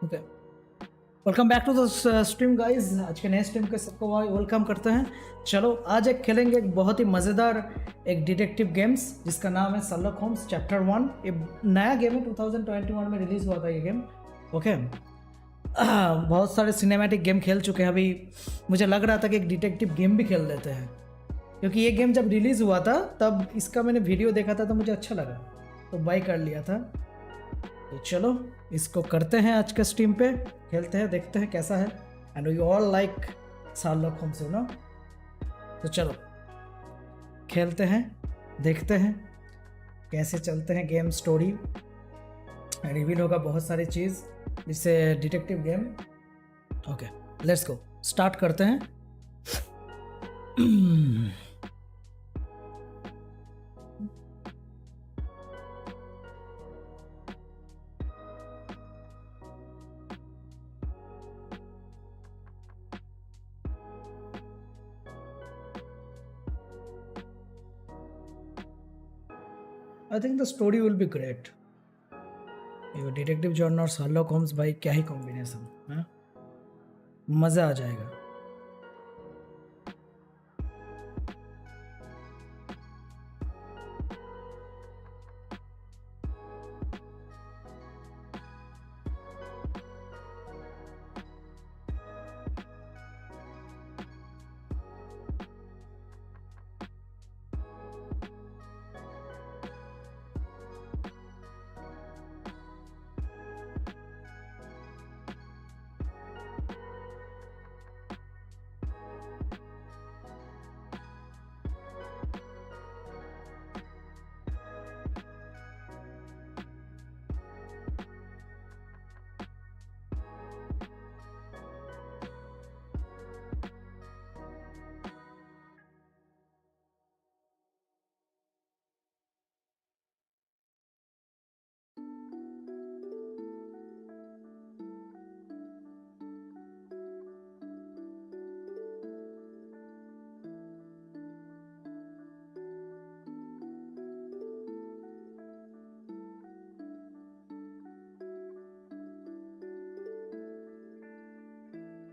Okay, welcome back to the stream guys. आज के नए स्ट्रीम के सबको वेलकम करते हैं। चलो आज एक खेलेंगे एक बहुत ही मज़ेदार एक डिटेक्टिव गेम्स जिसका नाम है शर्लॉक होम्स चैप्टर 1। ये नया गेम है, 2021 में रिलीज़ हुआ था ये गेम। ओके, बहुत सारे सिनेमैटिक गेम खेल चुके हैं। अभी मुझे लग रहा था कि एक डिटेक्टिव गेम भी खेल लेते हैं, क्योंकि ये गेम जब रिलीज़ हुआ था तब इसका मैंने वीडियो देखा था तो मुझे अच्छा लगा, तो बाय कर लिया था। तो चलो इसको करते हैं, आज के स्ट्रीम पे खेलते हैं, देखते हैं कैसा है। And we all like Sherlock Holmes, ना। तो चलो खेलते हैं, देखते हैं कैसे चलते हैं गेम। स्टोरी रिवील होगा बहुत सारी चीज़ जिससे detective game. Okay, let's go, start करते हैं। I think the story will be great. ये डिटेक्टिव जॉन और शर्लॉक होम्स, भाई क्या ही कॉम्बिनेशन है, मज़ा आ जाएगा।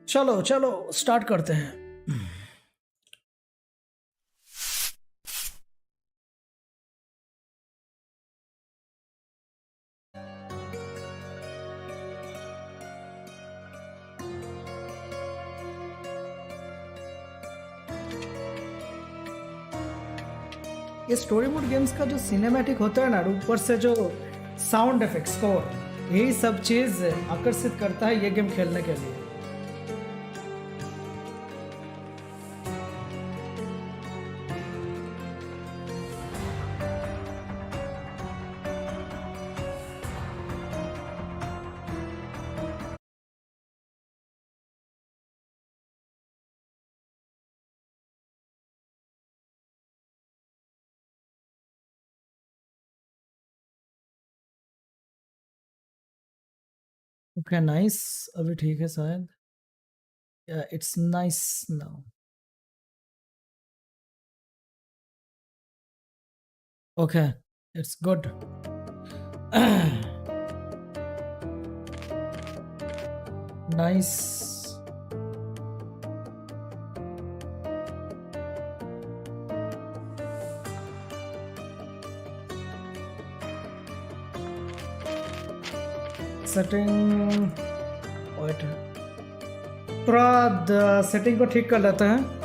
चलो चलो स्टार्ट करते हैं। ये स्टोरी मोड गेम्स का जो सिनेमैटिक होता है ना, ऊपर से जो साउंड इफेक्ट्स को, यही सब चीज़ आकर्षित करता है ये गेम खेलने के लिए। ओके नाइस, अभी ठीक है शायद। It's nice now. Okay, it's good. Nice. Setting, थोड़ा सेटिंग को ठीक कर लेते हैं।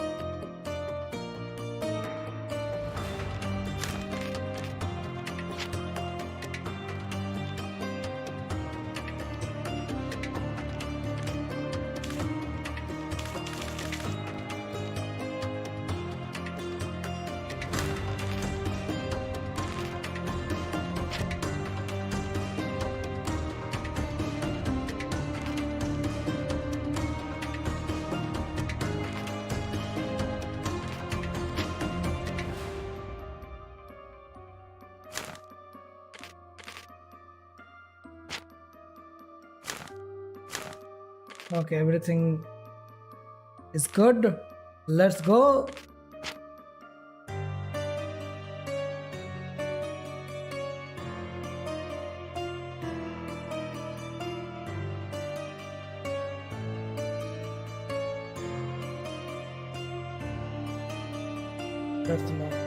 Okay, everything is good. Let's go. दर्दनाक।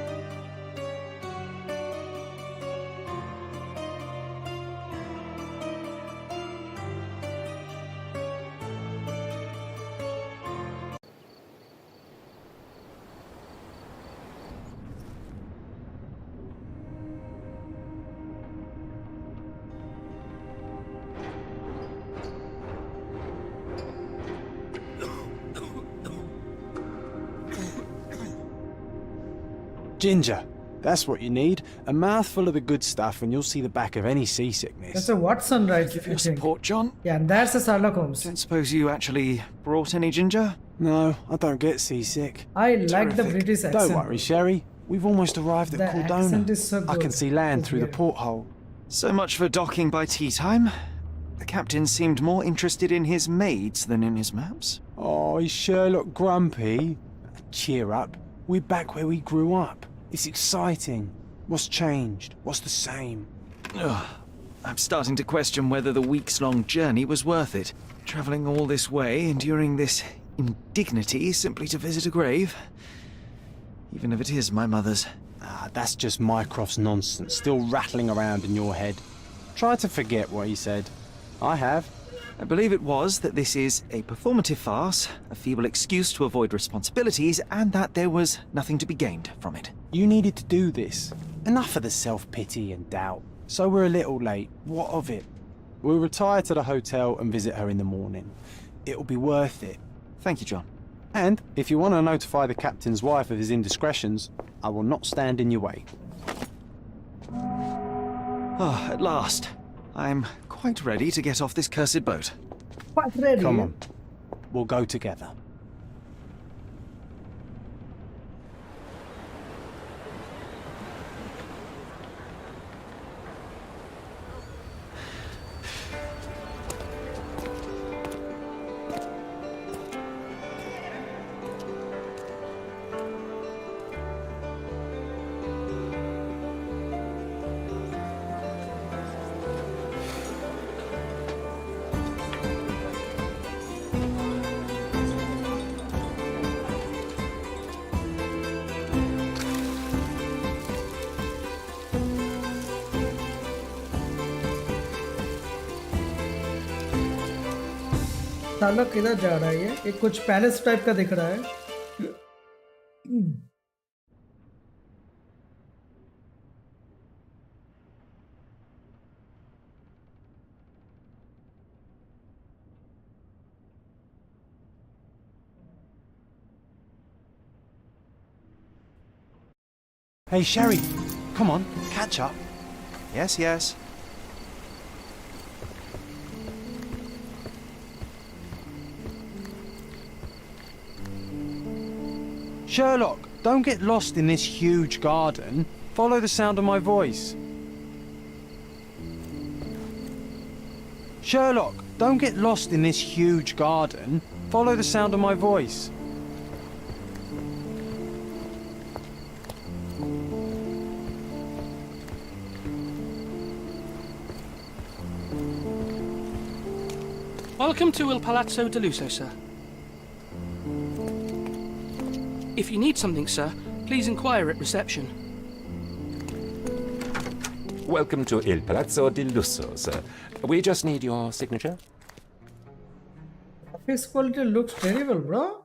Ginger, that's what you need. A mouthful of the good stuff and you'll see the back of any seasickness. That's a Watson, right? Thank you for your support, John. Yeah, and that's a Sherlock Holmes. Don't suppose you actually brought any ginger? No, I don't get seasick. I like the Terrific. British accent. Don't worry, Sherry. We've almost arrived at The Cordona. accent is so I good. can see land through the Yeah. porthole. So much for docking by tea time. The captain seemed more interested in his maids than in his maps. Oh, is Sherlock grumpy? Cheer up. We're back where we grew up. It's exciting. What's changed? What's the same? Ugh. I'm starting to question whether the weeks-long journey was worth it. Travelling all this way, enduring this indignity simply to visit a grave. Even if it is my mother's. Ah, that's just Mycroft's nonsense, still rattling around in your head. Try to forget what he said. I have. I believe it was that this is a performative farce, a feeble excuse to avoid responsibilities, and that there was nothing to be gained from it. You needed to do this. Enough of the self-pity and doubt. So we're a little late. What of it? We'll retire to the hotel and visit her in the morning. It'll be worth it. Thank you, John. And if you want to notify the captain's wife of his indiscretions, I will not stand in your way. Ah, at last. I'm quite ready to get off this cursed boat. Quite ready. Come on. We'll go together. Sherlock किधर जा रहा है ये कुछ palace type का दिख रहा है। Hey, Sherry. Come on, catch up. Yes, yes. Sherlock, don't get lost in this huge garden. Follow the sound of my voice. Sherlock, don't get lost in this huge garden. Follow the sound of my voice. Welcome to Il Palazzo de Lusso, sir. If you need something, sir, please inquire at reception. Welcome to Il Palazzo di Lusso, sir. We just need your signature. Graphics quality looks terrible, bro.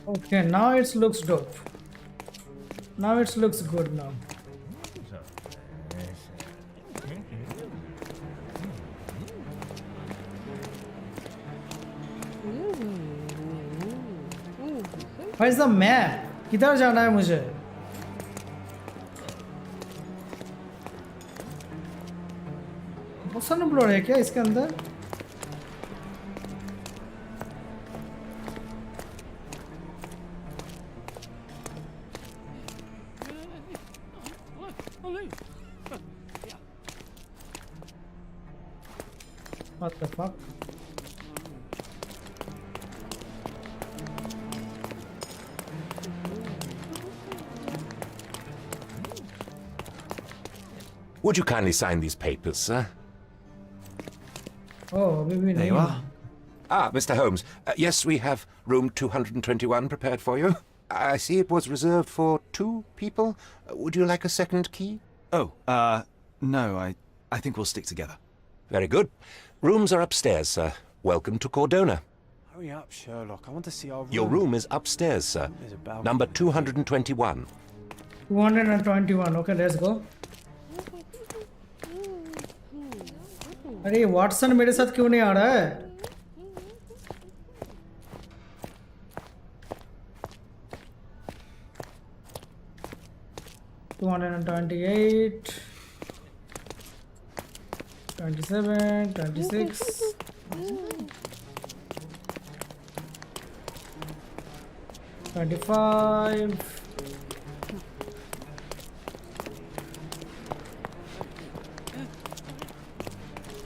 Okay, now it looks dope. Now it looks good now. Where's the map? किधर जाना है मुझे? बहुत Watson ब्लोर है क्या इसके अंदर? What the fuck? Would you kindly sign these papers, sir? Oh, maybe There you are. Ah, Mr. Holmes. Yes, we have room 221 prepared for you. I see it was reserved for 2 people. Would you like a second key? Oh, no, I think we'll stick together. Very good. Rooms are upstairs, sir. Welcome to Cordona. Hurry up, Sherlock. I want to see our room. Your room is upstairs, sir. There's a balcony. Number 221. 221. Okay, let's go. अरे Watson मेरे साथ क्यों नहीं आ रहा है? $228, 27, 26, 25.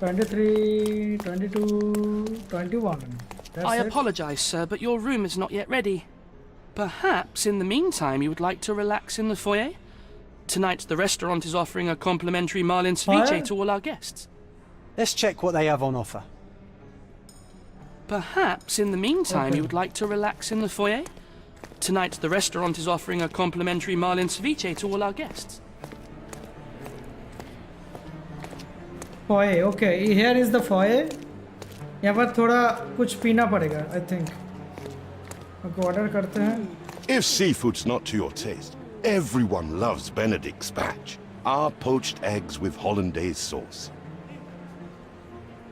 $23, $22, $21. That's I it. apologize, sir, but your room is not yet ready. Perhaps in the meantime you would like to relax in the foyer? Tonight the restaurant is offering a complimentary marlin ceviche Foyer? to all our guests. Let's check what they have on offer. Perhaps in the meantime Okay. you would like to relax in the foyer? Tonight the restaurant is offering a complimentary marlin ceviche to all our guests. Foyer, okay. Here is the foyer. यहाँ पर थोड़ा कुछ पीना पड़ेगा, I think. Okay, order करते हैं. If seafood's not to your taste, everyone loves Benedict's batch, our poached eggs with hollandaise sauce.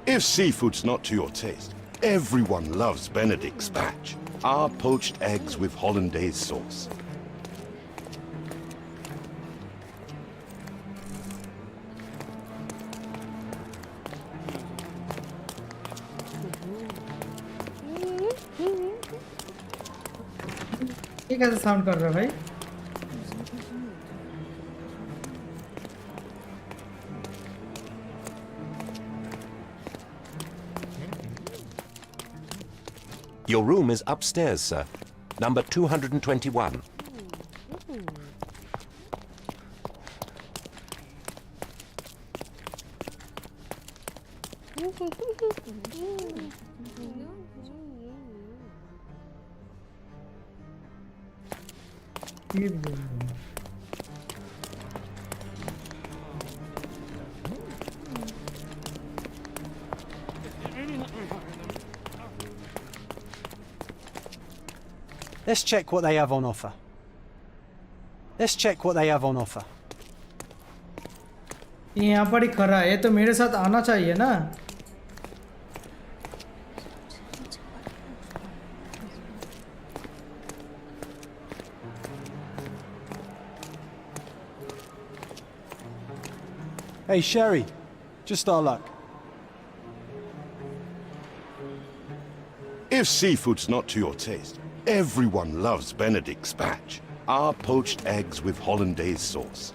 If seafood's not to your taste, everyone loves Benedict's batch, our poached eggs with hollandaise sauce. ये कैसे sound कर रहा है भाई? Your room is upstairs, sir. Number 221. Let's check what they have on offer. Let's check what they have on offer. ये यहाँ पर ही खड़ा है, ये तो मेरे साथ आना चाहिए ना? Hey, Sherry. Just our luck. If seafood's not to your taste, everyone loves Benedict's batch, our poached eggs with hollandaise sauce.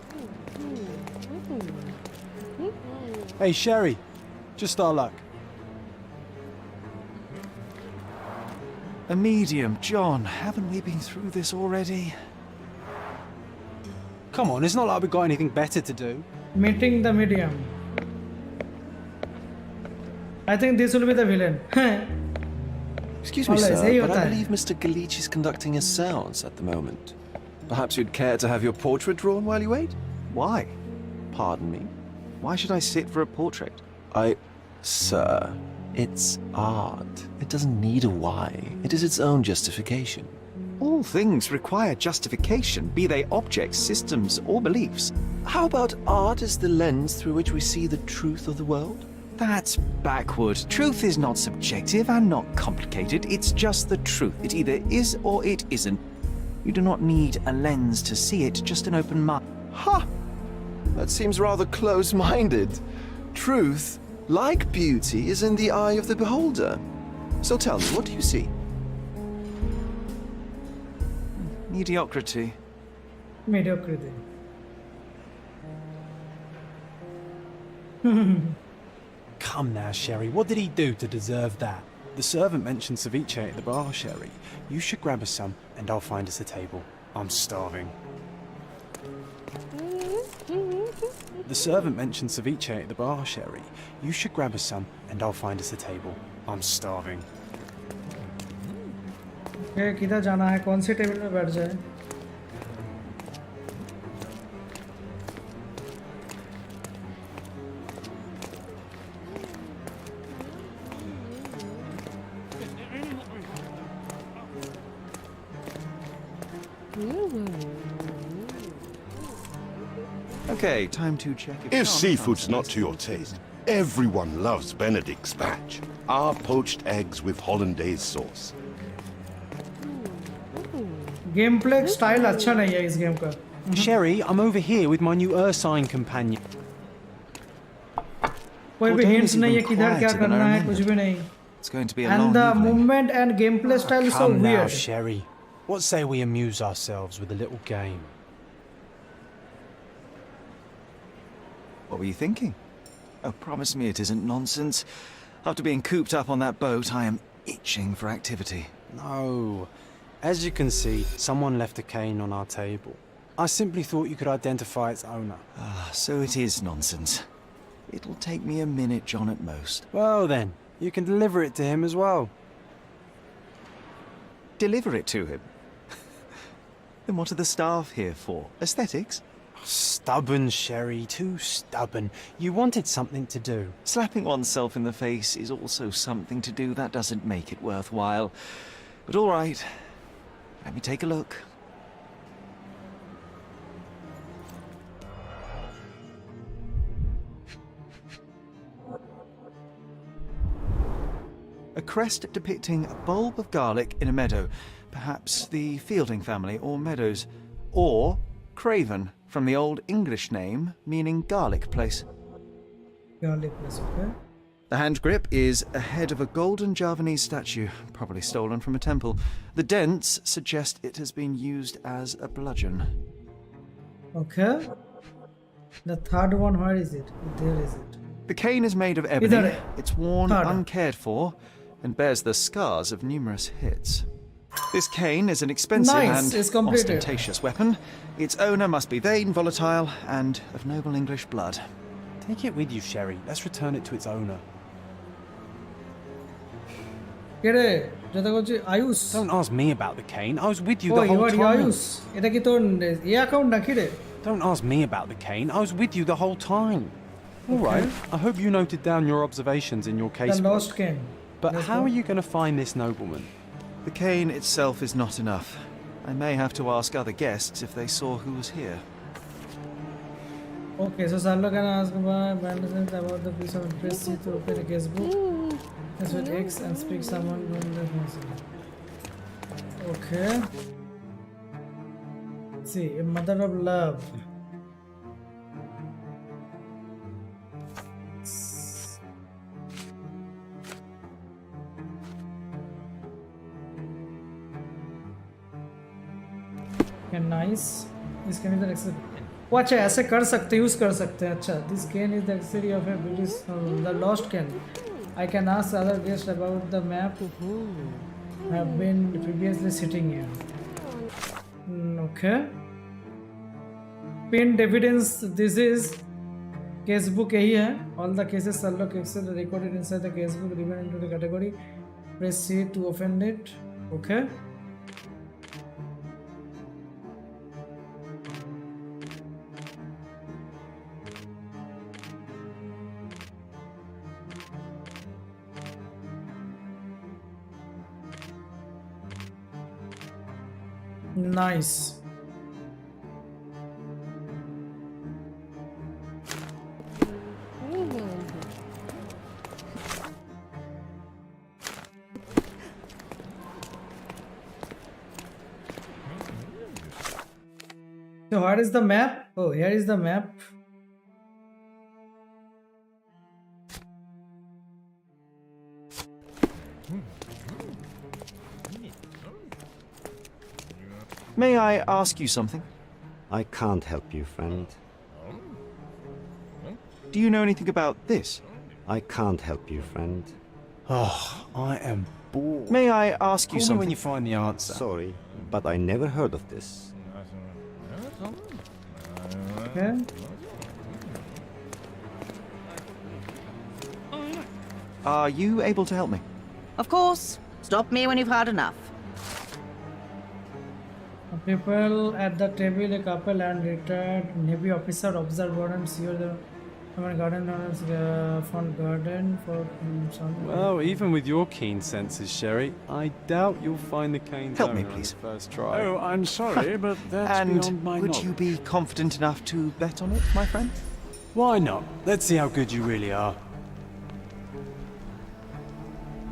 Hey, Sherry. Just our luck. A medium, John. Haven't we been through this already? Come on, it's not like we've got anything better to do. Meeting the medium. I think this will be the villain. Excuse me, Always, sir, hey, but I Yotai. believe Mr. 𝐷𝐀𝐌 is conducting a séance at the moment. Perhaps you'd care to have your portrait drawn while you wait? Why? Pardon me? Why should I sit for a portrait? Sir, it's art. It doesn't need a why. It is its own justification. All things require justification, be they objects, systems, or beliefs. How about art as the lens through which we see the truth of the world? That's backward. Truth is not subjective and not complicated. It's just the truth. It either is or it isn't. You do not need a lens to see it, just an open mind. Ha! That seems rather close-minded. Truth Like beauty is in the eye of the beholder. So tell me, what do you see? Mediocrity. Mediocrity. Come now, Sherry, what did he do to deserve that? The servant mentioned ceviche at the bar, Sherry. You should grab us some, and I'll find us a table. I'm starving. The servant mentioned ceviche at the bar, Sherry. You should grab us some, and I'll find us a table. I'm starving. Okay, किधर जाना है? कौन सी table में बैठ जाए? Okay, time to check If seafood's not to your taste, everyone loves Benedict's batch. Our poached eggs with hollandaise sauce. Game play style अच्छा नहीं है इस गेम का. Sherry, I'm over here with my new Ursine companion. कोई भी hints नहीं है किधर क्या करना है, कुछ भी नहीं. It's going to be a long And the evening. movement and gameplay style is so Come now, weird. Sherry. What say we amuse ourselves with a little game? What were you thinking? Oh, promise me it isn't nonsense. After being cooped up on that boat, I am itching for activity. No. As you can see, someone left a cane on our table. I simply thought you could identify its owner. Ah, so it is nonsense. It'll take me a minute, John, at most. Well then, you can deliver it to him as well. Deliver it to him? Then what are the staff here for? Aesthetics? Stubborn, Sherry, too stubborn. You wanted something to do. Slapping oneself in the face is also something to do. That doesn't make it worthwhile. But all right, let me take a look. A crest depicting a bulb of garlic in a meadow, perhaps the Fielding family or Meadows, or Craven, from the Old English name meaning garlic place. Garlic place, okay. The hand grip is a head of a golden Javanese statue, probably stolen from a temple. The dents suggest it has been used as a bludgeon. Okay. The third one, where is it? There is it. The cane is made of ebony. Idhar hai. It's worn Third. uncared for and bears the scars of numerous hits. This cane is an expensive Nice, and it's completed. ostentatious weapon. Its owner must be vain, volatile, and of noble English blood. Take it with you, Sherry. Let's return it to its owner. কেরে যেটা করছি Ayush Don't ask me about the cane. I was with you ও the whole you time. Ayush এটা কি তোর এই account নাকি রে Don't ask me about the cane. I was with you the whole time. All right. I hope you noted down your observations in your the case. Lost কেন But how are you going to find this nobleman? The cane itself is not enough. I may have to ask other guests if they saw who was here. Okay, so Sherlock can ask about the piece of interest to open a case book. As with X and speak someone when that message. Okay. See, a mother of love. Okay, nice. This can be the accessory. वो अच्छा ऐसे कर सकते use कर सकते हैं अच्छा this can is the accessory of a British the lost can I can ask other guest about the map have been previously sitting here okay pin evidence this is case book यही है all the cases Sherlock excel recorded inside the case book remain into the category press C to open it okay Nice. So where is the map? Oh, here is the map. May I ask you something? I can't help you, friend. Do you know anything about this? I can't help you, friend. Oh, I am bored. May I ask you Call me something? when you find the answer. Sorry, but I never heard of this. Okay. Are you able to help me? Of course. Stop me when you've had enough. People at the table, a couple and retired Navy officer observe and see the garden front garden for some. Well, even with your keen senses, Sherry, I doubt you'll find the cane Help me, donor on please. the first try. Oh, I'm sorry, but that's beyond And my would knowledge. you be confident enough to bet on it, my friend? Why not? Let's see how good you really are.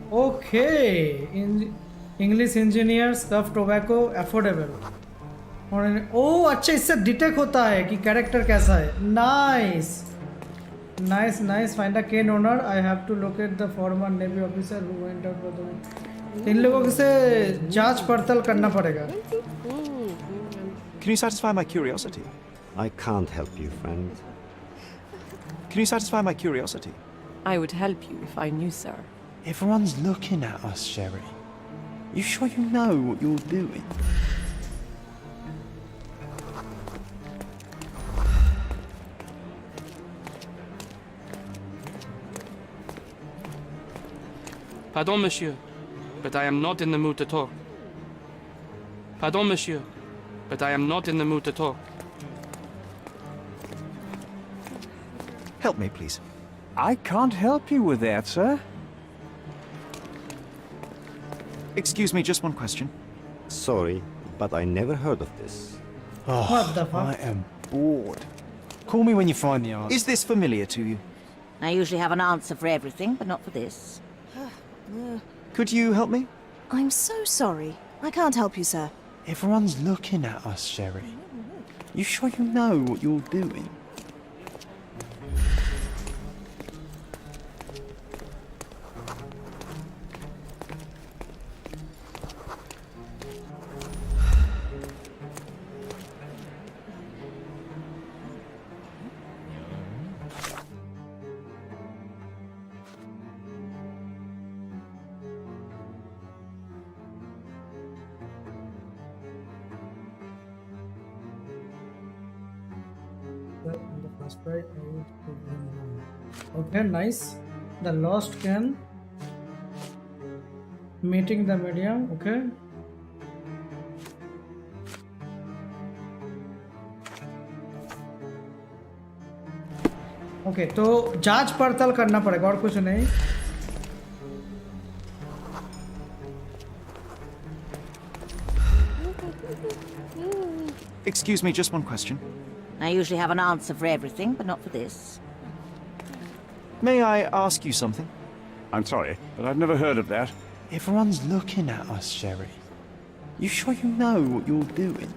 Okay. In English engineers, scuff tobacco, affordable. और ओ अच्छा इससे detect होता है कि character कैसा है. Nice nice nice. Find a cane owner. I have to locate the former navy officer who went out for the. इन लोगों से जांच पड़ताल करना पड़ेगा. Can you satisfy my curiosity? I can't help you, friend. Can you satisfy my curiosity? I would help you if I knew, sir. Everyone's looking at us, Sherry. You sure you know what you're doing? Pardon, monsieur, but I am not in the mood to talk. Pardon, monsieur, but I am not in the mood to talk. Help me, please. I can't help you with that, sir. Excuse me, just one question. Sorry, but I never heard of this. Oh, What the fuck? I am bored. Call me when you find the answer. Is this familiar to you? I usually have an answer for everything, but not for this. Could you help me? I'm so sorry. I can't help you, sir. Everyone's looking at us, Sherry. You sure you know what you're doing? The first try, okay, nice. The lost can meeting the medium. Okay. Okay तो जांच पड़ताल करना पड़ेगा और कुछ नहीं. Excuse me, just one question. I usually have an answer for everything, but not for this. May I ask you something? I'm sorry, but I've never heard of that. Everyone's looking at us, Sherry. You sure you know what you're doing?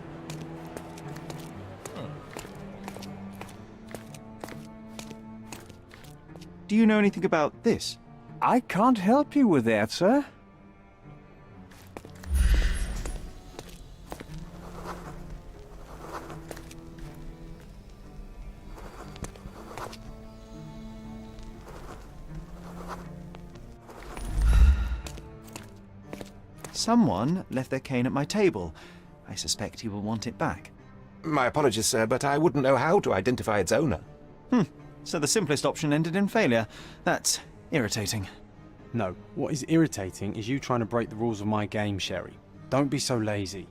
Do you know anything about this? I can't help you with that, sir. Someone left their cane at my table. I suspect he will want it back. My apologies, sir, but I wouldn't know how to identify its owner. So the simplest option ended in failure. That's irritating. No, what is irritating is you trying to break the rules of my game, Sherry. Don't be so lazy.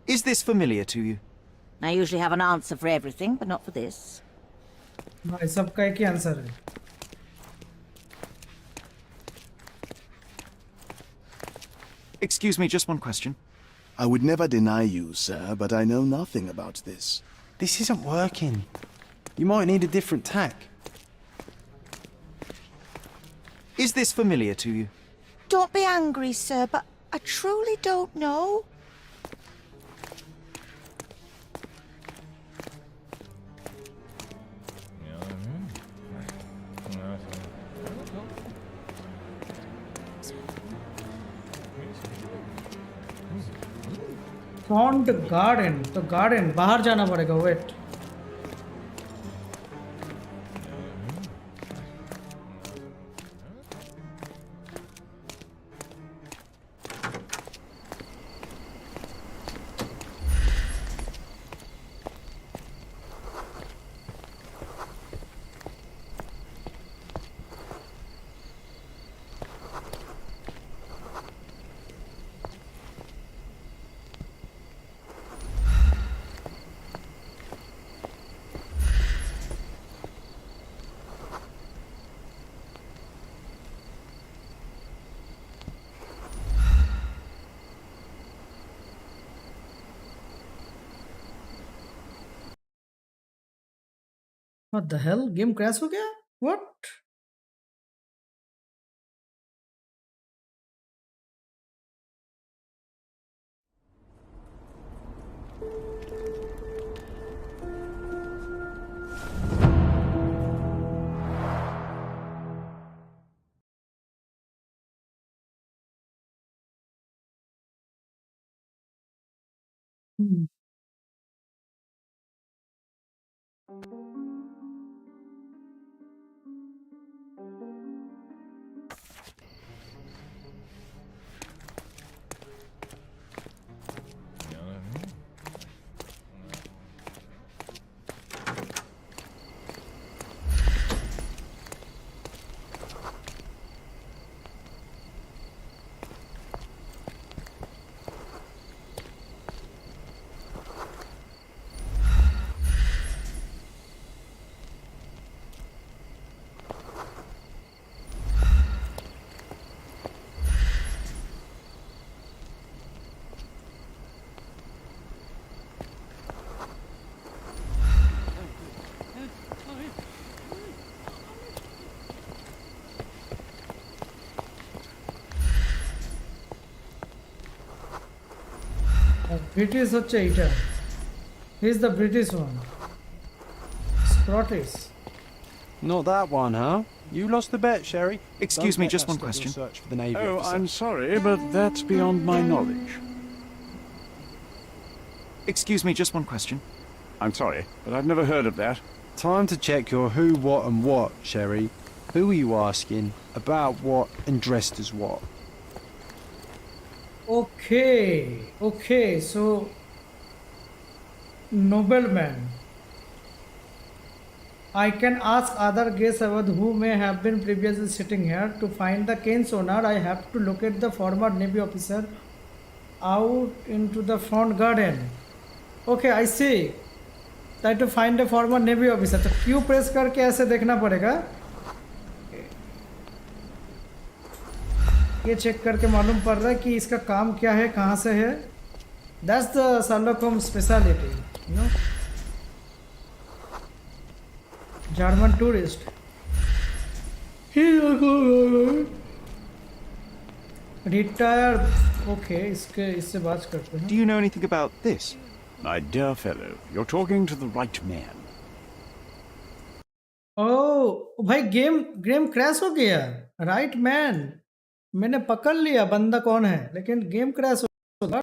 Is this familiar to you? I usually have an answer for everything, but not for this. भाई सबका एक ही answer है. Excuse me, just one question. I would never deny you, sir, but I know nothing about this. This isn't working. You might need a different tack. Is this familiar to you? Don't be angry, sir, but I truly don't know. Front garden, तो garden बाहर जाना पड़ेगा। Wait, what the hell, game crash हो गया? What? British হচ্ছে এটা। He is the British one. Scottish. Not that one, huh? You lost the bet, Sherry. Excuse Don't me, let just that one stop your question. search for the Navy Oh, officer. I'm sorry, but that's beyond my knowledge. Excuse me, just one question. I'm sorry, but I've never heard of that. Time to check your who, what, and what, Sherry. Who are you asking? About what? And dressed as what? Okay, so nobleman. I can ask other guests about who may have been previously sitting here. To find the cane's owner, I have to locate the former Navy officer out into the front garden. Okay, I see. Try to find a former Navy officer. तो Q press करके ऐसे देखना पड़ेगा। ये check करके मालूम पड़ रहा है कि इसका काम क्या है, कहाँ से है। That's the Sherlock Holmes speciality, you know. German tourist. Retire. Okay, इससे बात करते हैं। Do you know anything about this? My dear fellow, you're talking to the right man. ओह भाई, गेम क्रैश हो गया। राइट मैन, मैंने पकड़ लिया बंदा कौन है, लेकिन गेम क्रैश हो गया।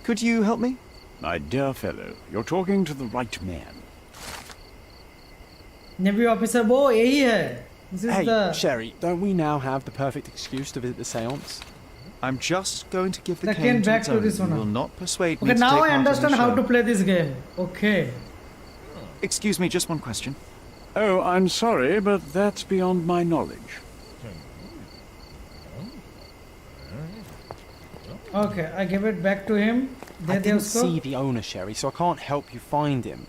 Could you help me? My dear fellow, you're talking to the right man. Navy officer वो यही है। This is Hey, the Sherry, don't we now have the perfect excuse to visit the seance? I'm just going to give the Again, cane to back its to owner. this one. You will not persuade me Okay, to now take I part in the understand how show. to play this game. Okay. Excuse me, just one question. Oh, I'm sorry, but that's beyond my knowledge. Okay, I give it back to him. I they they didn't उसको. see the owner, Sherry, so I can't help you find him.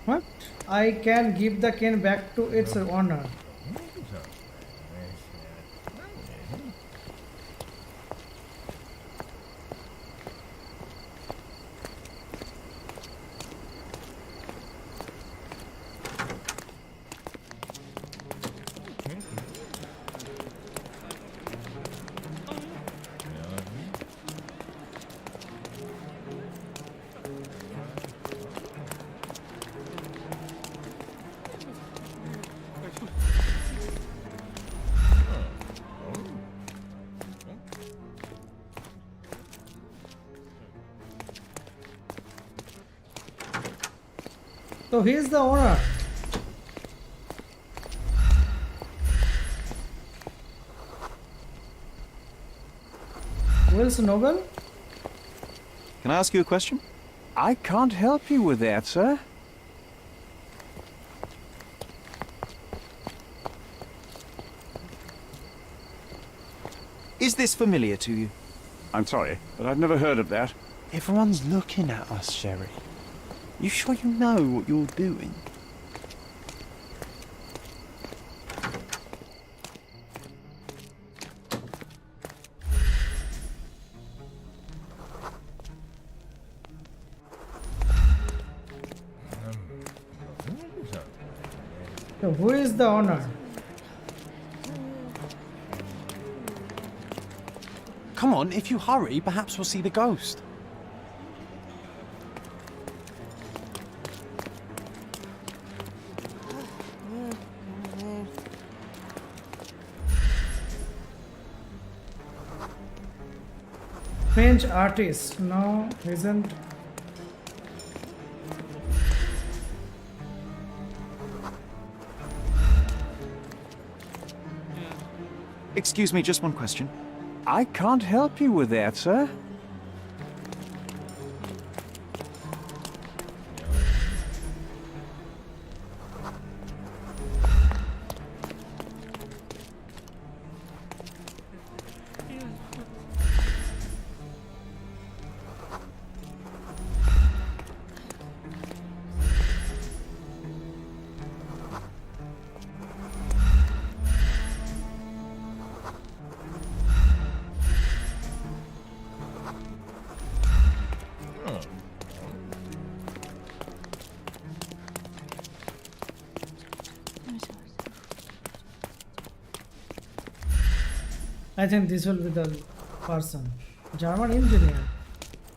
What? I can give the cane back to its owner. So he is the owner. Will's Nobel? Can I ask you a question? I can't help you with that, sir. Is this familiar to you? I'm sorry, but I've never heard of that. Everyone's looking at us, Sherry. You sure you know what you're doing? So who is the owner? Come on, if you hurry, perhaps we'll see the ghost. French artist. No, isn't. Excuse me, just one question. I can't help you with that, sir. I think this will be the person. German engineer.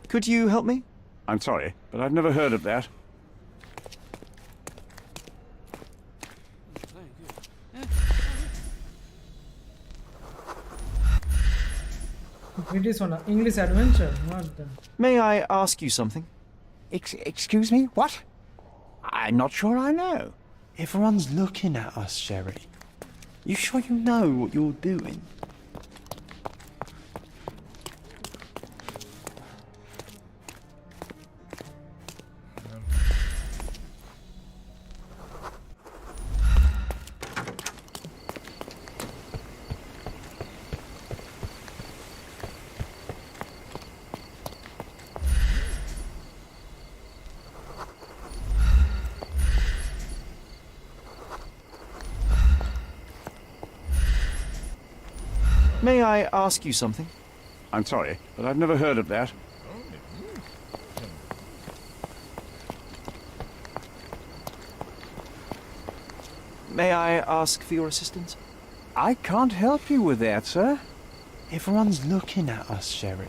Could you help me? I'm sorry, but I've never heard of that. British owner. English adventure. What the? May I ask you something? Excuse me? What? I'm not sure I know. Everyone's looking at us, Sherry. You sure you know what you're doing? May I ask you something? I'm sorry, but I've never heard of that. May I ask for your assistance? I can't help you with that, sir. Everyone's looking at us, Sherry.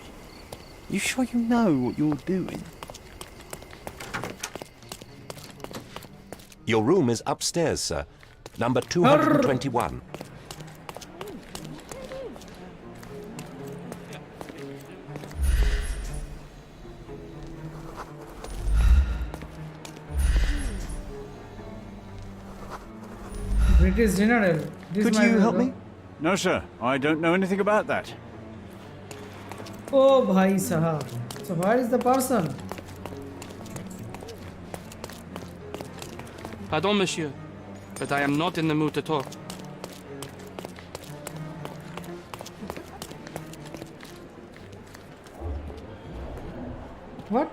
You sure you know what you're doing? Your room is upstairs, sir. Number 221. British general. This Could might you be help the- me? No, sir. I don't know anything about that. Oh, bhai sahab. So where is the person? Pardon, monsieur, but I am not in the mood to talk. What?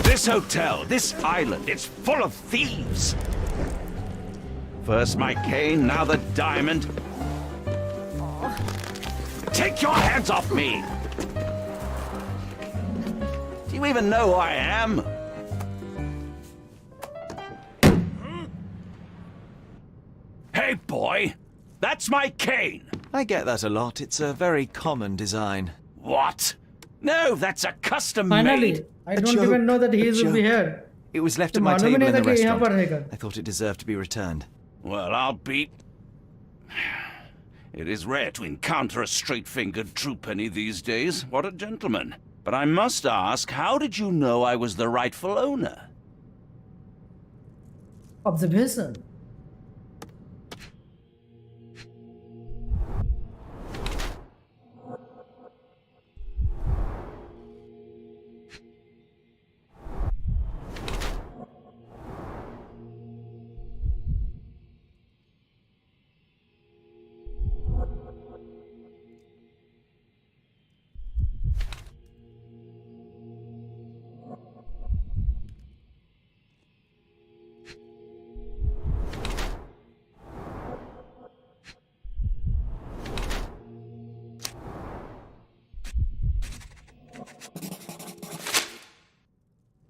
This hotel, this island, it's full of thieves. First my cane, now the diamond. Take your hands off me! Do you even know who I am? Hey, boy! That's my cane! I get that a lot. It's a very common design. What? No, that's a custom Finally, made. I don't even know that he is over here. It was left तो at my मालूम ही table नहीं in था the कि यहाँ पर restaurant. रहेगा. I thought it deserved to be returned. Well, I'll be... It is rare to encounter a straight-fingered true penny these days. What a gentleman. But I must ask, how did you know I was the rightful owner? Observation.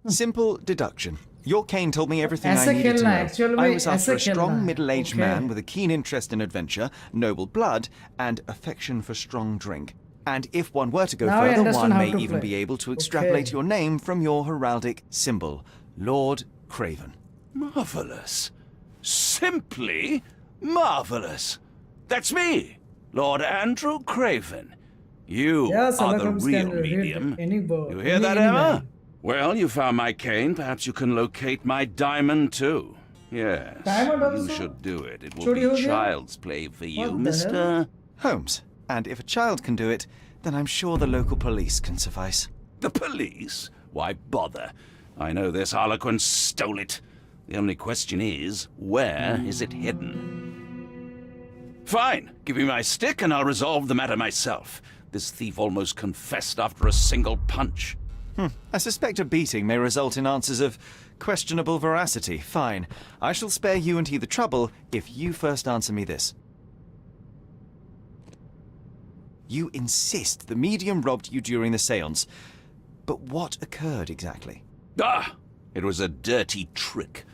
Simple deduction. Your cane told me everything I ऐसे needed to खेलना know. है, actually I में was after ऐसे a strong खेलना है. middle-aged Okay. man with a keen interest in adventure, noble blood, and affection for strong drink. And if one were to go Now I further, understand one how may to even play. be able to extrapolate Okay. your name from your heraldic symbol, Lord Craven. Marvelous. Simply marvelous. That's me, Lord Andrew Craven. You Yeah, are Sherlock the Holmes real can read medium. any book. You hear that, any Emma? man. Well, you found my cane. Perhaps you can locate my diamond, too. Yes, Diamond you also? should do it. It will Should you be do? child's play for you, What the hell? Mr. Holmes. And if a child can do it, then I'm sure the local police can suffice. The police? Why bother? I know this harlequin stole it. The only question is, where is it hidden? Fine. Give me my stick and I'll resolve the matter myself. This thief almost confessed after a single punch. I suspect a beating may result in answers of questionable veracity. Fine. I shall spare you and he the trouble if you first answer me this. You insist the medium robbed you during the séance. But what occurred exactly? Ah! It was a dirty trick.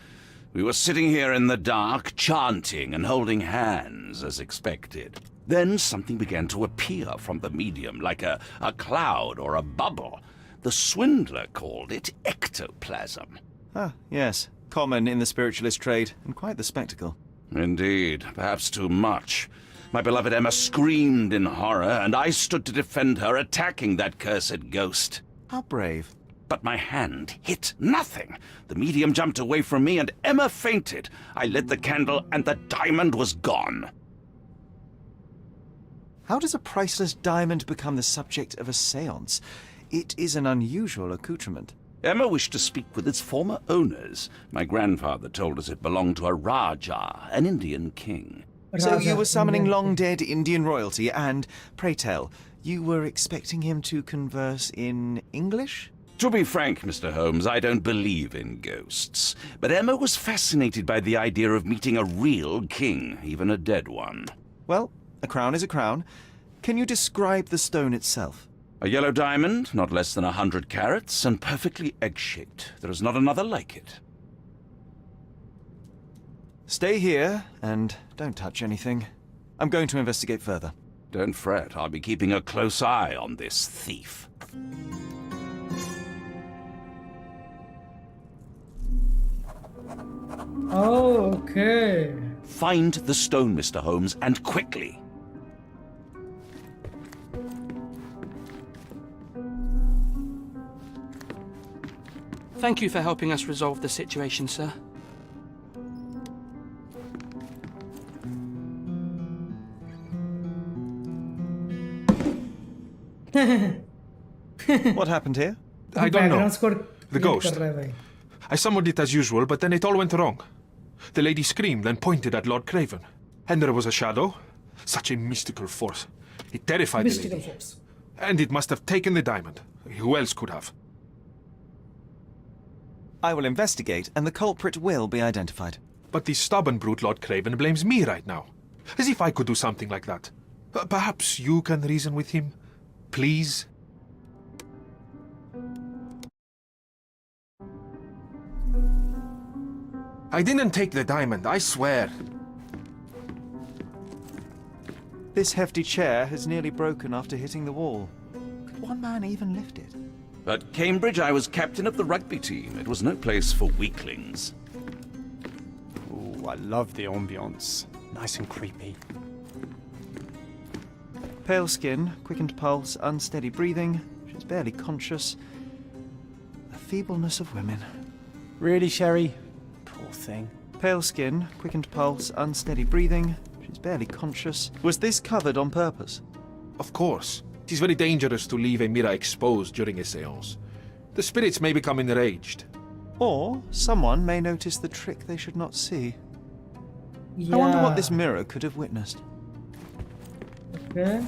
We were sitting here in the dark, chanting and holding hands, as expected. Then something began to appear from the medium, like a cloud or a bubble. The swindler called it ectoplasm. Ah, yes. Common in the spiritualist trade, and quite the spectacle. Indeed, perhaps too much. My beloved Emma screamed in horror, and I stood to defend her, attacking that cursed ghost. How brave. But my hand hit nothing. The medium jumped away from me, and Emma fainted. I lit the candle, and the diamond was gone. How does a priceless diamond become the subject of a séance? It is an unusual accoutrement. Emma wished to speak with its former owners. My grandfather told us it belonged to a Raja, an Indian king. So you Raja, were summoning Indian long-dead Indian royalty, and, pray tell, you were expecting him to converse in English? To be frank, Mr. Holmes, I don't believe in ghosts. But Emma was fascinated by the idea of meeting a real king, even a dead one. Well, a crown is a crown. Can you describe the stone itself? A yellow diamond, not less than 100 carats, and perfectly egg-shaped. There is not another like it. Stay here, and don't touch anything. I'm going to investigate further. Don't fret, I'll be keeping a close eye on this thief. Oh, okay. Find the stone, Mr. Holmes, and quickly. Thank you for helping us resolve the situation, sir. What happened here? I don't know. Background score The create ghost. कर रहा है भाई. I summoned it as usual, but then it all went wrong. The lady screamed and pointed at Lord Craven. And there was a shadow, Such a mystical force. It terrified Mystical the lady. force. And it must have taken the diamond. Who else could have? I will investigate, and the culprit will be identified. But the stubborn brute Lord Craven blames me right now. As if I could do something like that. Perhaps you can reason with him? Please? I didn't take the diamond, I swear. This hefty chair has nearly broken after hitting the wall. Could one man even lift it? At Cambridge, I was captain of the rugby team. It was no place for weaklings. Ooh, I love the ambience. Nice and creepy. Pale skin, quickened pulse, unsteady breathing. She's barely conscious. The feebleness of women. Really, Sherry? Poor thing. Pale skin, quickened pulse, unsteady breathing. She's barely conscious. Was this covered on purpose? Of course. It is very dangerous to leave a mirror exposed during a séance. The spirits may become enraged. Or someone may notice the trick they should not see. Yeah. I wonder what this mirror could have witnessed. Okay.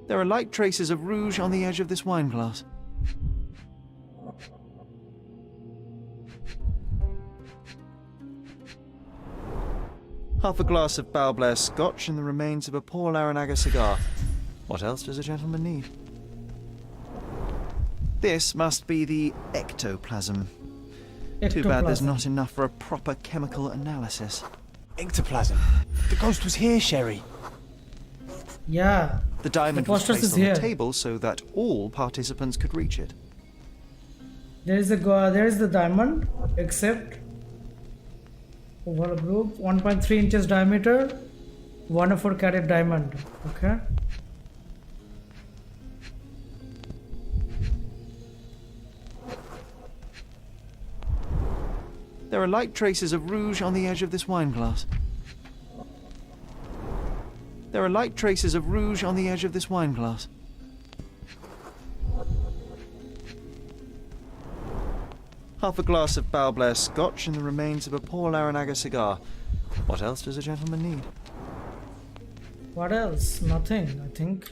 There are light traces of rouge on the edge of this wine glass. Half a glass of 𝐵𝐷 Scotch and the remains of a Paul Arenaga cigar. What else does a gentleman need? This must be the ectoplasm. Too bad there's not enough for a proper chemical analysis. Ectoplasm. The ghost was here, Sherry. Yeah. The diamond The was posters placed is on here. the table so that all participants could reach it. There is the diamond, except over a group 1.3 inches diameter, 104 carat diamond. Okay. There are light traces of rouge on the edge of this wine glass. There are light traces of rouge on the edge of this wine glass. Half a glass of 𝐵𝐷 Scotch and the remains of a Paul Arenaga cigar. What else does a gentleman need? What else? Nothing, I think.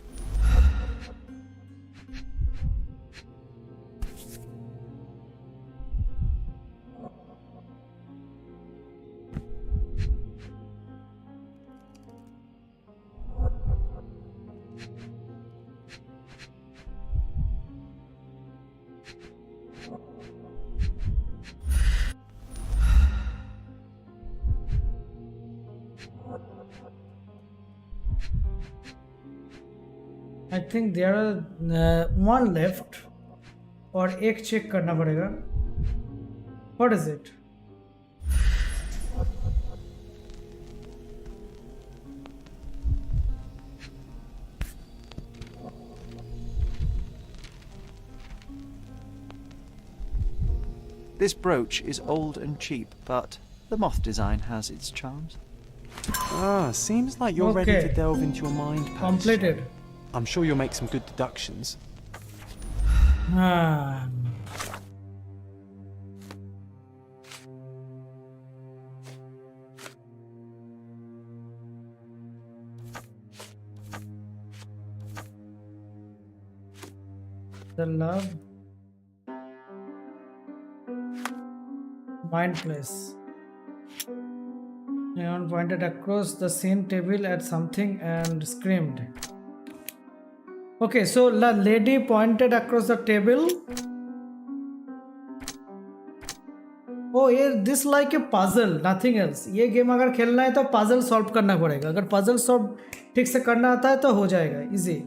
I think there are one left और एक check करना पड़ेगा. What is it? This brooch is old and cheap, but the moth design has its charms. Ah, seems like you're ready to delve into your mind palace. Completed. I'm sure you'll make some good deductions. Ah. The love. Mind place. Leon pointed across the scene table at something and screamed. Okay, so the lady pointed across the table. Oh, yeah, this like a puzzle, nothing else. ये game अगर खेलना है तो puzzle solve करना पड़ेगा. अगर puzzle solve ठीक से करना आता है तो हो जाएगा, easy.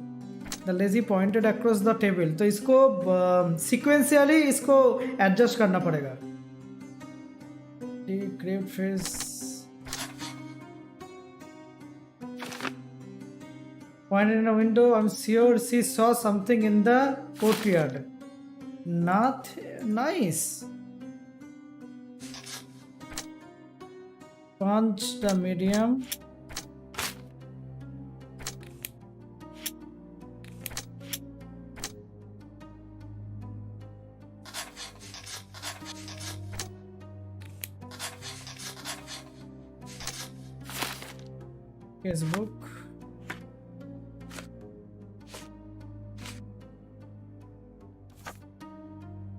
The lady pointed across the table. तो इसको sequentially इसको adjust करना पड़ेगा. The great face. Pointed in a window, I'm sure she saw something in the courtyard. Not nice. Punch the medium. Case book.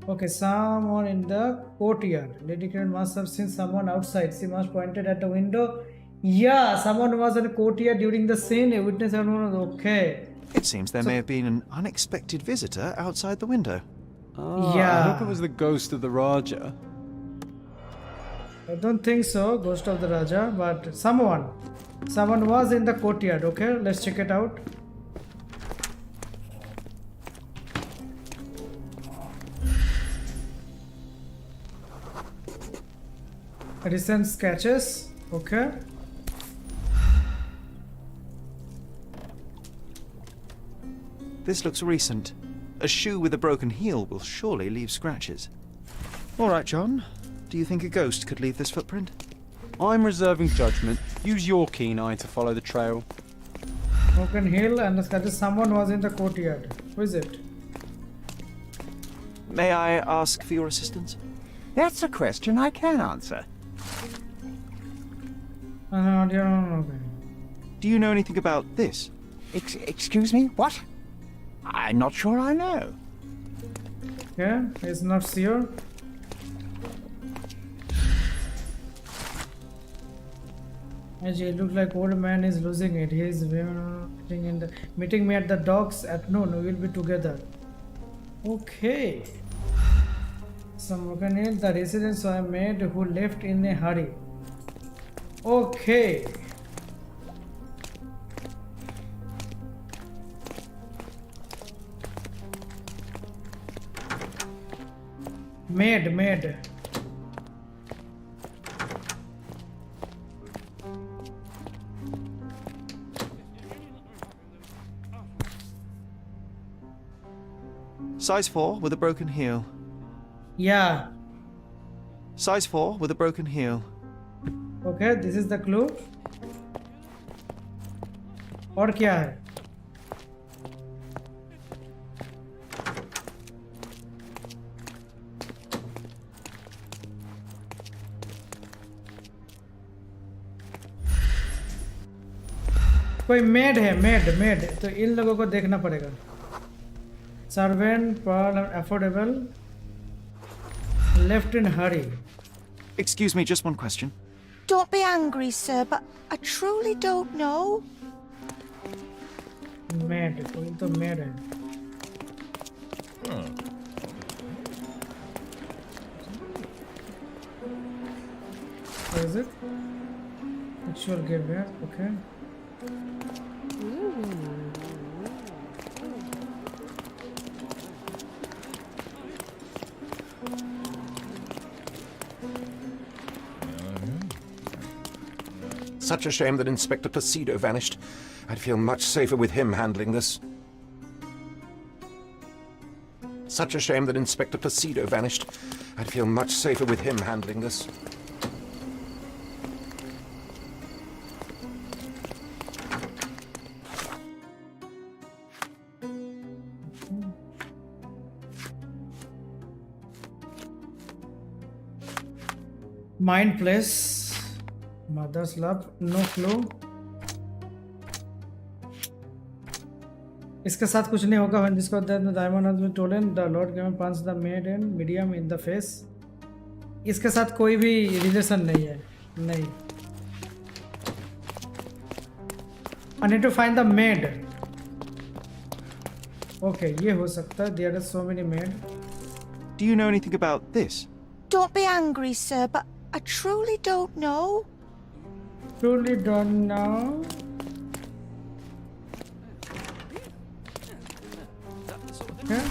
Okay, someone in the courtyard. Lady Karen must have seen someone outside. She must pointed at the window. Yeah, someone was in the courtyard during the scene. A witness. Okay. It seems there may have been an unexpected visitor outside the window. Yeah. I hope it was the ghost of the Raja. I don't think so, Ghost of the Raja, but someone was in the courtyard. Okay, let's check it out. Recent sketches. Okay. This looks recent. A shoe with a broken heel will surely leave scratches. All right, John. Do you think a ghost could leave this footprint? I'm reserving judgment. Use your keen eye to follow the trail. Broken heel and the sketches. Someone was in the courtyard. Who is it? May I ask for your assistance? That's a question I can answer. Do you know anything about this? Excuse me? What? I'm not sure I know. Yeah, he's not sure. It looks like old man is losing it. He is meeting me at the docks at noon. We will be together. Okay. Some broken heel. The residents saw a maid who left in a hurry. Okay. Maid. Size 4 with a broken heel. Yeah. Size 4 with a broken heel. Okay, this is the clue. और क्या है? कोई made है, made तो इन लोगों को देखना पड़ेगा. Servant, affordable, left in hurry. Excuse me, just one question. Don't be angry, sir, but I truly don't know. Maid, कोई तो maid है. What is it? Actual gear, okay. Such a shame that Inspector Placido vanished. I'd feel much safer with him handling this. Such a shame that Inspector Placido vanished. I'd feel much safer with him handling this. Mind place. Mother's love, no clue. इसके साथ कुछ नहीं होगा. When this got that the diamond has been stolen, the Lord gave punch the maid and medium in the face. इसके साथ कोई भी relation नहीं है. नहीं. I need to find the maid. Okay, ये हो सकता है. There are so many maid. Do you know anything about this? Don't be angry, sir, but I truly don't know. Truly don't know. Okay.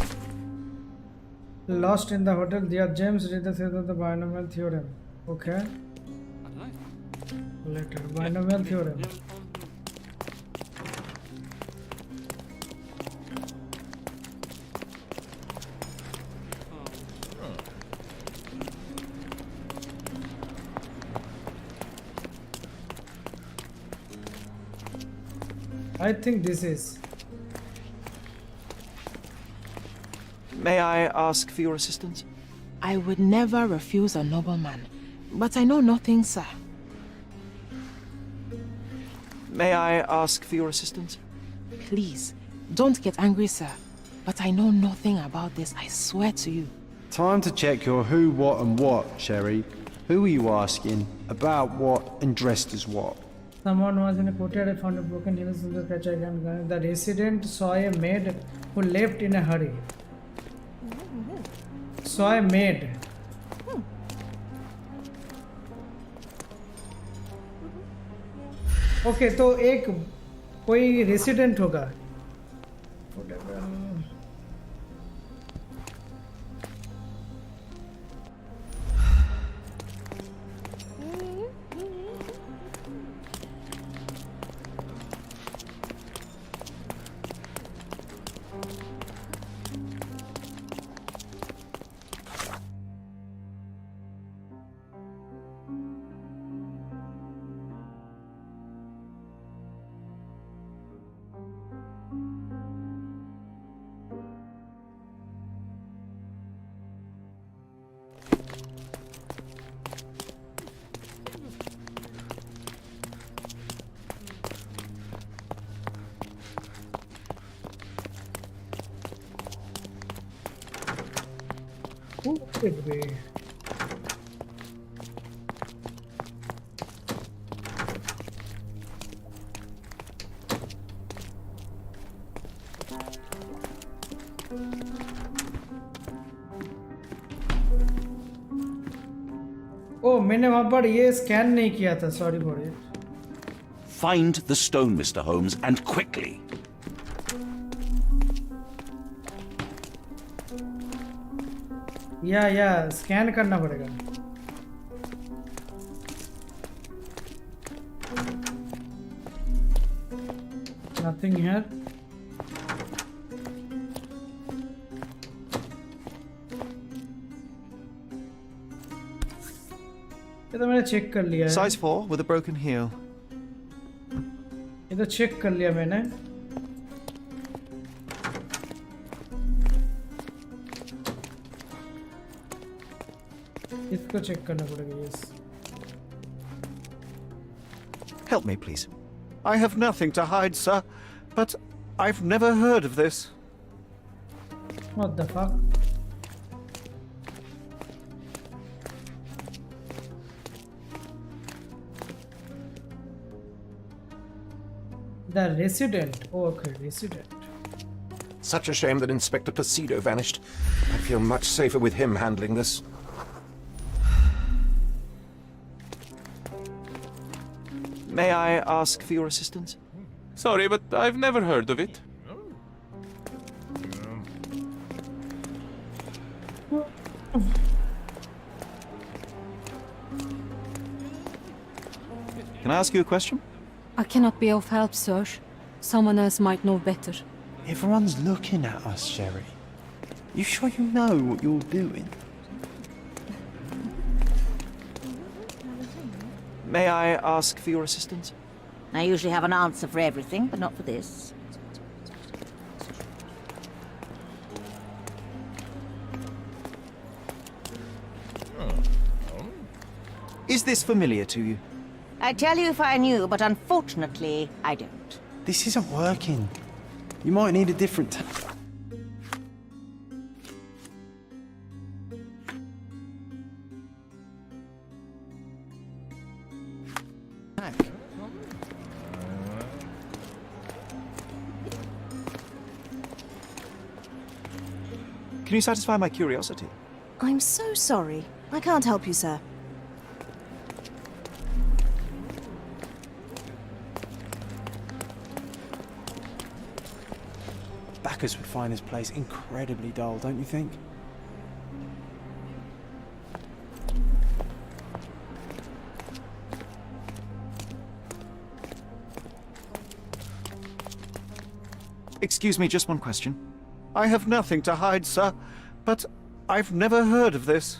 Lost in the hotel. Dear James, read the theory of the binomial theorem. Okay. Later. Binomial theorem. I think this is. May I ask for your assistance? I would never refuse a nobleman, but I know nothing, sir. May I ask for your assistance? Please, don't get angry, sir. But I know nothing about this, I swear to you. Time to check your who, what, and what, Sherry. Who are you asking? About what, and dressed as what? Someone was in a courtyard and found a broken heels in the catcher gun. The resident saw a maid who left in a hurry. Saw a maid. Okay तो एक कोई resident होगा. ओ मैंने वहां पर ये scan नहीं किया था. Sorry for it. Find the stone, Mr. Holmes, and quickly. या स्कैन करना पड़ेगा. Nothing here. ये तो मैंने चेक कर लिया है. Size 4 with a broken heel. ये तो चेक कर लिया मैंने. इसको चेक करना पड़ेगा. Yes. Help me, please. I have nothing to hide, sir, but I've never heard of this. What the fuck? The resident. Oh, okay, resident. Such a shame that Inspector Placido vanished. I'd feel much safer with him handling this. May I ask for your assistance? Sorry, but I've never heard of it. Can I ask you a question? I cannot be of help, sir. Someone else might know better. Everyone's looking at us, Sherry. You sure you know what you're doing? May I ask for your assistance? I usually have an answer for everything, but not for this. Is this familiar to you? I'd tell you if I knew, but unfortunately, I don't. This isn't working. You might need a different Can you satisfy my curiosity? I'm so sorry. I can't help you, sir. Backers would find this place incredibly dull, don't you think? Excuse me, just one question. I have nothing to hide, sir, but I've never heard of this.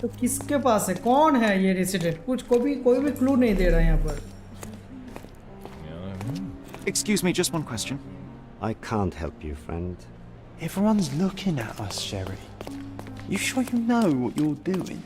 तो किसके पास है? कौन है ये resident? कुछ कोई भी clue नहीं दे रहा है यहाँ पर. Excuse me, just one question. I can't help you, friend. Everyone's looking at us, Sherry. You sure you know what you're doing?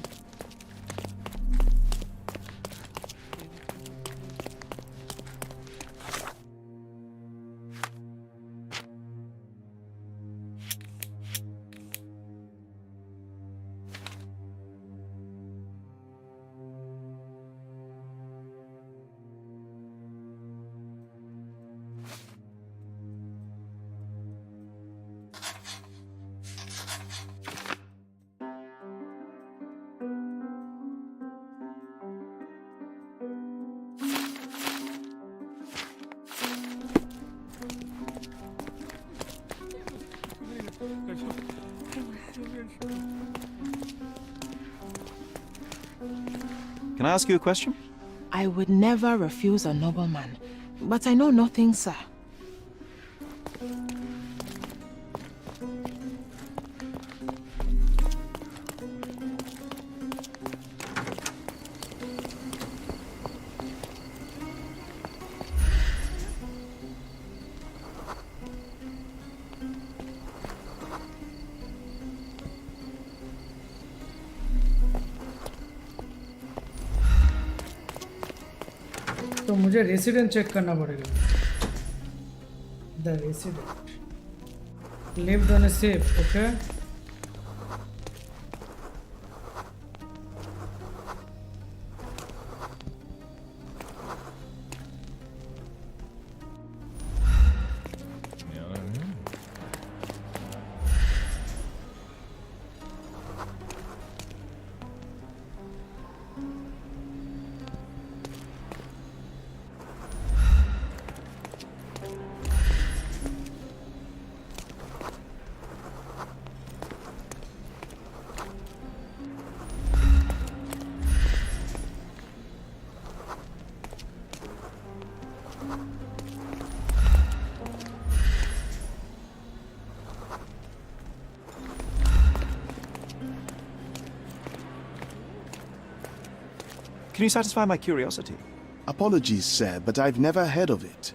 Can I ask you a question? I would never refuse a nobleman, but I know nothing, sir. तो मुझे resident check करना पड़ेगा. The resident lived on a ship. Okay. Can you satisfy my curiosity? Apologies, sir, but I've never heard of it.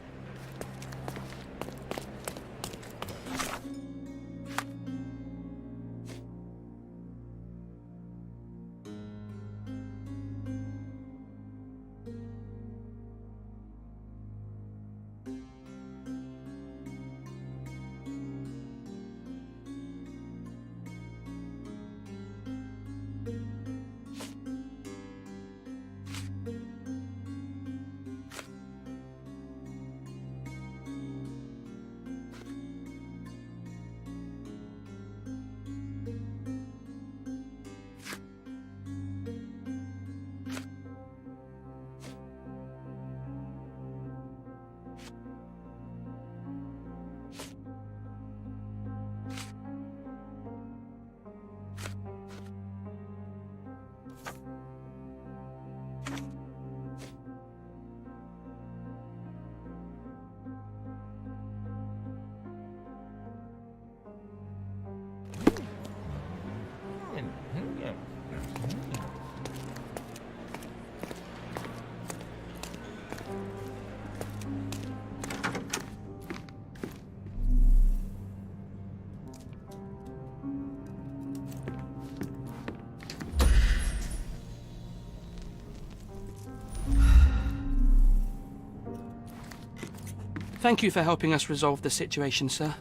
Thank you for helping us resolve the situation, sir.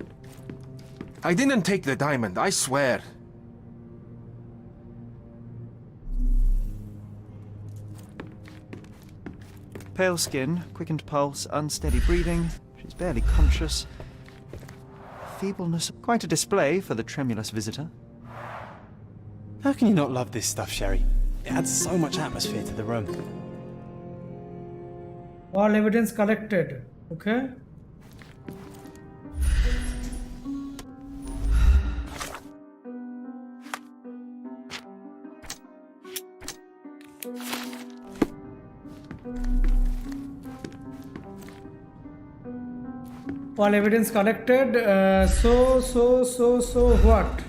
I didn't take the diamond, I swear. Pale skin, quickened pulse, unsteady breathing. She's barely conscious. Feebleness, quite a display for the tremulous visitor. How can you not love this stuff, Sherry? It adds so much atmosphere to the room. All evidence collected. Okay. All evidence collected. So what?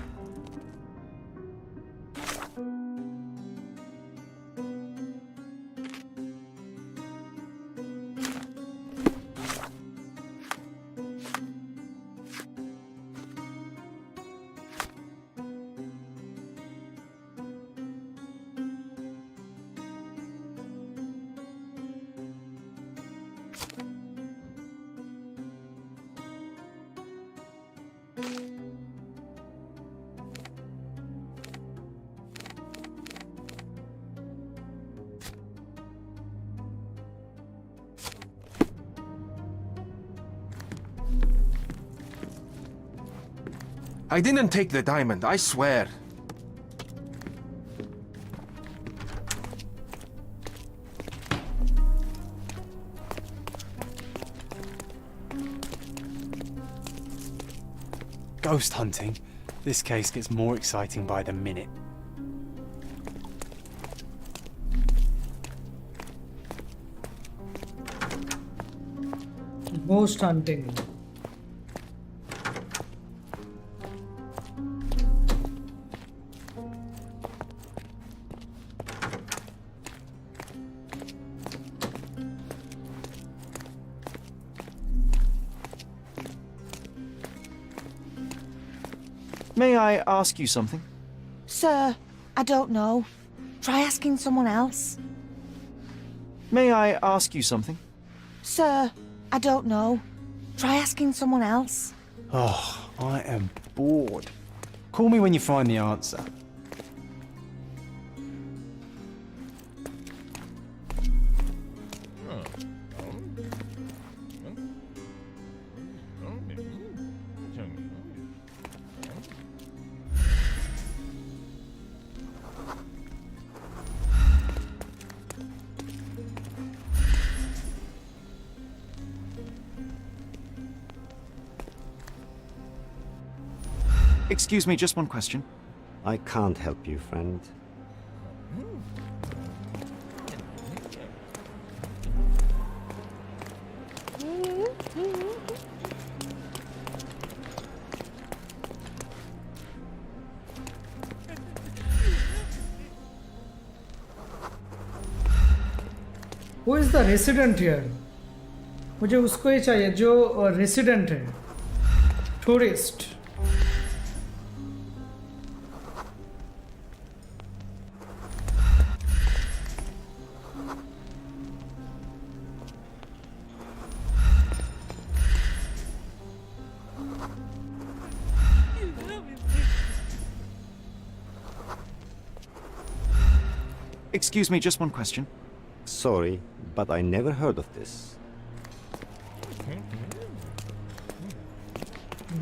I didn't take the diamond, I swear. Ghost hunting. This case gets more exciting by the minute. Ghost hunting. May I ask you something? Sir, I don't know. Try asking someone else. May I ask you something? Sir, I don't know. Try asking someone else. Oh, I am bored. Call me when you find the answer. Excuse me, just one question. I can't help you, friend. Who is the resident here? मुझे उसको ही चाहिए जो resident है, tourist. Excuse me, just one question. Sorry, but I never heard of this.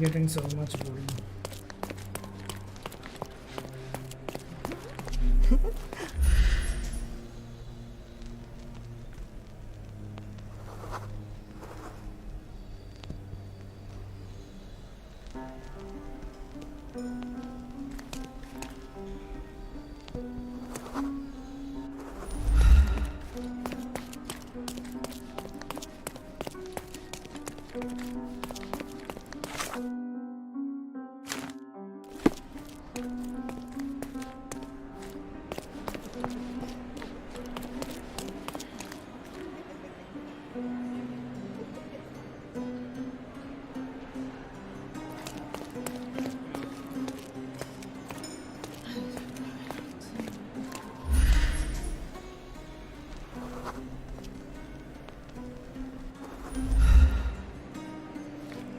Getting so much boring.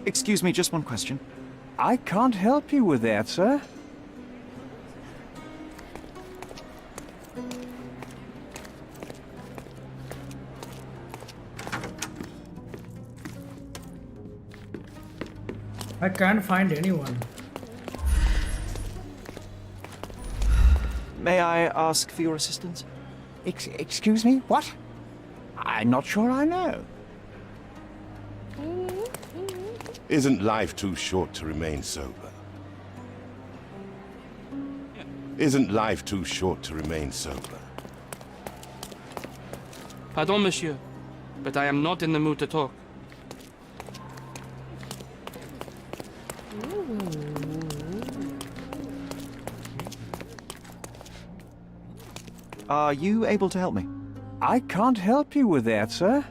Excuse me, just one question. I can't help you with that, sir. I can't find anyone. May I ask for your assistance? Excuse me? What? I'm not sure I know. Isn't life too short to remain sober? Isn't life too short to remain sober? Pardon, monsieur, but I am not in the mood to talk. Are you able to help me? I can't help you with that, sir.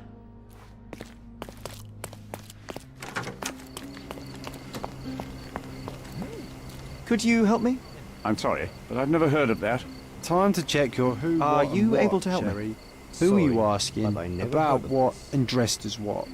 Could you help me? I'm sorry, but I've never heard of that. Time to check your who, Are what, you and what, able to help me? Sherry. Who Sorry, are you asking but I never about heard of what this. and dressed as what?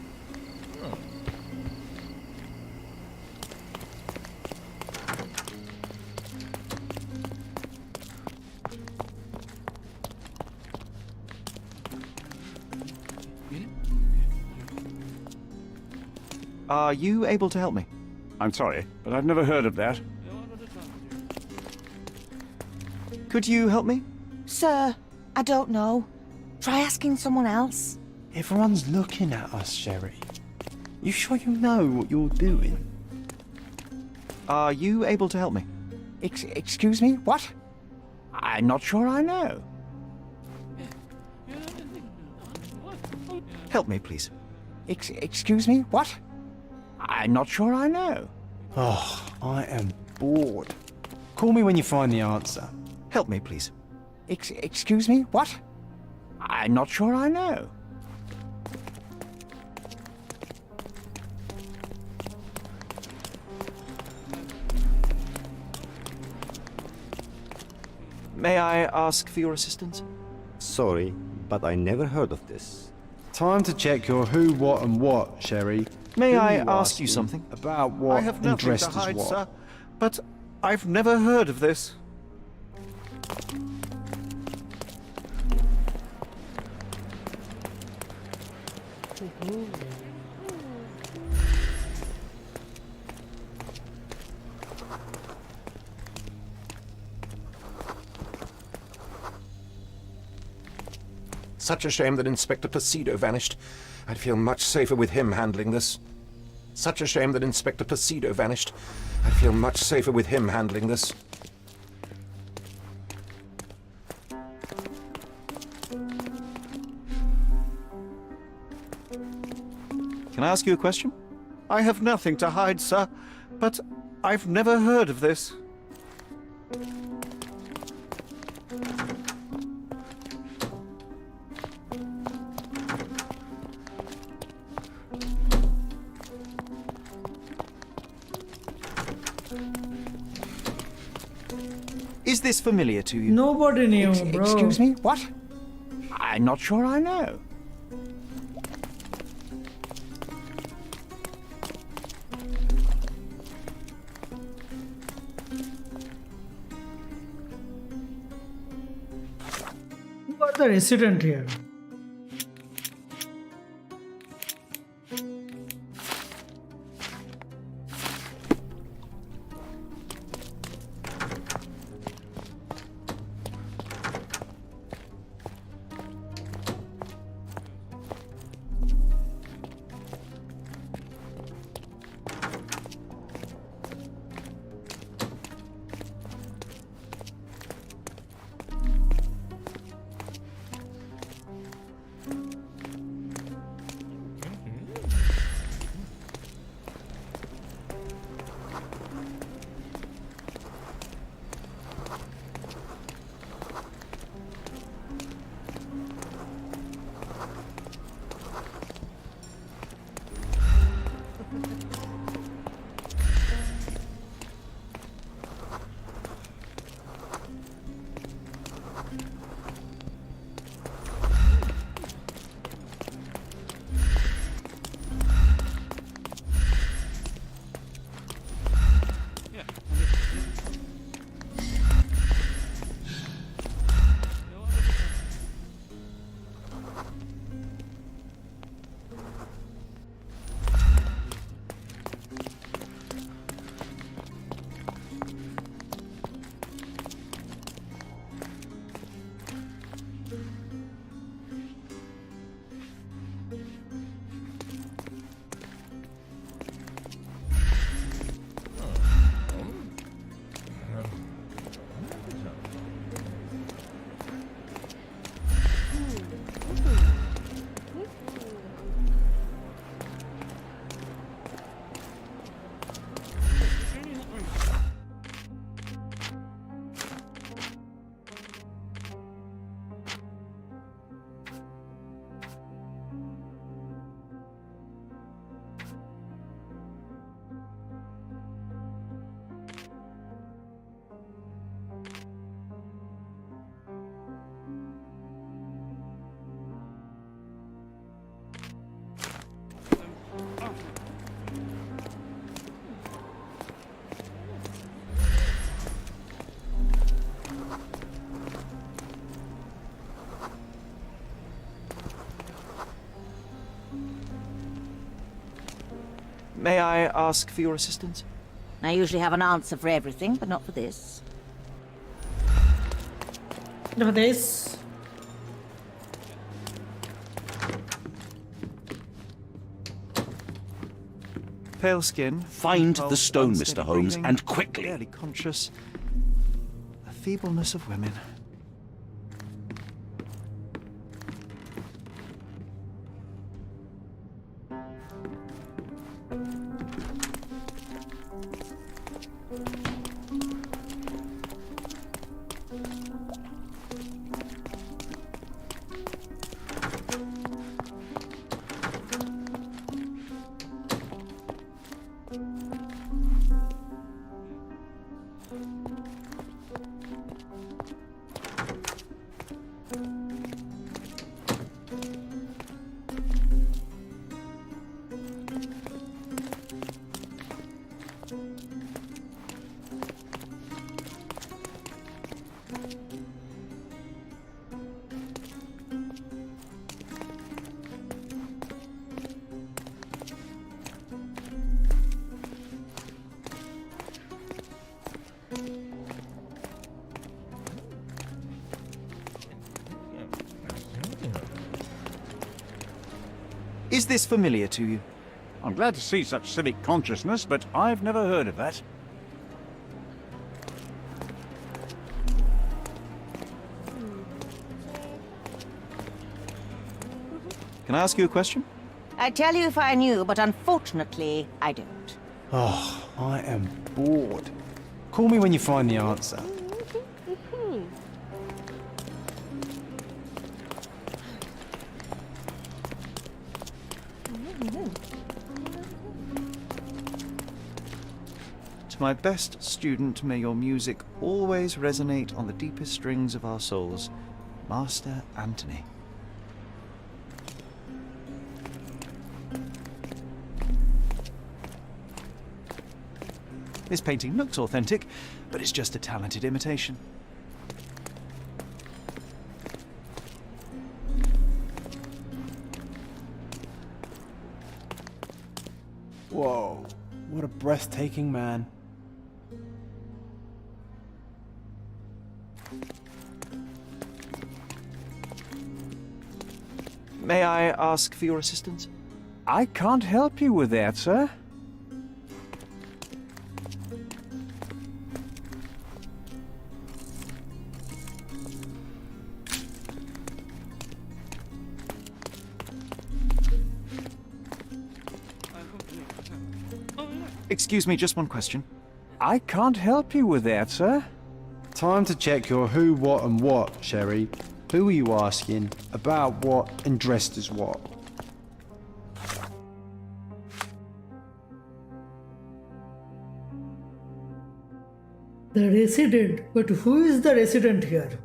Are you able to help me? I'm sorry, but I've never heard of that. Could you help me? Sir, I don't know. Try asking someone else. Everyone's looking at us, Sherry. You sure you know what you're doing? Are you able to help me? Excuse me? What? I'm not sure I know. Help me, please. Excuse me? What? I'm not sure I know. Oh, I am bored. Call me when you find the answer. Help me, please. Excuse me? What? I'm not sure I know. May I ask for your assistance? Sorry, but I never heard of this. Time to check your who, what, and what, Sherry. May Who I are you ask you asking something? About what I have and nothing dressed to as hide, what? sir, but I've never heard of this. Such a shame that Inspector Placido vanished. I'd feel much safer with him handling this. Such a shame that Inspector Placido vanished. I'd feel much safer with him handling this. Can I ask you a question? I have nothing to hide, sir, but I've never heard of this. Is this familiar to you? Nobody knew, bro. Excuse me? What? I'm not sure I know. Who are the resident here? May I ask for your assistance? I usually have an answer for everything, but not for this. Look at this. Pale skin. Find the pulse, stone, unsteady Mr. Holmes, breathing, and quickly. Barely conscious. The feebleness of women. Is this familiar to you? I'm glad to see such civic consciousness, but I've never heard of that. Can I ask you a question? I'd tell you if I knew, but unfortunately, I don't. Oh, I am bored. Call me when you find the answer. To my best student, may your music always resonate on the deepest strings of our souls. Master Anthony. This painting looks authentic, but it's just a talented imitation. Whoa, what a breathtaking man. May I ask for your assistance? I can't help you with that, sir. Excuse me, just one question. I can't help you with that, sir. Time to check your who, what, and what, Sherry. Who are you asking? About what, and dressed as what? The resident, but who is the resident here?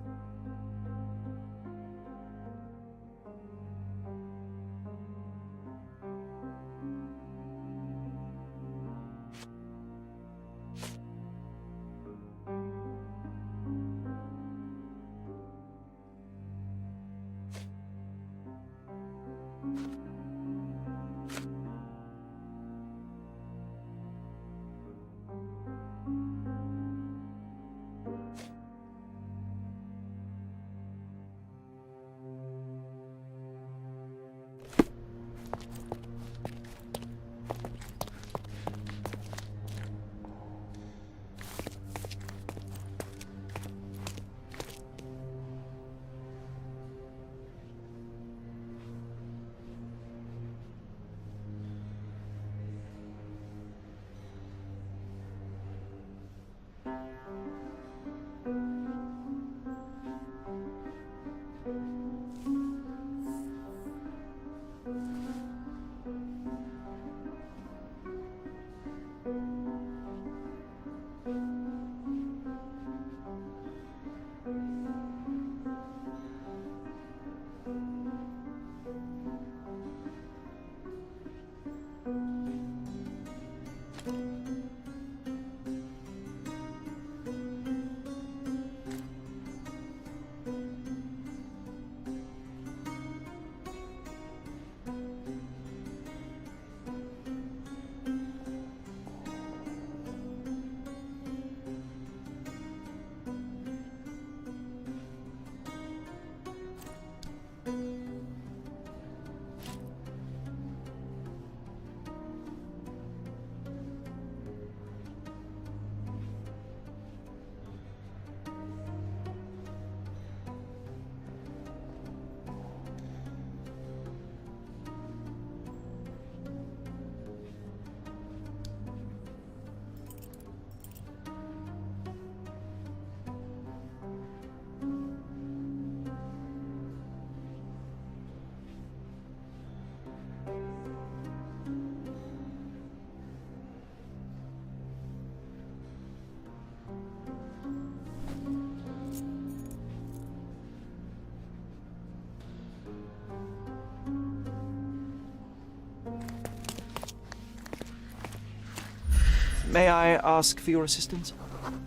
May I ask for your assistance?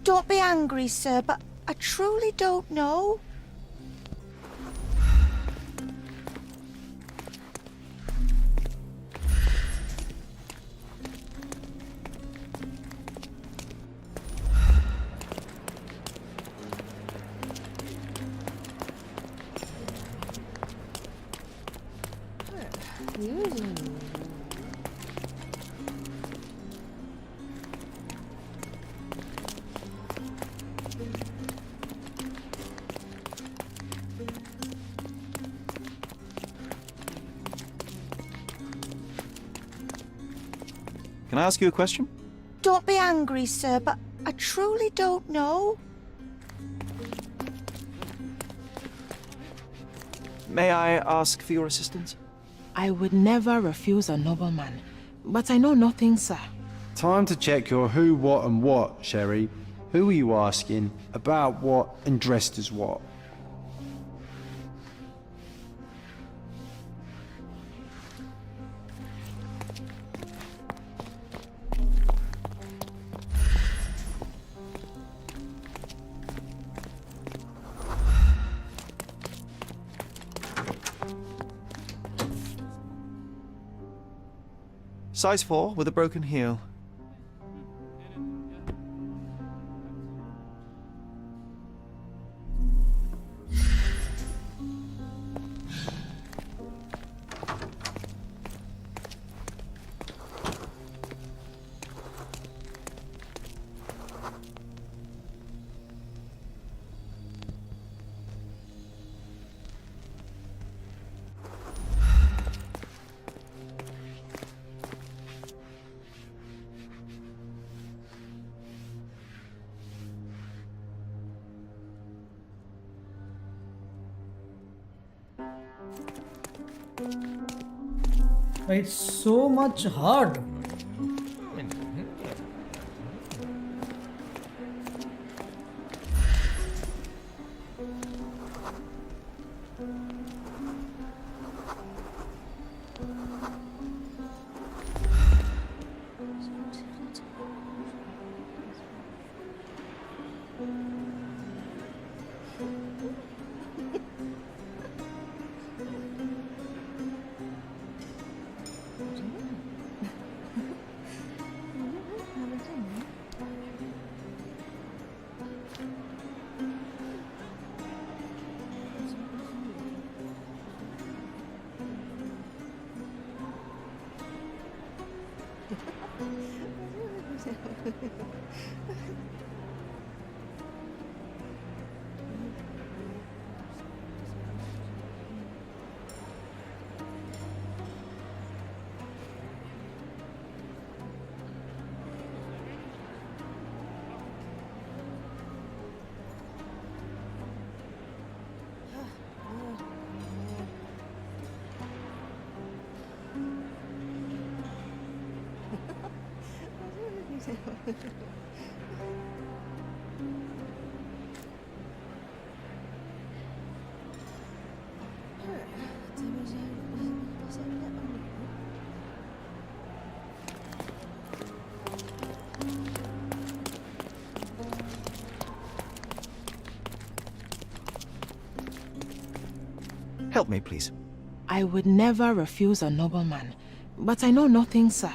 Don't be angry, sir, but I truly don't know. Can I ask you a question? Don't be angry, sir, but I truly don't know. May I ask for your assistance? I would never refuse a nobleman, but I know nothing, sir. Time to check your who, what, and what, Sherry. Who are you asking? About what, and dressed as what? Size 4 with a broken heel. It's so much hard. Help me, please. I would never refuse a nobleman, but I know nothing, sir.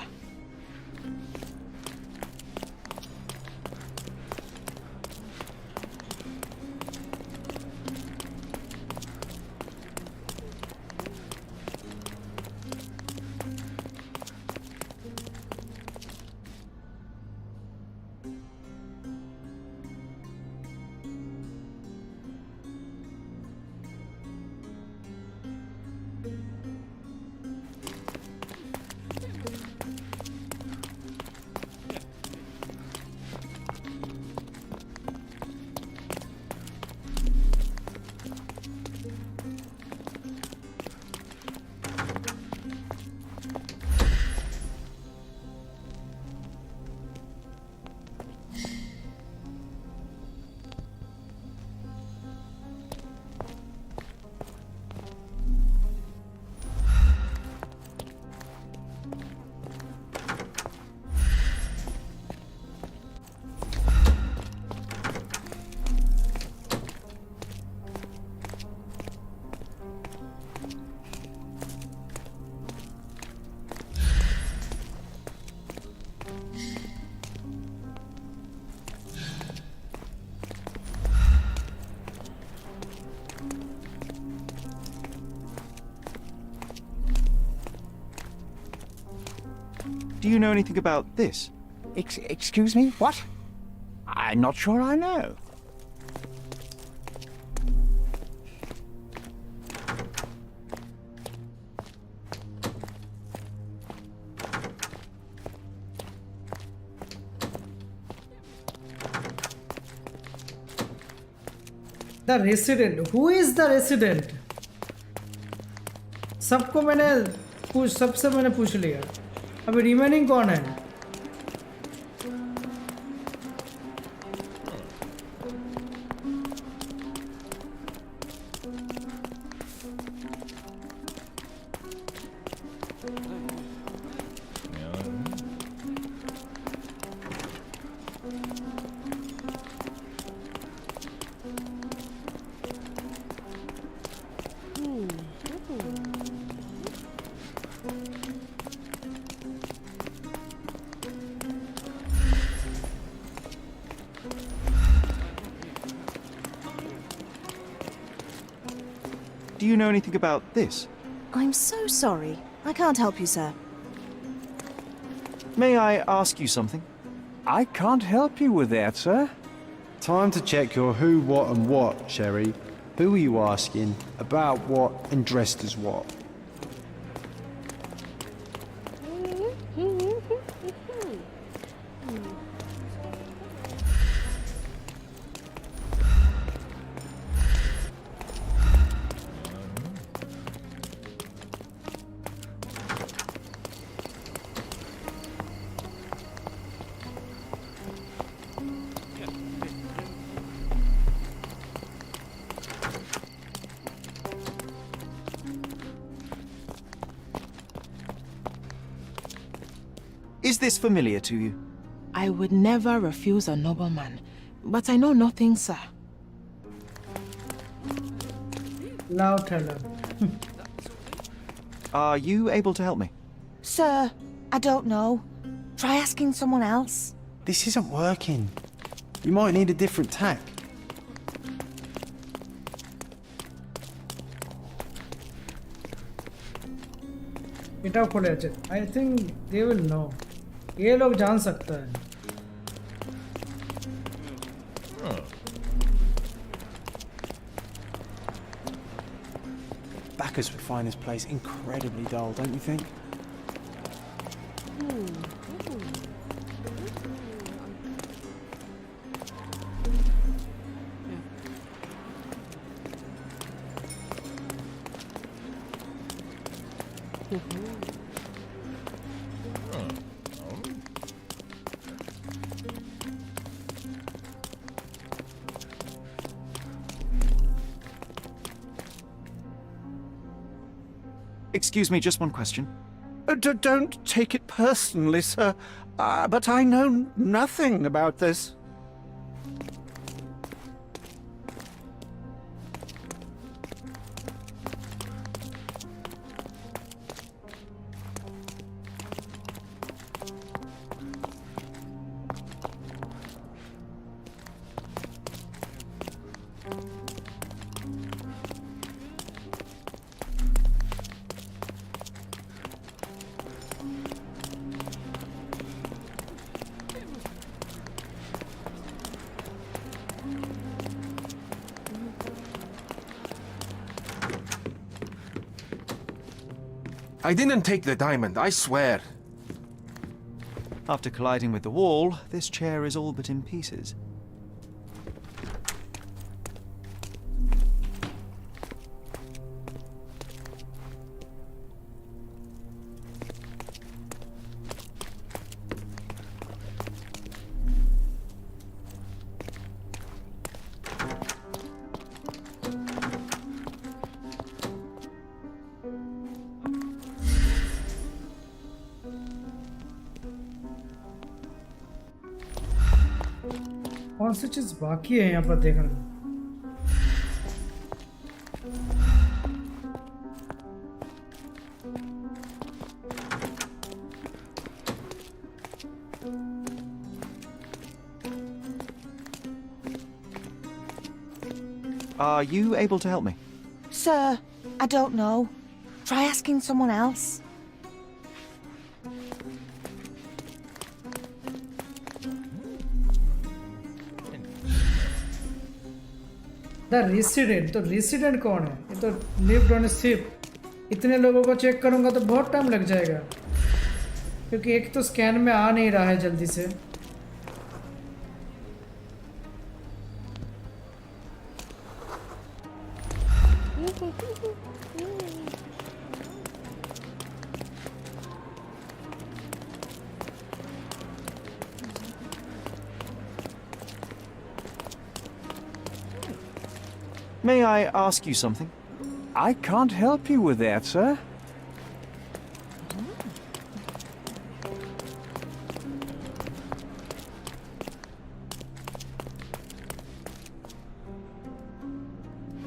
Do you know anything about this? Excuse me? What? I'm not sure I know. The resident. Who is the resident? सबको सबसे मैंने पूछ लिया. अभी remaining कौन है? Do you know anything about this? I'm so sorry. I can't help you, sir. May I ask you something? I can't help you with that, sir. Time to check your who, what, and what, Sherry. Who are you asking, about what, and dressed as what? Is this familiar to you? I would never refuse a nobleman, but I know nothing, sir. Loud teller. Are you able to help me? Sir, I don't know. Try asking someone else. This isn't working. You might need a different tack. इटा खोले अच्छे. I think they will know. ये लोग जान सकता है. Backers would find this place incredibly dull, don't you think? Excuse me, just one question. Don't take it personally, sir. But I know nothing about this. I didn't take the diamond, I swear. After colliding with the wall, this chair is all but in pieces. कौन सी चीज बाकी है यहाँ पर देखने. Are you able to help me? Sir, I don't know. Try asking someone else. The resident, तो resident कौन है? ये तो लिव्ड ऑन शिप। इतने लोगों को चेक करूंगा तो बहुत टाइम लग जाएगा, क्योंकि एक तो स्कैन में आ नहीं रहा है जल्दी से। May I ask you something? I can't help you with that, sir.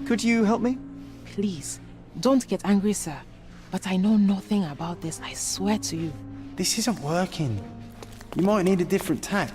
Could you help me? Please, don't get angry, sir. But I know nothing about this, I swear to you. This isn't working. You might need a different tack.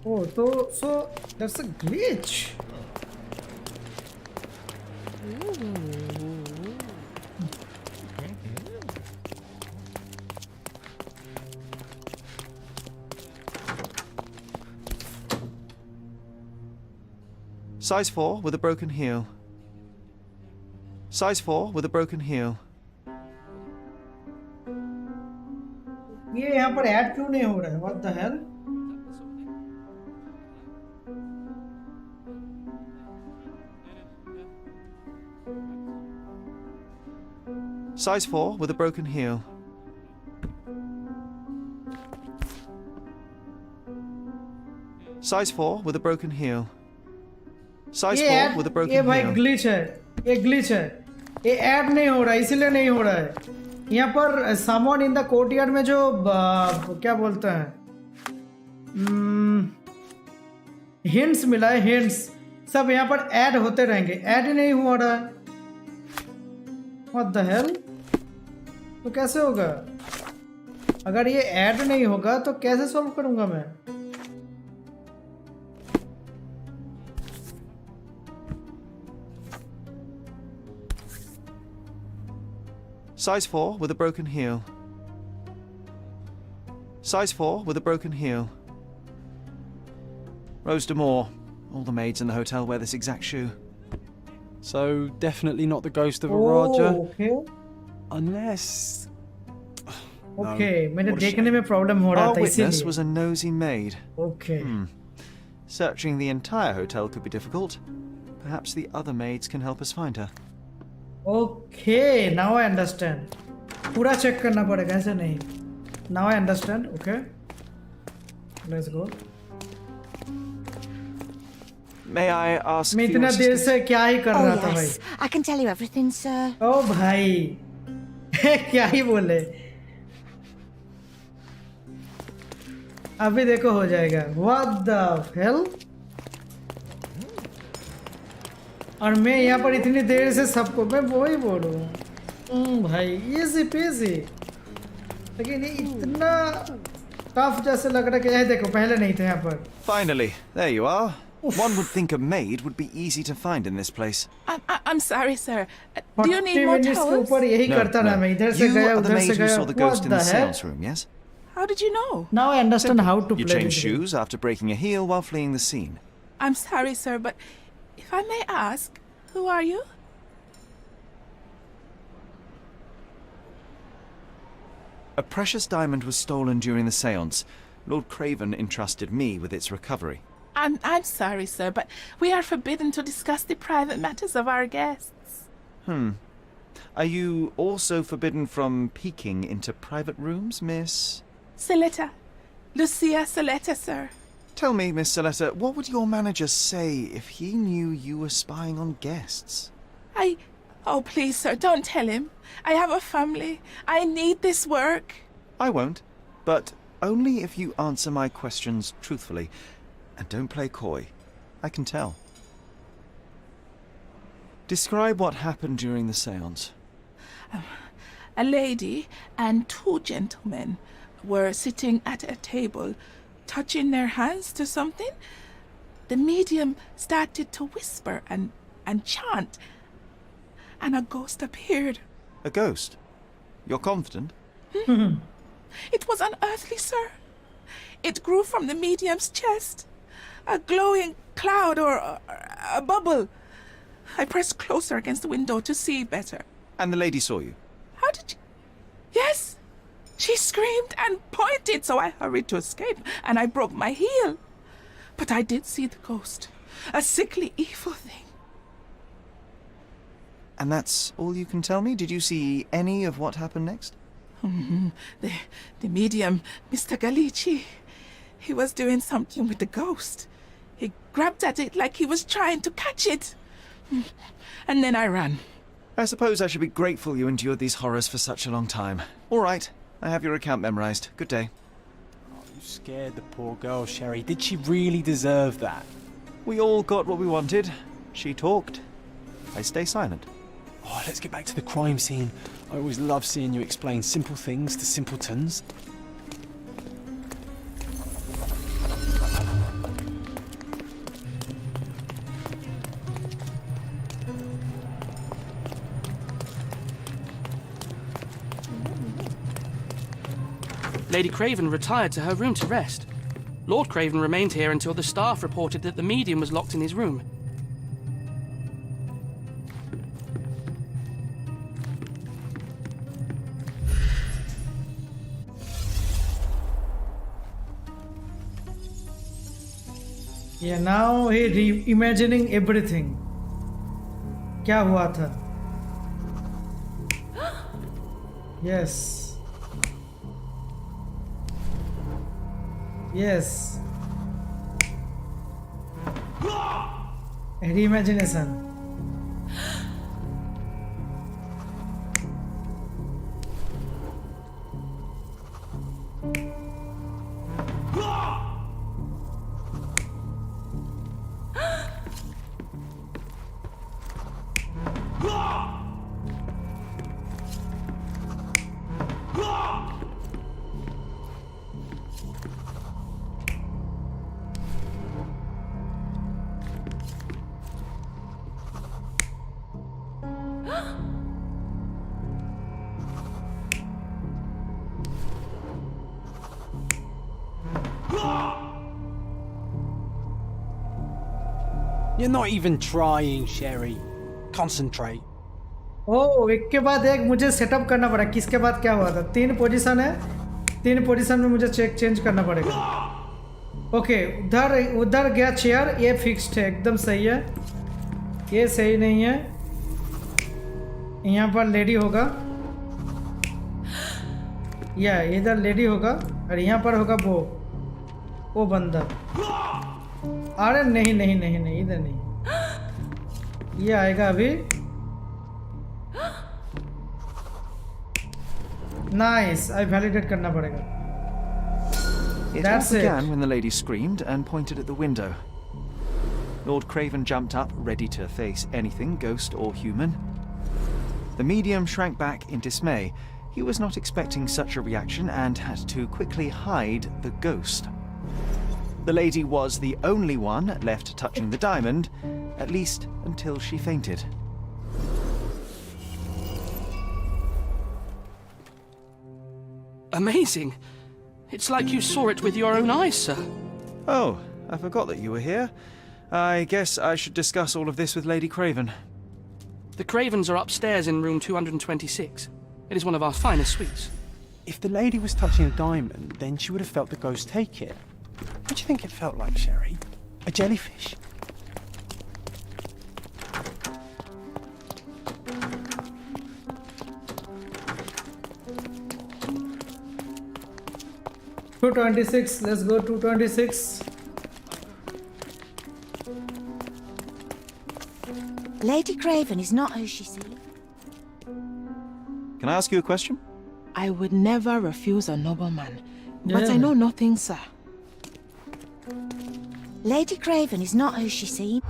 Oh, so that's a glitch. Size 4 with a broken heel. Size 4 with a broken heel. ये यहाँ पर add क्यों नहीं हो रहा है? What the hell? Size 4 with a broken heel. Size 4 with a broken heel. Size 4 with a broken heel. ये भाई ग्लिच है, ये ग्लिच है, ये ऐड नहीं हो रहा है, इसीलिए नहीं हो रहा है। यहाँ पर सामान इन द कोर्टयार्ड में जो क्या बोलते हैं, हिंट्स मिला है, हिंट्स सब यहाँ पर ऐड होते रहेंगे, ऐड ही नहीं हो रहा है। What the hell? तो कैसे होगा? अगर ये ऐड नहीं होगा तो कैसे सॉल्व करूंगा मैं? Size 4 with a broken heel. Size 4 with a broken heel. Rose D'Amour. All the maids in the hotel wear this exact shoe. So definitely not the ghost of a Raja. Okay. Unless... Okay, मेरे देखने में problem हो रहा था Our witness इसीलिए. was a nosy maid. Okay. Searching the entire hotel could be difficult. Perhaps the other maids can help us find her. Okay, now I understand. पूरा check करना पड़ेगा, ऐसे नहीं. Now I understand. Okay. Let's go. May I ask मैं for your इतना देर assistance? से क्या ही कर रहा था भाई. Yes, I can tell you everything, sir. ओ भाई, क्या ही बोले. अभी देखो हो जाएगा. What the hell? और मैं यहाँ पर इतनी देर से सबको मैं वही बोलूँ भाई इजी पेजी, लेकिन ये इतना टफ जैसे लग रहा है कि यह देखो पहले नहीं थे यहाँ पर। Finally, there you are. One would think a maid would be easy to find in this place. I'm sorry, sir. Do you need 40 more minutes के towels? ऊपर यही करता रहा मैं, इधर से गया You are the उधर maid से who गया। saw the ghost in the What the seance heck? room, yes? How did you know? Now I understand how to You play changed this game. shoes after breaking a heel while fleeing the scene. I'm sorry, sir, but if I may ask, who are you? A precious diamond was stolen during the seance. Lord Craven entrusted me with its recovery. I'm sorry, sir, but we are forbidden to discuss the private matters of our guests. Are you also forbidden from peeking into private rooms, Miss? Saletta. Lucia Saletta, sir. Tell me, Miss Saletta, what would your manager say if he knew you were spying on guests? Oh, please, sir, don't tell him. I have a family. I need this work. I won't, but only if you answer my questions truthfully. And don't play coy. I can tell. Describe what happened during the seance. A lady and two gentlemen were sitting at a table, touching their hands to something. The medium started to whisper and chant, and a ghost appeared. A ghost? You're confident? It was unearthly, sir. It grew from the medium's chest. A glowing cloud or a bubble. I pressed closer against the window to see better. And the lady saw you? How did you... Yes! She screamed and pointed, so I hurried to escape, and I broke my heel. But I did see the ghost. A sickly, evil thing. And that's all you can tell me? Did you see any of what happened next? The medium, Mr. Galici, he was doing something with the ghost. He grabbed at it like he was trying to catch it. And then I ran. I suppose I should be grateful you endured these horrors for such a long time. All right, I have your account memorized. Good day. Oh, you scared the poor girl, Sherry. Did she really deserve that? We all got what we wanted. She talked. I stay silent. Oh, let's get back to the crime scene. I always love seeing you explain simple things to simpletons. Lady Craven retired to her room to rest. Lord Craven remained here until the staff reported that the medium was locked in his room. Yeah, now he reimagining everything. क्या हुआ था? Yes. Yes. Reimagination. You're not even trying, Sherry. Concentrate. ओ एक के बाद एक मुझे setup करना पड़ा। किसके बाद क्या हुआ था? 3 पोजीशन है, 3 पोजीशन में मुझे चेंज करना पड़ेगा। ओके, उधर गया चेयर, ये फिक्स्ड है, एकदम सही है। ये सही नहीं है। यहाँ पर लेडी होगा, या इधर लेडी होगा और यहाँ पर होगा वो बंदा। अरे नहीं नहीं नहीं नहीं, इधर नहीं, ये आएगा अभी। नाइस, आई वैलिडेट करना पड़ेगा। It all began when the lady screamed and pointed at the window. Lord Craven jumped up, ready to face anything, ghost or human. The medium shrank back in dismay. He was not expecting such a reaction and had to quickly hide the ghost. The lady was the only one left touching the diamond, at least until she fainted. Amazing. It's like you saw it with your own eyes, sir. Oh, I forgot that you were here. I guess I should discuss all of this with Lady Craven. The Cravens are upstairs in room 226. It is one of our finest suites. If the lady was touching a diamond, then she would have felt the ghost take it. What do you think it felt like, Sherry? A jellyfish? $226. Let's go 226. Lady Craven is not who she seems. Can I ask you a question? I would never refuse a nobleman, but I Yeah. know nothing, sir. Lady Craven is not who she seems.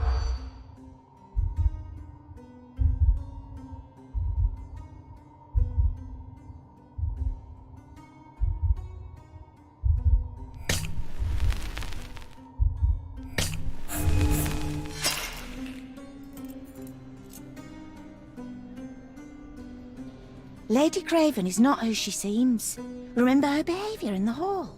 Lady Craven is not who she seems. Remember her behavior in the hall.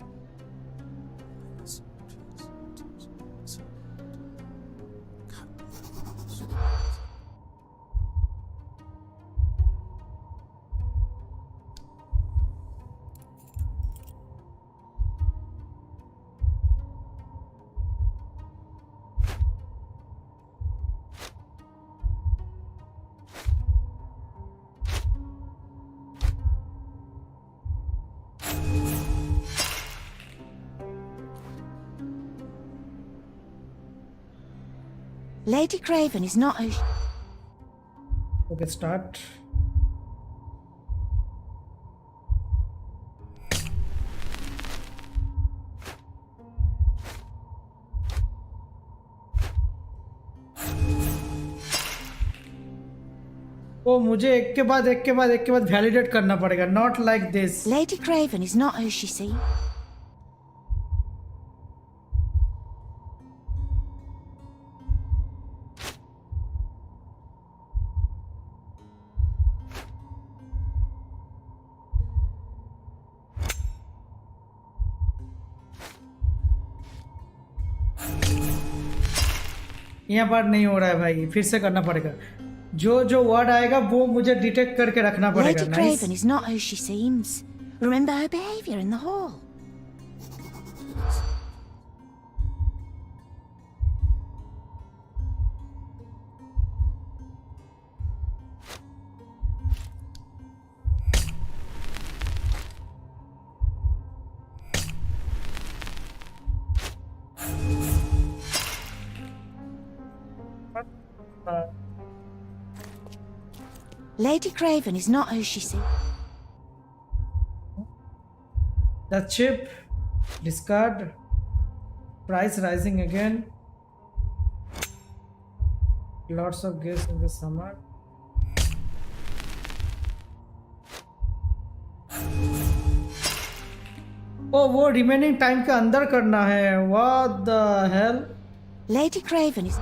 Lady Craven is not who she... Okay, start. ओ मुझे एक के बाद validate करना पड़ेगा. Not like this. Lady Craven is not who she seems. यहाँ पर नहीं हो रहा है भाई, फिर से करना पड़ेगा. जो वर्ड आएगा वो मुझे डिटेक्ट करके रखना पड़ेगा. Lady Craven is not who she seems. Remember her behavior in the hall. Lady Craven is not who she seems. The chip, discard, price rising again. Lots of gifts in the summer. Oh, वो remaining time के अंदर करना है. What the hell? Lady Craven is...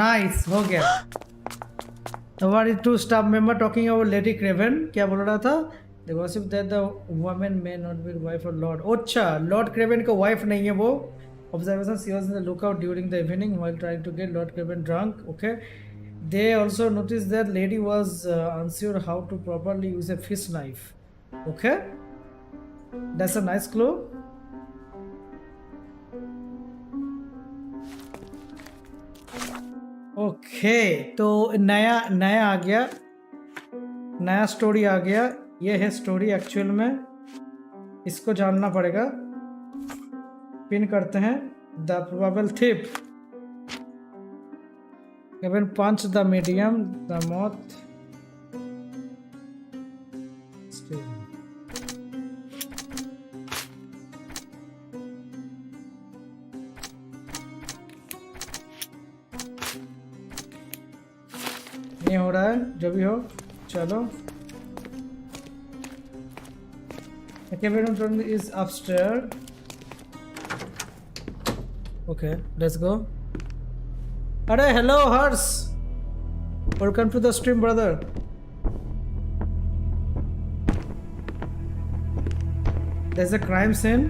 Nice, हो गया. What is two staff member talking about Lady Craven? क्या बोल रहा था? The gossip that the woman may not be wife or lord. अच्छा, Lord Craven का wife नहीं है वो. Observation, she was in the lookout during the evening while trying to get Lord Craven drunk. Okay. They also noticed that lady was unsure how to properly use a fish knife. Okay. That's a nice clue. Okay तो नया आ गया, नया story आ गया. ये है story actual में, इसको जानना पड़ेगा. पिन करते हैं. The probable thief. Kevin punch the medium, the moth. Still. नहीं हो रहा है, जो भी हो, चलो. Kevin is upstairs. Okay, let's go. Arey, hello, Hers. Welcome to the stream, brother. There's a crime scene.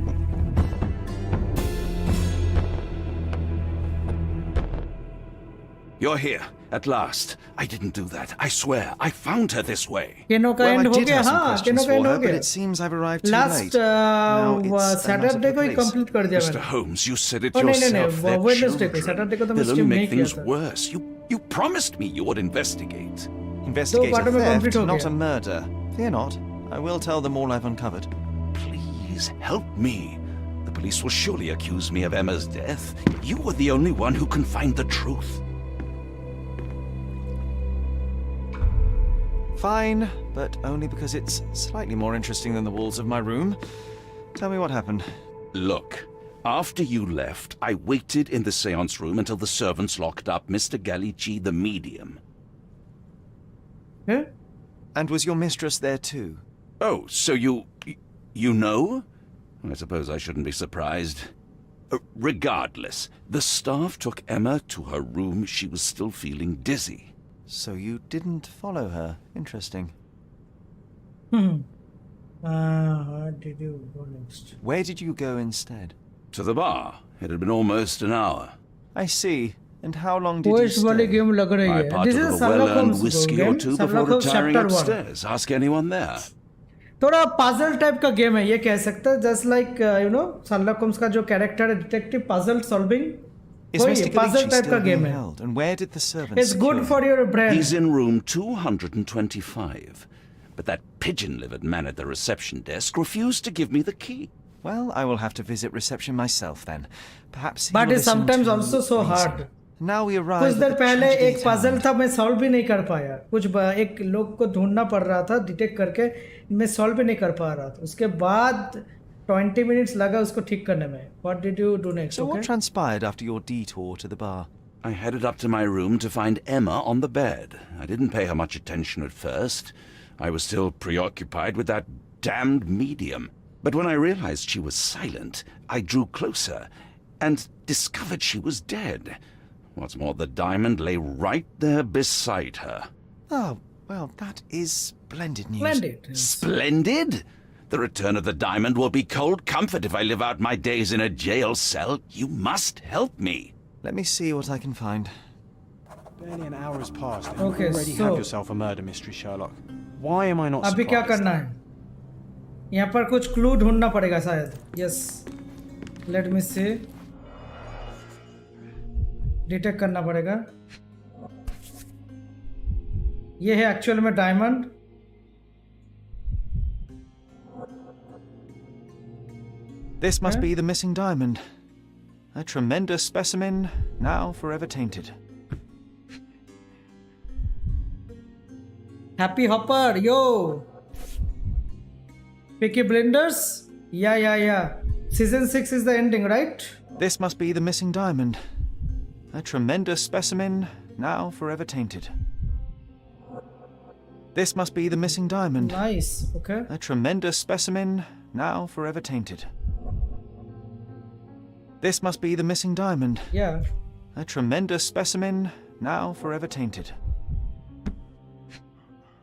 You're here, at last. I didn't do that. I swear. I found her this way. KhoKa Well, end I हो did गया, have some हाँ, questions KhoKa end for हो her, but गया. it seems I've arrived too Last late. Now it's a matter Saturday for को ही police. complete कर दिया Mr. मैंने. Holmes, you said it Oh, नहीं, नहीं, yourself. नहीं, They're Wednesday को, children. Saturday को तो मैं They'll stream only नहीं make किया things था. worse. You promised me you would investigate. Investigate पार्टों a में complete theft, हो not गया. a murder. Fear not. I will tell them all I've uncovered. Please help me. The police will surely accuse me of Emma's death. You were the only one who can find the truth. Fine, but only because it's slightly more interesting than the walls of my room. Tell me what happened. Look, after you left, I waited in the seance room until the servants locked up Mr. 𝐷𝐀𝐌 the medium. Huh? And was your mistress there too? Oh, so you know? I suppose I shouldn't be surprised. Regardless, the staff took Emma to her room. She was still feeling dizzy. So you didn't follow her. Interesting. How did you go next? Where did you go instead? To the bar. It had been almost an hour. I see. And how long did वो you इस वाली stay? Game लग रही I है. parted This with is a Sherlock well-earned Holmes whiskey or game. two before Sherlock Holmes retiring chapter 1. upstairs. Ask anyone there. थोड़ा puzzle type का game है, ये कह सकते हैं. Just like Sherlock Holmes का जो कैरेक्टर है, डिटेक्टिव puzzle solving. Is कोई Mr. puzzle Ghalichi type still का being गेम है. held? And where did the servants It's good secure for your brain. He's in room 225. But that pigeon-livered man at the reception desk refused to give me the key. Well, I will have to visit reception myself then. Perhaps he But will it's listen sometimes to also so reason. hard. Now we arrive कुछ at there the पहले tragedy एक at puzzle hand. था, मैं solve भी नहीं कर पाया. एक लोग को ढूंढना पड़ रहा था, डिटेक्ट करके मैं सॉल्व भी नहीं कर पा रहा था. उसके बाद 20 minutes लगा उसको ठीक करने में. What did you do next? So Okay? what transpired after your detour to the bar? I headed up to my room to find Emma on the bed. I didn't pay her much attention at first. I was still preoccupied with that damned medium. But when I realized she was silent, I drew closer and discovered she was dead. What's more, the diamond lay right there beside her. Oh, well, that is splendid news. Splendid. Splendid? The return of the diamond will be cold comfort if I live out my days in a jail cell. You must help me. Let me see what I can find. Barely an hour has passed and Okay, you already so- have yourself a murder mystery, Sherlock. Why am I not अभी क्या surprised? करना है? यहाँ पर कुछ clue ढूंढना पड़ेगा शायद. Yes. Let me see. Detect करना पड़ेगा. ये है एक्चुअल में diamond. This must Huh? be the missing diamond. A tremendous specimen, now forever tainted. Happy Hopper, yo! Peaky Blinders? Yeah. Season 6 is the ending, right? This must be the missing diamond. A tremendous specimen, now forever tainted. This must be the missing diamond. Nice, okay. A tremendous specimen, now forever tainted. This must be the missing diamond. Yeah. A tremendous specimen, now forever tainted.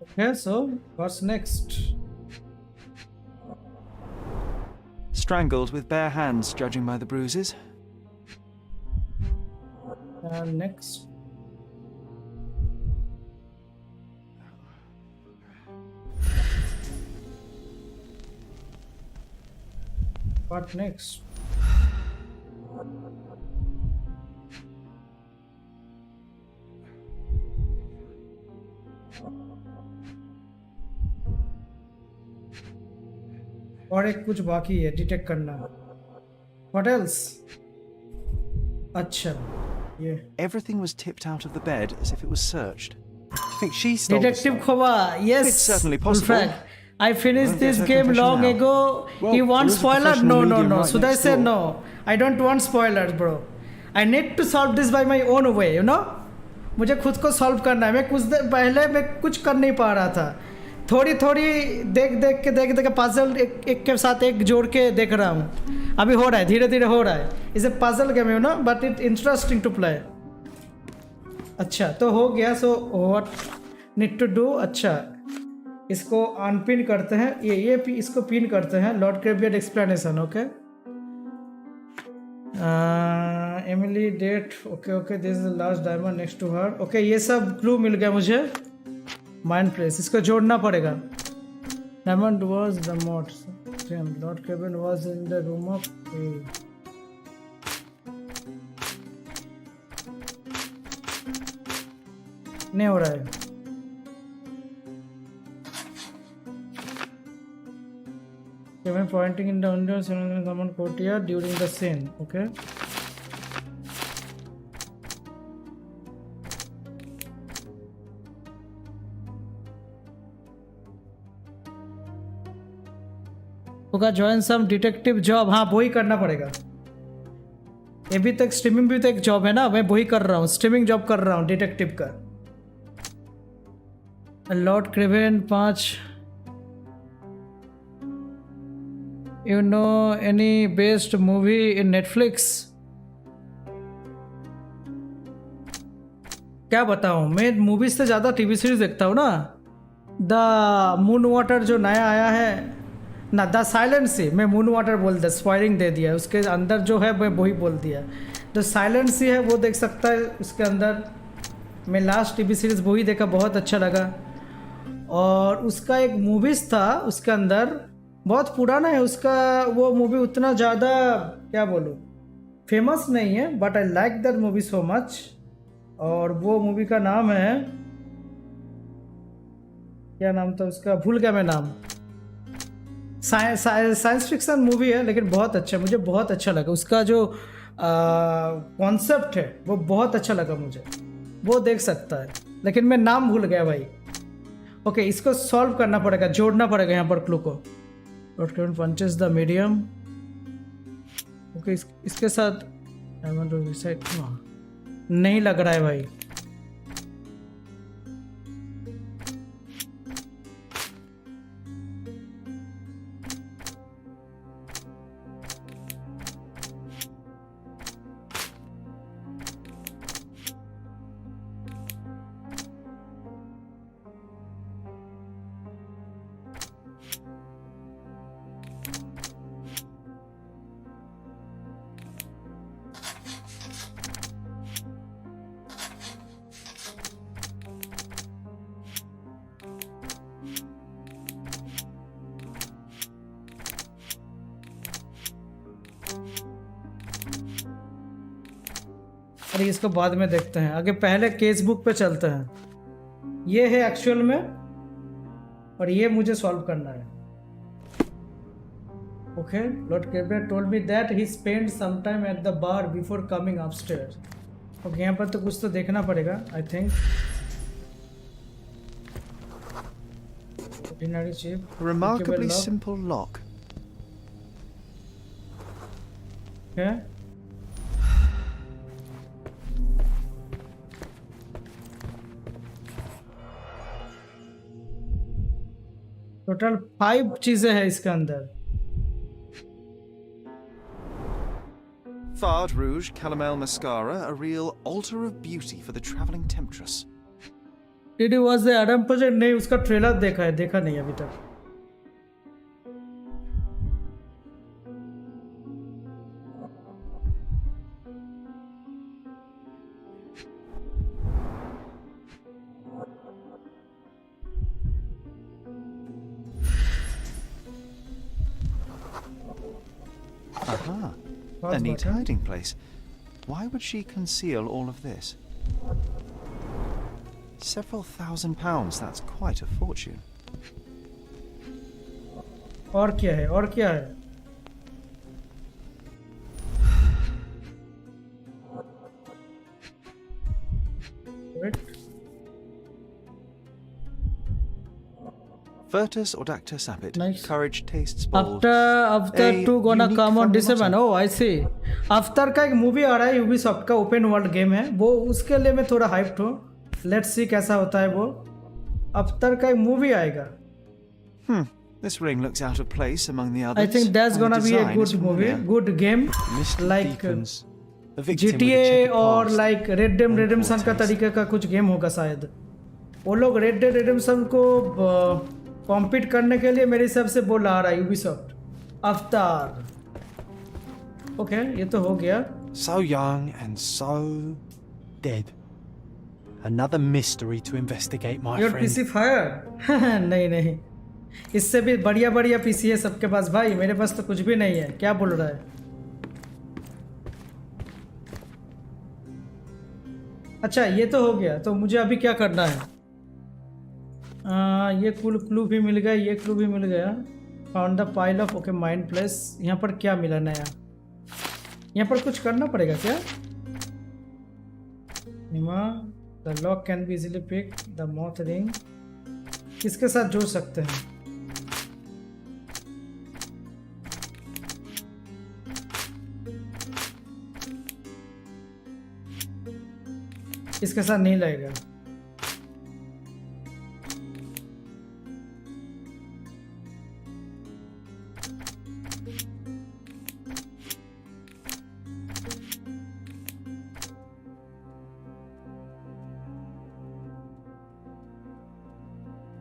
Okay, so what's next? Strangled with bare hands, judging by the bruises. Next. What next? और एक कुछ बाकी है detect करना. What else? अच्छा Everything was tipped out of the bed as if it was searched. You think she stole Detective the stuff? KhoKa, yes. It's certainly possible. Wolfgang, I finished this her game confession long now. ago. Well, You want there is a spoilers? professional No. medium right Sudai next said door. no. I don't want spoilers, bro. I need to solve this by my own way, you know? मुझे खुद को solve करना है. मैं कुछ देर पहले मैं कुछ कर नहीं पा रहा था. थोड़ी देख के पजल एक के साथ एक जोड़ के देख रहा हूँ. अभी हो रहा है, धीरे धीरे हो रहा है. It's a puzzle game, you know, but it interesting to play. अच्छा तो हो गया. So what need to do. अच्छा इसको अनपिन करते हैं. ये इसको पिन करते हैं. Lord Crebiat explanation. Okay Emily date. Okay this is the last diamond next to her. Okay ये सब क्लू मिल गया मुझे. माइंड प्लेस इसको जोड़ना पड़ेगा. Diamond was the mode. Lord Crebiat was in the room of नहीं हो रहा है. Kevin pointing in the window, someone courtyard during the scene. Okay. होगा join some detective job. हाँ वही करना पड़ेगा. ये भी तक स्ट्रीमिंग भी तो एक जॉब है ना. मैं वही कर रहा हूँ. स्ट्रीमिंग जॉब कर रहा हूँ डिटेक्टिव का. Lord Craven 5. You know any best movie in Netflix? क्या बताऊँ मैं मूवीज से ज़्यादा टीवी सीरीज देखता हूँ ना. द मून वाटर जो नया आया है ना, द साइलेंट सी. मैं मून वाटर बोल दिया, स्पॉइलिंग दे दिया. उसके अंदर जो है मैं वही बोल दिया. जो साइलेंट सी है वो देख सकता है. उसके अंदर मैं लास्ट टीवी सीरीज वही देखा, बहुत अच्छा लगा. और उसका एक मूवीज था उसके अंदर, बहुत पुराना है उसका वो मूवी. उतना ज़्यादा क्या बोलूँ फेमस नहीं है, but I like that movie so much. और वो मूवी का नाम है, क्या नाम था उसका, भूल गया मैं नाम. साइंस फिक्शन मूवी है लेकिन बहुत अच्छा, मुझे बहुत अच्छा लगा. उसका जो कॉन्सेप्ट है वो बहुत अच्छा लगा मुझे. वो देख सकता है लेकिन मैं नाम भूल गया भाई. ओके इसको सॉल्व करना पड़ेगा, जोड़ना पड़ेगा यहाँ पर क्लू को. Lord Kevin punches the medium. Okay इसके साथ नहीं लग रहा है भाई. अरे इसको बाद में देखते हैं. आगे पहले केस बुक पे चलते हैं. ये है एक्चुअल में और ये मुझे सॉल्व करना है. Okay Lord Cabier told me that he spend some time at the bar before coming upstairs. Okay यहाँ पर तो कुछ तो देखना पड़ेगा I think. ordinary chip. Remarkably simple lock. Okay. Total 5 चीजें हैं इसके अंदर. Fard Rouge Caramel Mascara, a real altar of beauty for the travelling temptress. Did you watch the Adam Project? नहीं उसका ट्रेलर देखा नहीं अभी तक. Aha, a neat hiding place. Why would she conceal all of this? Several £1,000, that's quite a fortune. और क्या है? Virtus or Dacta Sapit. Nice. Courage tastes bold. After 2 gonna unique come on friendly December. motto. Oh, I see. After का एक movie आ रहा है Ubisoft का, open world game है वो, उसके लिए मैं थोड़ा हाइप्ड हूँ. लेट्स सी कैसा होता है वो. आफ्टर का एक मूवी आएगा. This ring looks out of place among the others. I think that's and the gonna be a design is good movie, familiar. good game, Mr. like Deacons, a victim with a GTA checkered और past. like Red Dead Redemption का तरीके का कुछ game होगा शायद. वो लोग Red Dead Redemption को कॉम्पीट करने के लिए मेरे हिसाब से वो ला रहा है Ubisoft. अवतार. ओके, ये तो हो गया. So young and so dead. Another mystery to investigate, my Your friend. PC fire? नहीं नहीं, इससे भी बढ़िया बढ़िया पीसी है सबके पास भाई, मेरे पास तो कुछ भी नहीं है. क्या बोल रहा है? अच्छा ये तो हो गया, तो मुझे अभी क्या करना है? ये क्लू भी मिल गया, ये क्लू भी मिल गया. Found the pile of okay mind place. यहाँ पर क्या मिला नया? यहाँ पर कुछ करना पड़ेगा क्या? The lock can be easily pick. The moth ring किसके साथ जोड़ सकते हैं? इसके साथ नहीं लगेगा.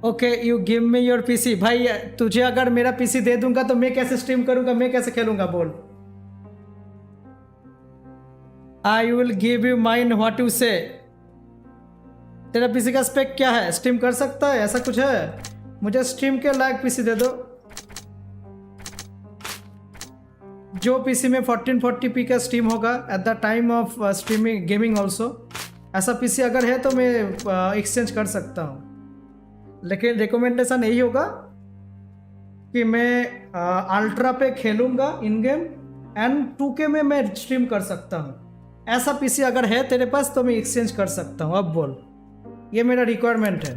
Okay, you give me your PC. भाई तुझे अगर मेरा पीसी दे दूंगा तो मैं कैसे स्ट्रीम करूंगा, मैं कैसे खेलूंगा बोल. I will give you mine, what you से. तेरा पीसी का स्पेक क्या है? स्ट्रीम कर सकता है? ऐसा कुछ है? मुझे स्ट्रीम के लायक पीसी दे दो. जो पीसी में 1440p का स्ट्रीम होगा at the time of streaming gaming also. ऐसा पीसी अगर है तो मैं एक्सचेंज कर सकता हूँ, लेकिन रिकमेंडेशन यही होगा कि मैं अल्ट्रा पे खेलूंगा इन गेम एंड 2K में मैं स्ट्रीम कर सकता हूँ. ऐसा पीसी अगर है तेरे पास तो मैं एक्सचेंज कर सकता हूँ. अब बोल, ये मेरा रिक्वायरमेंट है.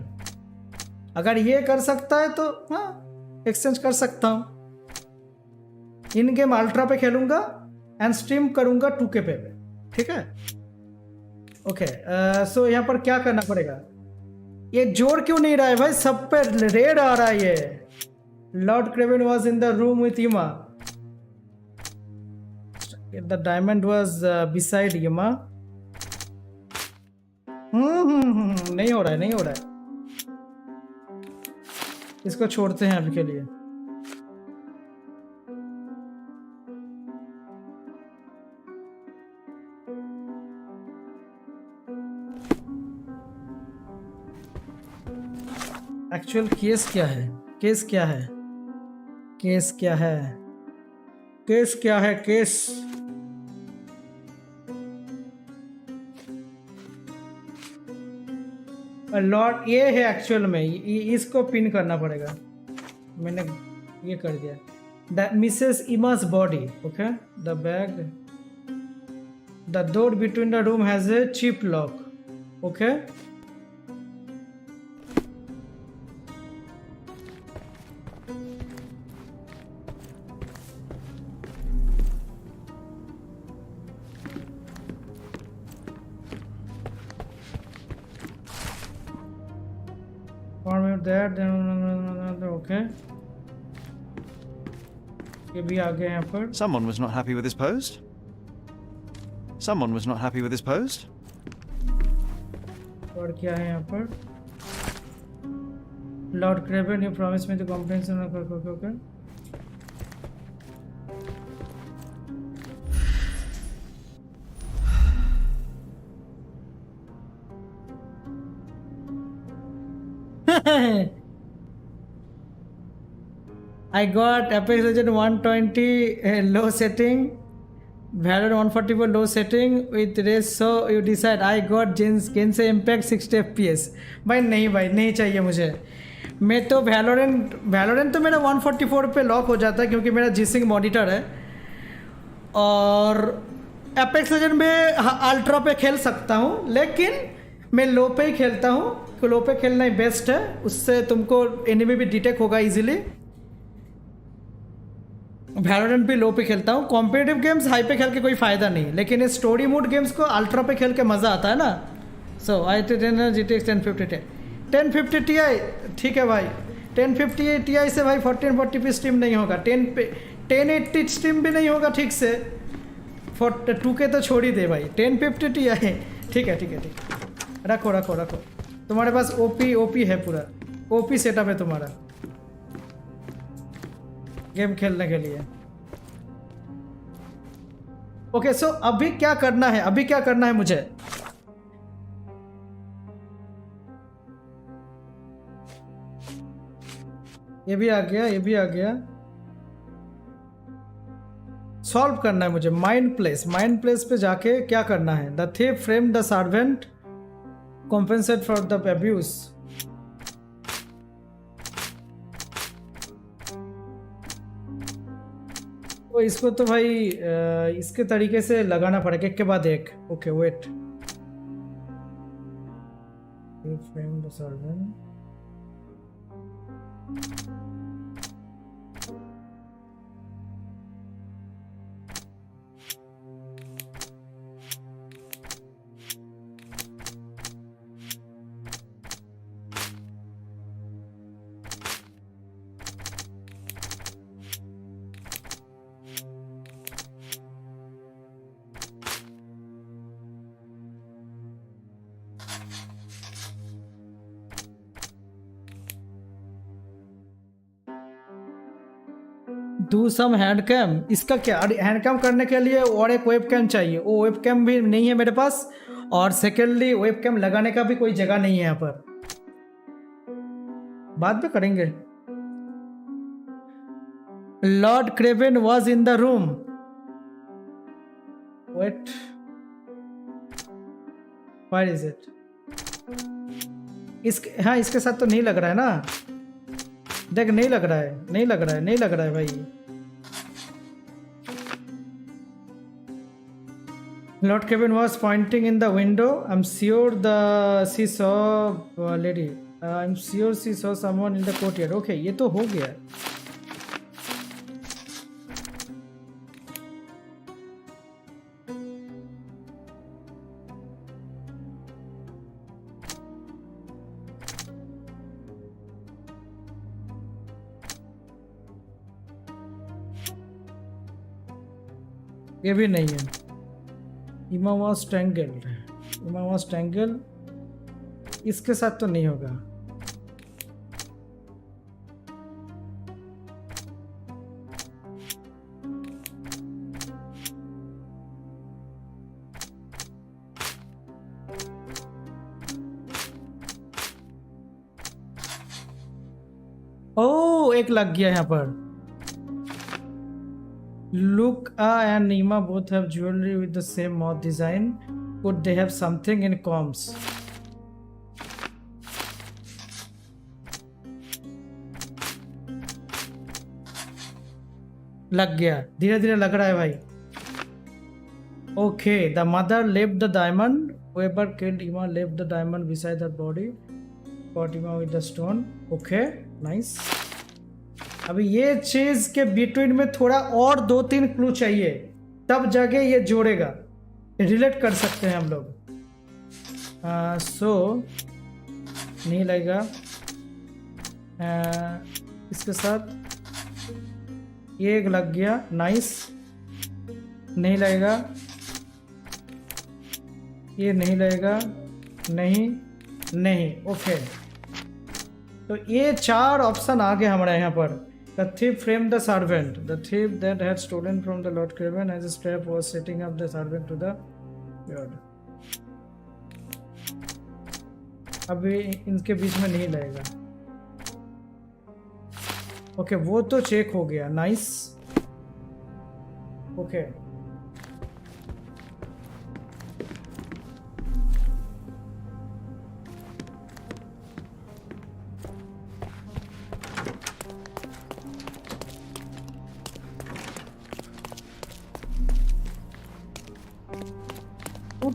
अगर ये कर सकता है तो हाँ एक्सचेंज कर सकता हूँ. इन गेम अल्ट्रा पे खेलूंगा एंड स्ट्रीम करूंगा 2K पे. ठीक है, ओके. सो यहाँ पर क्या करना पड़ेगा? ये जोड़ क्यों नहीं रहा है भाई? सब पे रेड आ रहा है. ये Lord Kraven was in the room with यमा. द डायमंड वाज बिसाइड यमा. नहीं हो रहा है, नहीं हो रहा है. इसको छोड़ते हैं अभी के लिए. एक्चुअल केस क्या है? केस क्या है? केस क्या है? केस क्या है? केस लॉर्ड ये है एक्चुअल में. इसको पिन करना पड़ेगा. मैंने ये कर दिया. The Mrs Emma's body. Okay, the bag. The door between the room has a chip lock. Okay, okay. ये भी आ गए यहाँ पर. Someone was not happy with his post. Someone was not happy with his post. और क्या है यहाँ पर? Lord Craven, you promised me to compensation. Okay. I got Apex Legends 120 low setting, Valorant 144 low setting with race, so you decide. I got Genshin Impact 60 FPS. भाई नहीं, भाई नहीं चाहिए मुझे. मैं तो Valorant तो मेरा 144 पे लॉक हो जाता है क्योंकि मेरा G-Sync मॉनिटर है. और Apex Legends में अल्ट्रा पे खेल सकता हूँ, लेकिन मैं लो पे ही खेलता हूँ, तो लो पे खेलना ही बेस्ट है, उससे तुमको एनिमी भी डिटेक्ट होगा इजीली। वैलोरेंट भी लो पे खेलता हूँ। कॉम्पिटिटिव गेम्स हाई पे खेल के कोई फ़ायदा नहीं, लेकिन ये स्टोरी मोड गेम्स को अल्ट्रा पे खेल के मज़ा आता है ना। सो आई टी 10 GTX 1050 Ti ठीक है भाई। 1050 Ti से भाई 1440p स्ट्रीम नहीं होगा, 1080 स्ट्रीम भी नहीं होगा ठीक से। 2K तो छोड़ ही दे भाई, 1050 Ti ठीक है ठीक है ठीक है। रखो रखो रखो, तुम्हारे पास ओपी है, पूरा ओपी सेटअप है तुम्हारा गेम खेलने के लिए। ओके सो अभी क्या करना है, अभी क्या करना है मुझे? ये भी आ गया, ये भी आ गया। सॉल्व करना है मुझे। माइंड प्लेस पे जाके क्या करना है? The thief framed the servant, compensate for the abuse। तो इसको तो भाई इसके तरीके से लगाना पड़ेगा, एक के बाद एक। Okay wait, frame the servant। Do some hand cam. इसका क्या, हैंड कैम करने के लिए और एक वेब कैम चाहिए, वो वेब कैम भी नहीं है मेरे पास, और सेकेंडली वेब कैम लगाने का भी कोई जगह नहीं है यहाँ पर। बाद में करेंगे। Lord Craven was in the room. Wait, where is it? इसके, हाँ इसके साथ तो नहीं लग रहा है ना, देख नहीं लग रहा है, नहीं लग रहा है, नहीं लग रहा है भाई। Lord Kevin was pointing in the window. I'm sure she saw a lady. I'm sure she saw someone in the courtyard. Okay, ये तो हो गया। ये भी नहीं है। Ima was strangled, Ima was strangled, इसके साथ तो नहीं होगा। ओह एक लग गया यहाँ पर। Luke and Nima both have jewelry with the same moth design. Could they have something in comms? लग गया, धीरे धीरे लग रहा है भाई। Okay, the mother left the diamond. Whoever killed Ima left the diamond beside her body. Caught Ima with the stone. Okay, nice. अभी ये चीज के बिटवीन में थोड़ा और 2-3 क्लू चाहिए, तब जाके ये जोड़ेगा, रिलेट कर सकते हैं हम लोग। सो नहीं लगेगा इसके साथ, ये एक लग गया, नाइस। नहीं लगेगा, ये नहीं लगेगा, नहीं नहीं। ओके, तो ये 4 ऑप्शन आ गए हमारे यहाँ पर। The thief framed the servant. The thief that had stolen from the Lord Craven as a trap was setting up the servant to the bed. अभी इनके बीच में नहीं लगेगा। ओके, वो तो चेक हो गया, नाइस। ओके,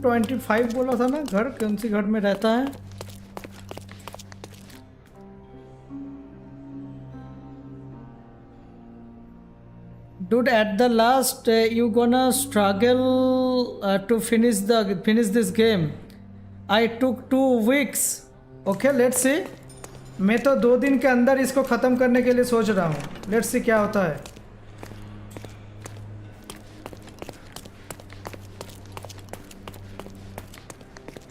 225 बोला था ना घर, कौन सी घर में रहता है? Dude, at the last you gonna struggle to finish this game. I took 2 weeks. Okay, let's see. मैं तो 2 दिन के अंदर इसको खत्म करने के लिए सोच रहा हूँ. Let's see क्या होता है.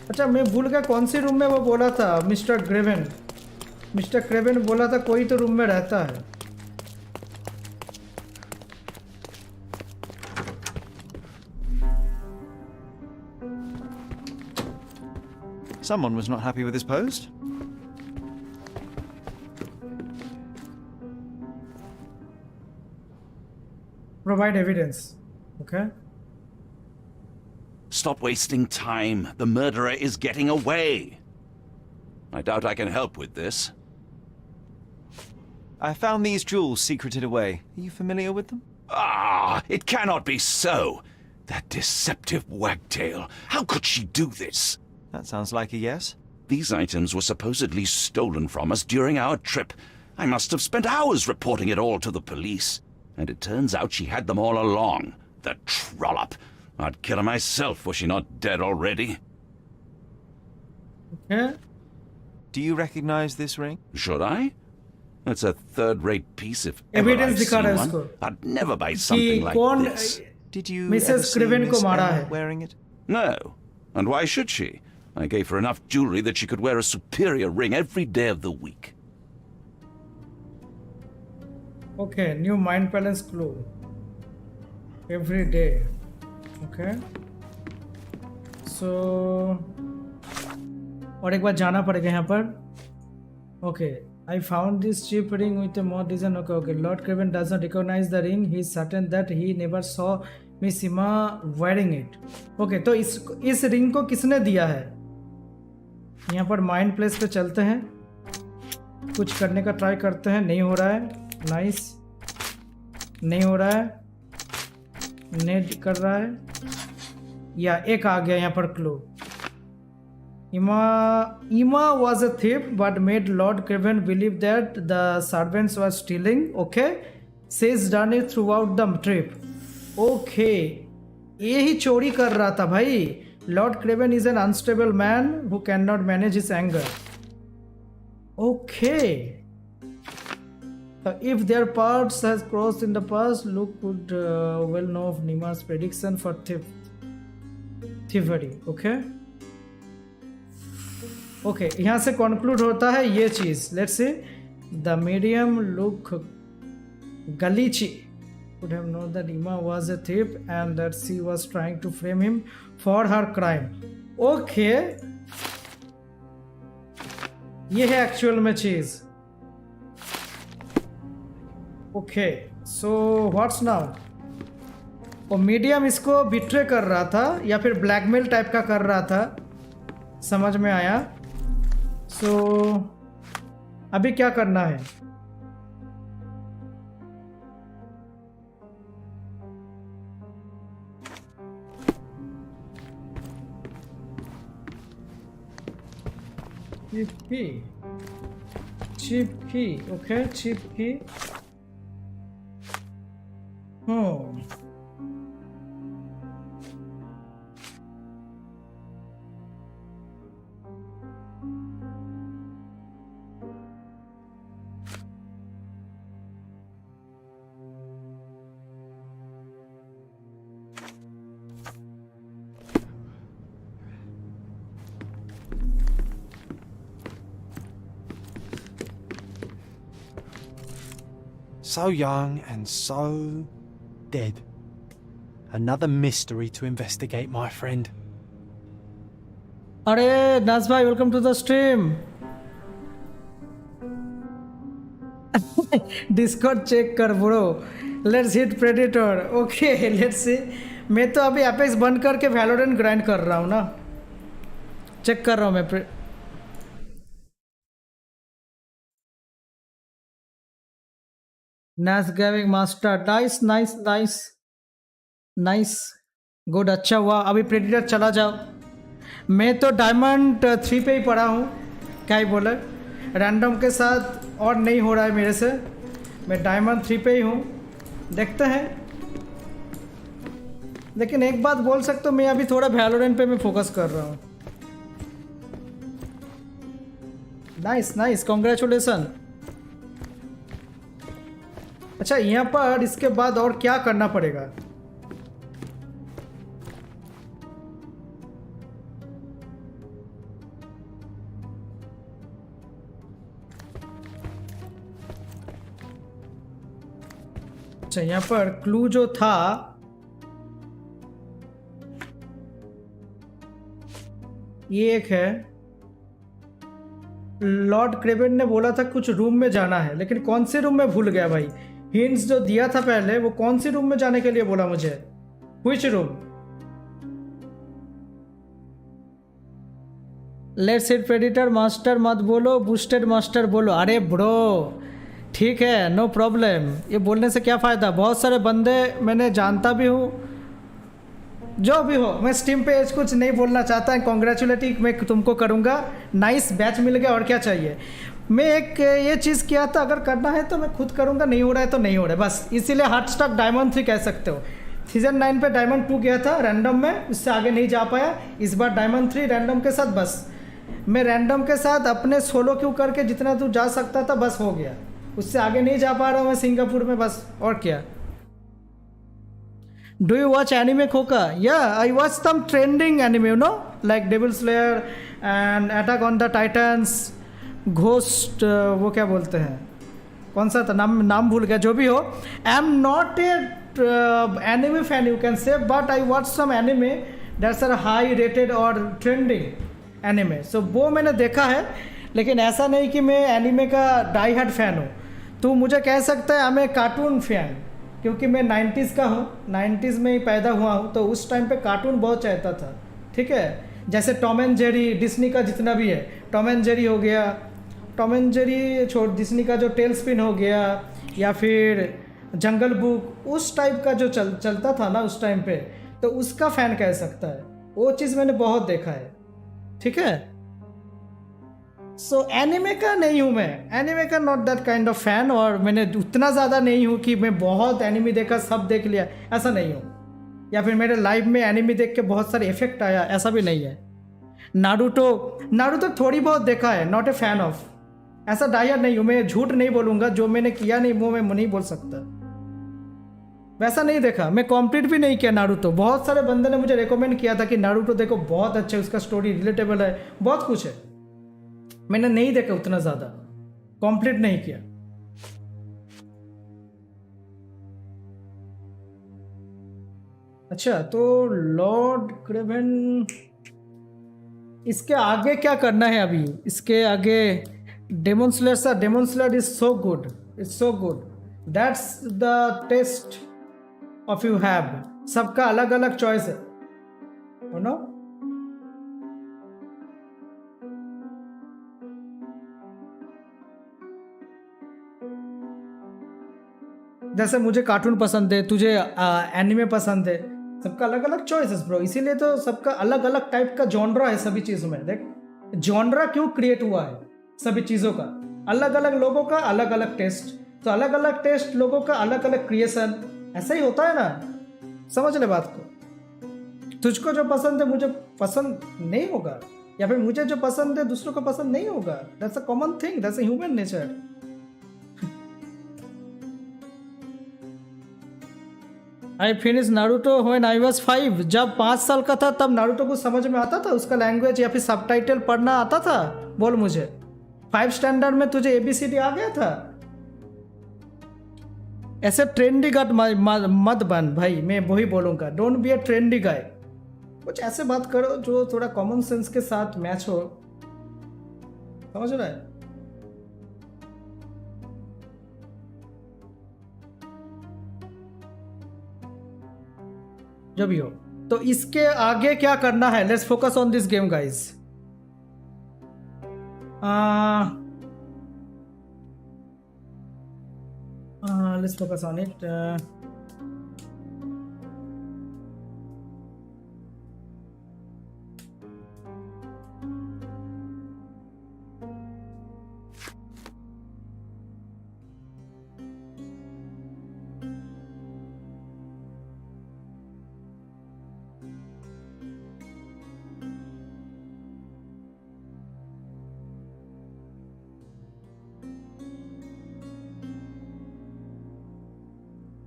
अच्छा, मैं भूल गया कौन सी रूम में वो बोला था मिस्टर क्रेवेन बोला था कोई तो रूम में रहता है. Someone was not happy with his post. Provide evidence. Okay. Stop wasting time. The murderer is getting away. I doubt I can help with this. I found these jewels secreted away. Are you familiar with them? Ah, it cannot be so. That deceptive wagtail. How could she do this? That sounds like a yes. These items were supposedly stolen from us during our trip. I must have spent hours reporting it all to the police. And it turns out she had them all along. The trollop. I'd kill her myself, was she not dead already? Okay. Do you recognize this ring? Should I? It's a third-rate piece if ever I've seen one. I'd never buy something like this. Did you Mrs. ever see Craven Miss को मारा Emma है. wearing it? No. And why should she? I gave her enough jewelry that she could wear a superior ring every day of the week. Okay, new mind balance clue. Every day. Okay. So, और एक बार जाना पड़ेगा यहाँ पर. Okay, I found this cheap ring with a more design. Okay. Lord Craven does not recognize the ring. He is certain that he never saw Miss Emma wearing it. Okay, तो इस ring को किसने दिया है? यहाँ पर mind place पे चलते हैं. कुछ करने का ट्राई करते हैं. नहीं हो रहा है. नाइस. नहीं हो रहा है. नेट कर रहा है. या एक आ गया यहाँ पर clue. Emma was a thief but made Lord Craven believe that the servants were stealing. Okay, says done it throughout the trip. Okay, यही चोरी कर रहा था भाई. Lord Craven is an unstable man who cannot manage his anger. Okay. If their paths has crossed in the past, Luke would well know of Nima's prediction for thievery. Okay. Okay, यहाँ से conclude होता है ये चीज. Let's see. The medium Luke Galici would have known that Emma was a thief and that she was trying to frame him for her crime. Okay. ये है actual में चीज. Okay, so what's now? वो medium इसको betray कर रहा था या फिर ब्लैकमेल टाइप का कर रहा था, समझ में आया. सो अभी क्या करना है? cheap key. Okay, cheap key. So young and so dead. Another mystery to investigate, my friend. अरे नाज भाई, welcome to the stream. Discord check कर bro. Let's hit predator. Okay, let's see. मैं तो अभी एपेक्स बंद करके वैलोरेंट ग्राइंड कर रहा हूँ ना. चेक कर रहा हूँ मैं. Nice gaming master. Nice good. अच्छा हुआ अभी प्रेडिटर चला जाओ. मैं तो डायमंड 3 पे ही पड़ा हूँ, क्या ही बोले, रैंडम के साथ और नहीं हो रहा है मेरे से। मैं डायमंड 3 पे ही हूँ, देखते हैं। लेकिन एक बात बोल सकते हो, मैं अभी थोड़ा वैलोरेंट पे मैं फोकस कर रहा हूँ। Nice nice, congratulation. अच्छा, यहाँ पर इसके बाद और क्या करना पड़ेगा? अच्छा, यहाँ पर क्लू जो था ये एक है, लॉर्ड क्रेवेन ने बोला था कुछ रूम में जाना है, लेकिन कौन से रूम में भूल गया भाई। हिंट्स जो दिया था पहले, वो कौन सी रूम में जाने के लिए बोला मुझे? Which room? Let's hit predator master मत बोलो, बूस्टेड मास्टर बोलो। अरे ब्रो ठीक है, नो प्रॉब्लम, ये बोलने से क्या फ़ायदा। बहुत सारे बंदे मैंने जानता भी हूँ, जो भी हो। मैं स्टीम पे कुछ नहीं बोलना चाहता, कॉन्ग्रेचुलेटिंग मैं तुमको करूँगा। नाइस बैच मिल गया, और क्या चाहिए। मैं एक ये चीज़ किया था, अगर करना है तो मैं खुद करूँगा, नहीं हो रहा है तो नहीं हो रहा है बस। इसीलिए हार्ड स्टॉक डायमंड 3 कह सकते हो। सीजन 9 पे डायमंड 2 गया था रैंडम में, उससे आगे नहीं जा पाया। इस बार डायमंड 3 रैंडम के साथ, बस मैं रैंडम के साथ अपने सोलो क्यू करके जितना दूर जा सकता था बस हो गया, उससे आगे नहीं जा पा रहा हूँ मैं सिंगापुर में, बस। और क्या। Do you watch anime, KhoKa? Yeah, I watch some trending anime, you know, like Devil Slayer and Attack on the Titans, Ghost, वो क्या बोलते हैं, कौन सा था नाम भूल गया, जो भी हो। I am not a anime fan, you can say, but I watch some anime that's are high rated or trending anime. So वो मैंने देखा है, लेकिन ऐसा नहीं कि मैं एनिमे का डाई हार्ड फैन हूँ। तो मुझे कह सकता है मैं कार्टून फैन, क्योंकि मैं 90s का हूँ, 90s में ही पैदा हुआ हूँ, तो उस टाइम पे कार्टून बहुत चाहता था। ठीक है, जैसे टॉम एंड जेरी, डिस्नी का जितना भी है, टॉम एंड जेरी हो गया, टॉम एंड जेरी छोड़, डिस्नी का जो टेल स्पिन हो गया, या फिर जंगल बुक, उस टाइप का जो चलता था ना उस टाइम पे, तो उसका फ़ैन कह सकता है। वो चीज़ मैंने बहुत देखा है। ठीक है, सो एनिमे का नहीं हूँ मैं, एनिमे का not that kind of fan, और मैंने उतना ज़्यादा नहीं हूँ कि मैं बहुत एनिमे देखा, सब देख लिया, ऐसा नहीं हूँ। या फिर मेरे लाइफ में एनिमे देख के बहुत सारे इफेक्ट आया, ऐसा भी नहीं है। नारुतो थोड़ी बहुत देखा है, नॉट ए फैन ऑफ, ऐसा डायर नहीं हूँ मैं। झूठ नहीं बोलूँगा, जो मैंने किया नहीं वो मैं नहीं बोल सकता, वैसा नहीं देखा। मैं कंप्लीट भी नहीं किया नारुतो। बहुत सारे बंदे ने मुझे रेकमेंड किया था कि नारुतो देखो, बहुत अच्छा है, उसका स्टोरी रिलेटेबल है, बहुत कुछ है। मैंने नहीं देखा उतना ज़्यादा, कंप्लीट नहीं किया। अच्छा, तो लॉर्ड क्रेवेन, इसके आगे क्या करना है अभी? इसके आगे Demon Slayer is so good, it's so good, that's the taste of you have. सबका अलग अलग चॉइस है, यू नो। जैसे मुझे कार्टून पसंद है, तुझे एनिमे पसंद है, सबका अलग अलग चॉइसेस ब्रो। इसीलिए तो सबका अलग अलग टाइप का जॉनरा है सभी चीज़ों में। देख, जॉनरा क्यों क्रिएट हुआ है सभी चीज़ों का, अलग अलग लोगों का अलग अलग टेस्ट, तो अलग अलग टेस्ट लोगों का अलग अलग क्रिएशन, ऐसा ही होता है ना। समझ ले बात को। तुझको जो पसंद है मुझे पसंद नहीं होगा, या फिर मुझे जो पसंद है दूसरों को पसंद नहीं होगा। That's a common thing, that's a human nature. I finish Naruto when I was 5। जब 5 साल का था तब नारुतो को समझ में आता था, उसका लैंग्वेज या फिर सबटाइटल पढ़ना आता था? बोल मुझे, 5 स्टैंडर्ड में तुझे ABCD आ गया था? ऐसे ट्रेंडी गाय मत बन भाई, मैं वही बोलूँगा, डोंट बी अ ट्रेंडी गाय। कुछ ऐसे बात करो जो थोड़ा कॉमन सेंस के साथ मैच हो, समझ रहा है? जो भी हो, तो इसके आगे क्या करना है? Let's focus on this game guys. Let's focus on it.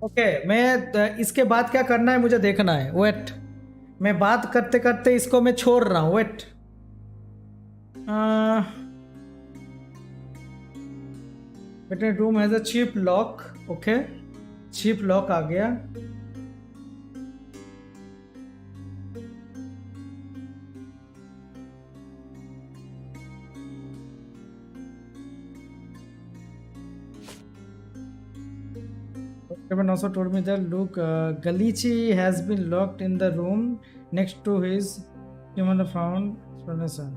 Okay मैं इसके बाद क्या करना है मुझे देखना है। वेट, मैं बात करते करते इसको मैं छोड़ रहा हूँ। Wait, room has a cheap lock. Okay, cheap lock आ गया। Kevin also told me that look, Galici has been locked in the room next to his human found explanation.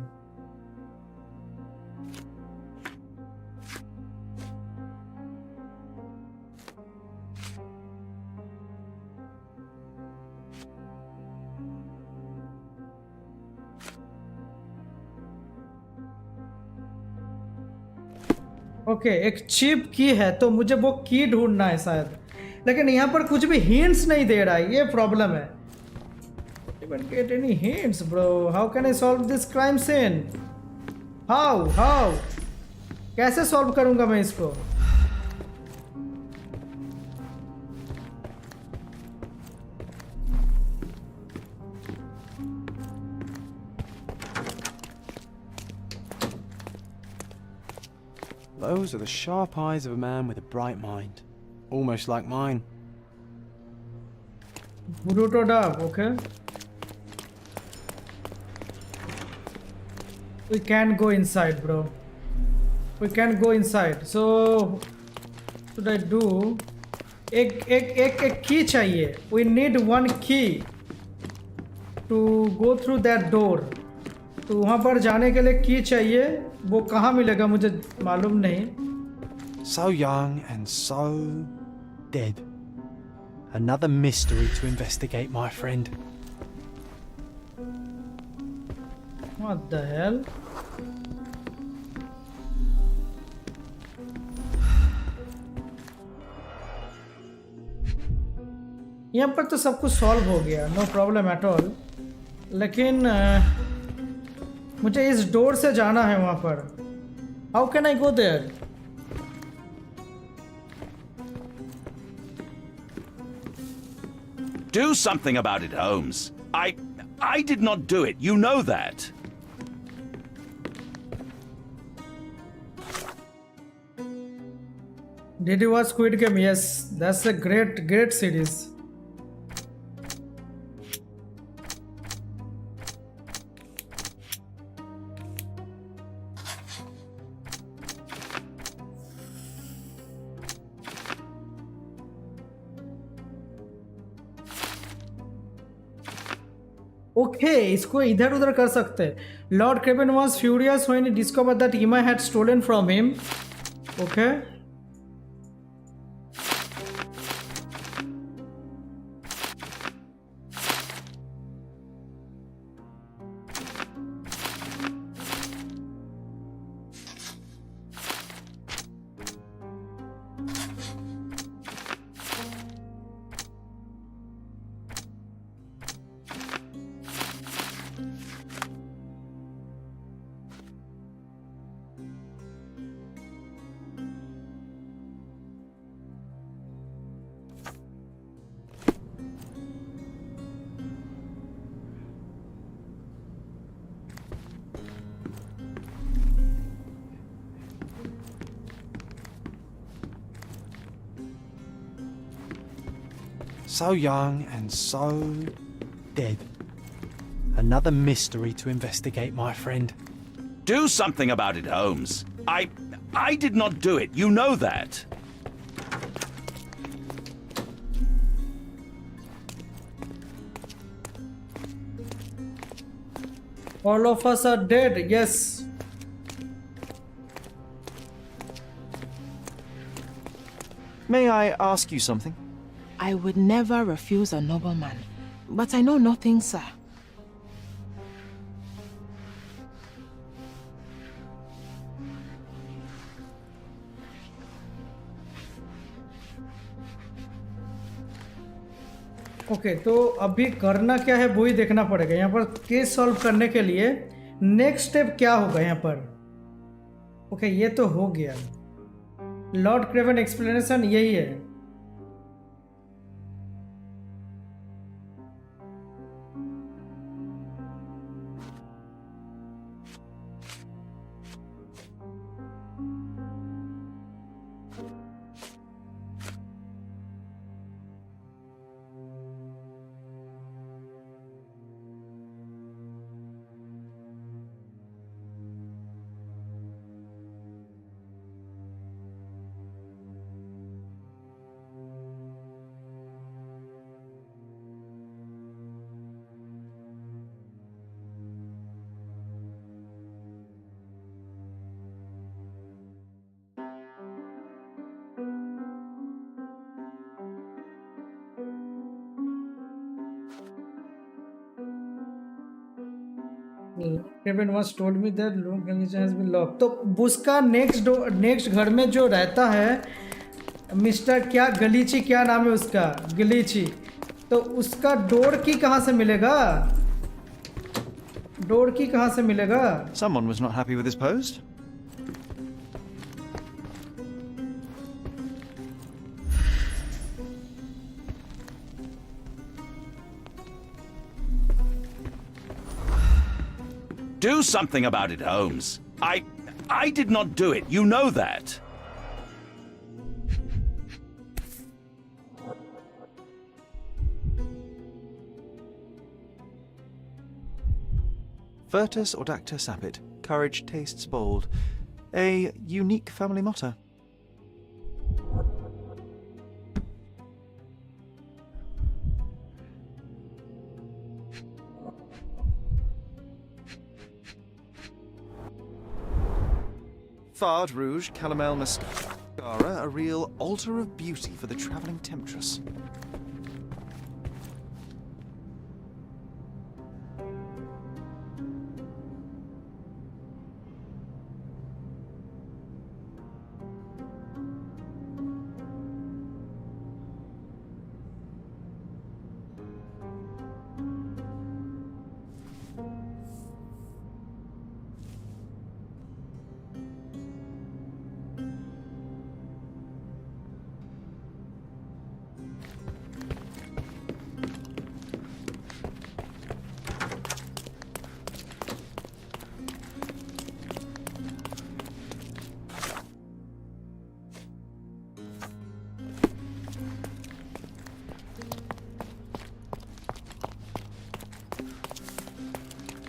Okay, एक चिप की है तो मुझे वो की ढूंढना है शायद, लेकिन यहाँ पर कुछ भी हिंट्स नहीं दे रहा है, ये प्रॉब्लम है। Even get any hints, bro? How can I solve this crime scene? How? कैसे सॉल्व करूंगा मैं इसको? Those are the sharp eyes of a man with a bright mind. Almost like mine. Bruto dub, okay. We can go inside, bro. We can go inside. So, what should I do? एक key चाहिए. We need one key to go through that door. तो वहाँ पर जाने के लिए की चाहिए, वो कहाँ मिलेगा मुझे मालूम नहीं। So young and so dead. Another mystery to investigate, my friend. What the hell? यहाँ पर तो सब कुछ सॉल्व हो गया, नो प्रॉब्लम एट ऑल, लेकिन मुझे इस डोर से जाना है वहां पर। How can I go there? Do something about it, Holmes. I did not do it. You know that. Did you watch Squid Game? Yes, that's a great series. Okay, इसको इधर उधर कर सकते हैं। Lord Craven was furious when he discovered that Emma had stolen from him. Okay, So young and so dead. Another mystery to investigate, my friend. Do something about it, Holmes. I did not do it. You know that. all of us are dead. Yes. May I ask you something? I would never refuse a nobleman, but I know nothing, sir. Okay, तो अभी करना क्या है वो ही देखना पड़ेगा। यहाँ पर केस सॉल्व करने के लिए नेक्स्ट स्टेप क्या होगा यहाँ पर। ओके, ये तो हो गया। लॉर्ड क्रेवन एक्सप्लेनेशन यही है। Kevin once told me that room has been locked. तो उसका नेक्स्ट घर में जो रहता है मिस्टर क्या गलीची, क्या नाम है उसका, गलीची, तो उसका डोर की कहाँ से मिलेगा? डोर की कहाँ से मिलेगा? Someone was not happy with his post. Do something about it, Holmes. I did not do it. You know that. Virtus audacta sapit. Courage tastes bold. A unique family motto. Fard Rouge Caramel Mascara, a real altar of beauty for the travelling temptress.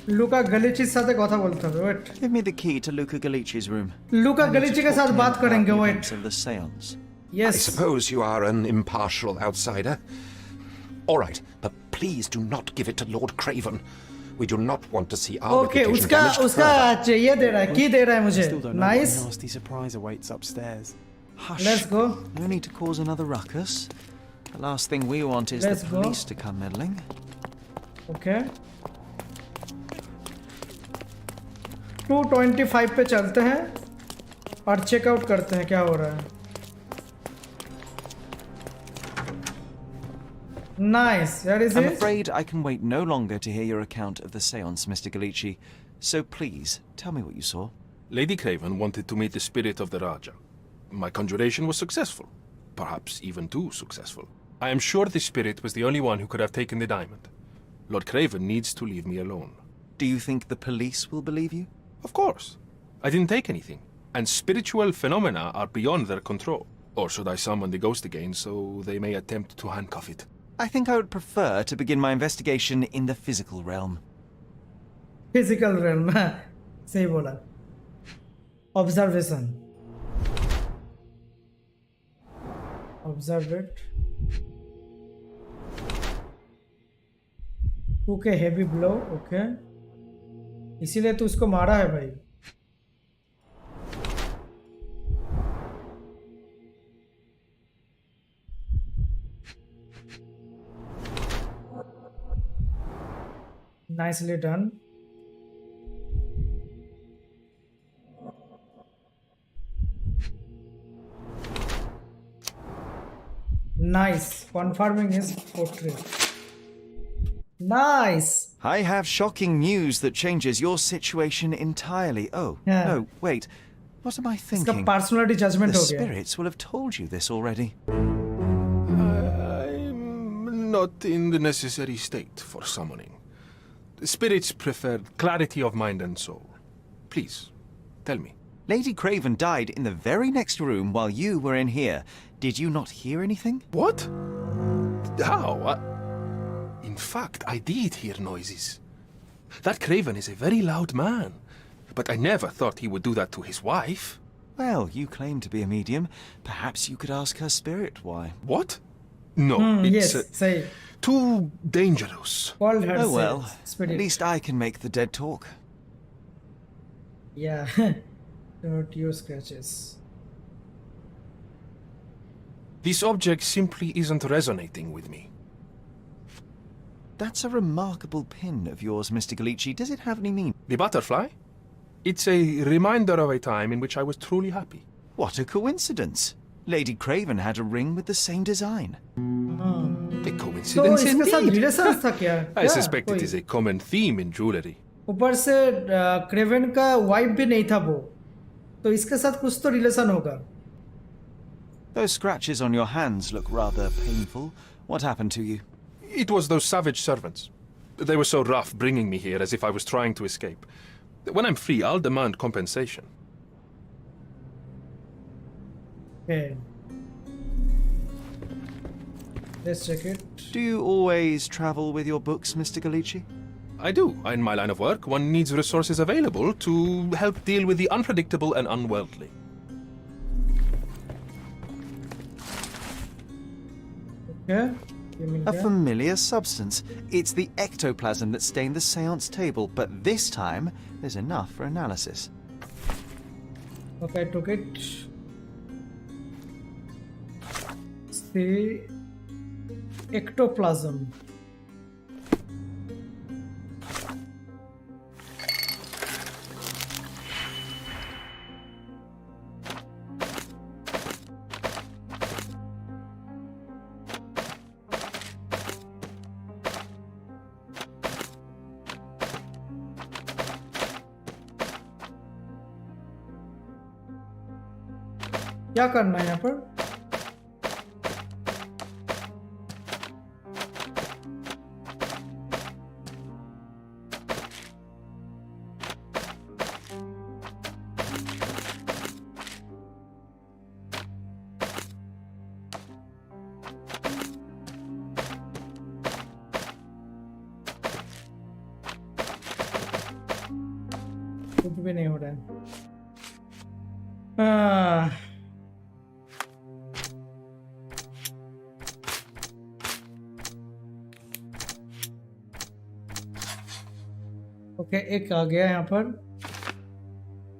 लुका गलीची से साथ কথা বলতে হবে wait Give me the key to Luca Galici's room. लुका गलीची के साथ बात करेंगे wait Of the seance. Yes. I suppose you are an impartial outsider. All right, but please do not give it to Lord Craven. We do not want to see our Okay, reputation उसका ये दे रहा है, की दे रहा है मुझे. Nice. Nasty surprise awaits upstairs. Hush. Let's go. No need to cause another ruckus. The last thing we want is Let's the go. police to come meddling. Okay. 225 पे चलते हैं और चेकआउट करते हैं क्या हो रहा है. Nice. That is I'm it. afraid I can wait no longer to hear your account of the seance, Mr. Galici. So please, tell me what you saw. Lady Craven wanted to meet the spirit of the Raja. My conjuration was successful. Perhaps even too successful. I am sure the spirit was the only one who could have taken the diamond. Lord Craven needs to leave me alone. Do you think the police will believe you? Of course. I didn't take anything. And spiritual phenomena are beyond their control. Or should I summon the ghost again so they may attempt to handcuff it? I think I would prefer to begin my investigation in the physical realm. Physical realm. सही बोला. Observation. Observe it. Okay, heavy blow. Okay. इसीलिए तो उसको मारा है भाई. Nicely done. Nice. Confirming his portrait. Nice. I have shocking news that changes your situation entirely. Oh, Yeah. no, wait. What am I इसका thinking? personality judgment The हो गया. spirits will have told you this already. I'm not in the necessary state for summoning. The spirits prefer clarity of mind and soul. Please, tell me. Lady Craven died in the very next room while you were in here. Did you not hear anything? What? How? In fact, I did hear noises. That Craven is a very loud man. But I never thought he would do that to his wife. Well, you claim to be a medium. Perhaps you could ask her spirit why. What? No, it's yes, say. too dangerous. Called her Oh well, spirit. at least I can make the dead talk. Yeah. Don't use scratches. This object simply isn't resonating with me. That's a remarkable pin of yours, Mr. Galici. Does it have any meaning? The butterfly? It's a reminder of a time in which I was truly happy. What a coincidence. Lady Craven had a ring with the same design. A coincidence indeed. I Yeah, suspect it is a common theme in jewelry. ऊपर से Kraven का wife भी नहीं था वो, तो इसके साथ कुछ तो रिलेशन होगा. Those scratches on your hands look rather painful. What happened to you? It was those savage servants. They were so rough bringing me here as if I was trying to escape. When I'm free, I'll demand compensation. Okay. Let's check it. Do you always travel with your books, Mr. Ghalichi? I do. In my line of work, one needs resources available to help deal with the unpredictable and unworldly. Okay. A familiar substance. It's the ectoplasm that stained the seance table, but this time there's enough for analysis. Okay, I took it. It's the ectoplasm. क्या करना है यहाँ पर? कुछ भी नहीं हो रहा है. ओके, एक आ गया यहाँ पर.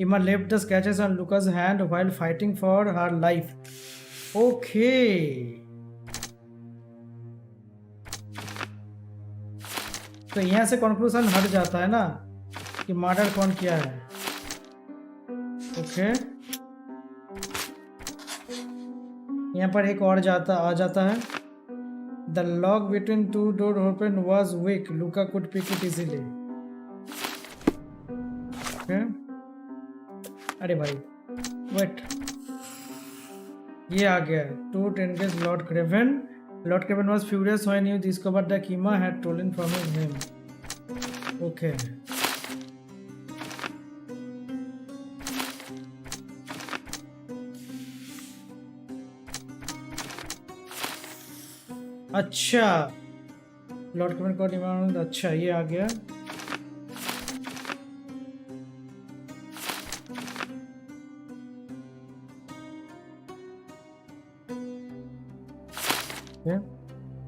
Ima left the sketches on Luca's hand while fighting for her life. Okay. तो यहाँ से कंक्लूजन हट जाता है ना कि मर्डर कौन किया है. ओके. यहाँ पर एक और आ जाता है. The lock between two doors open was weak. Luca could pick it easily. अरे भाई वेट, ये आ गया. To engage Lord Craven. Lord Craven was furious when he discovered that Kima had stolen from his name. Okay. अच्छा, Lord Craven को demand. अच्छा, ये आ गया.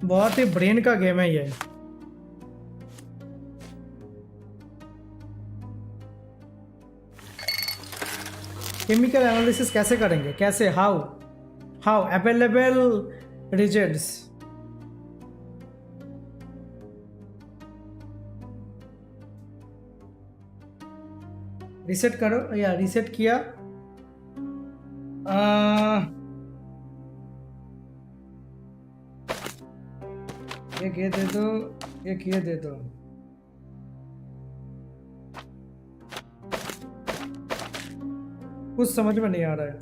बहुत ही ब्रेन का गेम है ये. केमिकल एनालिसिस कैसे करेंगे? कैसे? How available results. रीसेट करो. या रीसेट किया. एक ये दे दो, एक ये दे दो. कुछ समझ में नहीं आ रहा है.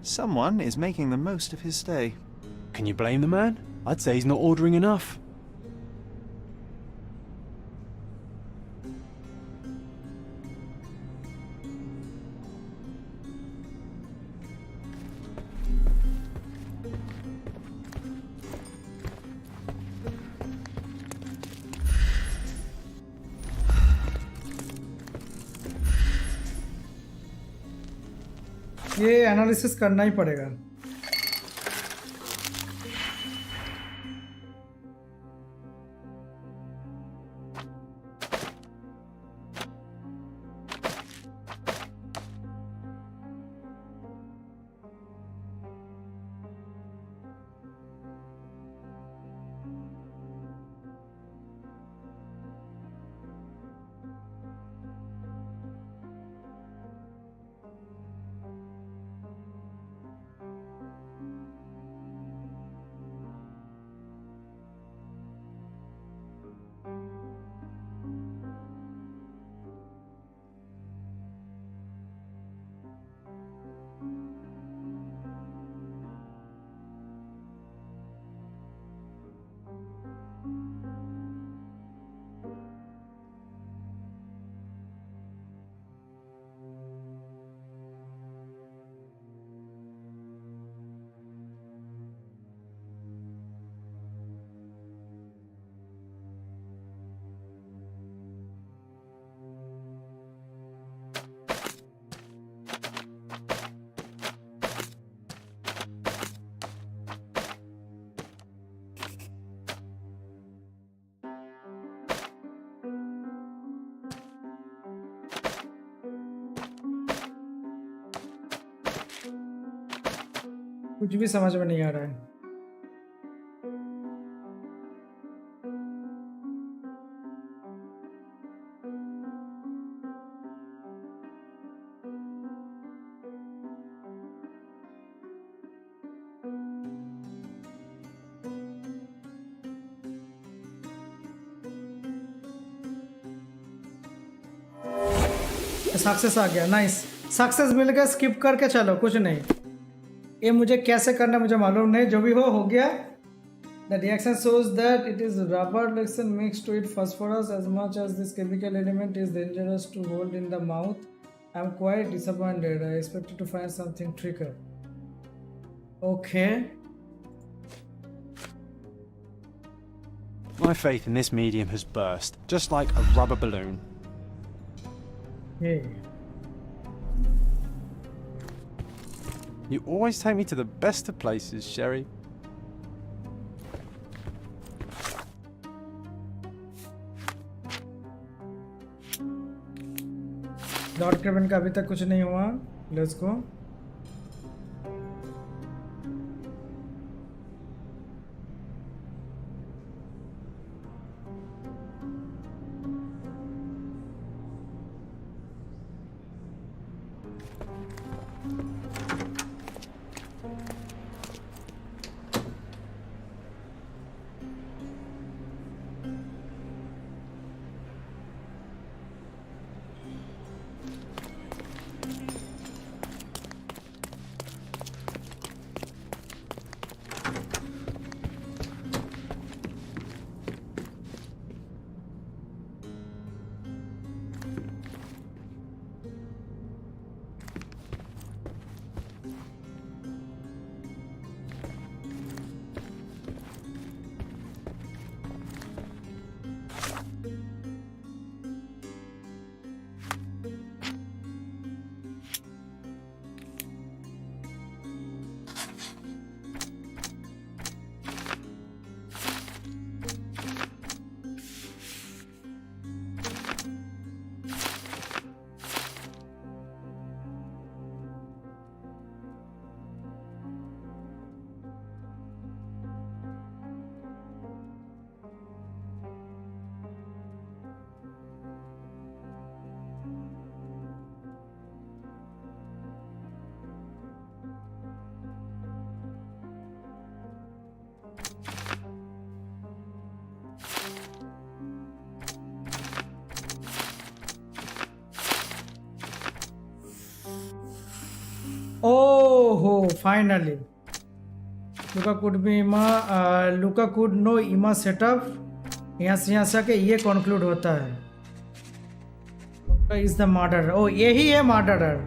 Someone is making the most of his stay. Can you blame the man? I'd say he's not ordering enough. ये एनालिसिस करना ही पड़ेगा। कुछ भी समझ में नहीं आ रहा है। सक्सेस आ गया, नाइस। सक्सेस मिल गया, स्किप करके चलो, कुछ नहीं। ये मुझे कैसे करना मुझे मालूम नहीं, जो भी हो गया। The reaction shows that it is rubber reaction mixed with phosphorus. As much as this chemical element is dangerous to hold in the mouth, I am quite disappointed. I expected to find something trickier. Okay. My faith in this medium has burst, just like a rubber balloon. Hey. You always take me to the best of places, Sherry. Lord Kraven का अभी तक कुछ नहीं हुआ। Let's go. Oh, finally. Luca could be Luca could know IMA setup. यहाँ से आके ये conclude होता है. Is the murderer? Oh, यही है murderer.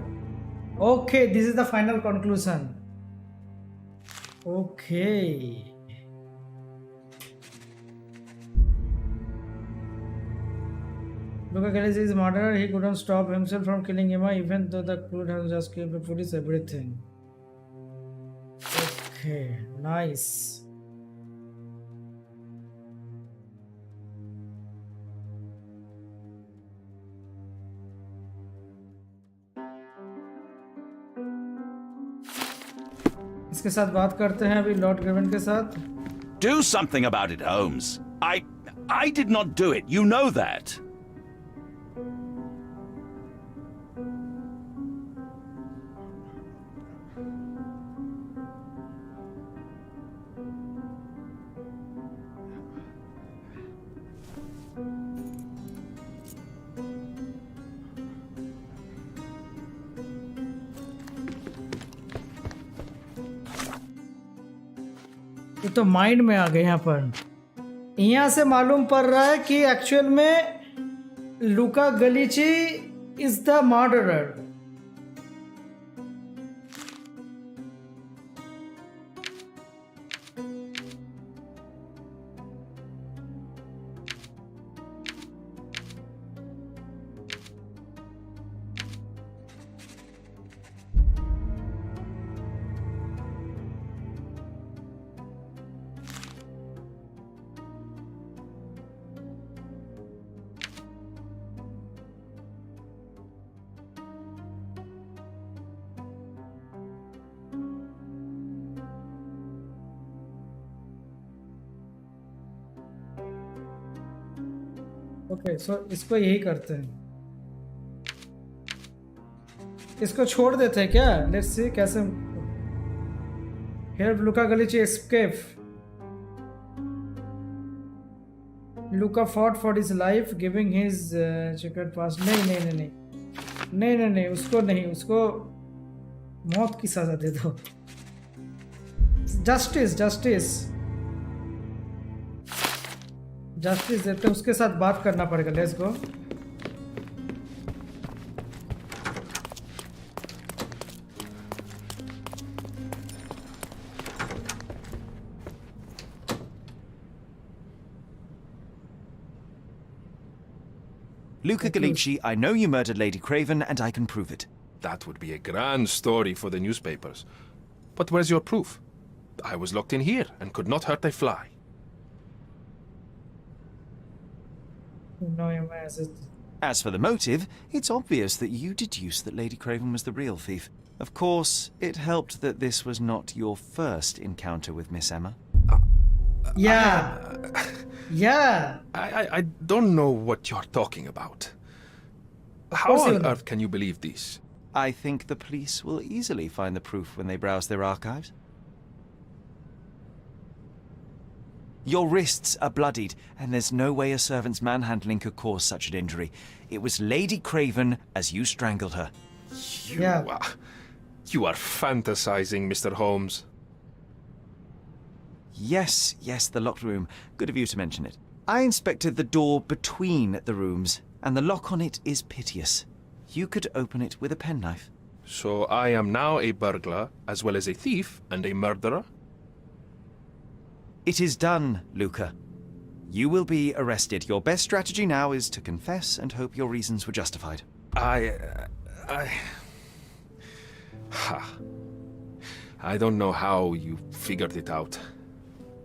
Okay, this is the final conclusion. Okay. Luca Gallese is murderer. He couldn't stop himself from killing Emma, even though the crew has just killed the police, everything. Okay, nice. इसके साथ बात करते हैं अभी Lord ग्रेवन के साथ. Do something about it, Holmes. I did not do it. You know that. ये तो माइंड में आ गए यहाँ पर. यहाँ से मालूम पड़ रहा है कि एक्चुअल में Luca Galichi is the murderer. Okay so इसको यही करते हैं. इसको छोड़ देते हैं क्या? लेट्स सी कैसे. Help Luca Galichi escape. Luca fought for his life giving his chequered past. नहीं उसको नहीं, उसको मौत की सजा दे दो. जस्टिस देते हैं. उसके साथ बात करना पड़ेगा. Let's go. Luca Galici, I know you murdered Lady Craven, and I can prove it. That would be a grand story for the newspapers. But where's your proof? I was locked in here and could not hurt a fly. No, as for the motive, it's obvious that you deduced that Lady Craven was the real thief. Of course, it helped that this was not your first encounter with Miss Emma. Yeah. I don't know what you're talking about. How on earth can you believe this? I think the police will easily find the proof when they browse their archives. Your wrists are bloodied, and there's no way a servant's manhandling could cause such an injury. It was Lady Craven as you strangled her. You are fantasizing, Mr. Holmes. Yes, the locked room. Good of you to mention it. I inspected the door between the rooms, and the lock on it is piteous. You could open it with a penknife. So I am now a burglar, as well as a thief and a murderer? It is done, Luca. You will be arrested. Your best strategy now is to confess and hope your reasons were justified. I don't know how you figured it out.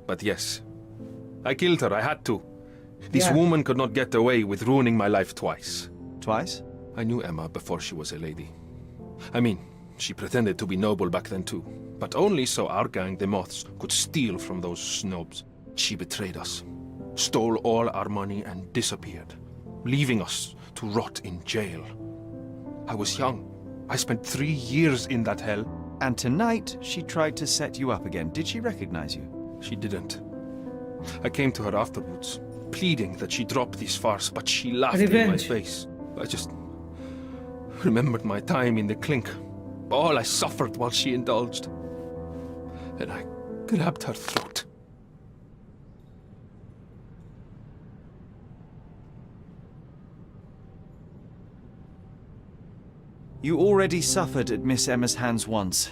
But yes, I killed her. I had to. This woman could not get away with ruining my life twice. Twice? I knew Emma before she was a lady. I mean, she pretended to be noble back then too. But only so our gang, the Moths, could steal from those snobs. She betrayed us, stole all our money and disappeared, leaving us to rot in jail. I was young. I spent 3 years in that hell. And tonight, she tried to set you up again. Did she recognize you? She didn't. I came to her afterwards, pleading that she drop this farce, but she laughed in my face. I just remembered my time in the clink, all I suffered while she indulged. And I grabbed her throat. You already suffered at Miss Emma's hands once.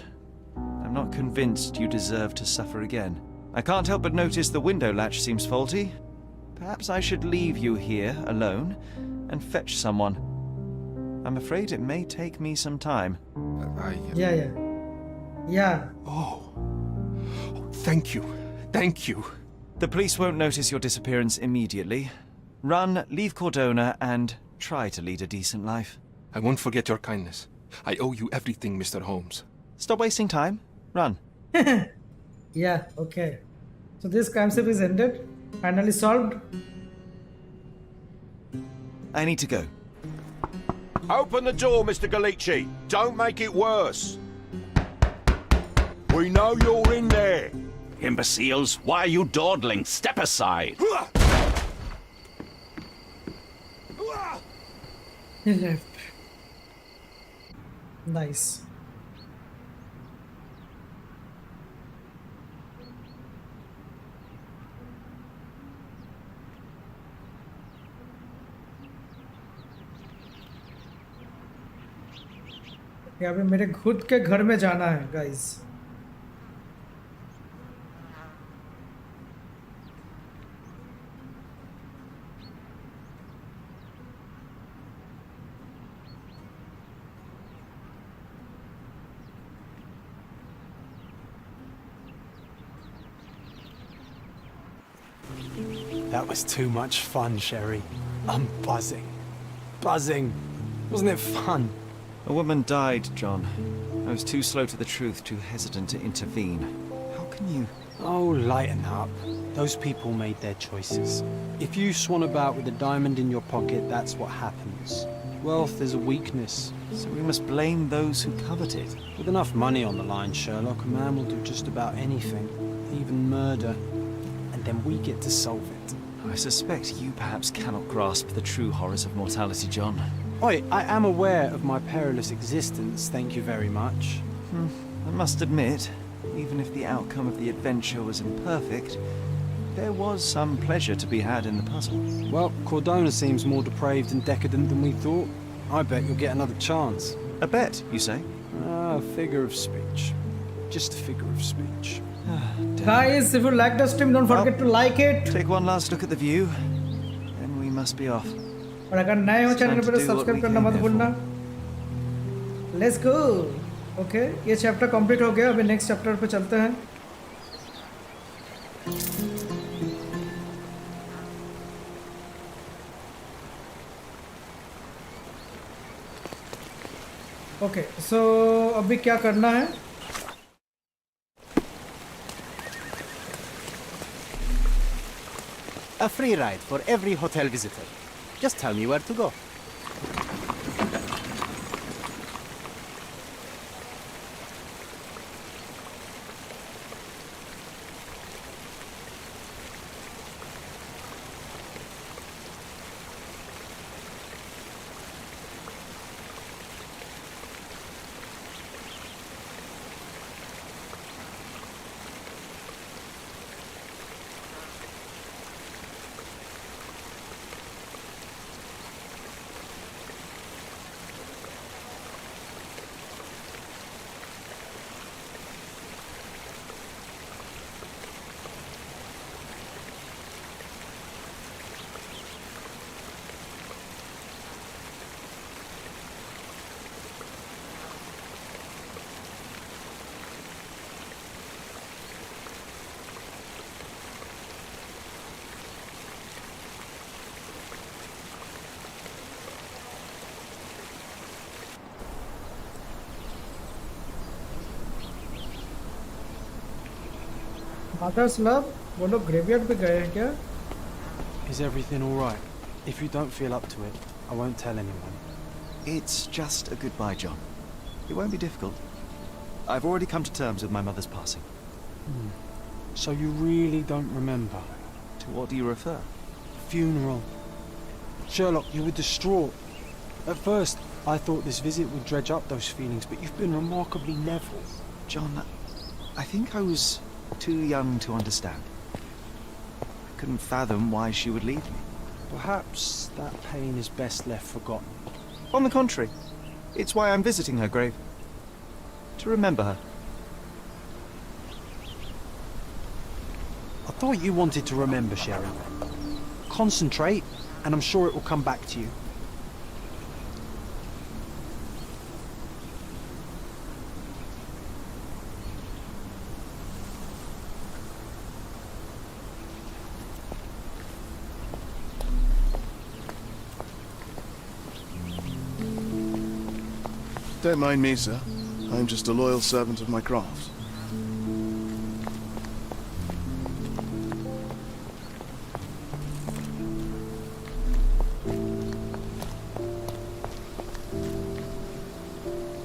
I'm not convinced you deserve to suffer again. I can't help but notice the window latch seems faulty. Perhaps I should leave you here alone and fetch someone. I'm afraid it may take me some time. Yeah. Oh, thank you. Thank you. The police won't notice your disappearance immediately. Run, leave Cordona, and try to lead a decent life. I won't forget your kindness. I owe you everything, Mr. Holmes. Stop wasting time. Run. Yeah, okay. So this crime scene is ended. Finally solved. I need to go. Open the door, Mr. 𝐷𝐀𝐌. Don't make it worse. We know you're in there. Imbeciles, why are you dawdling? Step aside. He left. Nice. यहाँ पे मेरे खुद के घर में जाना है guys. That was too much fun, Sherry. I'm buzzing. Buzzing. Wasn't it fun? A woman died, John. I was too slow to the truth, too hesitant to intervene. How can you... Oh, lighten up. Those people made their choices. If you swan about with a diamond in your pocket, that's what happens. Wealth is a weakness. So we must blame those who covet it. With enough money on the line, Sherlock, a man will do just about anything. Even murder. And then we get to solve it. I suspect you perhaps cannot grasp the true horrors of mortality, John. Oi, I am aware of my perilous existence, thank you very much. I must admit, even if the outcome of the adventure was imperfect, there was some pleasure to be had in the puzzle. Well, Cordona seems more depraved and decadent than we thought. I bet you'll get another chance. A bet, you say? A figure of speech. Just a figure of speech. Guys, if you like the stream, don't forget to like it. Take one last look at the view, then we must be off. और अगर नए हो channel पे तो subscribe करना मत भूलना. Let's go. Okay, ये चैप्टर कंप्लीट हो गया. अभी नेक्स्ट चैप्टर पे चलते हैं. Okay, so अभी क्या करना है? A free ride for every hotel visitor. Just tell me where to go. Mother's love, वो लोग ग्रेवयार्ड पे गए हैं क्या? Is everything all right? If you don't feel up to it, I won't tell anyone. It's just a goodbye, John. It won't be difficult. I've already come to terms with my mother's passing. So you really don't remember? To what do you refer? Funeral. Sherlock, you were distraught. At first, I thought this visit would dredge up those feelings, but you've been remarkably level. John, I think I was too young to understand. I couldn't fathom why she would leave me. Perhaps that pain is best left forgotten. On the contrary, it's why I'm visiting her grave. To remember her. I thought you wanted to remember, Sherry. Concentrate, and I'm sure it will come back to you. Don't mind me, sir. I'm just a loyal servant of my craft.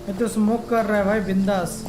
ये तो smoke कर रहा है भाई बिंदास।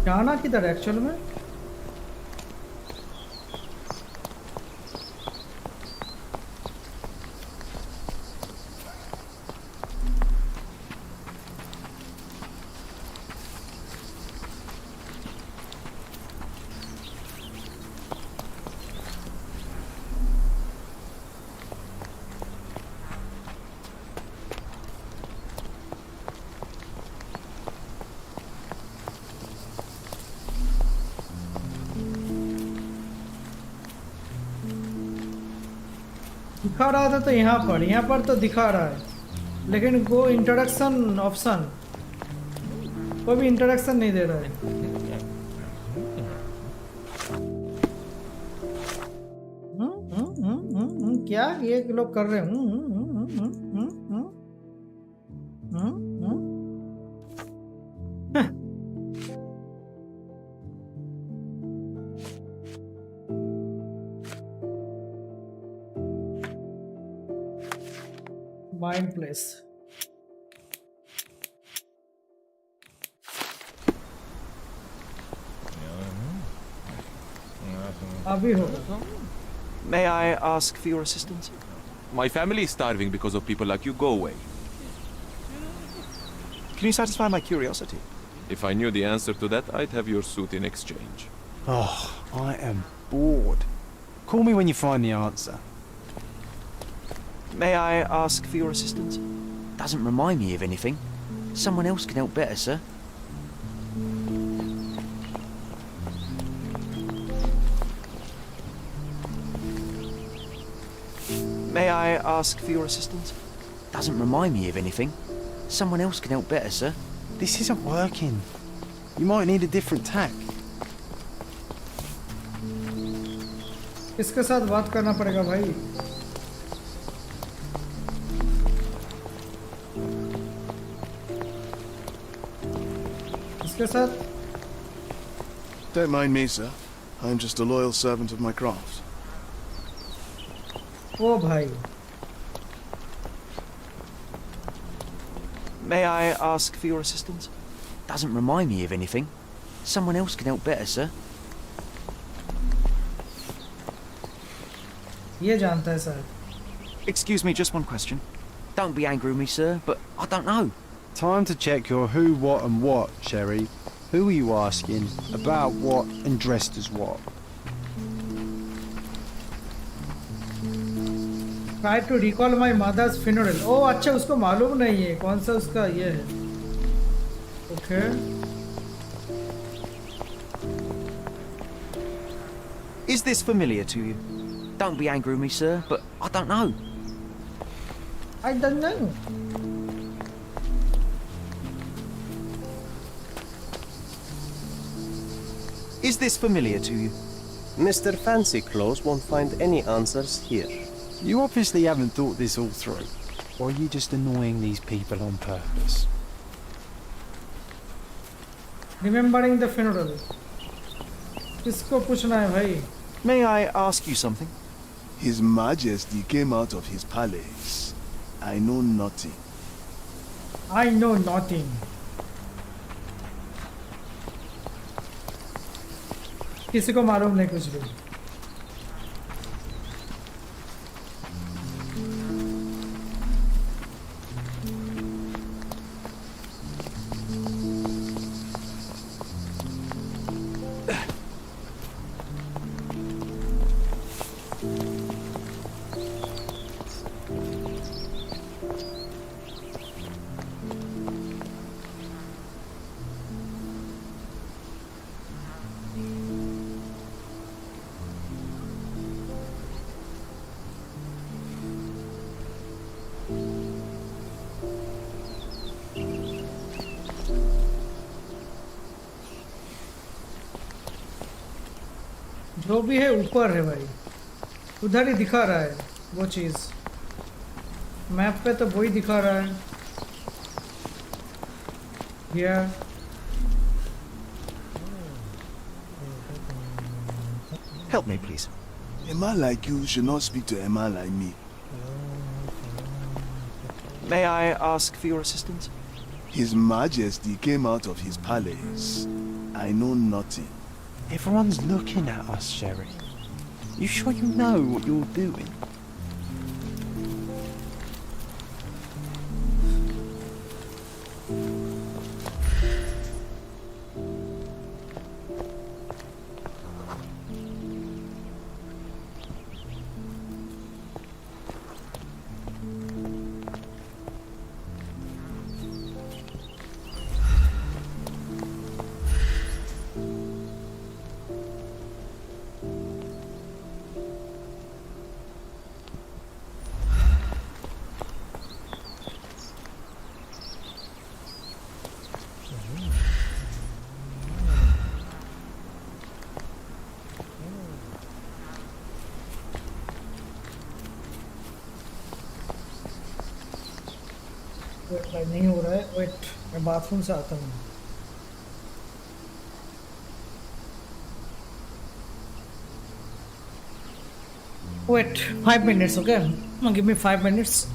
जाना किधर है एक्चुअल में? दिखा रहा था तो यहाँ पर तो दिखा रहा है, लेकिन वो इंट्रोडक्शन ऑप्शन कोई भी इंट्रोडक्शन नहीं दे रहा है। क्या ये लोग कर रहे हैं? Mind place. अभी होगा। May I ask for your assistance? My family is starving because of people like you. Go away. Can you satisfy my curiosity? If I knew the answer to that, I'd have your suit in exchange. Oh, I am bored. Call me when you find the answer. May I ask for your assistance? Doesn't remind me of anything. Someone else can help better, sir. May I ask for your assistance? Doesn't remind me of anything. Someone else can help better, sir. This isn't working. You might need a different tack. इसके साथ बात करना पड़ेगा भाई। किसके साथ? Don't mind me, sir. I'm just a loyal servant of my craft. ओ भाई. May I ask for your assistance? Doesn't remind me of anything. Someone else can help better, sir. ये जानता है sir. Excuse me, just one question. Don't be angry with me, sir, but I don't know. Time to check your who, what and what, Sherry. Who are you asking? About what and dressed as what? Try to recall my mother's funeral. Oh, अच्छा उसको मालूम नहीं है कौन सा उसका ये है. Okay. Is this familiar to you? Don't be angry with me, sir, but I don't know. I don't know. Is this familiar to you? Mr. Fancy Clothes won't find any answers here. You obviously haven't thought this all through. Or are you just annoying these people on purpose? Remembering the funeral. किसको पूछना है भाई? May I ask you something? His Majesty came out of his palace. I know nothing. I know nothing. किसी को मालूम नहीं कुछ भी. जो भी है ऊपर है भाई. उधर ही दिखा रहा है वो चीज़. मैप पे तो वही दिखा रहा है. Here. Help me, please. A man like you should not speak to a man like me. May I ask for your assistance? His Majesty came out of his palace. I know nothing. Everyone's looking at us, Sherry. You sure you know what you're doing? नहीं हो रहा है. Wait, मैं bathroom से आता हूँ. Wait, 5 minutes, okay? Give me 5 minutes.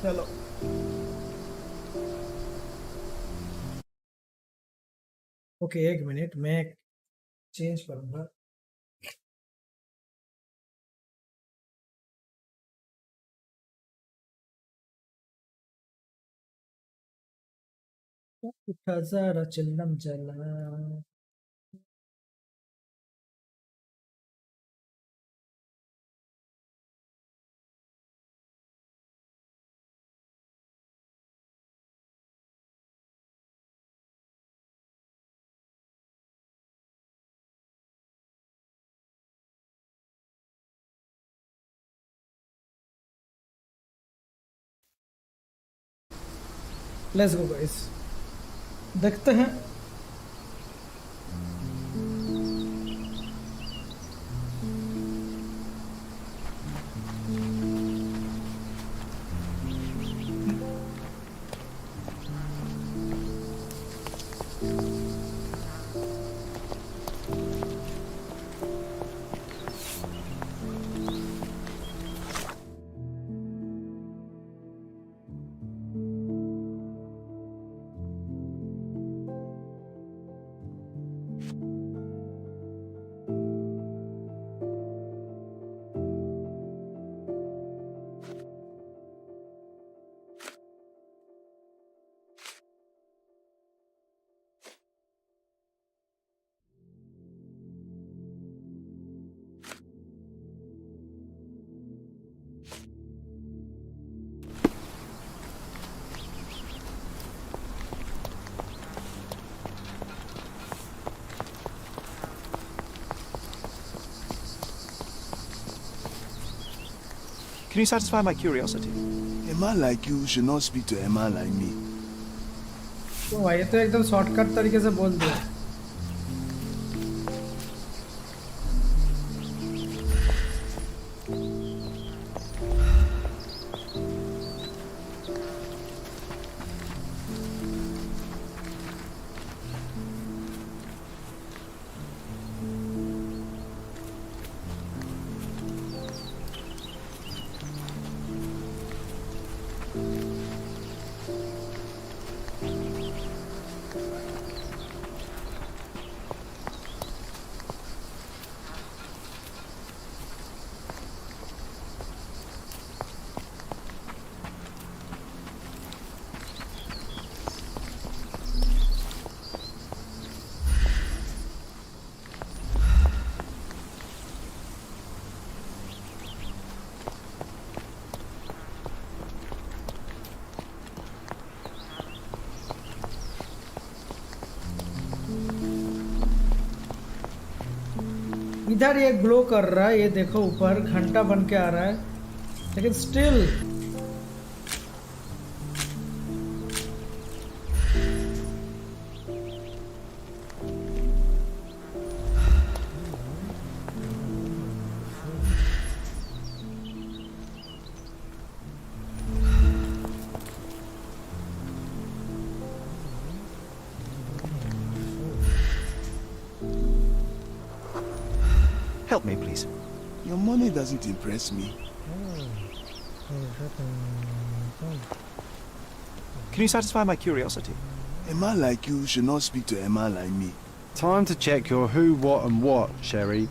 चलो okay, एक मिनट मैं चेंज करूंगा। उठा जरा चिल्लम जला। लेट्स गो गाइस, देखते हैं। Can you satisfy my curiosity? A man like you should not speak to a man like me. तो भाई ये तो एकदम शॉर्टकट तरीके से बोल दिया। इधर ये ग्लो कर रहा है, ये देखो ऊपर घंटा बन के आ रहा है, लेकिन still Help me, please. Your money doesn't impress me. Can you satisfy my curiosity? A man like you should not speak to a man like me. Time to check your who, what, and what, Sherry.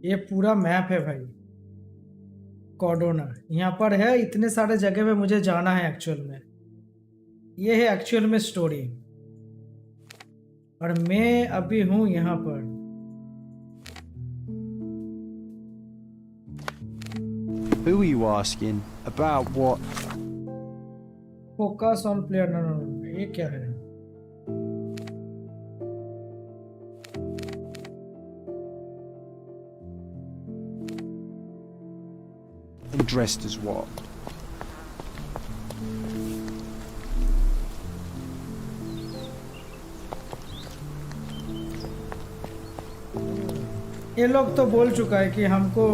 ये पूरा map है भाई, कॉर्डोना यहाँ पर है। इतने सारे जगह पे मुझे जाना है एक्चुअल में। ये है एक्चुअल में स्टोरी, और मैं अभी हूँ यहाँ पर। Who are you asking? About what? Focus on player. No, ये क्या है? And dressed as what? ये लोग तो बोल चुका है कि हमको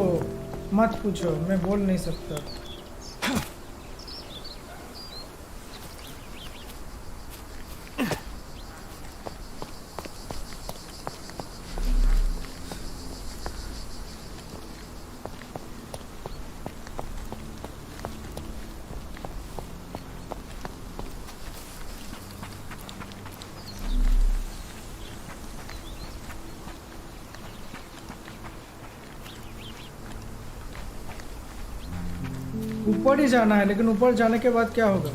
मत पूछो, मैं बोल नहीं सकता। ऊपर ही जाना है, लेकिन ऊपर जाने के बाद क्या होगा?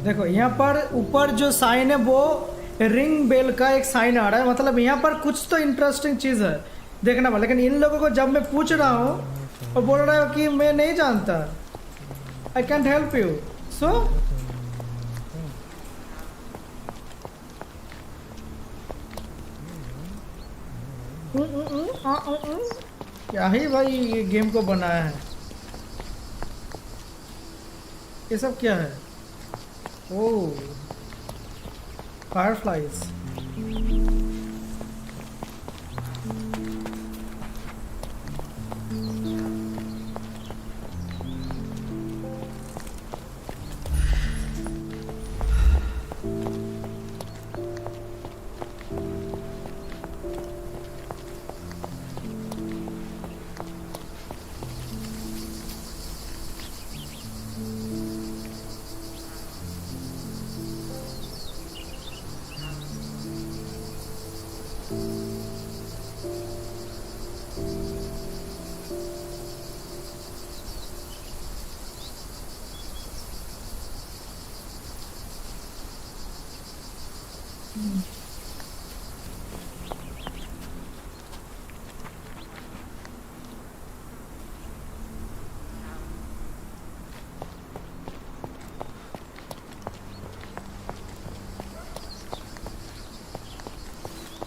देखो यहाँ पर ऊपर जो साइन है वो रिंग बेल का एक साइन आ रहा है, मतलब यहाँ पर कुछ तो इंटरेस्टिंग चीज़ है देखना पड़ा। लेकिन इन लोगों को जब मैं पूछ रहा हूँ और बोल रहा हूँ कि मैं नहीं जानता, आई कैंट हेल्प यू, सो क्या ही भाई ये गेम को बनाया है। ये सब क्या है? Oh, fireflies.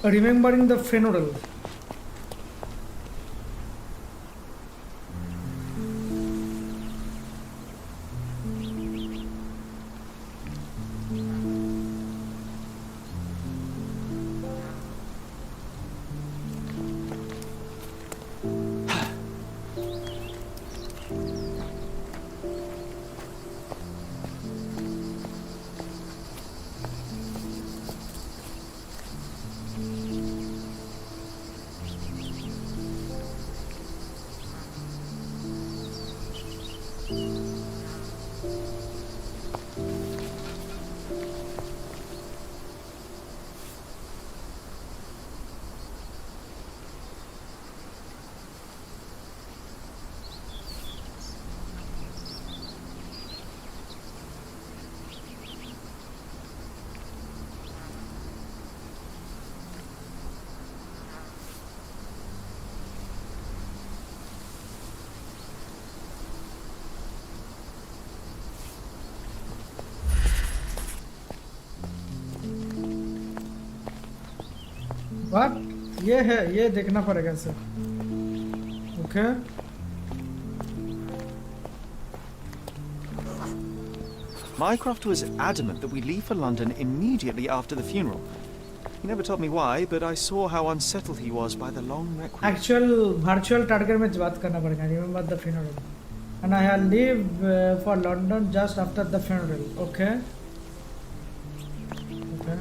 Remembering the funeral. What? ये है, ये देखना पड़ेगा sir. Okay Mycroft was adamant that we leave for London immediately after the funeral. He never told me why, but I saw how unsettled he was by the long requiem. Actual virtual target में बात करना पड़ेगा। Remember the funeral, and I have leave for London just after the funeral. Okay. Okay.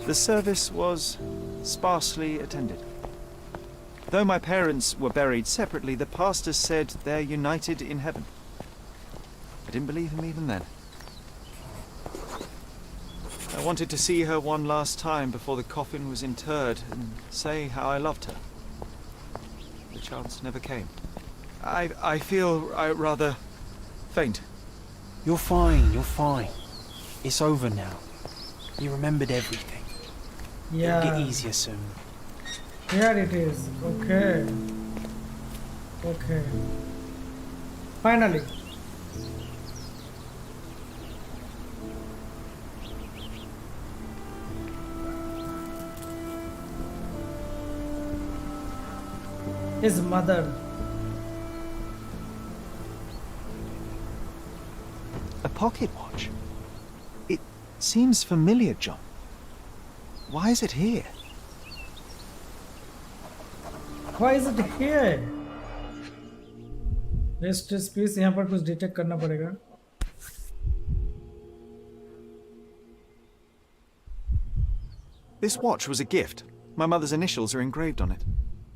The service was sparsely attended. Though my parents were buried separately, the pastor said they're united in heaven. I didn't believe him even then. I wanted to see her one last time before the coffin was interred and say how I loved her. The chance never came. I feel rather faint. You're fine, you're fine. It's over now. You remembered everything. Yeah. It'll get easier soon. Here it is. Okay. Okay. Finally. His mother. A pocket watch? It seems familiar, John. Why is it here? Why is it here? Space यहाँ पर कुछ detect करना पड़ेगा. This watch was a gift. My mother's initials are engraved on it.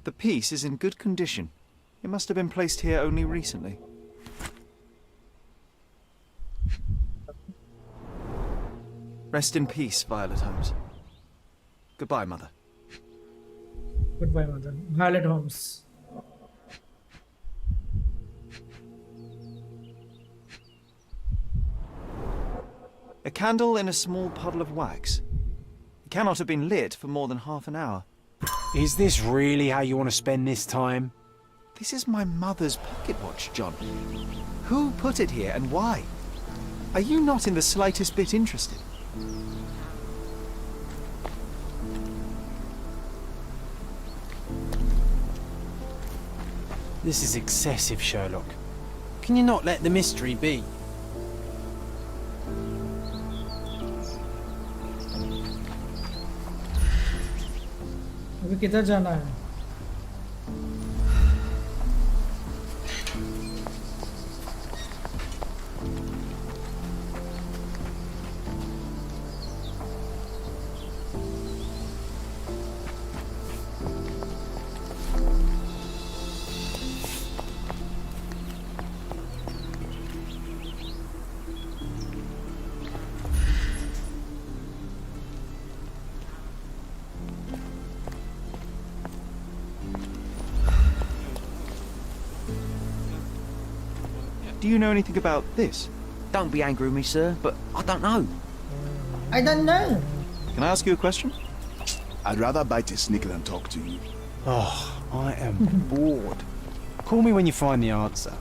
The piece is in good condition. It must have been placed here only recently. Rest in peace, Violet Holmes. Goodbye, Mother. Goodbye, Mother. Violet Holmes. A candle in a small puddle of wax. It cannot have been lit for more than half an hour. Is this really how you want to spend this time? This is my mother's pocket watch, John. Who put it here and why? Are you not in the slightest bit interested? This is excessive, Sherlock. Can you not let the mystery be? अभी किधर जाना है? Do you know anything about this? Don't be angry with me, sir, but I don't know. I don't know. Can I ask you a question? I'd rather bite a snicker than talk to you. Oh, I am bored. Call me when you find the answer.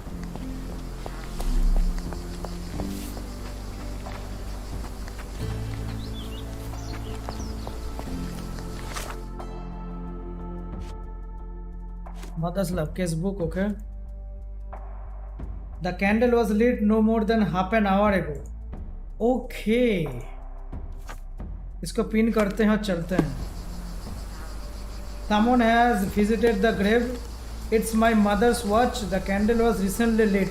Mother's love case book, okay? The candle was lit no more than half an hour ago. Okay. इसको pin करते हैं और चलते हैं. Someone has visited the grave. It's my mother's watch. The candle was recently lit.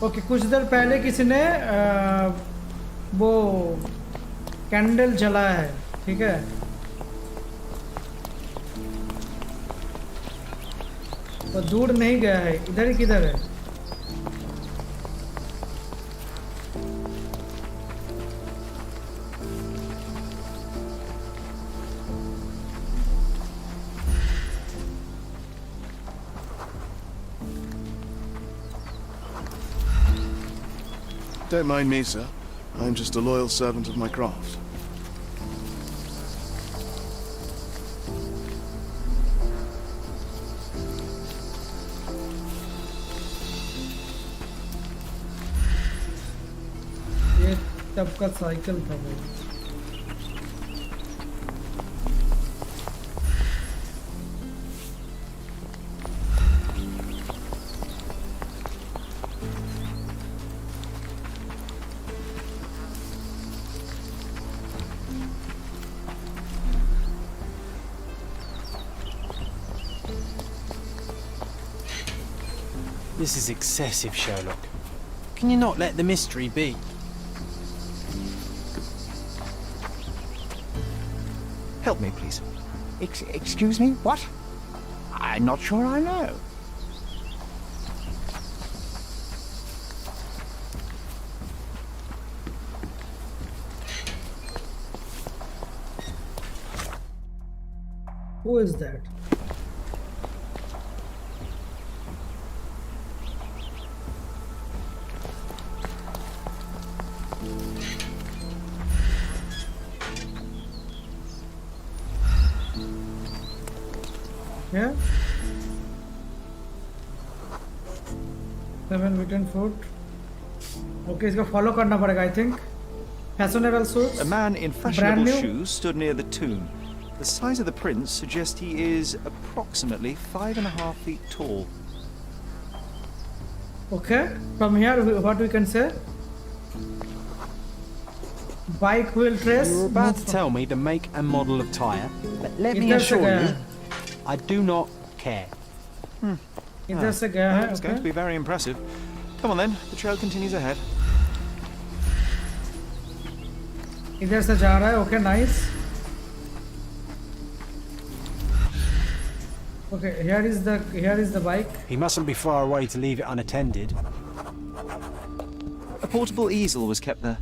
Okay, कुछ देर पहले किसी ने वो कैंडल जलाया है, ठीक है? वो दूर नहीं गया है, इधर ही किधर है? Don't mind me, sir. I'm just a loyal servant of my craft. ये तब का साइकिल था वो. This is excessive, Sherlock. Can you not let the mystery be? Help me, please. Excuse me? What? I'm not sure I know. Who is that? Yeah. 7 written foot. Okay, इसको follow करना पड़ेगा, I think. Fashionable suits. A man in fashionable shoes stood near the tomb. The size of the prints suggests he is approximately 5.5 feet tall. Okay, from here, what we can say? Bike wheel trace. You're about to tell me the make and model of tyre, but let me assure you, I do not care. इधर से गया है. It's going to be very impressive. Come on then, the trail continues ahead. इधर से जा रहा है. Okay, nice. Okay, here is the bike. He mustn't be far away to leave it unattended. A portable easel was kept there.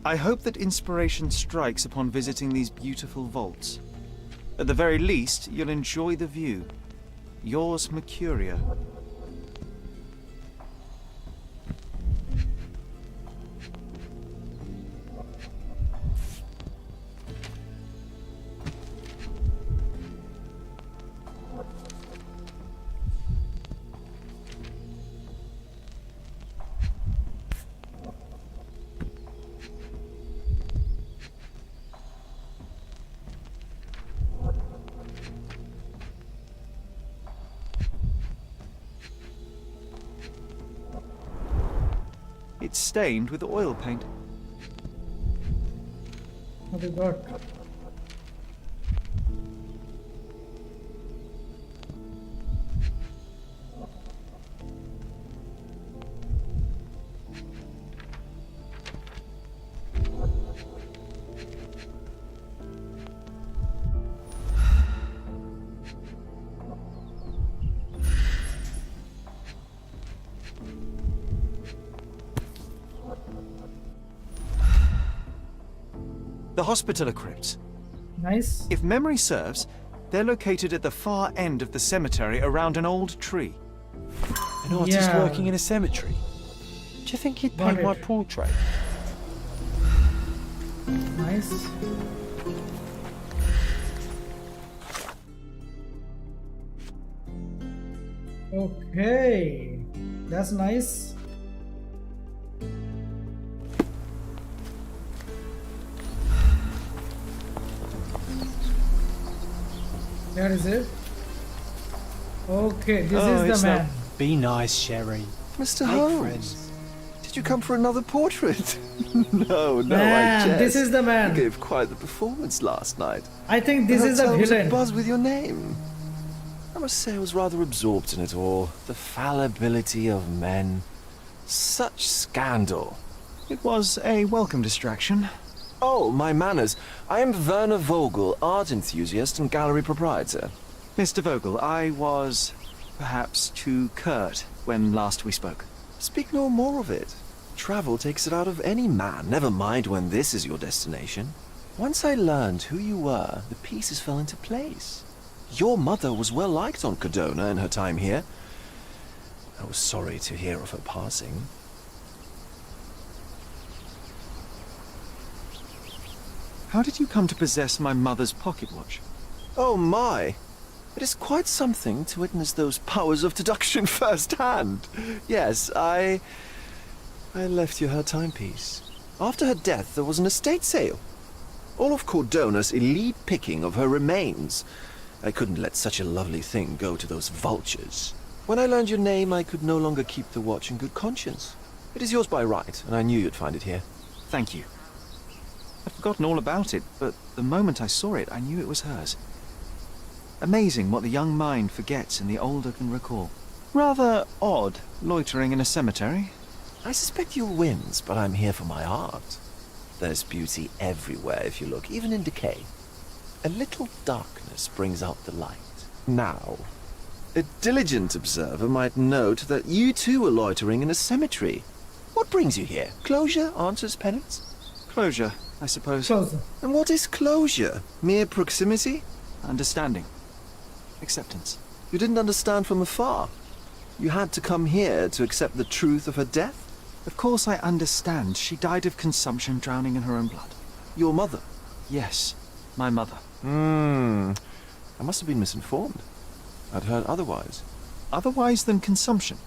I hope that inspiration strikes upon visiting these beautiful vaults. At the very least, you'll enjoy the view. Yours, Mercuria. It's stained with oil paint. What do you got? The hospitaller crypts. Nice. If memory serves, they're located at the far end of the cemetery around an old tree. An artist working in a cemetery? Do you think he'd paint my portrait? Nice. Okay, that's nice. Where is it? Okay, this is the man. Be nice, Sherry. Mr. Holmes, did you come for another portrait? No, Man, I jest. this is the man. You gave quite the performance last night. I think this is a hotel was villain. abuzz with your name. I must say I was rather absorbed in it all. The fallibility of men. Such scandal. It was a welcome distraction. Oh, my manners. I am Werner Vogel, art enthusiast and gallery proprietor. Mr. Vogel, I was perhaps too curt when last we spoke. Speak no more of it. Travel takes it out of any man, never mind when this is your destination. Once I learned who you were, the pieces fell into place. Your mother was well liked on Cadona in her time here. I was sorry to hear of her passing. How did you come to possess my mother's pocket watch? Oh my! It is quite something to witness those powers of deduction firsthand. Yes, I left you her timepiece. After her death, there was an estate sale. All of Cordona's elite picking of her remains. I couldn't let such a lovely thing go to those vultures. When I learned your name, I could no longer keep the watch in good conscience. It is yours by right, and I knew you'd find it here. Thank you. I'd forgotten all about it, but the moment I saw it, I knew it was hers. Amazing what the young mind forgets and the older can recall. Rather odd, loitering in a cemetery. I suspect you'll win, but I'm here for my art. There's beauty everywhere if you look, even in decay. A little darkness brings out the light. Now, a diligent observer might note that you too are loitering in a cemetery. What brings you here? Closure answers penance? Closure, I suppose. Closure. And what is closure? Mere proximity? Understanding. Acceptance. You didn't understand from afar. You had to come here to accept the truth of her death? Of course I understand. She died of consumption, drowning in her own blood. Your mother? Yes, my mother. I must have been misinformed. I'd heard otherwise. Otherwise than consumption?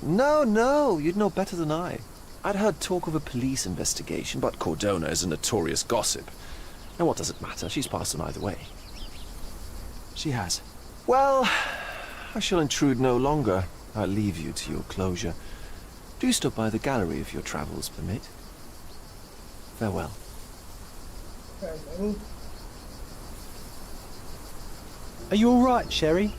No, you'd know better than I. I'd heard talk of a police investigation, but Cordona is a notorious gossip. And what does it matter? She's passed on either way. She has. Well, I shall intrude no longer. I'll leave you to your closure. Do stop by the gallery if your travels permit. Farewell. Are you all right, Sherry?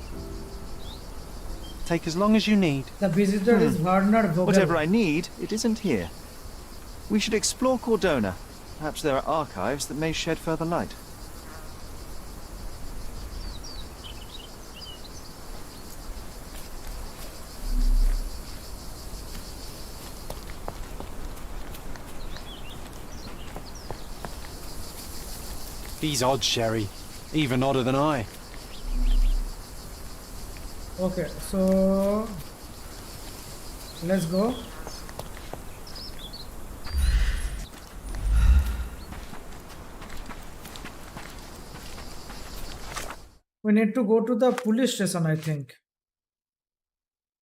Take as long as you need. The visitor is Werner Vogel. Whatever I need, it isn't here. We should explore Cordona. Perhaps there are archives that may shed further light. He's odd, Sherry. Even odder than I. Okay, so let's go. We need to go to the police station, I think.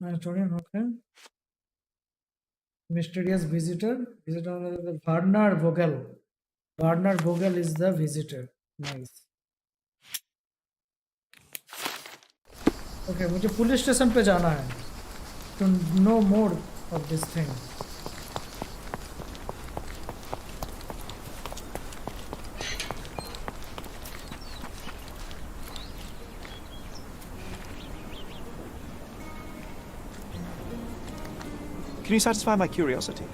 Okay. Mysterious visitor. Visitor Werner Vogel. Werner Vogel is the visitor. Nice. Okay, मुझे police station पे जाना है to know more of this thing. Can you satisfy my curiosity?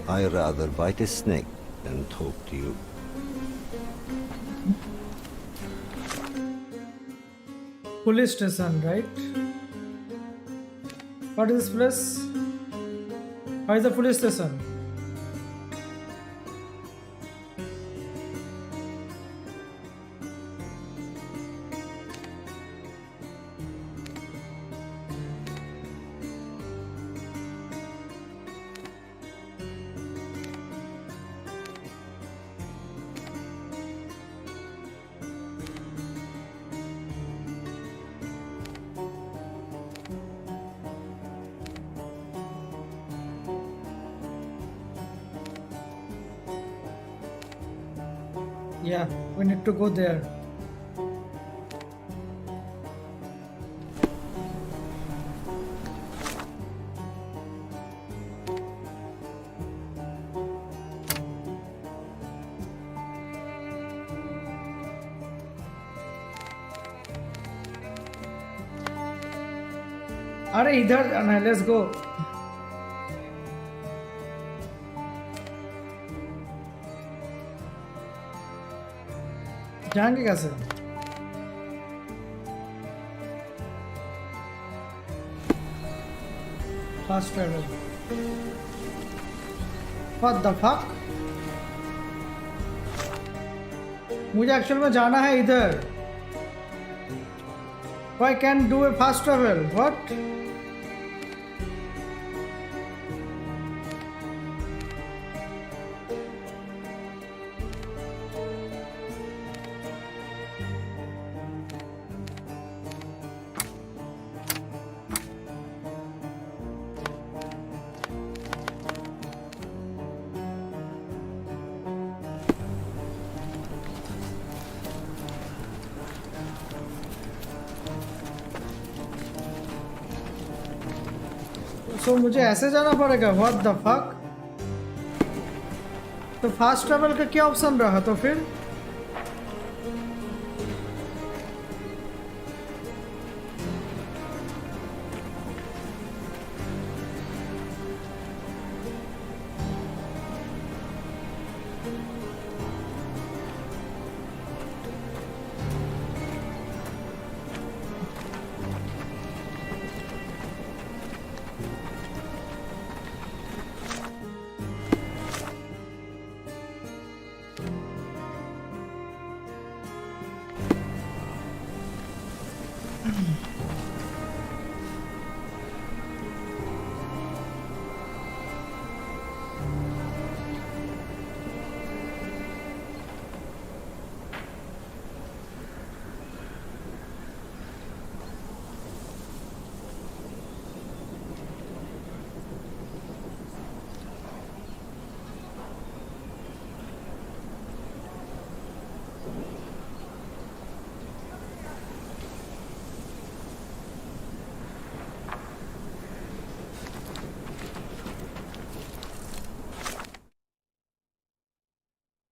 I rather bite a snake than talk to you. Police station, right? What is this place? How is the police station? Yeah, we need to go there. अरे इधर जाना है, let's go. जाएंगे कैसे? Fast travel. What the fuck? मुझे actual में जाना है इधर. Why can't do a fast travel? What? तो मुझे ऐसे जाना पड़ेगा. What the fuck? तो फास्ट ट्रैवल का क्या ऑप्शन रहा तो फिर?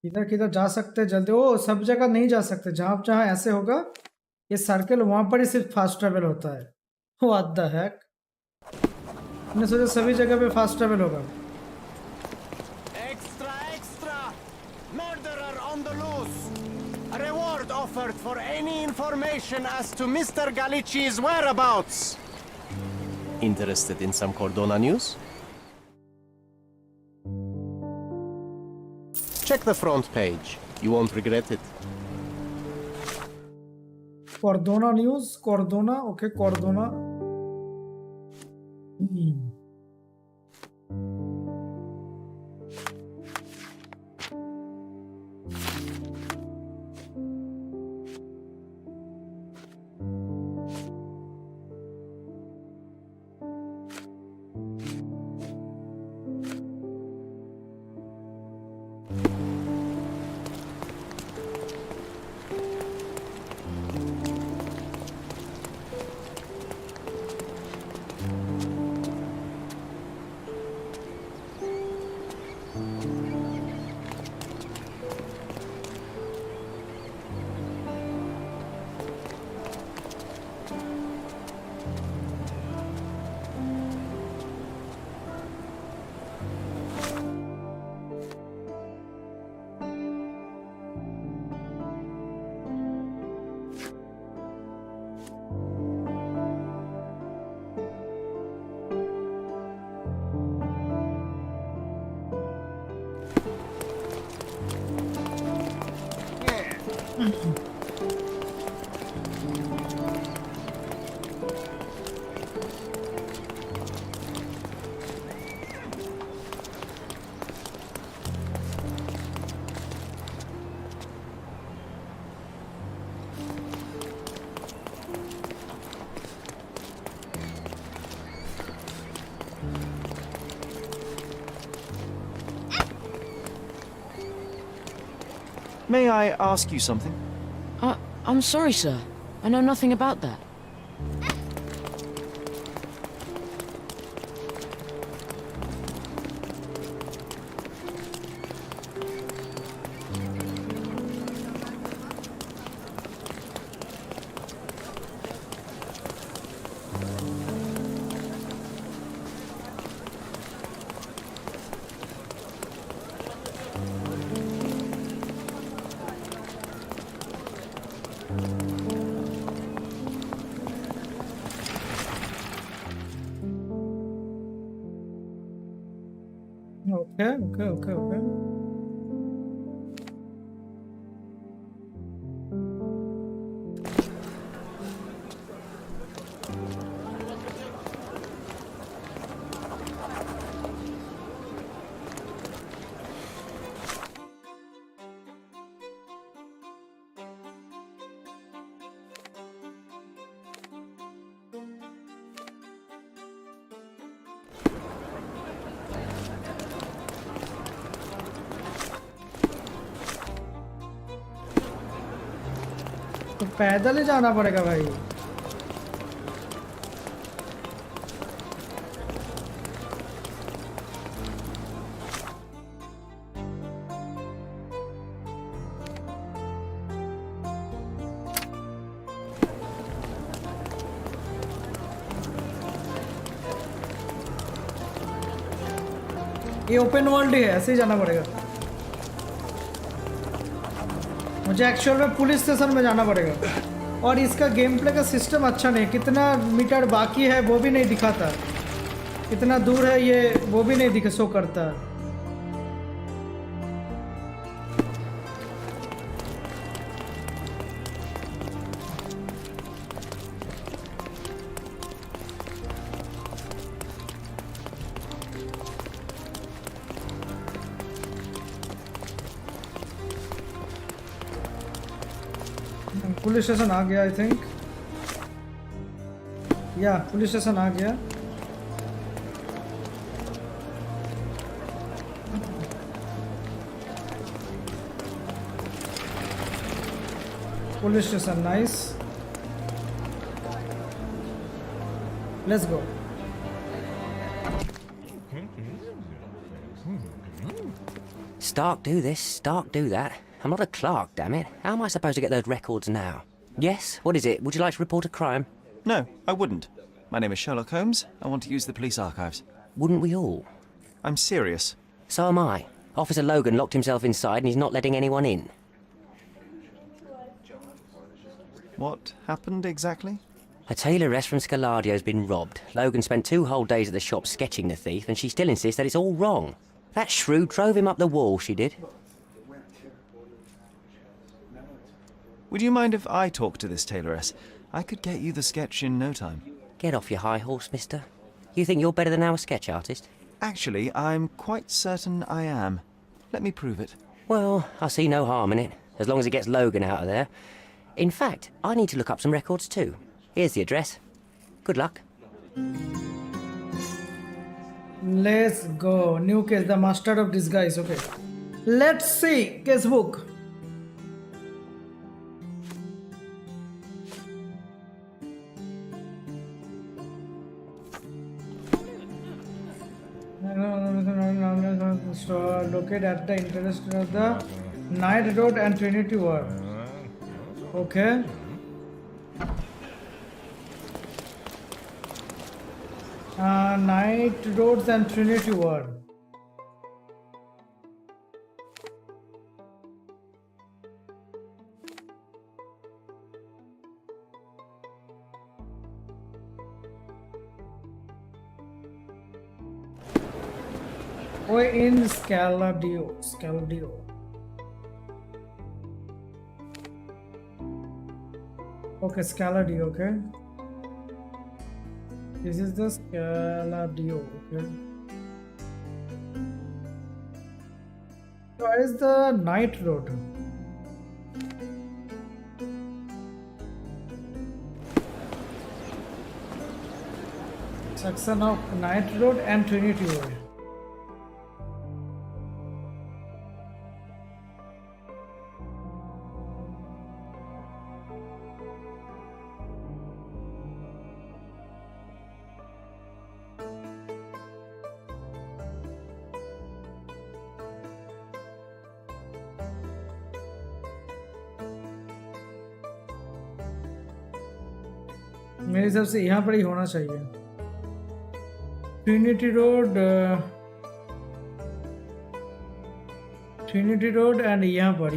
इधर किधर जा सकते जल्दी. ओ सब जगह नहीं जा सकते. जहाँ जहाँ ऐसे होगा ये सर्कल, वहां पर ही सिर्फ फास्ट ट्रैवल होता है. What the heck? मैंने सोचा सभी जगह पे फास्ट ट्रैवल होगा। Extra, extra! Murderer on the loose! A reward offered for any information as to Mr. Galici's whereabouts! Interested in some Cordona news? Check the front page. You won't regret it. Cordona news, Cordona, okay, Cordona. May I ask you something? I'm sorry, sir. I know nothing about that. Okay. तो पैदल ही जाना पड़ेगा भाई। ये open world ही है, ऐसे ही जाना पड़ेगा। मुझे एक्चुअल में पुलिस स्टेशन में जाना पड़ेगा और इसका गेम प्ले का सिस्टम अच्छा नहीं, कितना मीटर बाकी है वो भी नहीं दिखाता, कितना दूर है ये वो भी नहीं दिखा शो करता। पुलिस स्टेशन आ गया आई थिंक, या पुलिस स्टेशन आ गया। Police station nice, let's go. Stark do this, Stark do that. I'm not a clerk, damn it. How am I supposed to get those records now? Yes? What is it? Would you like to report a crime? No, I wouldn't. My name is Sherlock Holmes. I want to use the police archives. Wouldn't we all? I'm serious. So am I. Officer Logan locked himself inside and he's not letting anyone in. What happened exactly? A tailoress from Scaladio's been robbed. Logan spent 2 whole days at the shop sketching the thief, and she still insists that it's all wrong. That shrew drove him up the wall, she did. Would you mind if I talk to this tailoress? I could get you the sketch in no time. Get off your high horse, mister. You think you're better than our sketch artist? Actually, I'm quite certain I am. Let me prove it. Well, I see no harm in it, as long as it gets Logan out of there. In fact, I need to look up some records too. Here's the address. Good luck. Let's go. New case, the master of disguise. Okay. Let's see. Casebook. Located at the intersection of the Knight Road and Trinity Ward. Okay. Knight Roads and Trinity Ward. Or in Scaladio. Okay, Scaladio, okay. This is the Scaladio, okay. Where is the Knight Road? Section of Knight Road and Trinity Road. मेरे हिसाब से यहाँ पर ही होना चाहिए Trinity road and यहाँ पर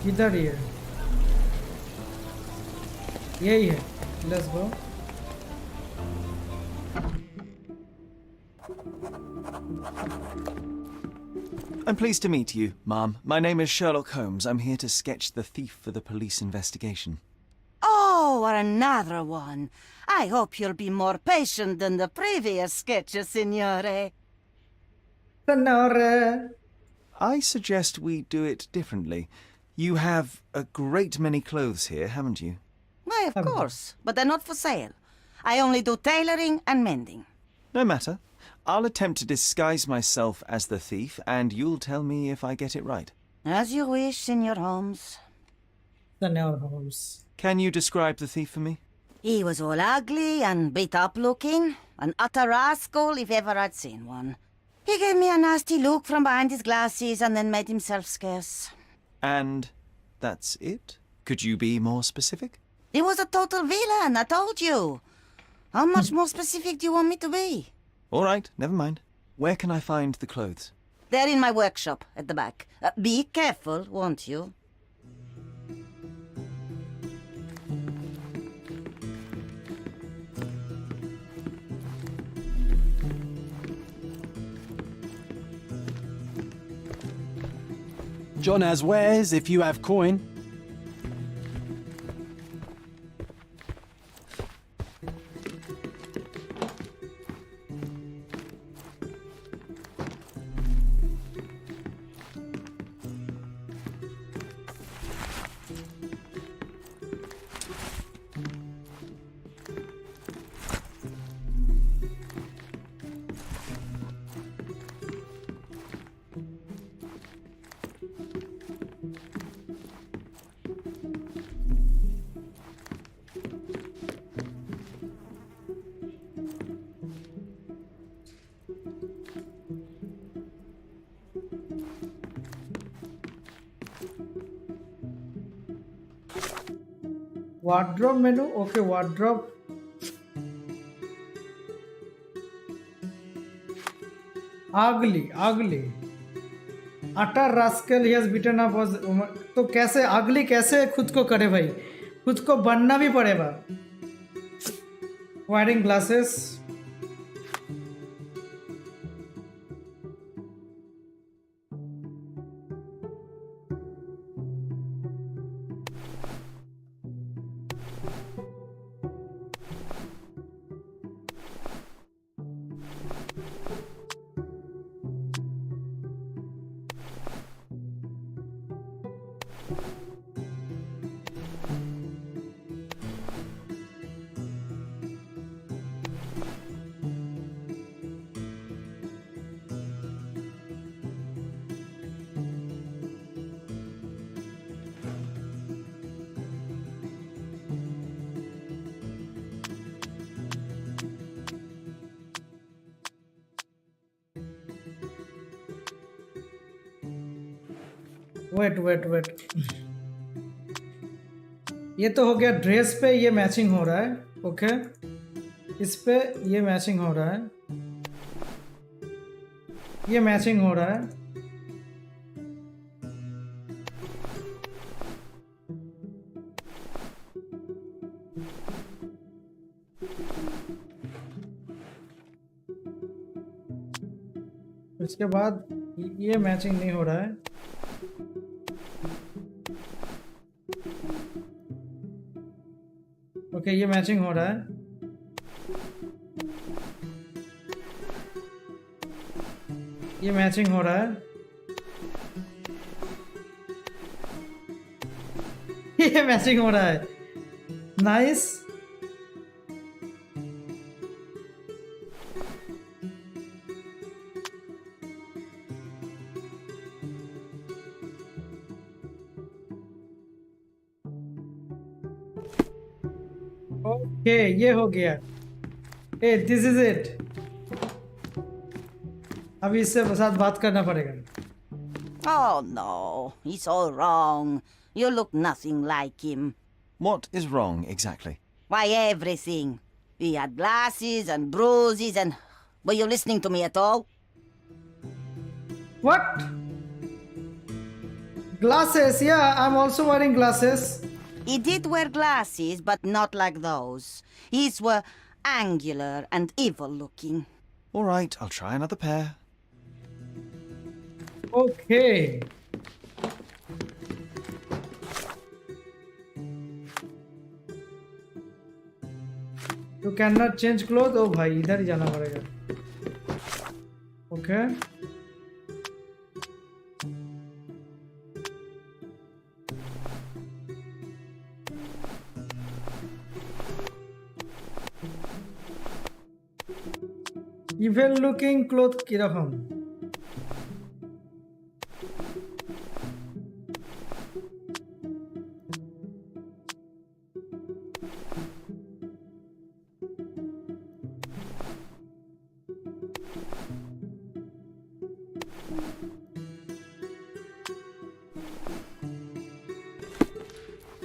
किधर ही है यही है let's go I'm pleased to meet you, Ma'am. My name is Sherlock Holmes. I'm here to sketch the thief for the police investigation. Oh, another one. I hope you'll be more patient than the previous sketches, Signore. Signore. I suggest we do it differently. You have a great many clothes here, haven't you? Why, of course, but they're not for sale. I only do tailoring and mending. No matter. I'll attempt to disguise myself as the thief, and you'll tell me if I get it right. As you wish, Senor Holmes. Senor Holmes. Can you describe the thief for me? He was all ugly and beat up looking. An utter rascal if ever I'd seen one. He gave me a nasty look from behind his glasses and then made himself scarce. And that's it? Could you be more specific? He was a total villain, I told you. How much more specific do you want me to be? All right, never mind. Where can I find the clothes? They're in my workshop at the back. Be careful, won't you? John has wares if you have coin. wardrobe menu. Okay, wardrobe. ugly. utter rascal he has beaten up was. तो कैसे ugly कैसे खुद को करे भाई, खुद को बनना भी पड़ेगा. Wearing glasses. वेट ये तो हो गया ड्रेस पे, ये मैचिंग हो रहा है. ओके, इस पे ये मैचिंग हो रहा है, ये मैचिंग हो रहा है. इसके बाद ये मैचिंग नहीं हो रहा है. ओके, ये मैचिंग हो रहा है. ये मैचिंग हो रहा है. ये मैचिंग हो रहा है. नाइस. ओके, ये हो गया. ए, दिस इज इट. अभी इससे साथ बात करना पड़ेगा. Oh no, he's all wrong. You look nothing like him. What is wrong exactly? Why, everything. He had glasses and bruises and... Were you listening to me at all? What? Glasses? Yeah, I'm also wearing glasses. He did wear glasses, but not like those. His were angular and evil-looking. All right, I'll try another pair. Okay. You cannot change clothes. Oh भाई, इधर ही जाना पड़ेगा. Okay. Evil looking cloth কিরকম?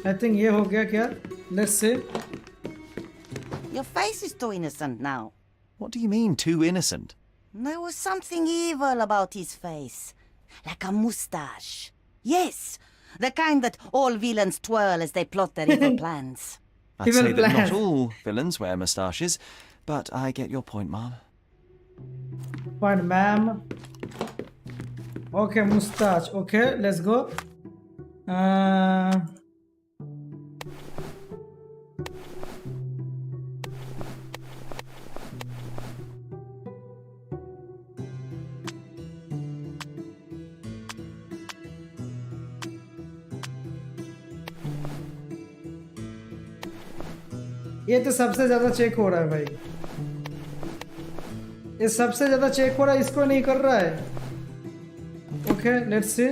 I think ये हो गया क्या? Let's see. Your face is too innocent now. What do you mean, too innocent? There was something evil about his face. Like a moustache. Yes, the kind that all villains twirl as they plot their evil plans. I'd say that not all villains wear moustaches, but I get your point, Mom. Point, ma'am. Okay, moustache. Okay, let's go. ये तो सबसे ज्यादा check हो रहा है भाई. ये सबसे ज्यादा चेक हो रहा है, इसको नहीं कर रहा है. Okay, let's see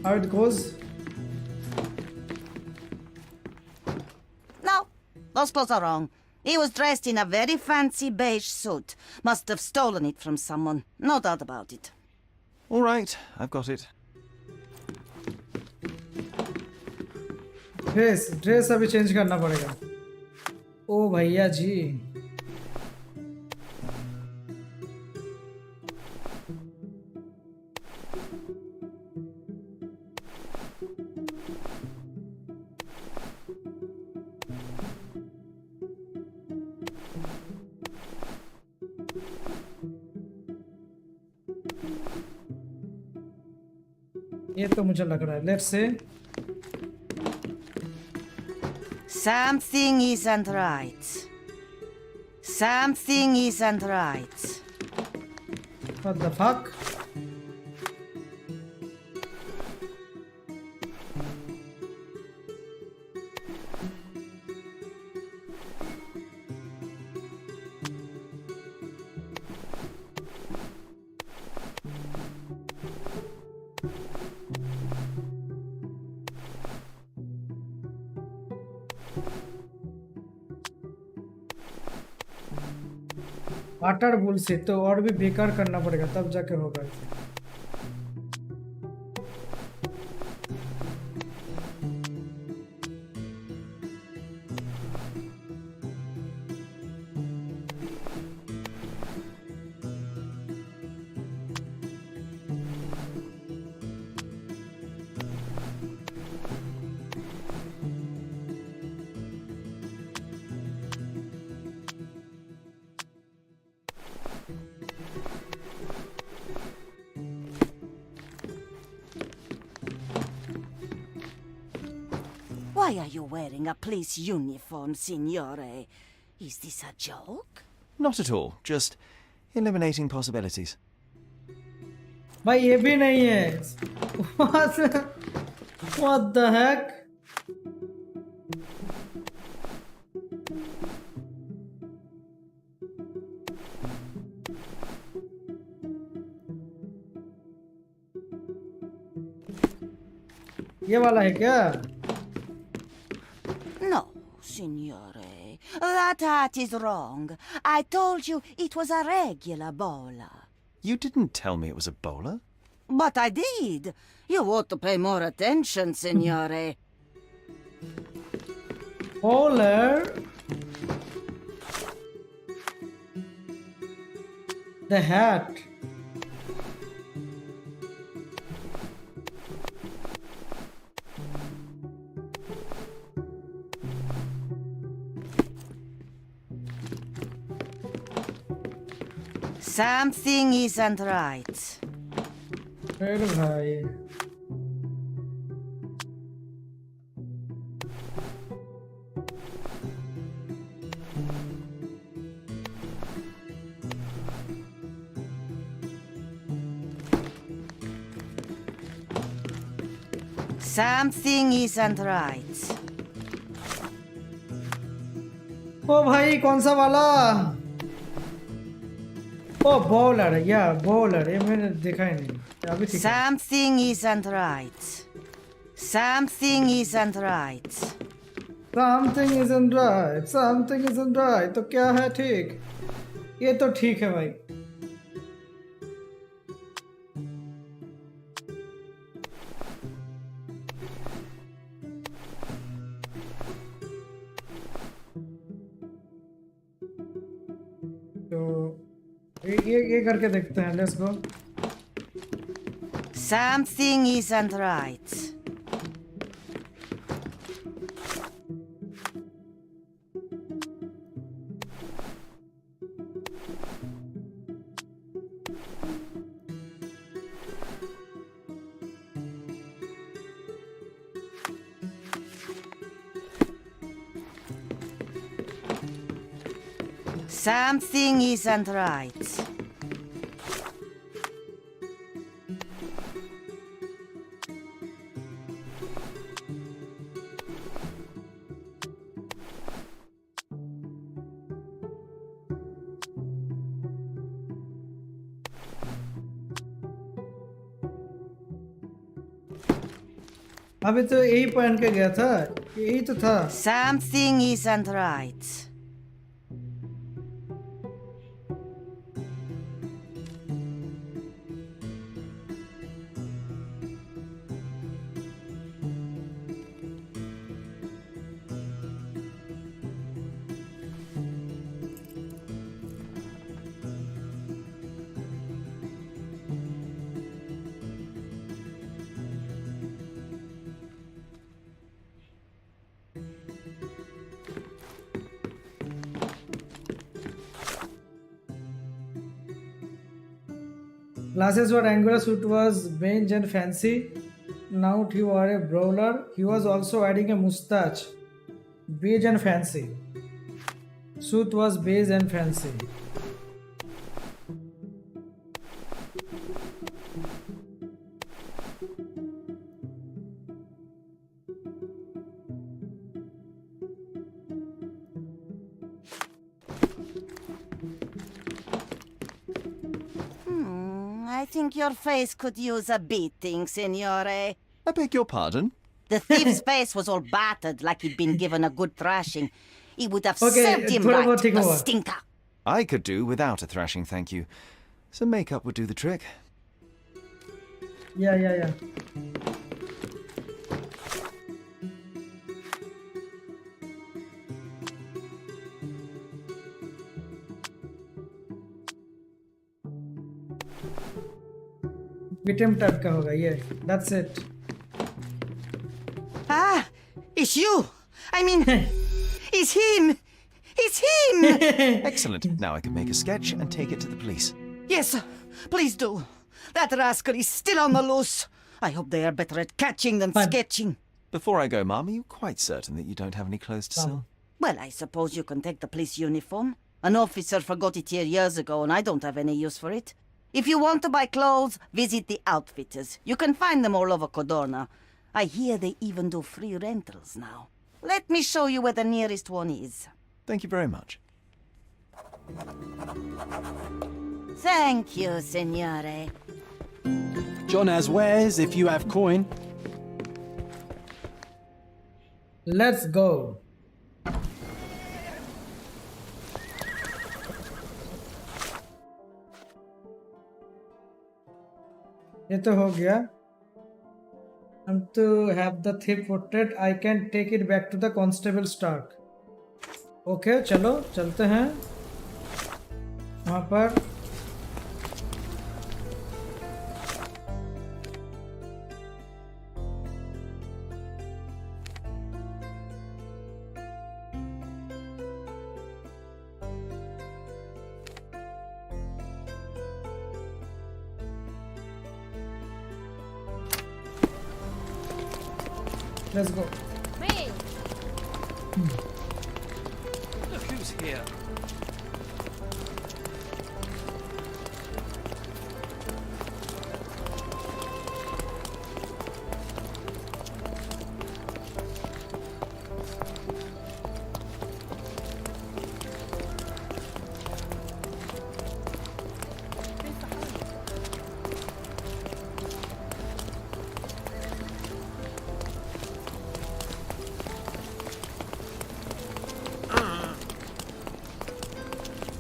how it goes. No, those clothes are wrong. He was dressed in a very fancy beige suit. Must have stolen it from someone. No doubt about it. All right, I've got it. Dress अभी change करना पड़ेगा। ओ भैया जी, ये तो मुझे लग रहा है। Let's say Something isn't right. Something isn't right. what the fuck? Water bull से तो और भी बेकार करना पड़ेगा, तब जाके होगा। Why are you wearing a police uniform, signore? Is this a joke? Not at all, just eliminating possibilities. भाई ये भी नहीं है। What the heck? ये वाला है क्या? No, signore. That hat is wrong. I told you it was a regular bowler. You didn't tell me it was a bowler. But I did. You ought to pay more attention, signore. Bowler? The hat. Something isn't right. फिर भाई Something isn't right. ओ भाई कौन सा वाला? ओ bowler, या bowler, ये मैंने देखा ही नहीं अभी। ठीक है। Something isn't right. Something isn't right. Something isn't right. Something isn't right. तो क्या है ठीक? ये तो ठीक है भाई। ये करके देखते हैं। Let's go. Something isn't right. Something isn't right. अभी तो यही पहन के गया था, यही तो था। Something isn't right. Glasses were angular, suit was beige and fancy. Now he wore a brawler. He was also adding a mustache. Beige and fancy. Suit was beige and fancy. I think your face could use a beating, signore. I beg your pardon? The thief's face was all battered like he'd been given a good thrashing. He would have served him right, the stinker. I could do without a thrashing, thank you. Some makeup would do the trick. Yeah. Victim type का होगा ये. That's it. Ah, it's you. I mean, it's him. It's him. Excellent. Now I can make a sketch and take it to the police. Yes, please do. That rascal is still on the loose. I hope they are better at catching than sketching. Before I go, Mum, are you quite certain that you don't have any clothes to sell? Well, I suppose you can take the police uniform. An officer forgot it here years ago, and I don't have any use for it. If you want to buy clothes, visit the outfitters. You can find them all over Codorna. I hear they even do free rentals now. Let me show you where the nearest one is. Thank you very much. Thank you, signore. John has wares if you have coin. Let's go. ये तो हो गया. I'm to have the thief portrait. I can take it back to the constable Stark. Okay, चलो चलते हैं वहाँ पर. Let's go. Look who's here.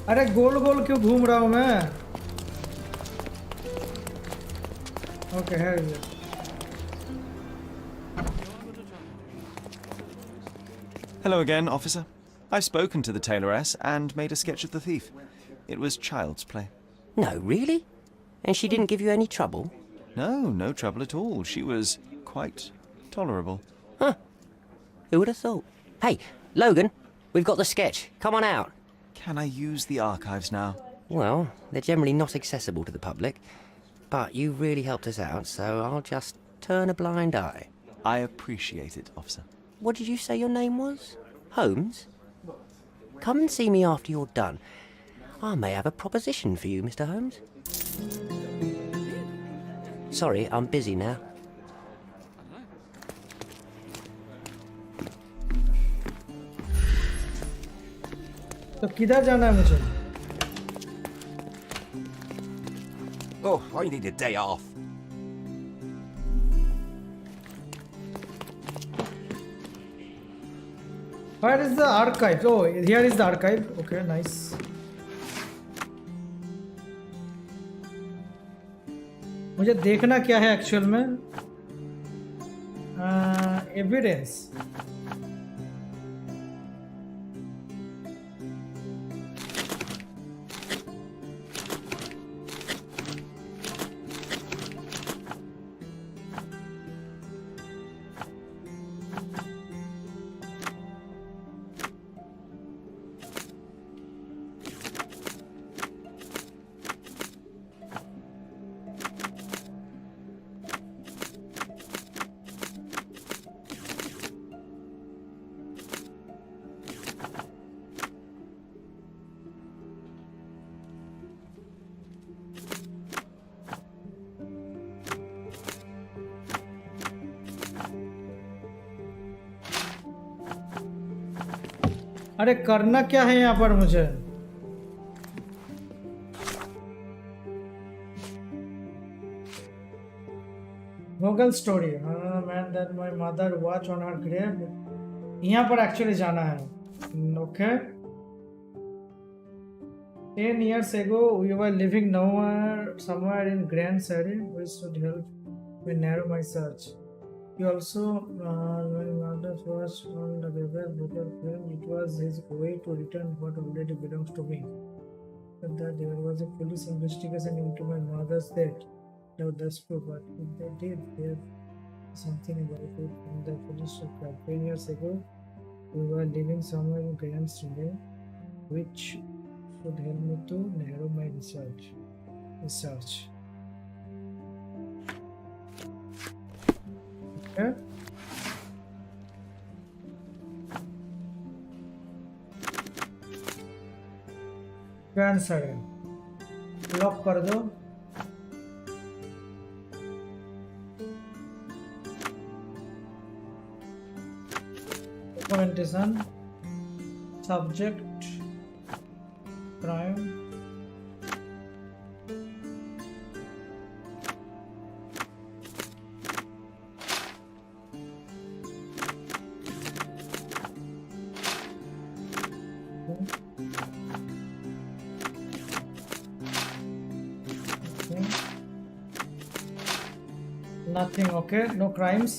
अरे गोल गोल क्यों घूम रहा हूँ मैं? Okay, here is it. Hello again, officer. I've spoken to the tailoress and made a sketch of the thief. It was child's play. No, really? And she didn't give you any trouble? No trouble at all. She was quite tolerable. Huh. Who would have thought? Hey, Logan, we've got the sketch. Come on out. Can I use the archives now? Well, they're generally not accessible to the public, but you really helped us out, so I'll just turn a blind eye. I appreciate it, officer. What did you say your name was? Holmes? Come and see me after you're done. I may have a proposition for you, Mr. Holmes. Sorry, I'm busy now. तो किधर जाना है मुझे? Oh, I need a day off. Where is the archive? Oh, here is the archive. Okay, nice. मुझे देखना क्या है actual में? एविडेंस. अरे करना क्या है यहाँ पर मुझे? Google story. Man that my mother watched on her grave. यहाँ पर एक्चुअली जाना है. Okay. 10 years ago, we were living somewhere in Grand Surrey. We should help me narrow my search. He also, my mother was on the river frame. It was his way to return what already belongs to me. But that there was a police investigation into my mother's death. No, that's true, but if they did, there's something about it. And the police record 10 years ago, we were living somewhere in Grand Surrey, which should help me to narrow my research. Okay. Grand Surrey. Lock कर दो. Documentation. Subject. Crime. Nothing, okay, no crimes.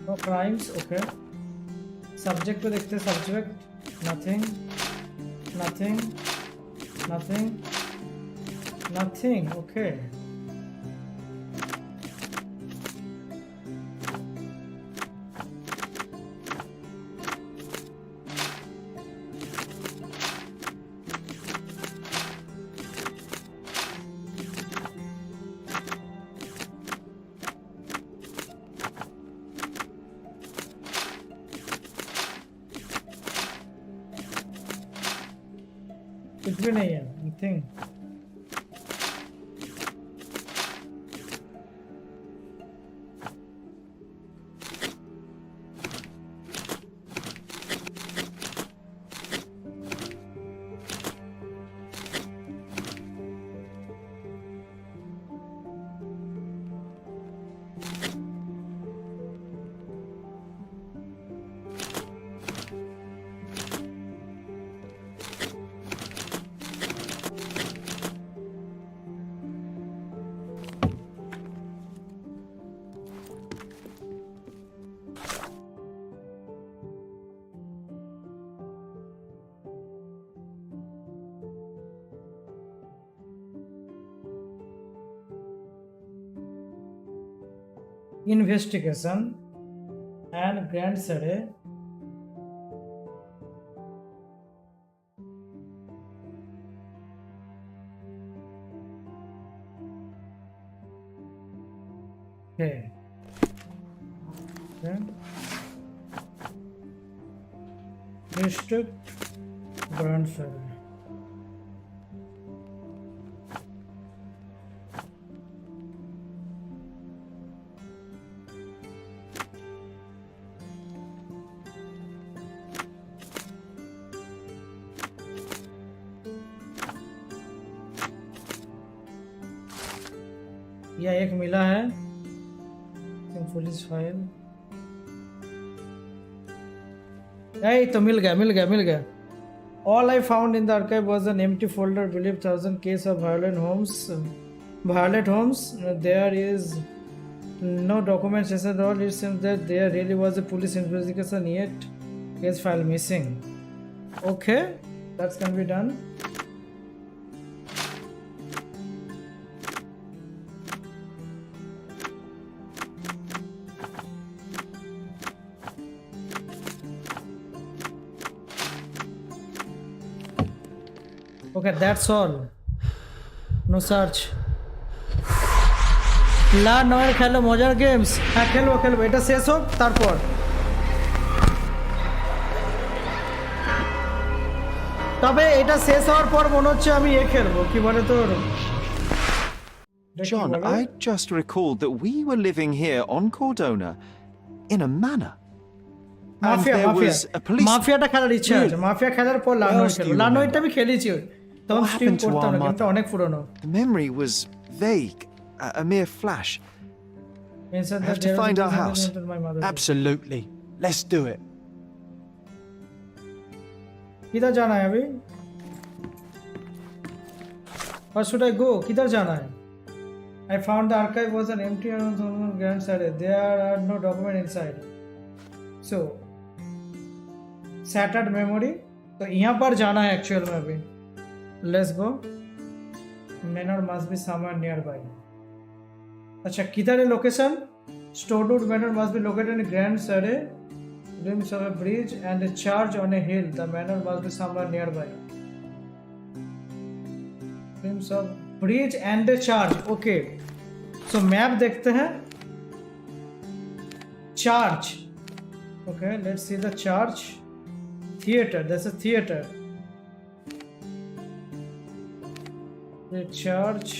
No crimes, okay. Subject को देखते हैं, subject, nothing, nothing, nothing, nothing, okay. कुछ भी नहीं है, nothing. Investigation and Grand Surrey. Okay. District Grand Surrey. यह एक मिला है पुलिस फाइल. तो मिल गया. All I found in the archive was an empty folder believed 1000 case of violent homes. There is no documentation at all. It seems that there really was a police investigation, yet case file missing. Okay, that can be done. Okay, that's all. No search. লা নয়ের খেলো মজার games. হ্যাঁ খেলবো. এটা শেষ হোক তারপর. তবে এটা শেষ হওয়ার পর মনে হচ্ছে আমি খেলবো. কি বলে তোর? John, I just recalled that we were living here on Cordona in a manor. Mafia there mafia was a police... মাফিয়াটা খেলার ইচ্ছা আছে মাফিয়া খেলার পর লানোইড খেলবো লানোইডটা আমি খেলেছি তখন স্ট্রিম করতাম না কিন্তু অনেক পুরনো The memory was vague, a mere flash. I have to find our house. Absolutely. Let's do it. किधर जाना है अभी? Where should I go? किधर जाना है? I found the archive was an empty and grand side. There are no documents inside. So, shattered memory. तो यहाँ पर जाना है actual में अभी. Let's go. Manor must be somewhere nearby. अच्छा किधर है location? Storewood Manor must be located in Grand Surrey. Rims of a bridge and a charge on a hill. The manor must be somewhere nearby. Rims of bridge and a charge. Okay. So map देखते हैं. Charge. Okay. Let's see the charge. Theater. There's a theater. The charge.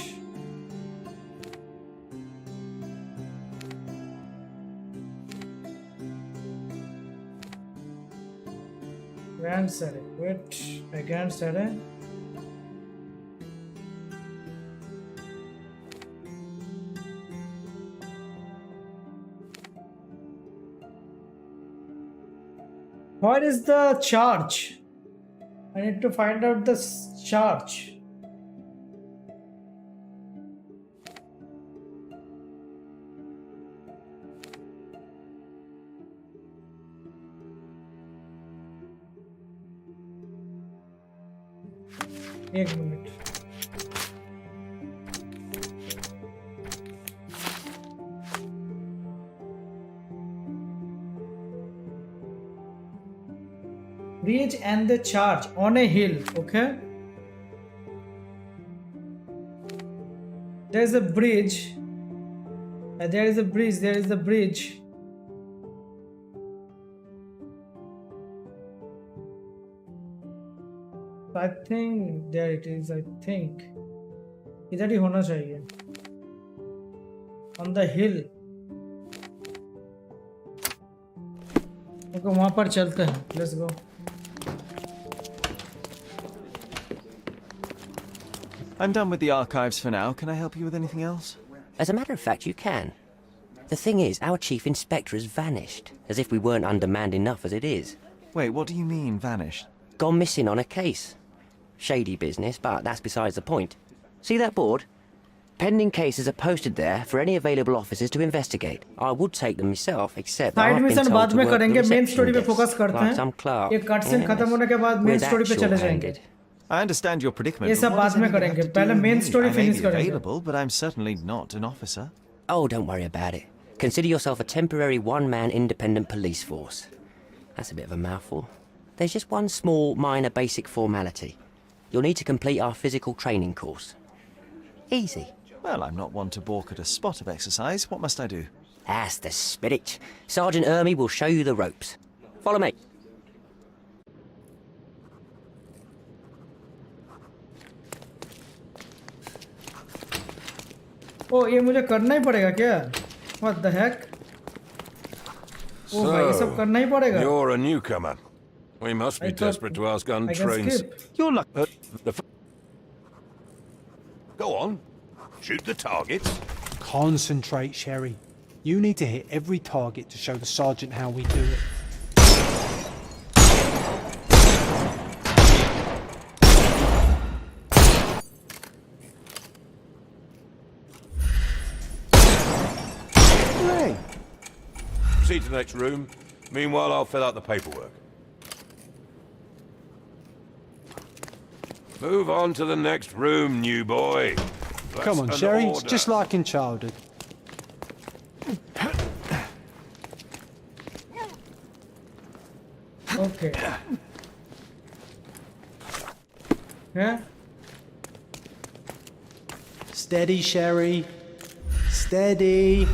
Grand Surrey. Wait, a Grand Surrey. What is the charge? I need to find out the charge. एक minute bridge and the charge on a hill. Okay, there is a bridge. There is a bridge. There is a bridge. I think there it is. I think इधर ही होना चाहिए. On the hill. तो वहाँ पर चलते हैं. Let's go. I'm done with the archives for now. Can I help you with anything else? As a matter of fact, you can. The thing is, our chief inspector has vanished, as if we weren't undermanned enough as it is. Wait, what do you mean, vanished? Gone missing on a case. Shady business, but that's besides the point. See that board? Pending cases are posted there for any available officers to investigate. I would take them myself, except I've been told to work the reception desk, like some clerk. ये cutscene खत्म होने के बाद main story पे चले जाएंगे. I understand your predicament. ये सब बाद में करेंगे. पहले main story finish I may be करेंगे. available, but I'm certainly not an officer. Oh, don't worry about it. Consider yourself a temporary one-man independent police force. That's a bit of a mouthful. There's just one small, minor basic formality. You'll need to complete our physical training course. Easy. Well, I'm not one to balk at a spot of exercise. What must I do? That's the spirit. Sergeant Ermy will show you the ropes. Follow me. Oh, ये मुझे करना ही पड़ेगा क्या? What the heck? Oh, भाई ये सब करना ही पड़ेगा. You're a newcomer. We must be desperate to ask untrained. You're lucky. Go on. Shoot the targets. Concentrate, Sherry. You need to hit every target to show the sergeant how we do it. Hey. Proceed to the next room. Meanwhile, I'll fill out the paperwork. Move on to the next room, new boy. That's Come on, an Sherry. It's order. just like in childhood. Okay. Yeah. Steady, Sherry. Steady.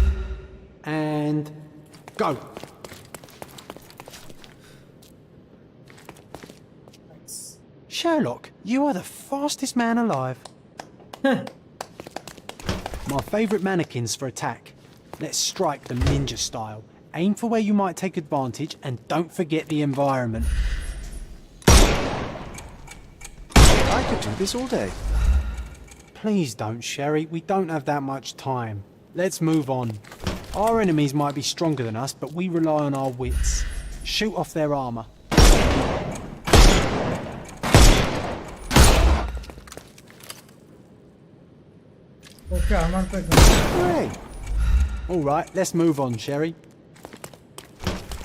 And go. Sherlock, you are the fastest man alive. My favourite mannequins for attack. Let's strike them ninja style. Aim for where you might take advantage and don't forget the environment. I could do this all day. Please don't, Sherry. We don't have that much time. Let's move on. Our enemies might be stronger than us, but we rely on our wits. Shoot off their armor. Okay, armor पे Hey. All right, let's move on, Sherry.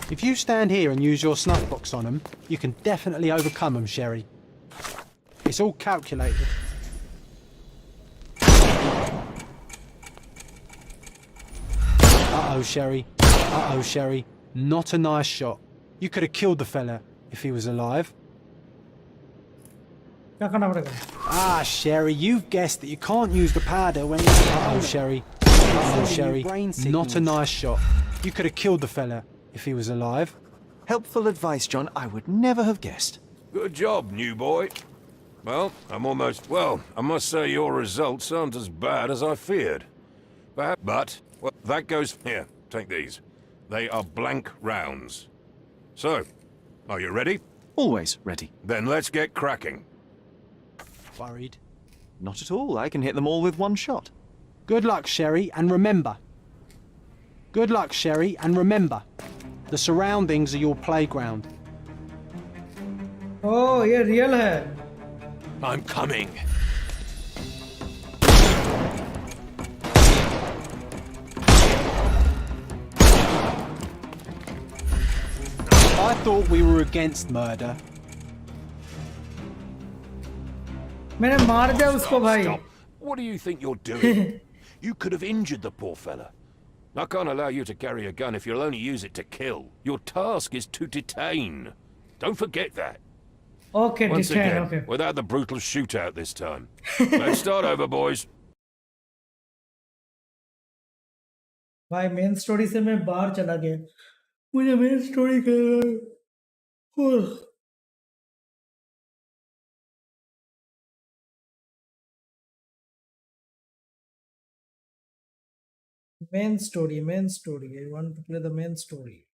If you stand here and use your snuff box on them, you can definitely overcome them, Sherry. It's all calculated. Uh-oh, Sherry. Uh-oh, Sherry. Not a nice shot. You could have killed the fella if he was alive. क्या करना पड़ेगा? Ah, Sherry, you've guessed that you can't use the powder when... Uh-oh, Sherry. Uh-oh, Sherry. Not a nice shot. You could have killed the fella if he was alive. Helpful advice, John. I would never have guessed. Good job, new boy. Well, I must say your results aren't as bad as I feared. But, well, that goes... Here, take these. They are blank rounds. So, are you ready? Always ready. Then let's get cracking. Worried? Not at all. I can hit them all with one shot. Good luck, Sherry, and remember. Good luck, Sherry, and remember. The surroundings are your playground. Oh, ये real है. I'm coming. I thought we were against murder. मैंने मार दिया उसको भाई. Stop. What do you think you're doing? You could have injured the poor fella. I can't allow you to carry a gun if you'll only use it to kill. Your task is to detain. Don't forget that. Okay, Once detain. again, Okay. without the brutal shootout this time. Let's start over, boys. भाई main story से मैं बाहर चला गया. मुझे main story का main story. I want to play the main story.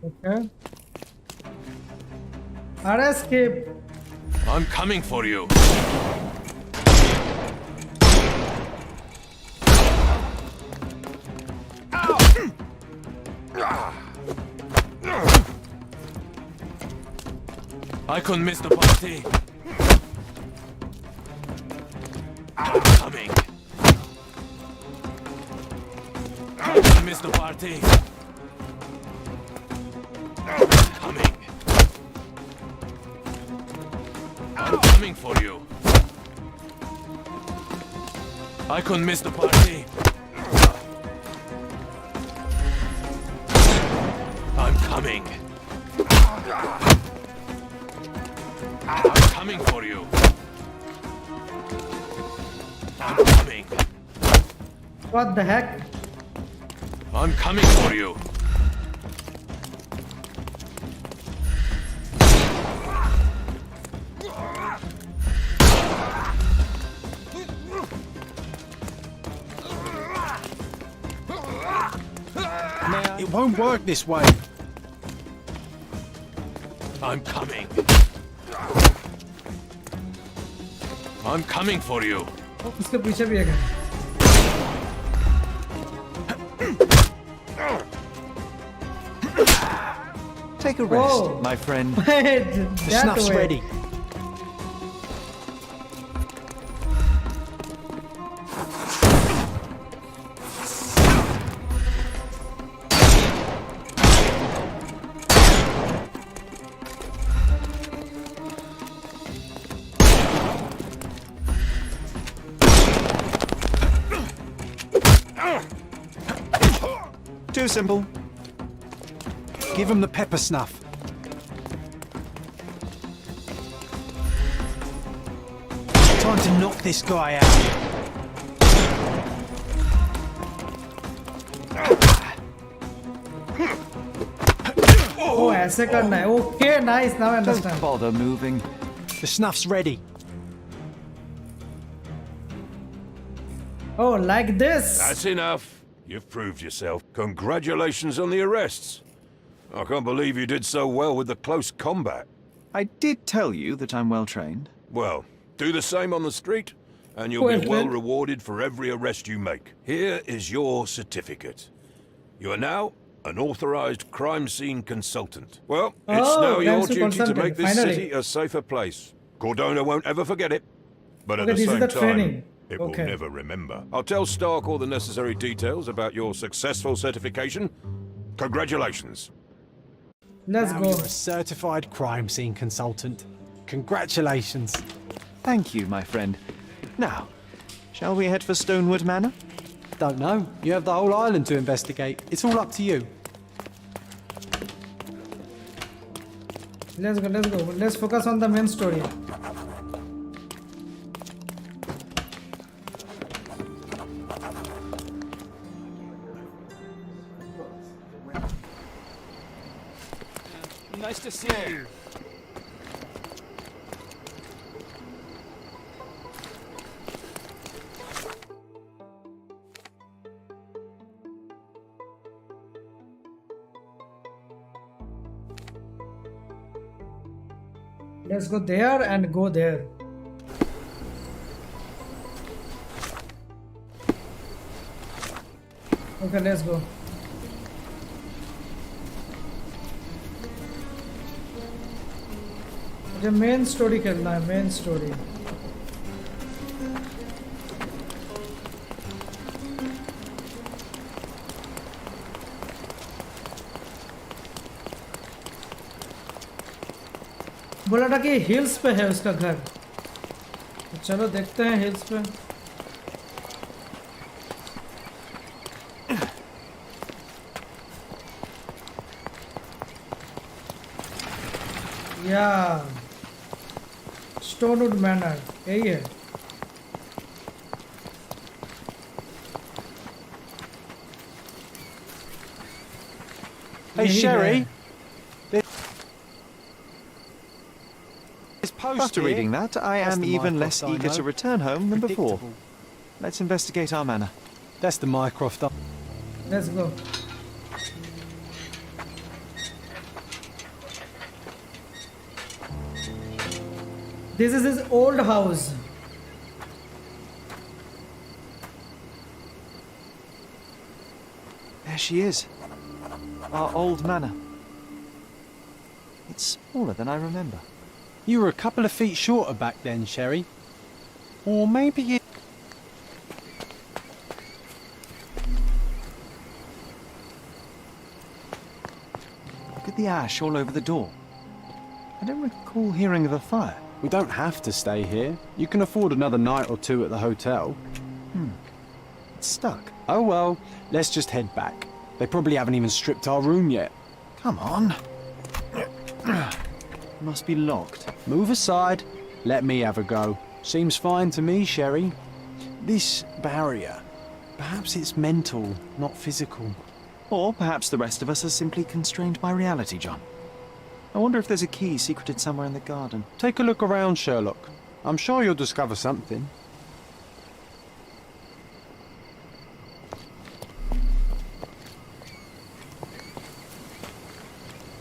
Okay. Escape. I'm coming for you. I couldn't miss the party. I'm coming. I couldn't miss the party. Coming. I'm coming for you. I couldn't miss the party. I'm coming. I'm coming for you. I'm coming. What the heck? I'm coming for you. It won't work this way. I'm coming. I'm coming for you. इसके पीछे भी है। Take a rest, Whoa. my friend. The snuff's ready. Too simple. Give him the pepper snuff. Time to knock this guy out. Oh, ऐसे करना है. Okay, nice. Now I understand. Don't bother moving. The snuff's ready. Oh, like this. That's enough. You've proved yourself. Congratulations on the arrests. I can't believe you did so well with the close combat. I did tell you that I'm well trained. Well, do the same on the street, and you'll be well rewarded for every arrest you make. Here is your certificate. You are now an authorized crime scene consultant. Well, it's now your duty to make this city a safer place. Cordona won't ever forget it. But at the same time, it will never remember. I'll tell Stark all the necessary details about your successful certification. Congratulations. Let's Now go. You're a certified crime scene consultant. Congratulations. Thank you, my friend. Now, shall we head for Stonewood Manor? Don't know. You have the whole island to investigate. It's all up to you. Let's go. Let's go. Let's focus on the main story. Nice to see you. Let's go there and go there. Okay, let's go. मुझे main story खेलना है, main story. बोला था कि hills पे है उसका घर. तो चलो देखते हैं हिल्स पे. या स्टोनवुड मैनर यही है. Hey, Sherry. After reading that, I am even less eager to return home than before. Let's investigate our manor. That's the Mycroft. Let's go. This is his old house. There she is. Our old manor. It's smaller than I remember. You were a couple of feet shorter back then, Sherry. Or maybe you... Look at the ash all over the door. I don't recall hearing of a fire. We don't have to stay here. You can afford another night or two at the hotel. It's stuck. Oh well, let's just head back. They probably haven't even stripped our room yet. Come on. Must be locked. Move aside. Let me have a go. Seems fine to me, Sherry. This barrier, perhaps it's mental, not physical. Or perhaps the rest of us are simply constrained by reality, John. I wonder if there's a key secreted somewhere in the garden. Take a look around, Sherlock. I'm sure you'll discover something.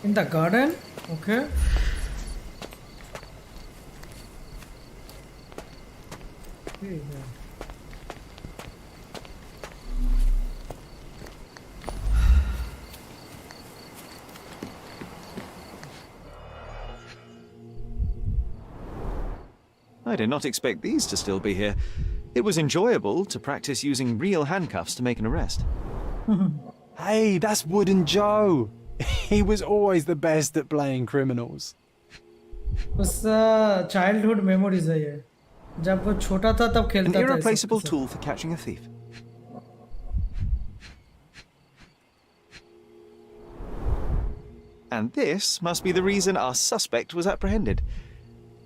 In the garden? Okay. ठीक है। I did not expect these to still be here. It was enjoyable to practice using real handcuffs to make an arrest. Hey, that's Wooden Joe. He was always the best at playing criminals. उसका childhood memories है ये। जब वो छोटा था तब An खेलता था। irreplaceable tool for catching a thief. And this must be the reason our suspect was apprehended.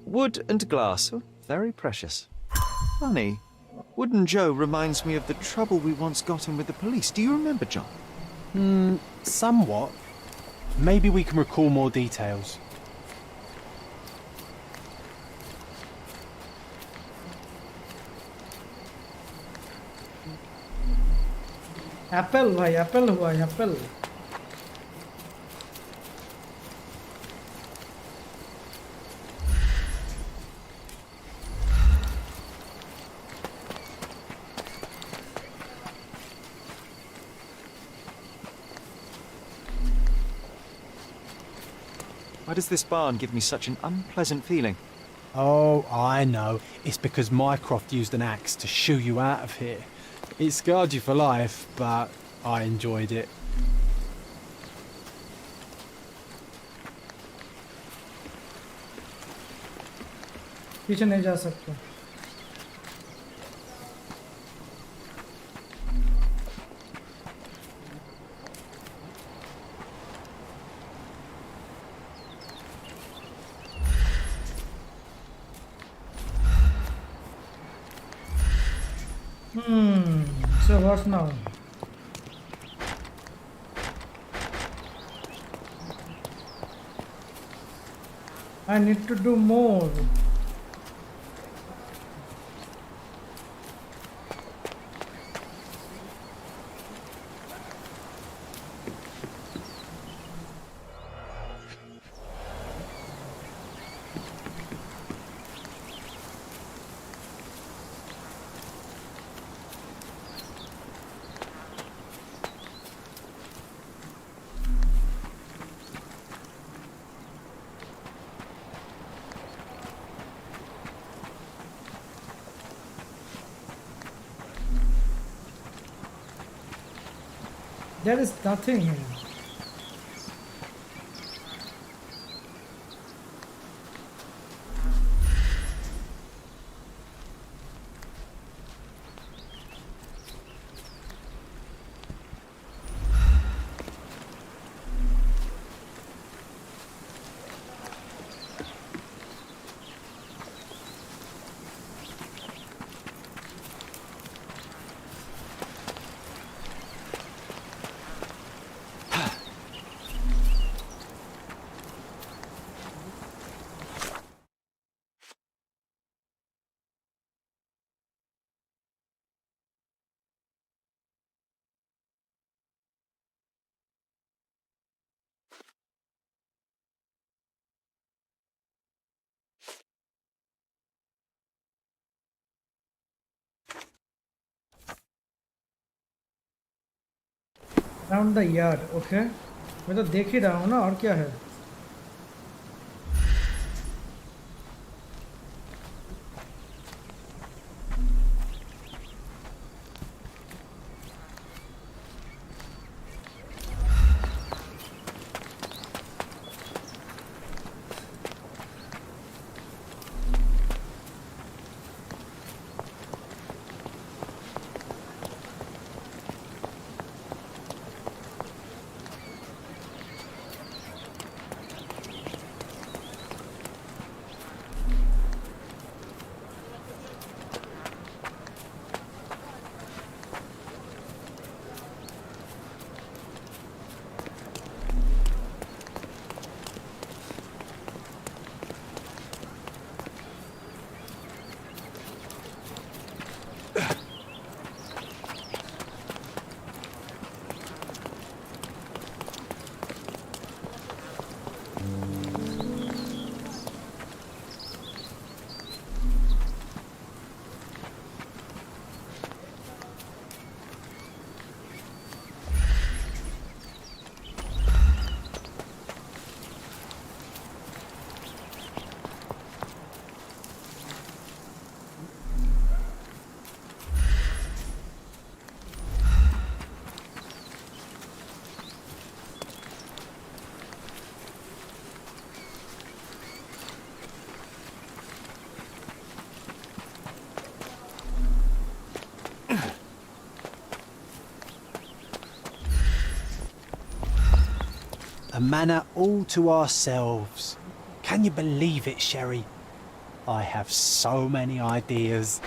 Wood and glass, oh, very precious. Funny, Wooden Joe reminds me of the trouble we once got in with the police. Do you remember, John? Somewhat. Maybe we can recall more details. Apple भाई Apple हुआ Apple. Why does this barn give me such an unpleasant feeling? Oh, I know. It's because Mycroft used an axe to shoo you out of here. It scarred you for life, but I enjoyed it. पीछे नहीं जा सकते। So what now? I need to do more. There is nothing here. Around the yard, okay? मैं तो देख ही रहा हूँ ना, और क्या है? a manor all to ourselves. Can you believe it, Sherry? I have so many ideas.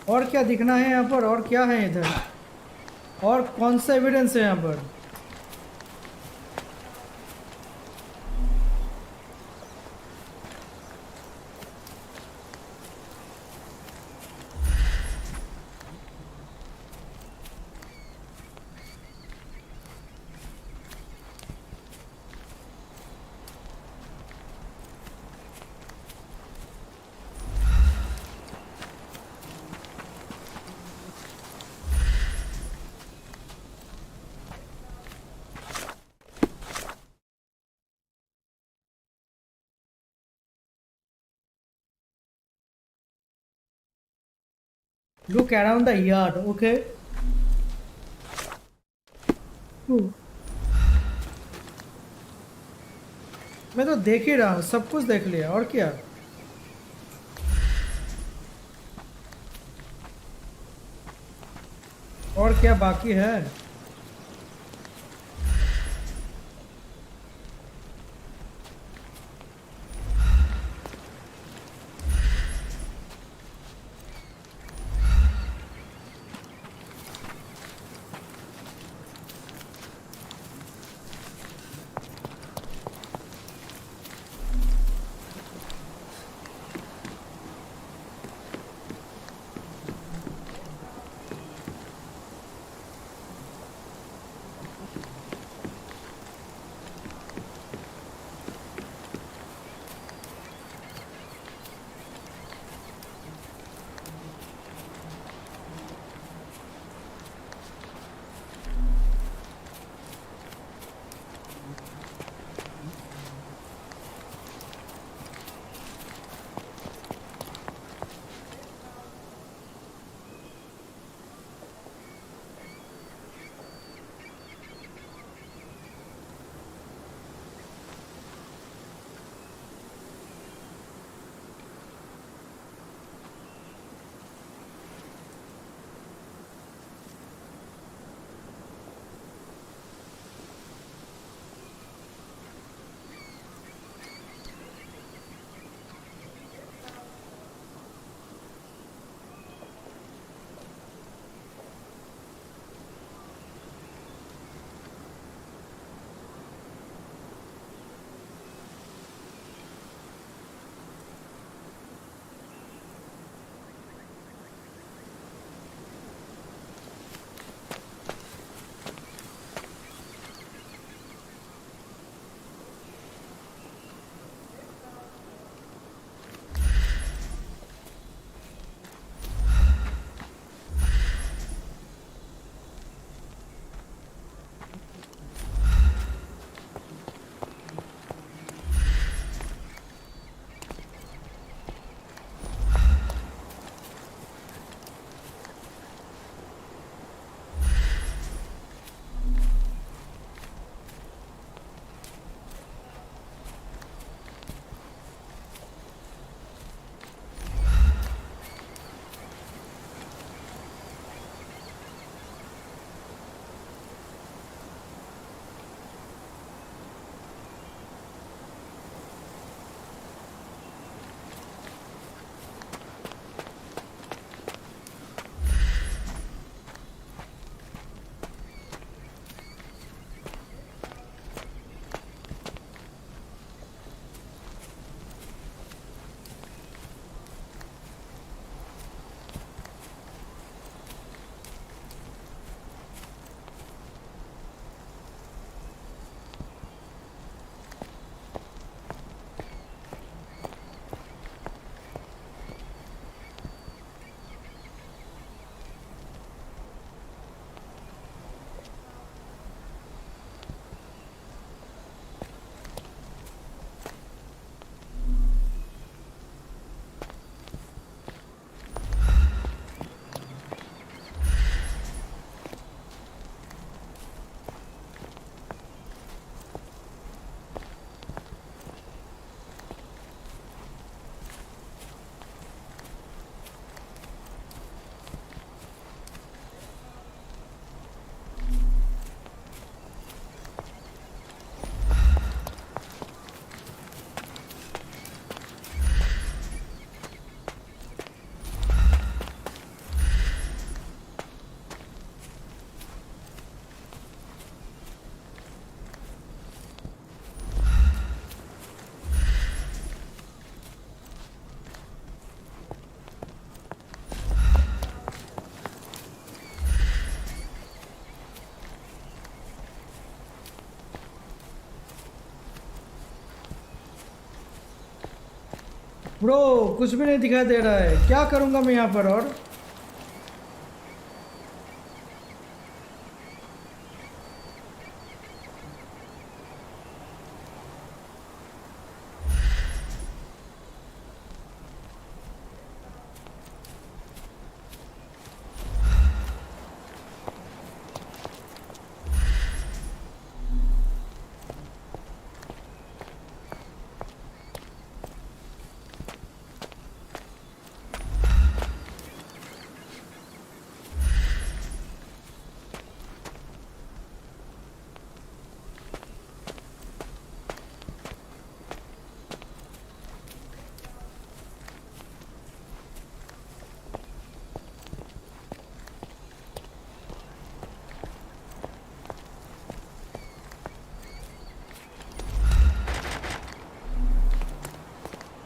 और क्या दिखना है यहाँ पर? और क्या है इधर? और कौन सा एविडेंस है यहाँ पर? Look around the yard, okay? मैं तो देख ही रहा हूँ, सब कुछ देख लिया, और क्या? और क्या बाकी है? ब्रो कुछ भी नहीं दिखाई दे रहा है, क्या करूंगा मैं यहाँ पर? और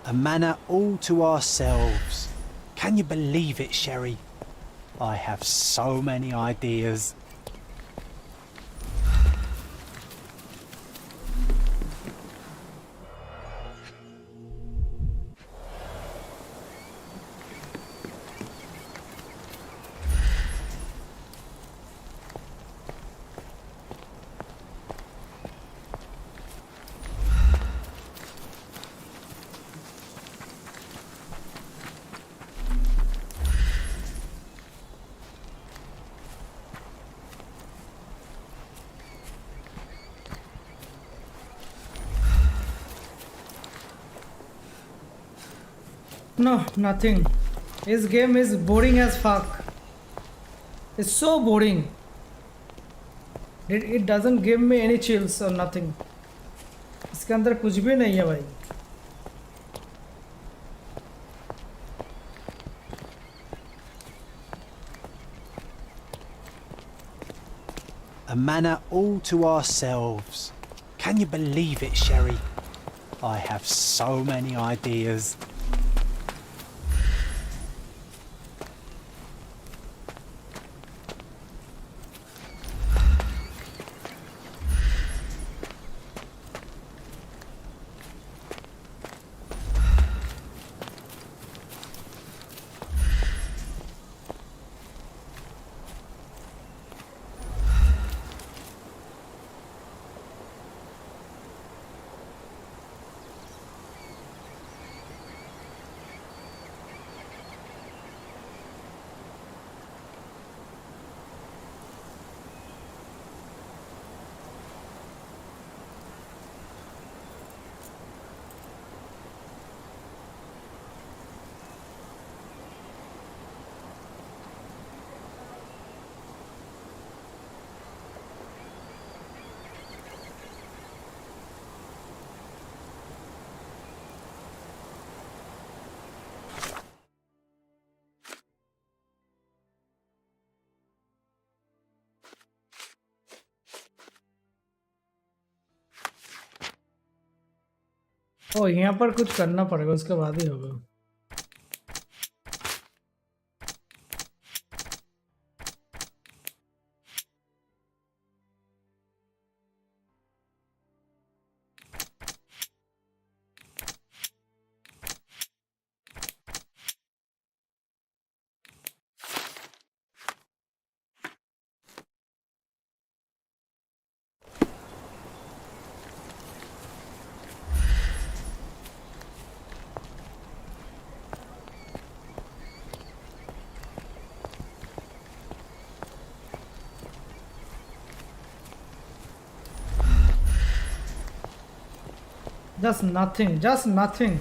A manor all to ourselves. Can you believe it, Sherry? I have so many ideas. no, nothing. This game is boring as fuck. It's so boring. It doesn't give me any chills or nothing. इसके अंदर कुछ भी नहीं है भाई. A manor all to ourselves. Can you believe it, Sherry? I have so many ideas. ओ यहाँ पर कुछ करना पड़ेगा, उसके बाद ही होगा. Just nothing, just nothing.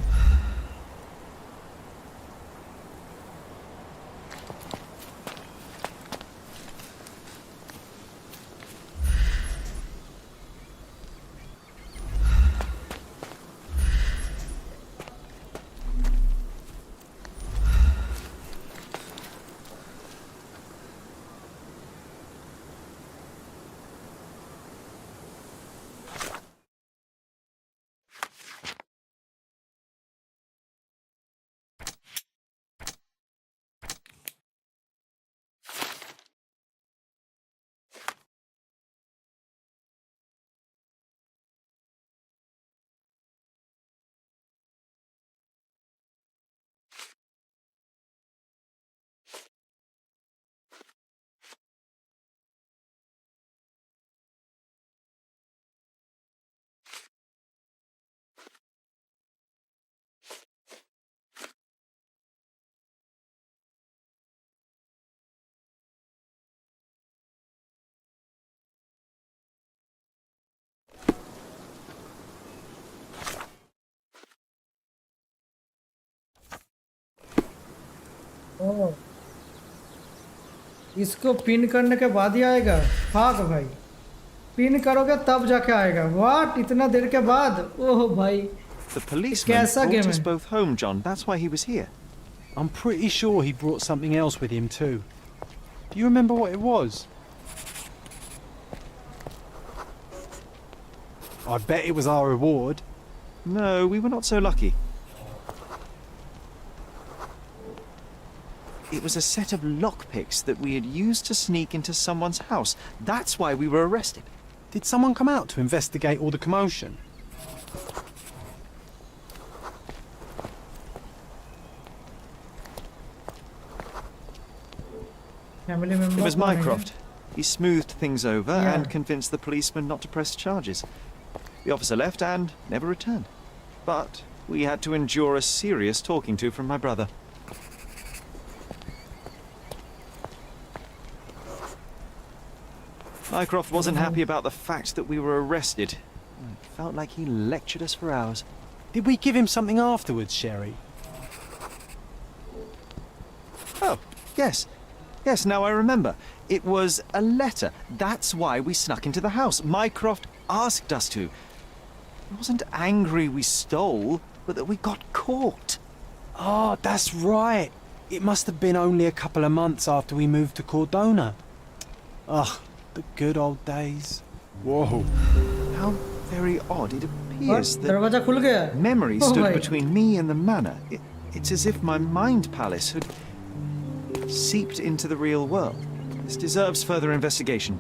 ओह, इसको पिन करने के बाद ही आएगा? भाग भाई, पिन करोगे तब जाके आएगा। व्हाट, इतना देर के बाद? ओह भाई, The policeman कैसा गेम brought us है? both home, John. That's why he was here. I'm pretty sure he brought something else with him too. Do you remember what it was? I bet it was our reward. No, we were not so lucky. It was a set of lockpicks that we had used to sneak into someone's house. That's why we were arrested. Did someone come out to investigate all the commotion? Family member It was कौन है? Mycroft. He smoothed things over Yeah. and convinced the policeman not to press charges. The officer left and never returned. But we had to endure a serious talking to from my brother. Mycroft wasn't happy about the fact that we were arrested. It felt like he lectured us for hours. Did we give him something afterwards, Sherry? Oh, yes. Yes, now I remember. It was a letter. That's why we snuck into the house. Mycroft asked us to. He wasn't angry we stole, but that we got caught. Oh, that's right. It must have been only a couple of months after we moved to Cordona. Ugh, the good old days. Whoa. How very odd. It appears दरवाजा खुल गया। that memory Oh, stood भाई। between me and the manor. It's as if my mind palace had seeped into the real world. This deserves further investigation.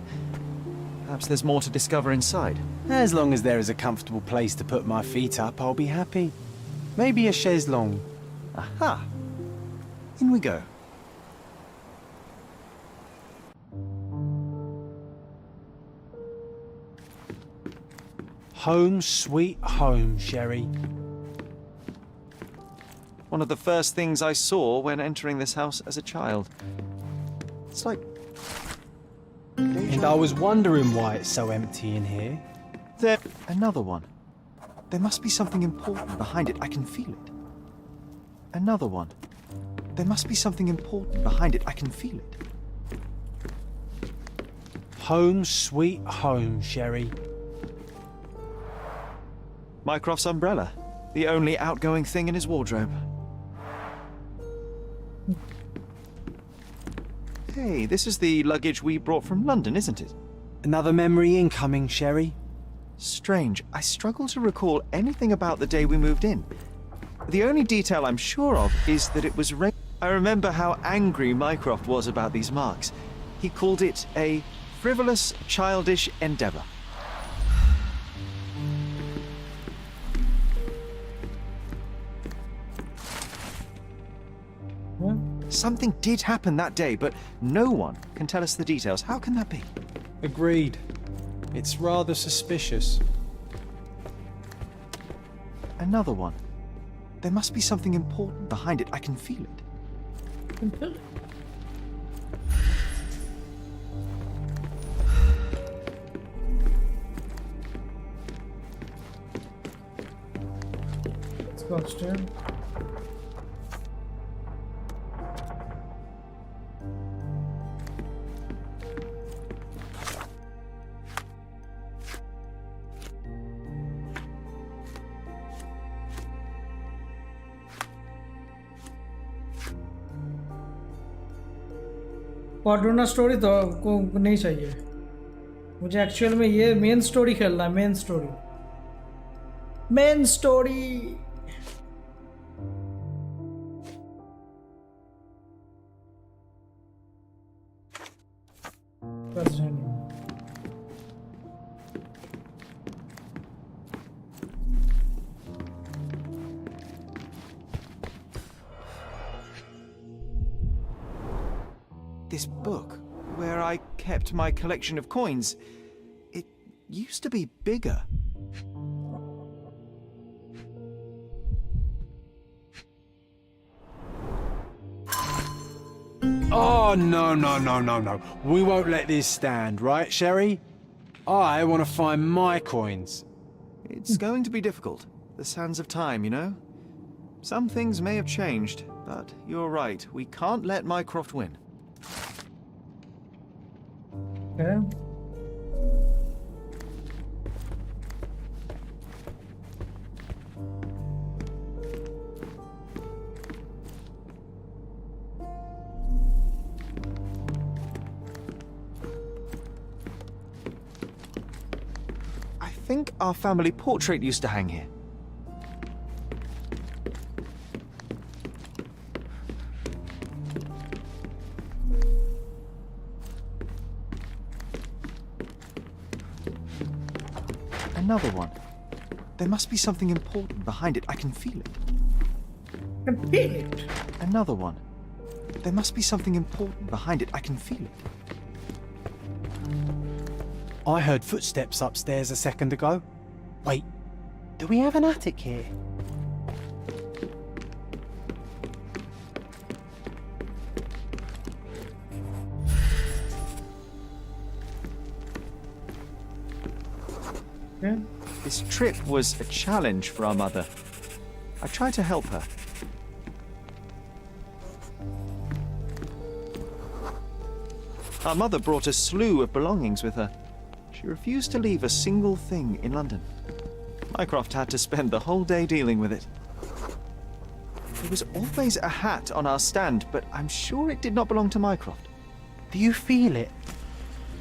Perhaps there's more to discover inside. As long as there is a comfortable place to put my feet up, I'll be happy. Maybe a chaise longue. Aha! In we go. Home sweet home, Sherry. One of the first things I saw when entering this house as a child. It's like... And I was wondering why it's so empty in here. There... Another one. There must be something important behind it. I can feel it. Another one. There must be something important behind it. I can feel it. Home sweet home, Sherry. Mycroft's umbrella. The only outgoing thing in his wardrobe. Hey, this is the luggage we brought from London, isn't it? Another memory incoming, Sherry. Strange. I struggle to recall anything about the day we moved in. The only detail I'm sure of is that it was rain. I remember how angry Mycroft was about these marks. He called it a frivolous, childish endeavor. Something did happen that day, but no one can tell us the details. How can that be? Agreed. It's rather suspicious. Another one. There must be something important behind it. I can feel it. Let's go upstairs. Cordona story तो को नहीं चाहिए मुझे। Actual में ये main story खेलना है। Main story, main story. This book, where I kept my collection of coins, it used to be bigger. Oh, no. We won't let this stand, right, Sherry? I want to find my coins. It's going to be difficult. The sands of time, you know? Some things may have changed, But you're right, we can't let Mycroft win. Okay. I think our family portrait used to hang here. Another one. There must be something important behind it. I can feel it. I can feel it. Another one. There must be something important behind it. I can feel it. I heard footsteps upstairs a second ago. Wait, do we have an attic here? Okay. This trip was a challenge for our mother. I tried to help her. Our mother brought a slew of belongings with her. She refused to leave a single thing in London. Mycroft had to spend the whole day dealing with it. There was always a hat on our stand, but I'm sure it did not belong to Mycroft. Do you feel it?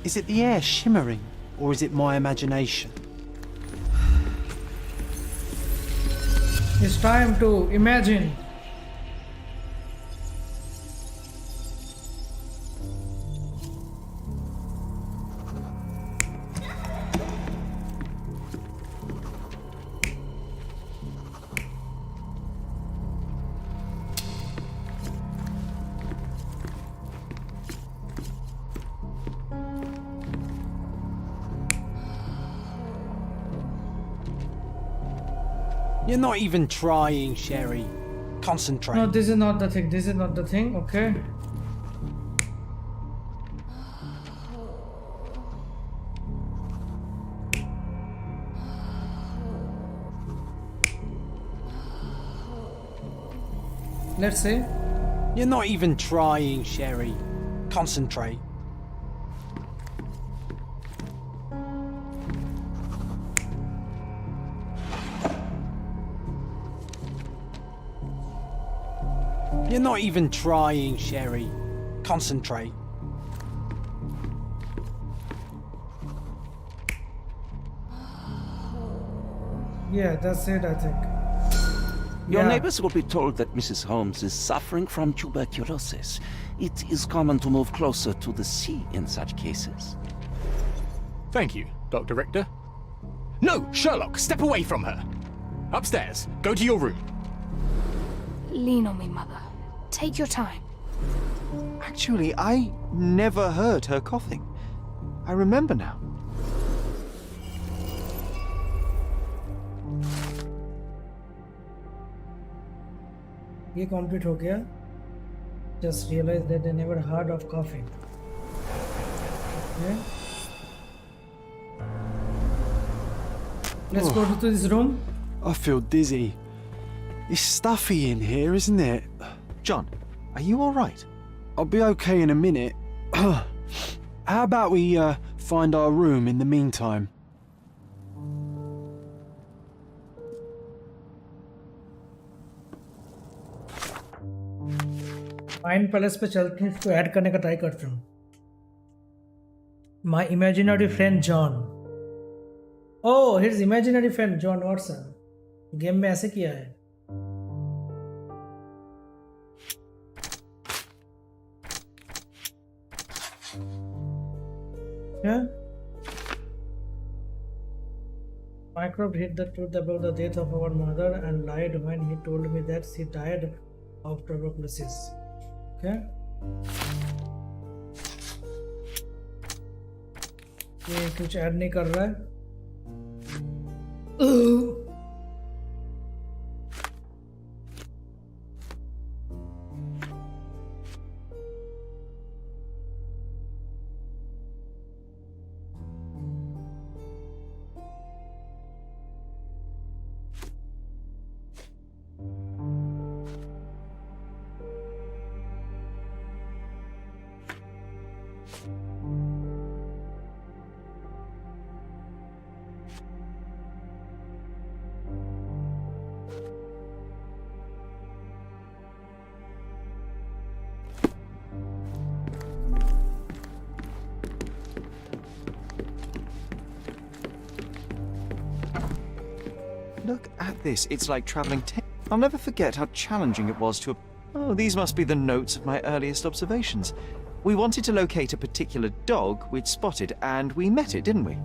Is it the air shimmering, or is it my imagination? It's time to imagine. You're not even trying, Sherry. Concentrate. No, this is not the thing. This is not the thing. Okay. Let's see. You're not even trying, Sherry. Concentrate. You're not even trying, Sherry. Concentrate. Yeah, that's it, I think. Your Yeah. neighbors will be told that Mrs. Holmes is suffering from tuberculosis. It is common to move closer to the sea in such cases. Thank you, Dr. Richter. No, Sherlock, step away from her. Upstairs, go to your room. Lean on me, Mother. Take your time. Actually, I never heard her coughing. I remember now. ये complete हो गया. Just realized that they never heard of coughing. Okay. Let's go to this room. I feel dizzy. It's stuffy in here, isn't it? John, are you all right? I'll be okay in a minute. How about we find our room in the meantime? Mind palace पे चलते हैं, इसको add करने का try करते हूँ. My imaginary friend John. Oh, his imaginary friend John Watson. Game में ऐसे किया है. Yeah. Mycroft hid the truth about the death of our mother and lied when he told me that she died of tuberculosis. Okay. ये कुछ add नहीं कर रहा है. Look at this. It's like traveling. I'll never forget how challenging it was to. Oh, these must be the notes of my earliest observations. We wanted to locate a particular dog we'd spotted, and we met it, didn't we?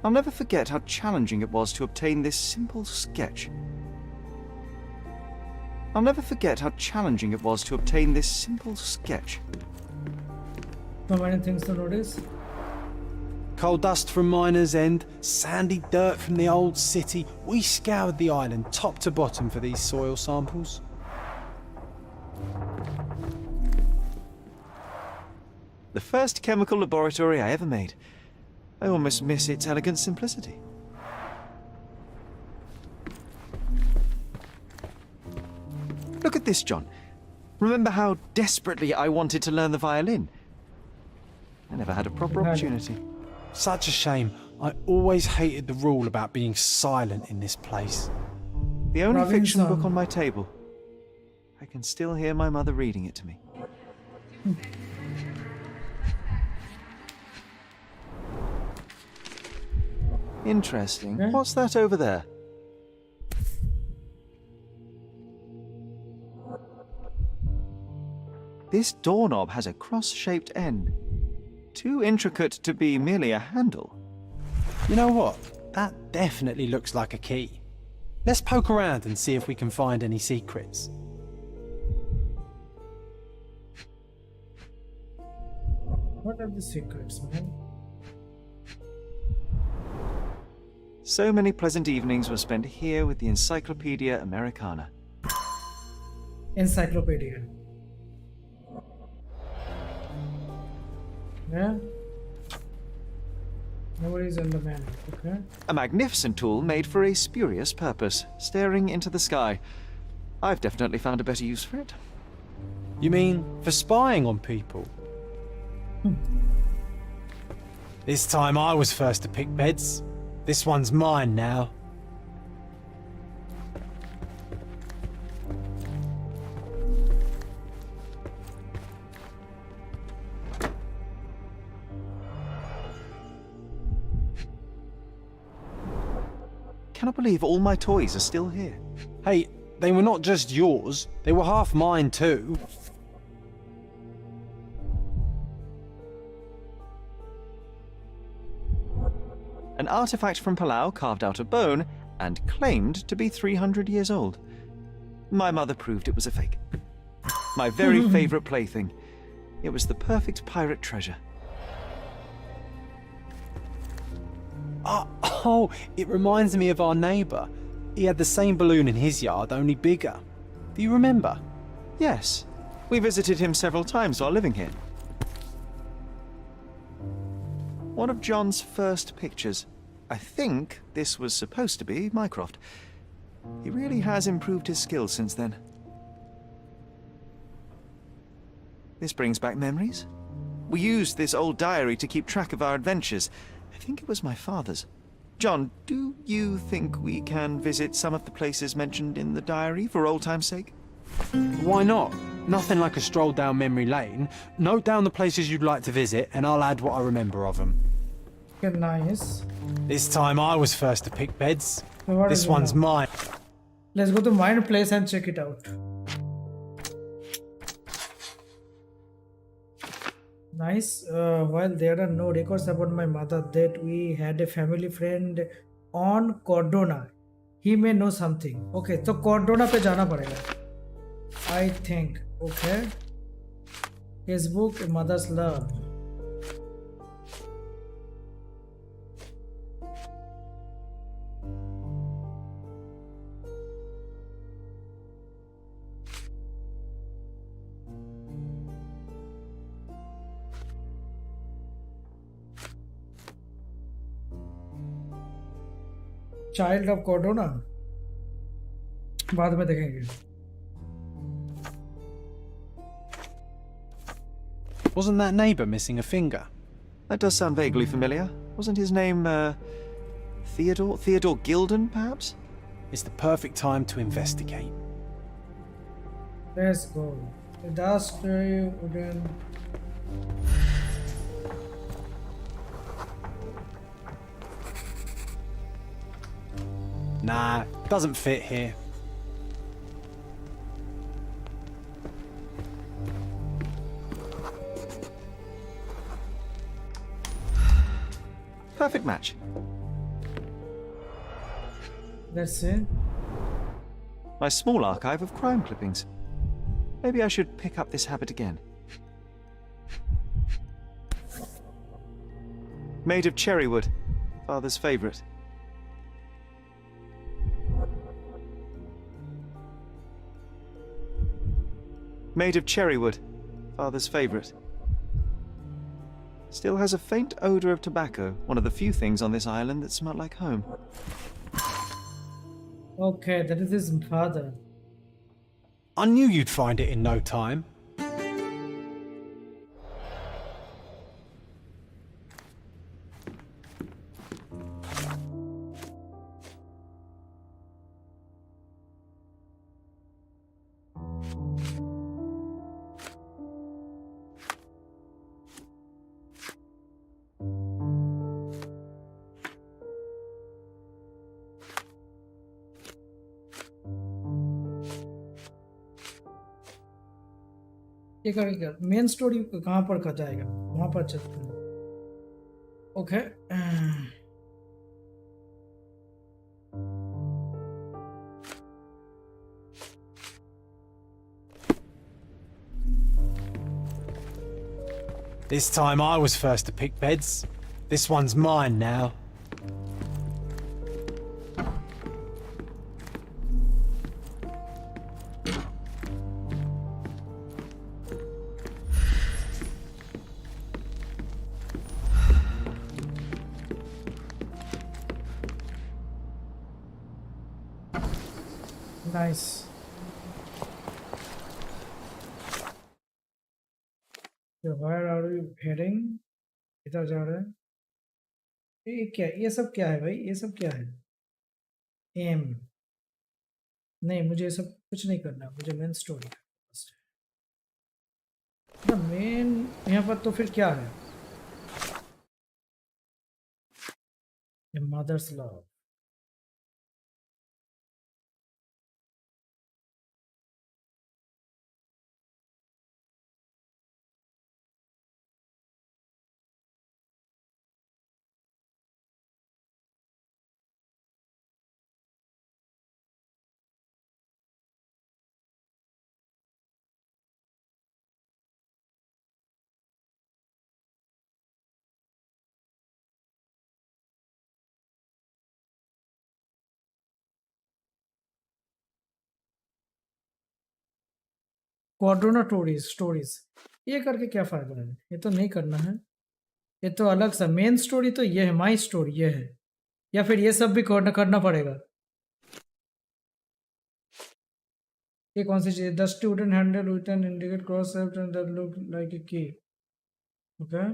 I'll never forget how challenging it was to obtain this simple sketch. I'll never forget how challenging it was to obtain this simple sketch. So many things to notice. Coal dust from Miner's End, sandy dirt from the old city. We scoured the island top to bottom for these soil samples. The first chemical laboratory I ever made. I almost miss its elegant simplicity. Look at this, John. Remember how desperately I wanted to learn the violin? I never had a proper opportunity. Such a shame. I always hated the rule about being silent in this place. The only fiction book on my table. I can still hear my mother reading it to me. Interesting. What's that over there? This doorknob has a cross-shaped end. Too intricate to be merely a handle. You know what? That definitely looks like a key. Let's poke around and see if we can find any secrets. What are the secrets, man? So many pleasant evenings were spent here with the Encyclopedia Americana. Encyclopedia. Yeah? Nobody's in the manual, okay? A magnificent tool made for a spurious purpose, staring into the sky. I've definitely found a better use for it. You mean for spying on people? This time I was first to pick beds. This one's mine now. Cannot believe all my toys are still here. Hey, they were not just yours, they were half mine too. An artifact from Palau carved out of bone and claimed to be 300 years old. My mother proved it was a fake. My very favorite plaything. It was the perfect pirate treasure. Oh, it reminds me of our neighbour. He had the same balloon in his yard, only bigger. Do you remember? Yes. We visited him several times while living here. One of John's first pictures. I think this was supposed to be Mycroft. He really has improved his skills since then. This brings back memories. We used this old diary to keep track of our adventures. I think it was my father's. John, do you think we can visit some of the places mentioned in the diary for old time's sake? Why not? Nothing like a stroll down memory lane. Note down the places you'd like to visit and I'll add what I remember of them. Okay, nice. This time I was first to pick beds. So this one's mine. Let's go to Mind Place and check it out. Nice. While there are no records about my mother, that we had a family friend on Cordona. He may know something. Okay, so Cordona पे जाना पड़ेगा. I think. Okay. His book, Mother's Love. Child of Cordona. बाद में देखेंगे. Wasn't that neighbour missing a finger? That does sound vaguely familiar. Wasn't his name, Theodore? Theodore Gilden, perhaps? It's the perfect time to investigate. Let's go. The dust wooden. Nah, doesn't fit here. Perfect match. That's it. My small archive of crime clippings. Maybe I should pick up this habit again. Made of cherry wood, father's favourite. Made of cherry wood, father's favourite. Still has a faint odour of tobacco, one of the few things on this island that smell like home. Okay, that is his father. I knew you'd find it in no time. ये करेंगे main story कहाँ पर का जाएगा वहाँ पर चलते हैं okay This time I was first to pick beds. This one's mine now. Nice. So where are we heading? इधर जा रहे हैं ये क्या ये सब क्या है भाई ये सब क्या है एम नहीं मुझे ये सब कुछ नहीं करना मुझे मेन स्टोरी मेन यहाँ पर तो फिर क्या है मदर्स लव क्वाड्रोना स्टोरीज ये करके क्या फायदा है ये तो नहीं करना है ये तो अलग सा मेन स्टोरी तो ये है माई स्टोरी ये है या फिर ये सब भी करना पड़ेगा ये कौन सी चीज the student handle with an indicate cross and that look like a key okay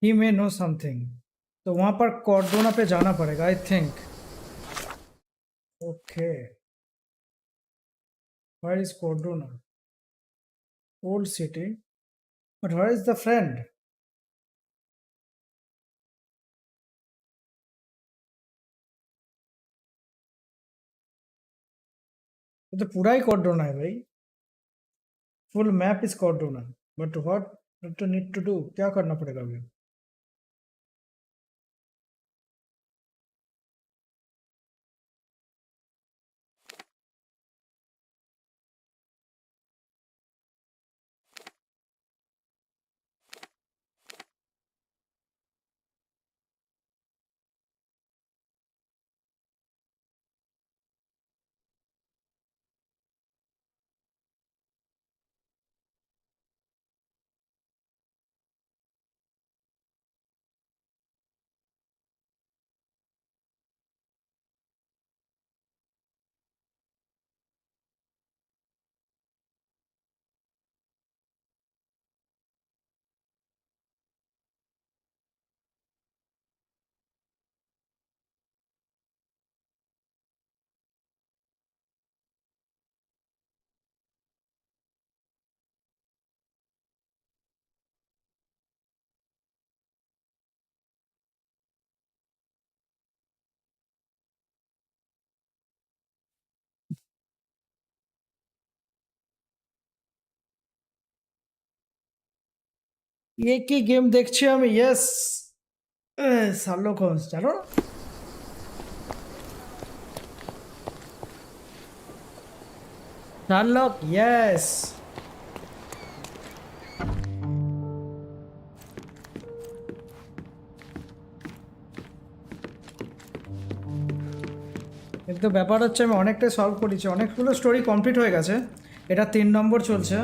he may know something तो वहां पर कॉर्डोना पे जाना पड़ेगा I think okay where is Cordona old city but where is the friend ये तो पूरा ही कॉर्डोना है भाई, full map is Cordona, but what to need to do, क्या करना पड़ेगा अभी? ये কি গেম দেখছি আমি? ইয়েস, শার্লক হোমস, জানো না? Sherlock, yes. কিন্তু ব্যাপার হচ্ছে আমি অনেকটাই সলভ করেছি, অনেকগুলো স্টোরি কমপ্লিট হয়ে গেছে, এটা 3 নম্বর চলছে।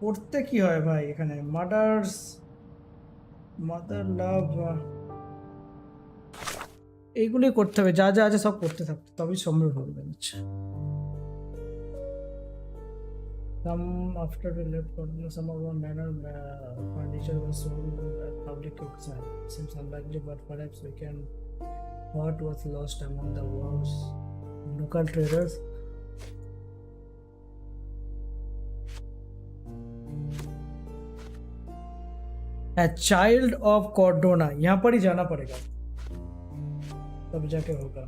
পড়তে কি হয় ভাই এখানে? মাদার লাভ, এইগুলোই করতে হবে, যা যা আছে সব করতে থাকতে, তবেই সম্ভব হবে। Some after we left, some of our manor furniture was sold at public auction. Seems unlikely, but perhaps we can. What was lost among the wars? Local traders. A child of Cordona. यहाँ पर ही जाना पड़ेगा, तब जाके होगा।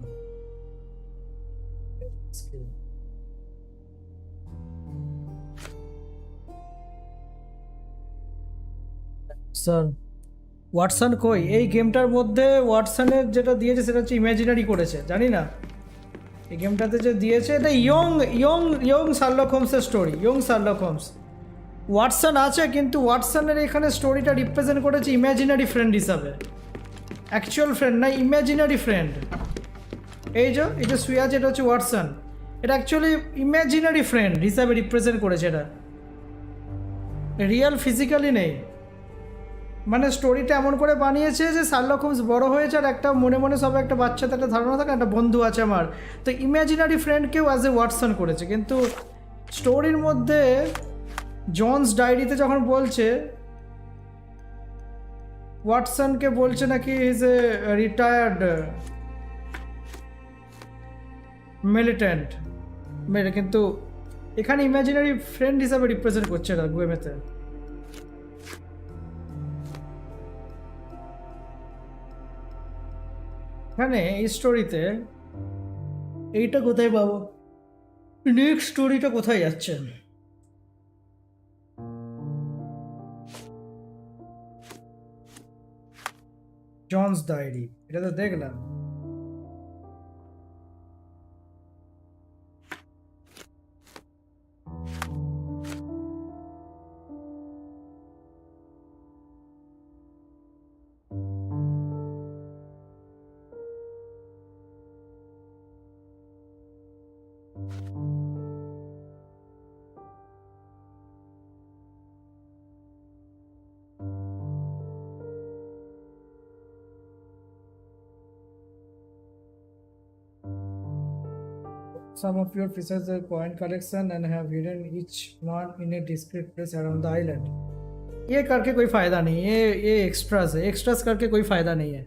Sir Watson কই? এই গেমটার মধ্যে ওয়াটসনের যেটা দিয়েছে সেটা হচ্ছে ইমাজিনারি করেছে, জানি না। এই গেমটাতে যে দিয়েছে এটা ইয়ং শার্লক হোমসের story, young Sherlock Holmes. Watson আছে, কিন্তু ওয়াটসনের এখানে স্টোরিটা রিপ্রেজেন্ট করেছে ইমাজিনারি ফ্রেন্ড হিসাবে, অ্যাকচুয়াল ফ্রেন্ড না, ইমাজিনারি ফ্রেন্ড। এই যে শুয়ে আছে, এটা হচ্ছে ওয়াটসন, এটা অ্যাকচুয়ালি ইমাজিনারি ফ্রেন্ড হিসাবে রিপ্রেজেন্ট করেছে, এটা রিয়েল ফিজিক্যালি নেই। মানে স্টোরিটা এমন করে বানিয়েছে যে শার্লক হোমস বড় হয়েছে আর একটা মনে মনে সব একটা বাচ্চাতে একটা ধারণা থাকে, একটা বন্ধু আছে আমার, তো ইমাজিনারি ফ্রেন্ডকেও অ্যাজ এ ওয়াটসন করেছে। কিন্তু স্টোরির মধ্যে জনস ডায়েরিতে যখন বলছে, ওয়াটসনকে বলছে নাকি ইজ এ রিটায়ার্ড মিলিটেন্ট, কিন্তু এখানে ইমাজিনারি ফ্রেন্ড হিসাবে রিপ্রেজেন্ট করছে এটা গেমেতে। এখানে এই স্টোরিতে এইটা কোথায় পাবো? নেক্সট স্টোরিটা কোথায় যাচ্ছে? জনস ডায়েরি, এটা তো দেখলাম। Some of your fishes are coin collection and have hidden each one in a discreet place around the island. ये करके कोई फ़ायदा नहीं है, ये एक्स्ट्रास है, एक्स्ट्रास करके कोई फ़ायदा नहीं है।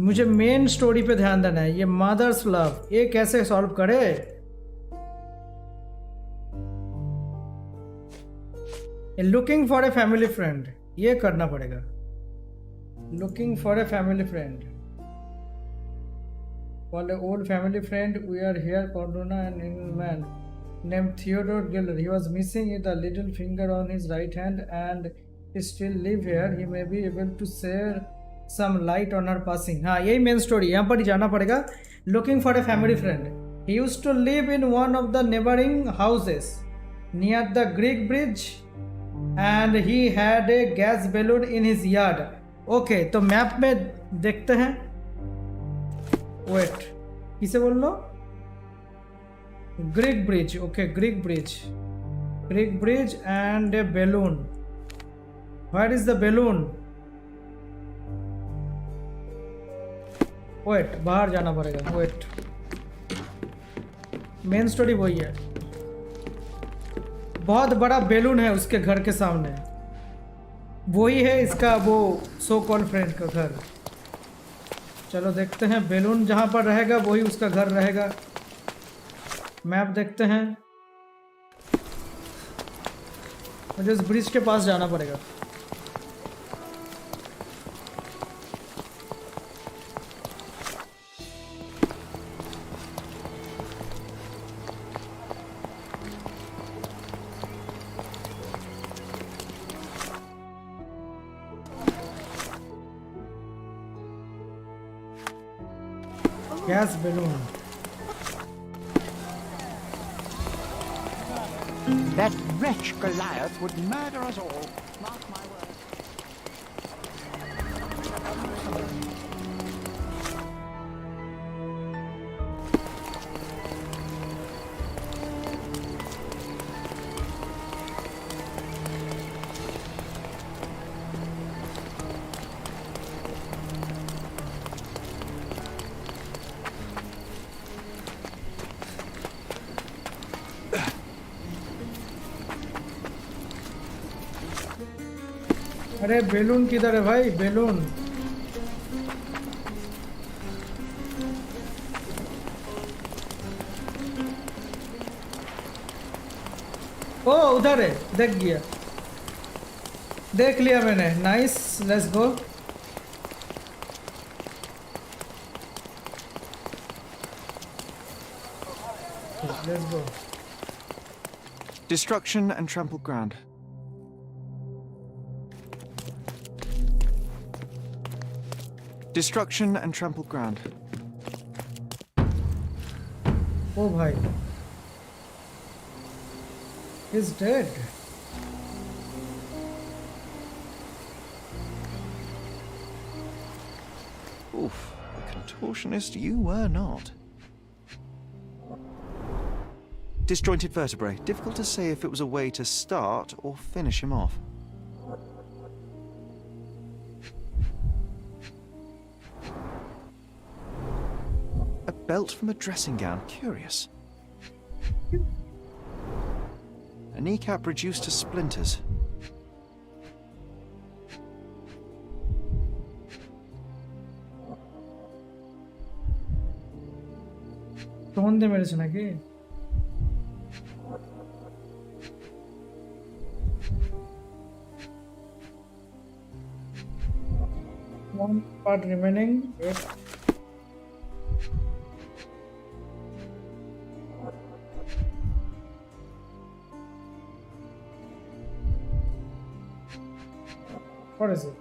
मुझे मेन स्टोरी पे ध्यान देना है, ये मदर्स लव, ये कैसे सॉल्व करे? Looking for a family friend, ये करना पड़ेगा। Looking for a family friend, called an old family friend. We are here, Cordona, and a man named Theodore Giller. He was missing with a little finger on his right hand, and he still live here. He may be able to share some light on her passing. हाँ यही main story. यहाँ पर ही जाना पड़ेगा. Looking for a family friend. He used to live in one of the neighboring houses near the Greek bridge, and he had a gas balloon in his yard. Okay, तो map में देखते हैं. Wait, किसे बोल लो? Greek bridge. Okay, Greek bridge. Greek bridge and a balloon. Where is the balloon? Wait, बाहर जाना पड़ेगा. Wait. Main story वही है. बहुत बड़ा बैलून है उसके घर के सामने. वही है इसका वो सो कॉल्ड फ्रेंड का घर. चलो देखते हैं. बैलून जहाँ पर रहेगा वही उसका घर रहेगा. मैप देखते हैं. मुझे इस ब्रिज के पास जाना पड़ेगा. gas balloon. That wretch Goliath would murder us all. Mark my words. अरे बैलून किधर है भाई? बैलून ओ उधर है. देख गया, देख लिया मैंने. Nice, let's go. Let's go. Destruction and trampled ground. Destruction and trampled ground. Oh bhai, he's dead. Oof, a contortionist you were not. Disjointed vertebrae. Difficult to say if it was a way to start or finish him off. A belt from a dressing gown. Curious. A kneecap reduced to splinters. ¿Dónde merecen aquí? One part remaining. Wait. What is it?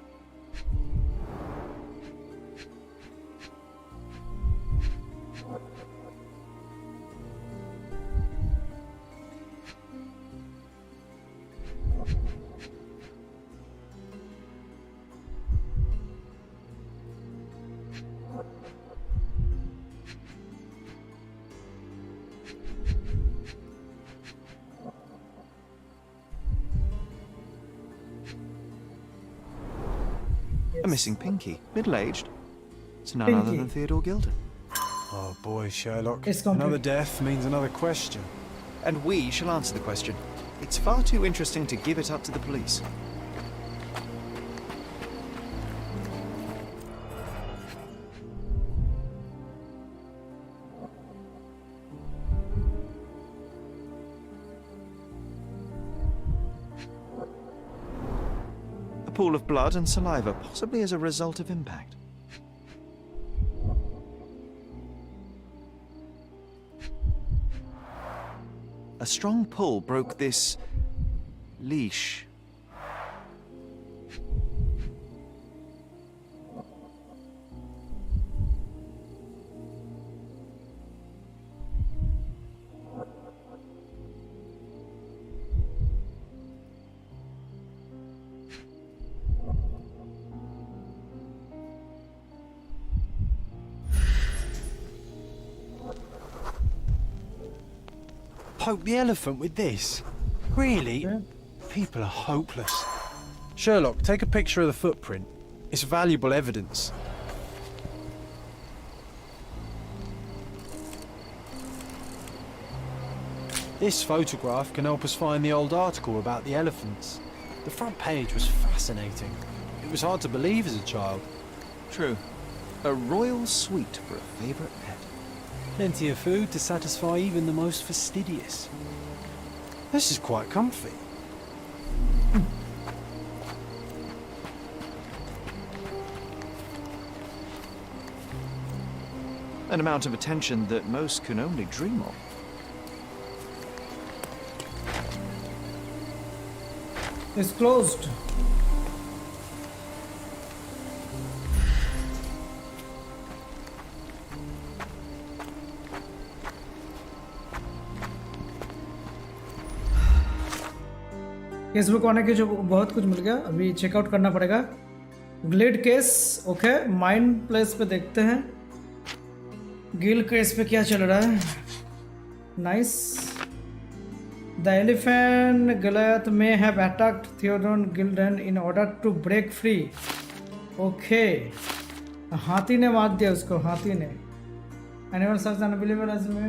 A missing pinky. Middle-aged. It's none other than Theodore Gilder. Oh boy, Sherlock. It's another death means another question. And we shall answer the question. It's far too interesting to give it up to the police. A pool of blood and saliva, possibly as a result of impact. A strong pull broke this leash. Poke the elephant with this? Really? People are hopeless. Sherlock, take a picture of the footprint. It's valuable evidence. This photograph can help us find the old article about the elephants. The front page was fascinating. It was hard to believe as a child. True. A royal suite for a favourite pet. Plenty of food to satisfy even the most fastidious. This is quite comfy. An amount of attention that most can only dream of. It's closed. Case book आने के जो बहुत कुछ मिल गया, अभी checkout करना पड़ेगा। ग्लिड case, okay, mind place पे देखते हैं गिल केस पे क्या चल रहा है। Nice. The elephant Goliath may have attacked Theodore Gilden in order to break free. Okay, हाथी ने मार दिया उसको, हाथी ने। Anyone such unbelievable as me,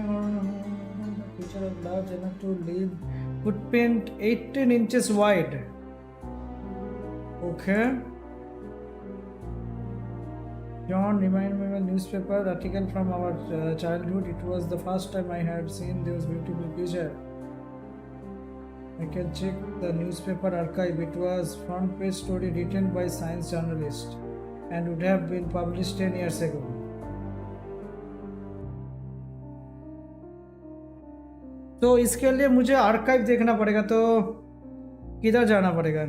feature of large enough to leave footprint 18 inches wide. Okay. John, remind me of a newspaper article from our childhood. It was the first time I had seen those beautiful creatures. I can check the newspaper archive. It was front page story written by science journalist and would have been published 10 years ago. तो इसके लिए मुझे archive देखना पड़ेगा, तो किधर जाना पड़ेगा?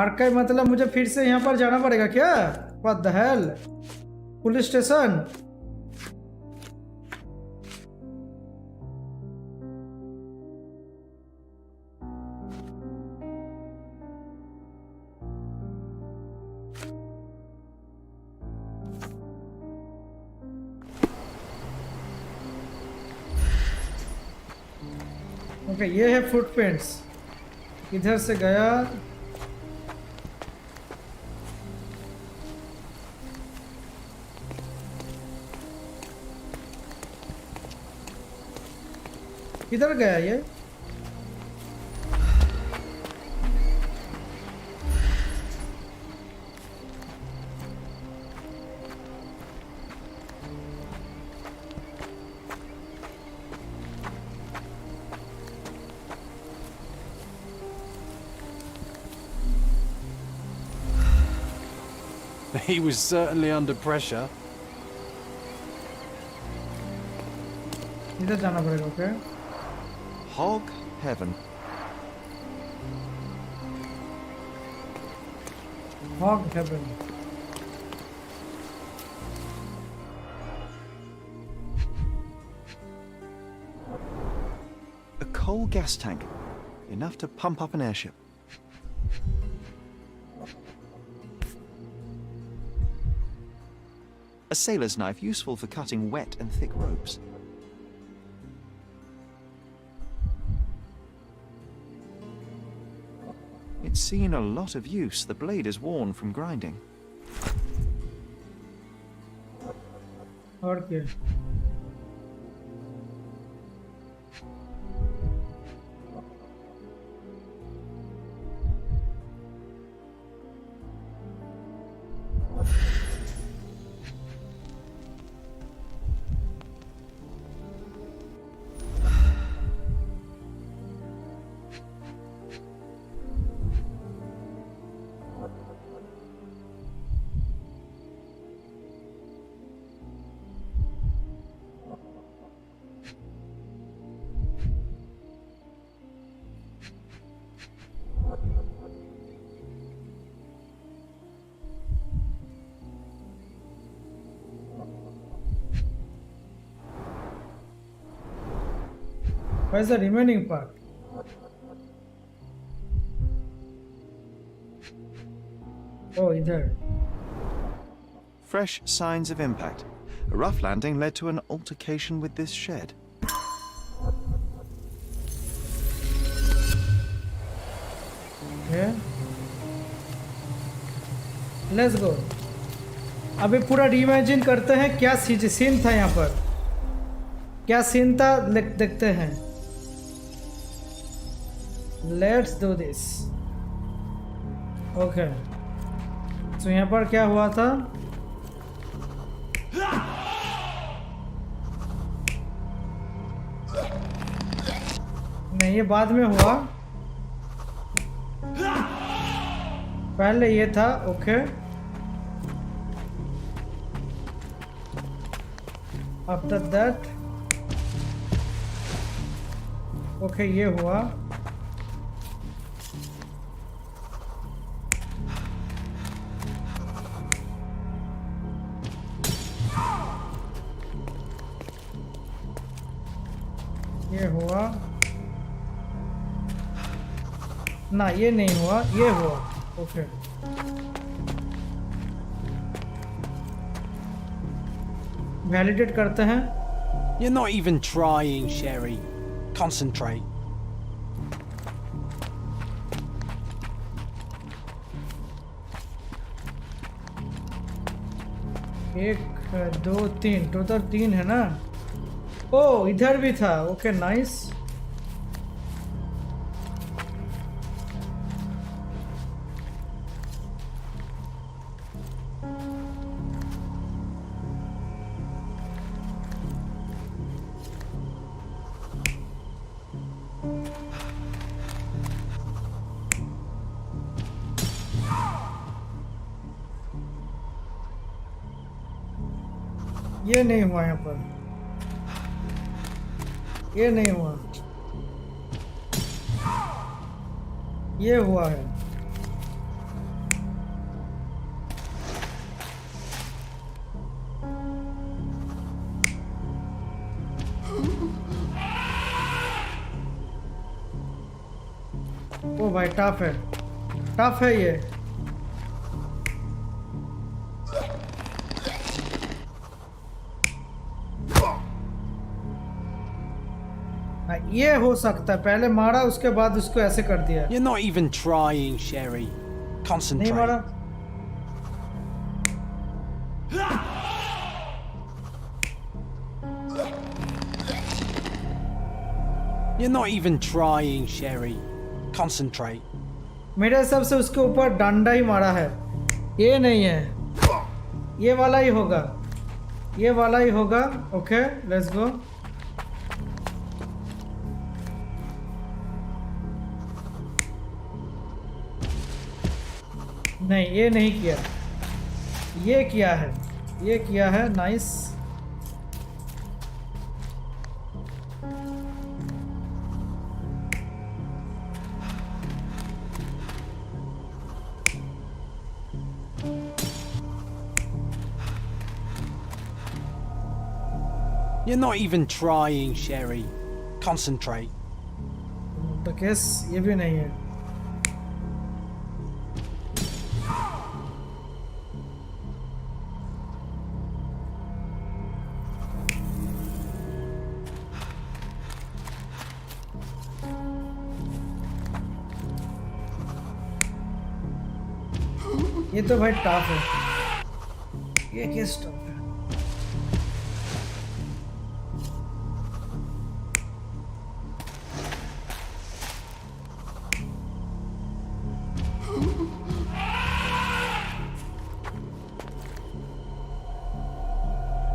आर्काइव मतलब मुझे फिर से यहाँ पर जाना पड़ेगा क्या? What the hell? Police station? Okay, ये है फुटप्रिंट्स। इधर से गया, किधर गया ये? He was certainly under pressure. इधर जाना पड़ेगा। Okay, Hog Heaven. Hog Heaven. A coal gas tank. Enough to pump up an airship. A sailor's knife useful for cutting wet and thick ropes. It's seen a lot of use. The blade is worn from grinding. और क्या? Where's the remaining part? Oh, इधर. Fresh signs of impact. A rough landing led to an altercation with this shed. Okay. Let's go. अभी पूरा reimagine करते हैं क्या scene था यहाँ पर, क्या सीन था देखते हैं. Let's do this. Okay. तो यहाँ पर क्या हुआ था? नहीं, ये बाद में हुआ. पहले ये था. ओके. आफ्टर दैट ओके ये हुआ. ये हुआ ना, ये नहीं हुआ, ये हुआ. ओके. वैलिडेट करते हैं. You're not even trying, Sherry. Concentrate. एक दो तीन, टोटल 3 है ना. ओ इधर भी था. Okay nice. ये नहीं हुआ यहाँ पर. ये नहीं हुआ. ये हुआ है. ओ भाई टफ है, टफ है ये. ये हो सकता है. पहले मारा, उसके बाद उसको ऐसे कर दिया. You're not even trying, Sherry. Concentrate. नहीं मारा. You're not even trying, Sherry. Concentrate. मेरे हिसाब से उसके ऊपर डंडा ही मारा है. ये नहीं है, ये वाला ही होगा. ये वाला ही होगा. Okay let's go. नहीं, ये नहीं किया, ये किया है, ये किया है. Nice. You're not even trying, Sherry. Concentrate. तो केस ये भी नहीं है. ये तो भाई टफ है. ये केस टफ है.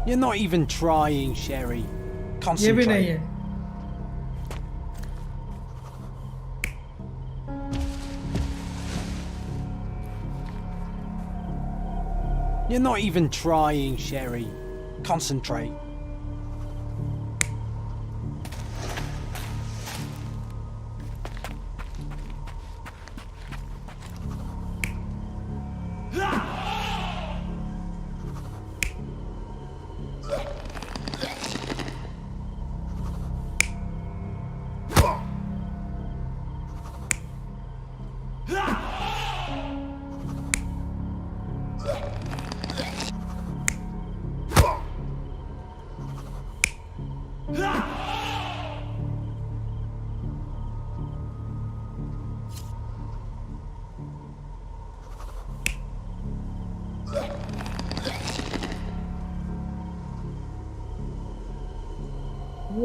You're not even trying, Sherry. Concentrate. ये भी नहीं है. You're not even trying, Sherry. Concentrate.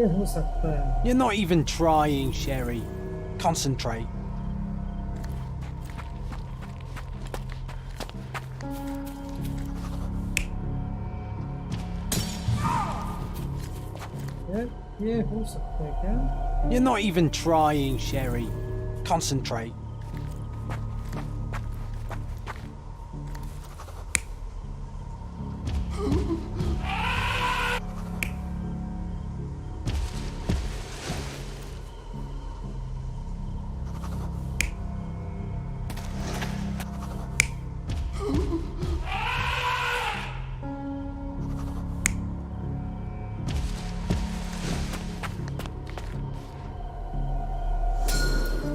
ये हो सकता है। You're not even trying, Sherry. Concentrate. ये हो सकता है क्या? You're not even trying, Sherry. Concentrate.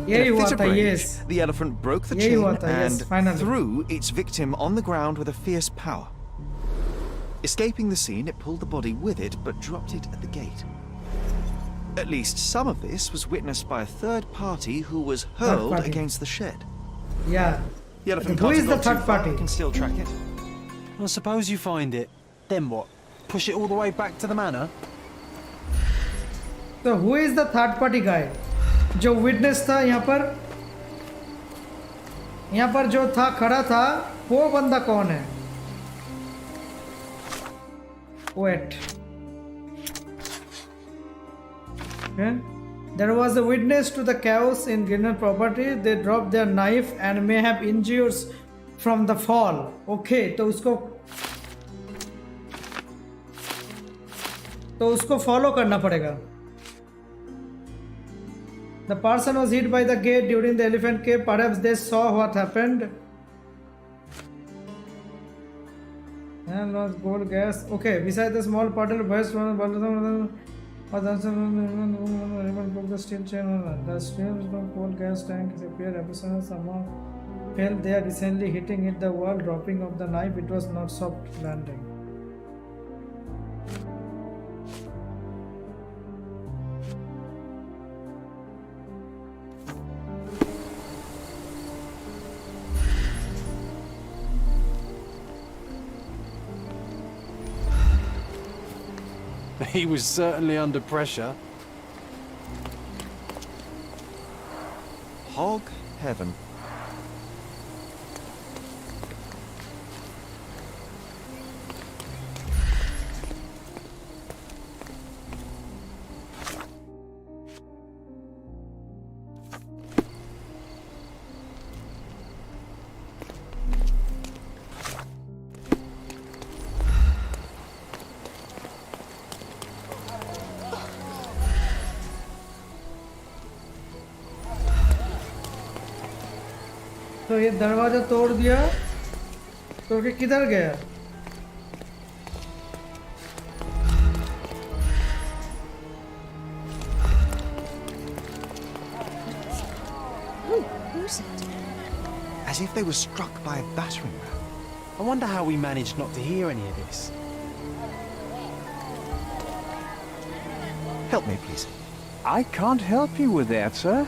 In यही a हुआ fit of था, rage, yes. the elephant broke the यही chain हुआ था, yes, and finally. threw its victim on the ground with a fierce power. Escaping the scene, it pulled the body with it, but dropped it at the gate. At least some of this was witnessed by a third party who was hurled party. against the shed. Yeah. The elephant Who can't is have the gone too third far, party? I can still track it. Well, suppose you find it. Then what? Push it all the way back to the manor? So who is the third party guy? जो witness था यहाँ पर जो था खड़ा था वो बंदा कौन है? Wait. Okay. There was a witness to the chaos in Ginner property. They dropped their knife and may have injuries from the fall. Okay, तो उसको follow करना पड़ेगा. The person was hit by the gate during the elephant cave. Perhaps they saw what happened. And lost gold gas. Okay, beside the small puddle, burst from the bottom. Broke the steel chain. The streams from coal gas tank appeared. Episode somehow fell there, recently hitting it the wall, dropping of the knife. It was not soft landing. He was certainly under pressure. Hog heaven. तो ये दरवाजा तोड़ दिया तो कि किधर गया? Who's it? As if they were struck by a battering ram. I wonder how we managed not to hear any of this. Help me, please. I can't help you with that, sir.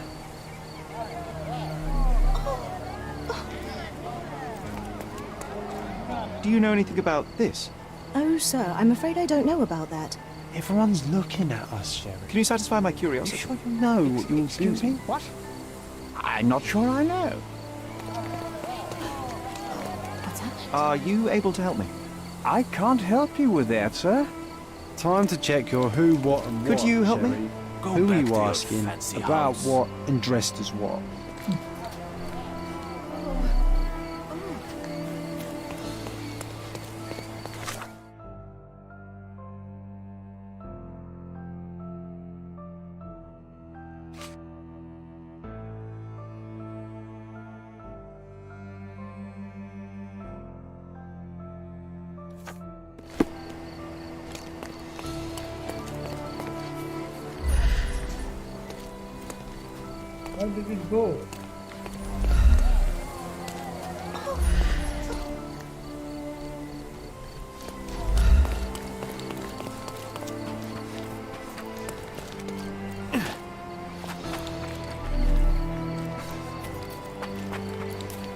Do you know anything about this? Oh, sir, I'm afraid I don't know about that. Everyone's looking at us, Sherry. Can you satisfy my curiosity? You sure you know what you're Excuse me? doing? What? I'm not sure I know. Are you able to help me? I can't help you with that, sir. Time to check your who, what, and what. Could you help me? Sherry. Go Who back are to you your asking fancy about house. what and dressed as what? Where did it go?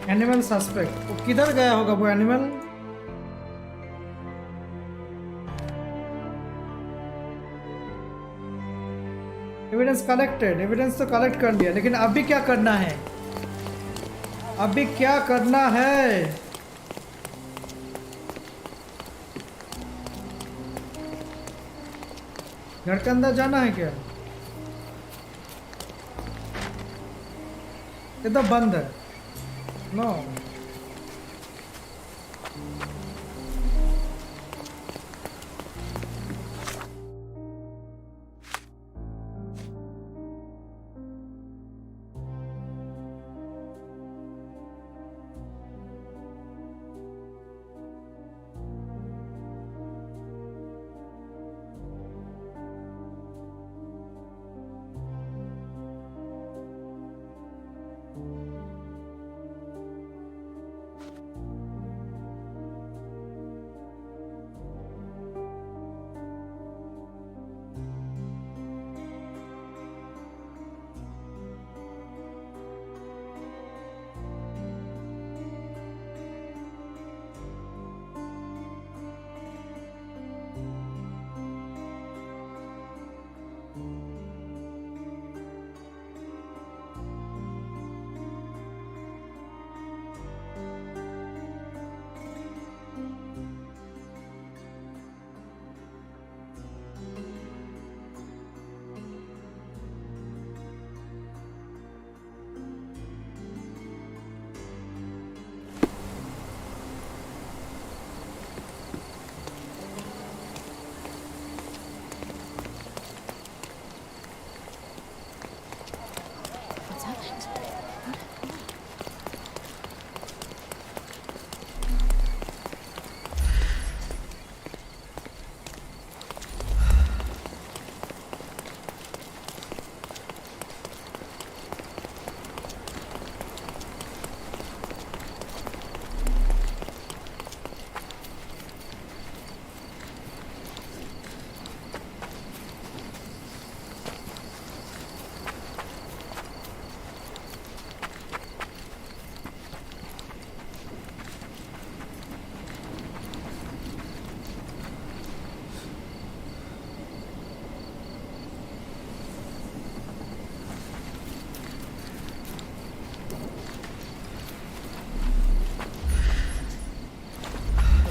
Animal suspect वो किधर गया होगा वो animal? Evidence collected, evidence तो collect कर लिया, लेकिन अभी क्या करना है? अभी क्या करना है? घर के अंदर जाना है क्या? ये तो बंद है। No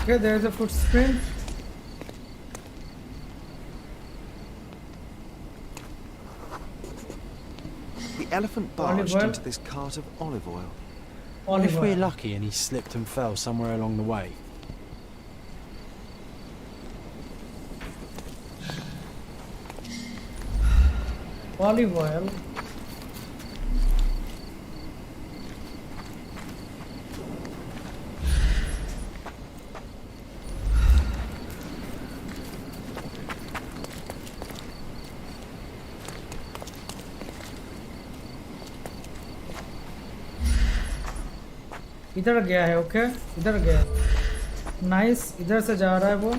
Okay, there's a footprint. The elephant barged into this cart of olive oil. What if we're lucky and he slipped and fell somewhere along the way? Olive oil. इधर गया है। ओके इधर गया, नाइस। इधर से जा रहा है वो,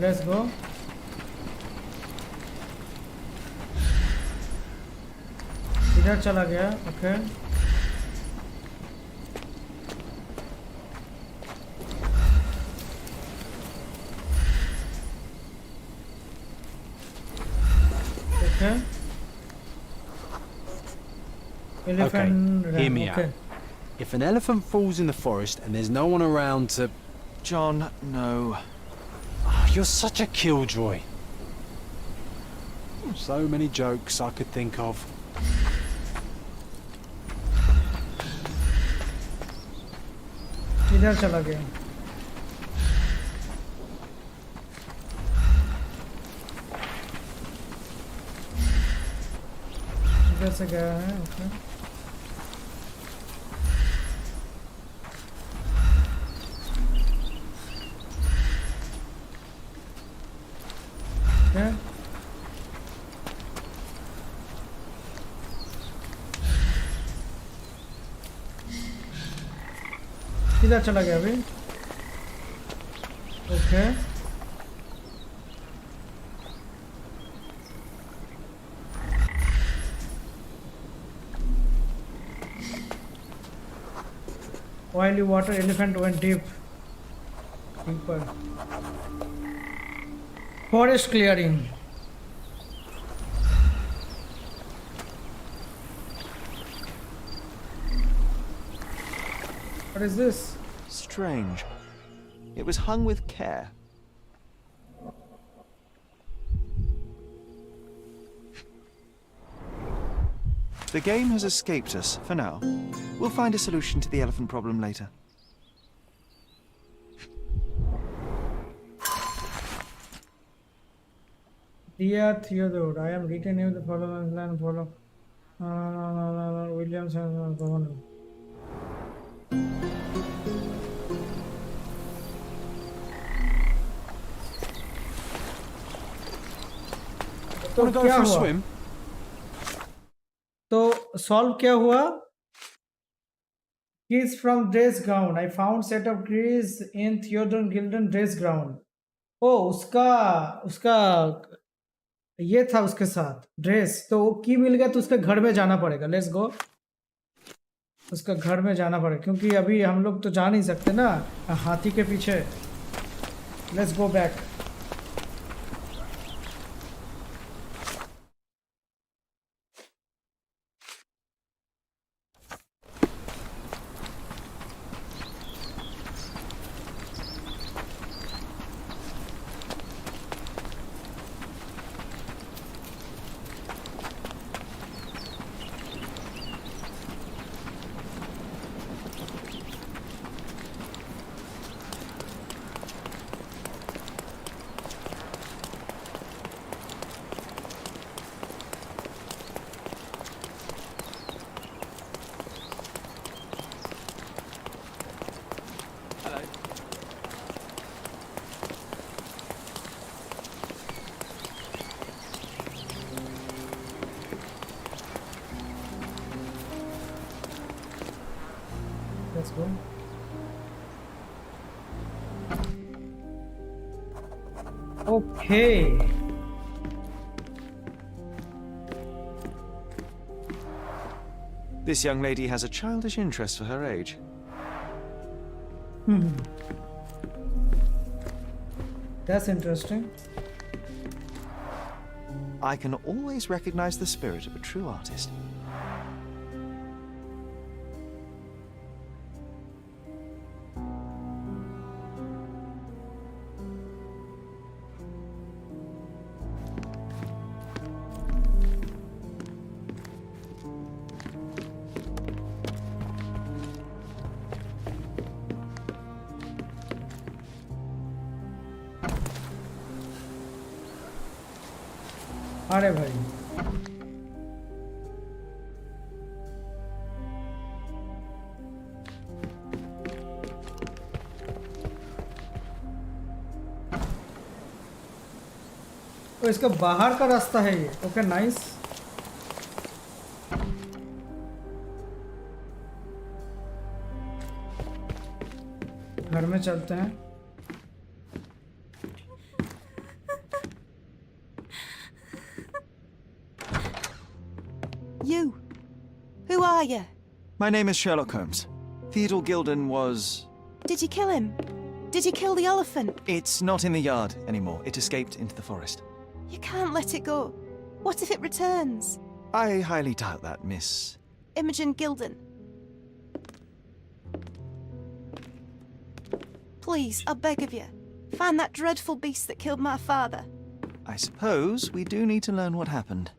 लेट्स गो। इधर चला गया। Okay elephant hear me out. If an elephant falls in the forest and there's no one around to... John, no. Oh, you're such a killjoy. So many jokes I could think of. इधर चला गया। इधर से गया है। Okay किधर चला गया अभी? Okay oily water, elephant went deeper. Forest clearing. What is this? Strange. It was hung with care. The game has escaped us for now. We'll find a solution to the elephant problem later. Dear Theodore, I am written you the following plan follow. Williams and governor. Want to go for a swim? तो solve क्या हुआ? Keys from dress ground. I found set of keys in Theodore Gilden dress ground. ओ उसका ये था उसके साथ dress, तो वो की मिल गया तो उसके घर में जाना पड़ेगा. Let's go. उसका घर में जाना पड़ेगा क्योंकि अभी हम लोग तो जा नहीं सकते ना हाथी के पीछे. Let's go back. Let's go. Okay. This young lady has a childish interest for her age. That's interesting. I can always recognize the spirit of a true artist. अरे भाई तो इसका बाहर का रास्ता है ये. Okay nice. घर में चलते हैं. You. Who are you? My name is Sherlock Holmes. Theodore Gilden was... Did you kill him? Did you kill the elephant? It's not in the yard anymore. It escaped into the forest. You can't let it go. What if it returns? I highly doubt that, Miss... Imogen Gilden. Please, I beg of you, find that dreadful beast that killed my father. I suppose we do need to learn what happened.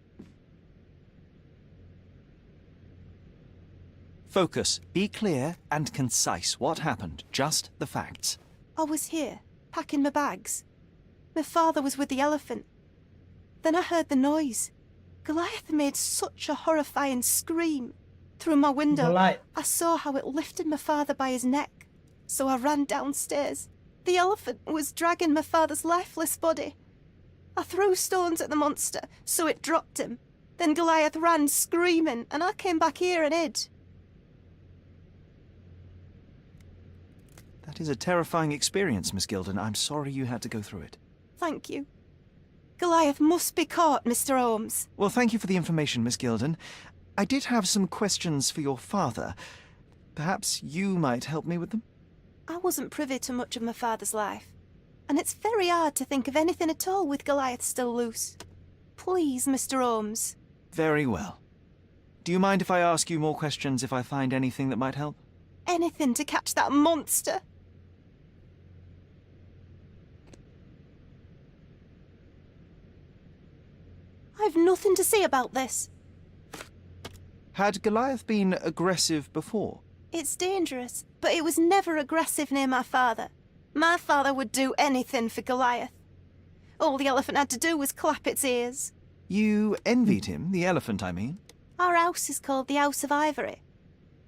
Focus. Be clear and concise. What happened? Just the facts. I was here, packing my bags. My father was with the elephant. Then I heard the noise. Goliath made such a horrifying scream. Through my window, Goliath. I saw how it lifted my father by his neck. So I ran downstairs. The elephant was dragging my father's lifeless body. I threw stones at the monster, so it dropped him. Then Goliath ran screaming, and I came back here and hid. That is a terrifying experience, Miss Gilden. I'm sorry you had to go through it. Thank you. Goliath must be caught, Mr. Holmes. Well, thank you for the information, Miss Gilden. I did have some questions for your father. Perhaps you might help me with them? I wasn't privy to much of my father's life, and it's very hard to think of anything at all with Goliath still loose. Please, Mr. Holmes. Very well. Do you mind if I ask you more questions if I find anything that might help? anything to catch that monster. I've nothing to say about this. Had Goliath been aggressive before? It's dangerous, but it was never aggressive near my father. My father would do anything for Goliath. All the elephant had to do was clap its ears. You envied him, the elephant, I mean? Our house is called the House of Ivory.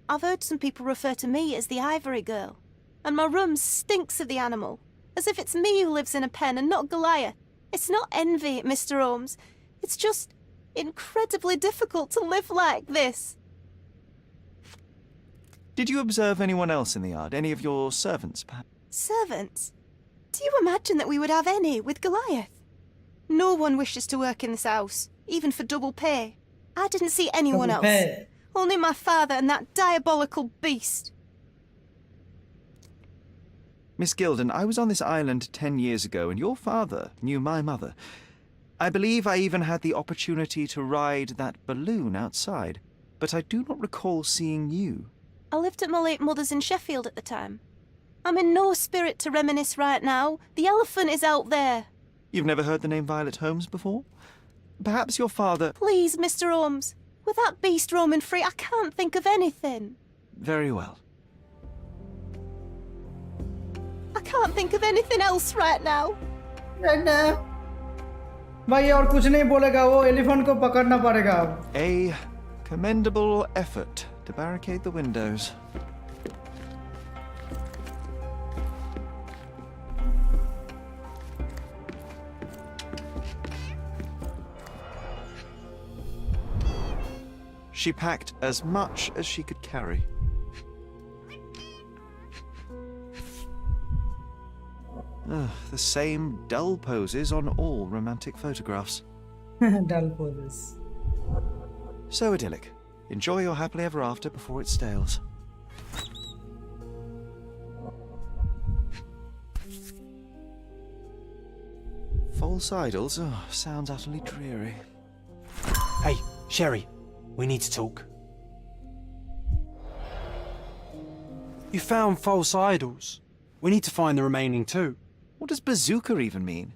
I've heard some people refer to me as the Ivory Girl. And my room stinks of the animal, as if it's me who lives in a pen and not Goliath. It's not envy, Mr. Holmes. It's just incredibly difficult to live like this. Did you observe anyone else in the yard? Any of your servants, perhaps? Servants? Do you imagine that we would have any with Goliath? No one wishes to work in this house, even for double pay. I didn't see anyone else. Only my father and that diabolical beast. Miss Gilden, I was on this island 10 years ago, and your father knew my mother. I believe I even had the opportunity to ride that balloon outside, but I do not recall seeing you. I lived at my late mother's in Sheffield at the time. I'm in no spirit to reminisce right now. The elephant is out there. You've never heard the name Violet Holmes before? Perhaps your father... Please, Mr. Holmes. With that beast roaming free, I can't think of anything. Very well. I can't think of anything else right now. Right now. भाई और कुछ नहीं बोलेगा वो elephant को पकड़ना पड़ेगा अब. A commendable effort to barricade the windows. She packed as much as she could carry. The same dull poses on all romantic photographs. Dull poses. So idyllic. Enjoy your happily ever after before it stales. False idols? Oh, sounds utterly dreary. Hey, Sherry, we need to talk. You found false idols. We need to find the remaining two. What does bazooka even mean?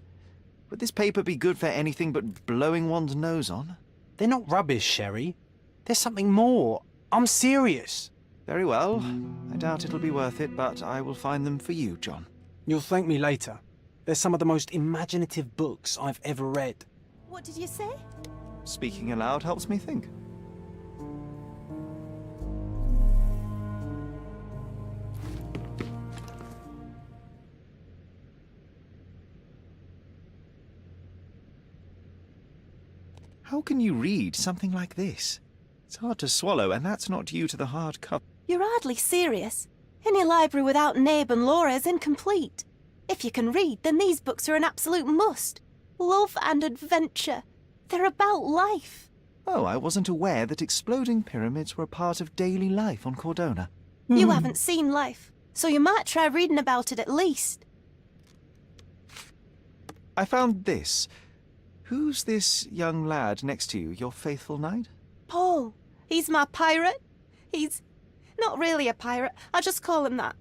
Would this paper be good for anything but blowing one's nose on? They're not rubbish, Sherry. There's something more. I'm serious. Very well. I doubt it'll be worth it, but I will find them for you, John. You'll thank me later. They're some of the most imaginative books I've ever read. What did you say? Speaking aloud helps me think. How can you read something like this? It's hard to swallow, and that's not due to the hard cover. You're hardly serious. Any library without Nabe and Laura is incomplete. If you can read, then these books are an absolute must. Love and adventure. They're about life. Oh, I wasn't aware that exploding pyramids were a part of daily life on Cordona. You haven't seen life, so you might try reading about it at least. I found this. Who's this young lad next to you, your faithful knight? Paul. He's my pirate. He's not really a pirate. I just call him that.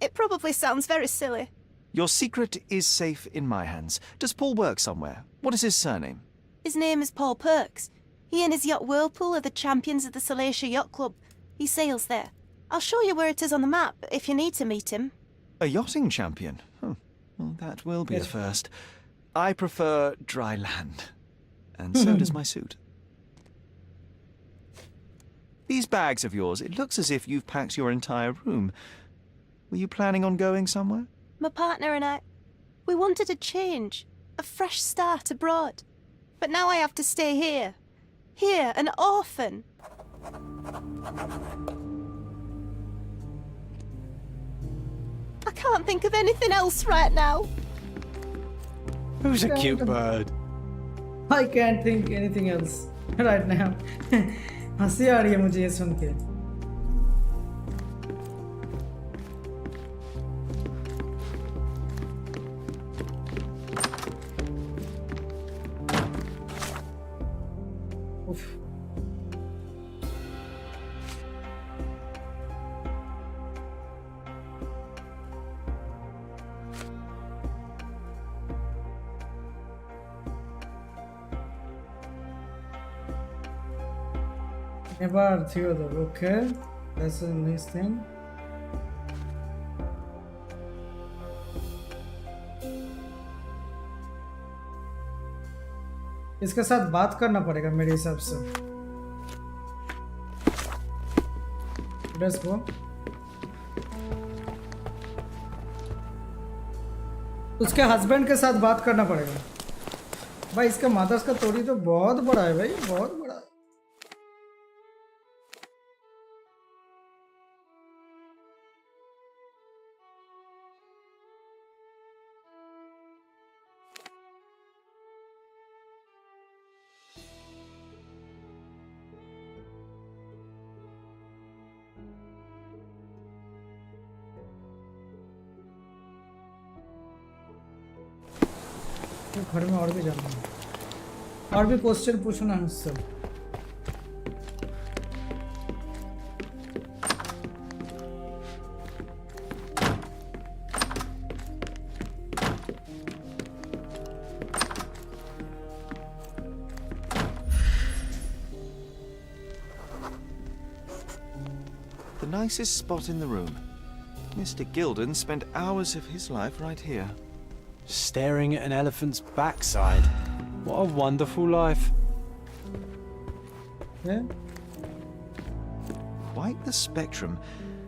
It probably sounds very silly. Your secret is safe in my hands. Does Paul work somewhere? What is his surname? His name is Paul Perks. He and his yacht Whirlpool are the champions of the Salacia Yacht Club. He sails there. I'll show you where it is on the map if you need to meet him. A yachting champion? Well, that will be a first. I prefer dry land. And so does my suit. These bags of yours, it looks as if you've packed your entire room. Were you planning on going somewhere? My partner and I, we wanted a change, a fresh start abroad. But now I have to stay here. Here, an orphan. I can't think of anything else right now. Who's a cute bird? I can't think anything else right now. हंसी आ रही है मुझे ये सुन के. Never Theodore. Okay, that's a nice thing. इसके साथ बात करना पड़ेगा मेरे हिसाब से. Let's go. उसके हस्बैंड के साथ बात करना पड़ेगा. भाई इसका मदर्स का तोड़ी तो बहुत बड़ा है भाई, बहुत बड़ा. घर में और भी जाना है, और भी क्वेश्चन पूछना है उससे. The nicest spot in the room. Mr. Gilden spent hours of his life right here. Staring at an elephant's backside. What a wonderful life. Yeah. Quite the spectrum.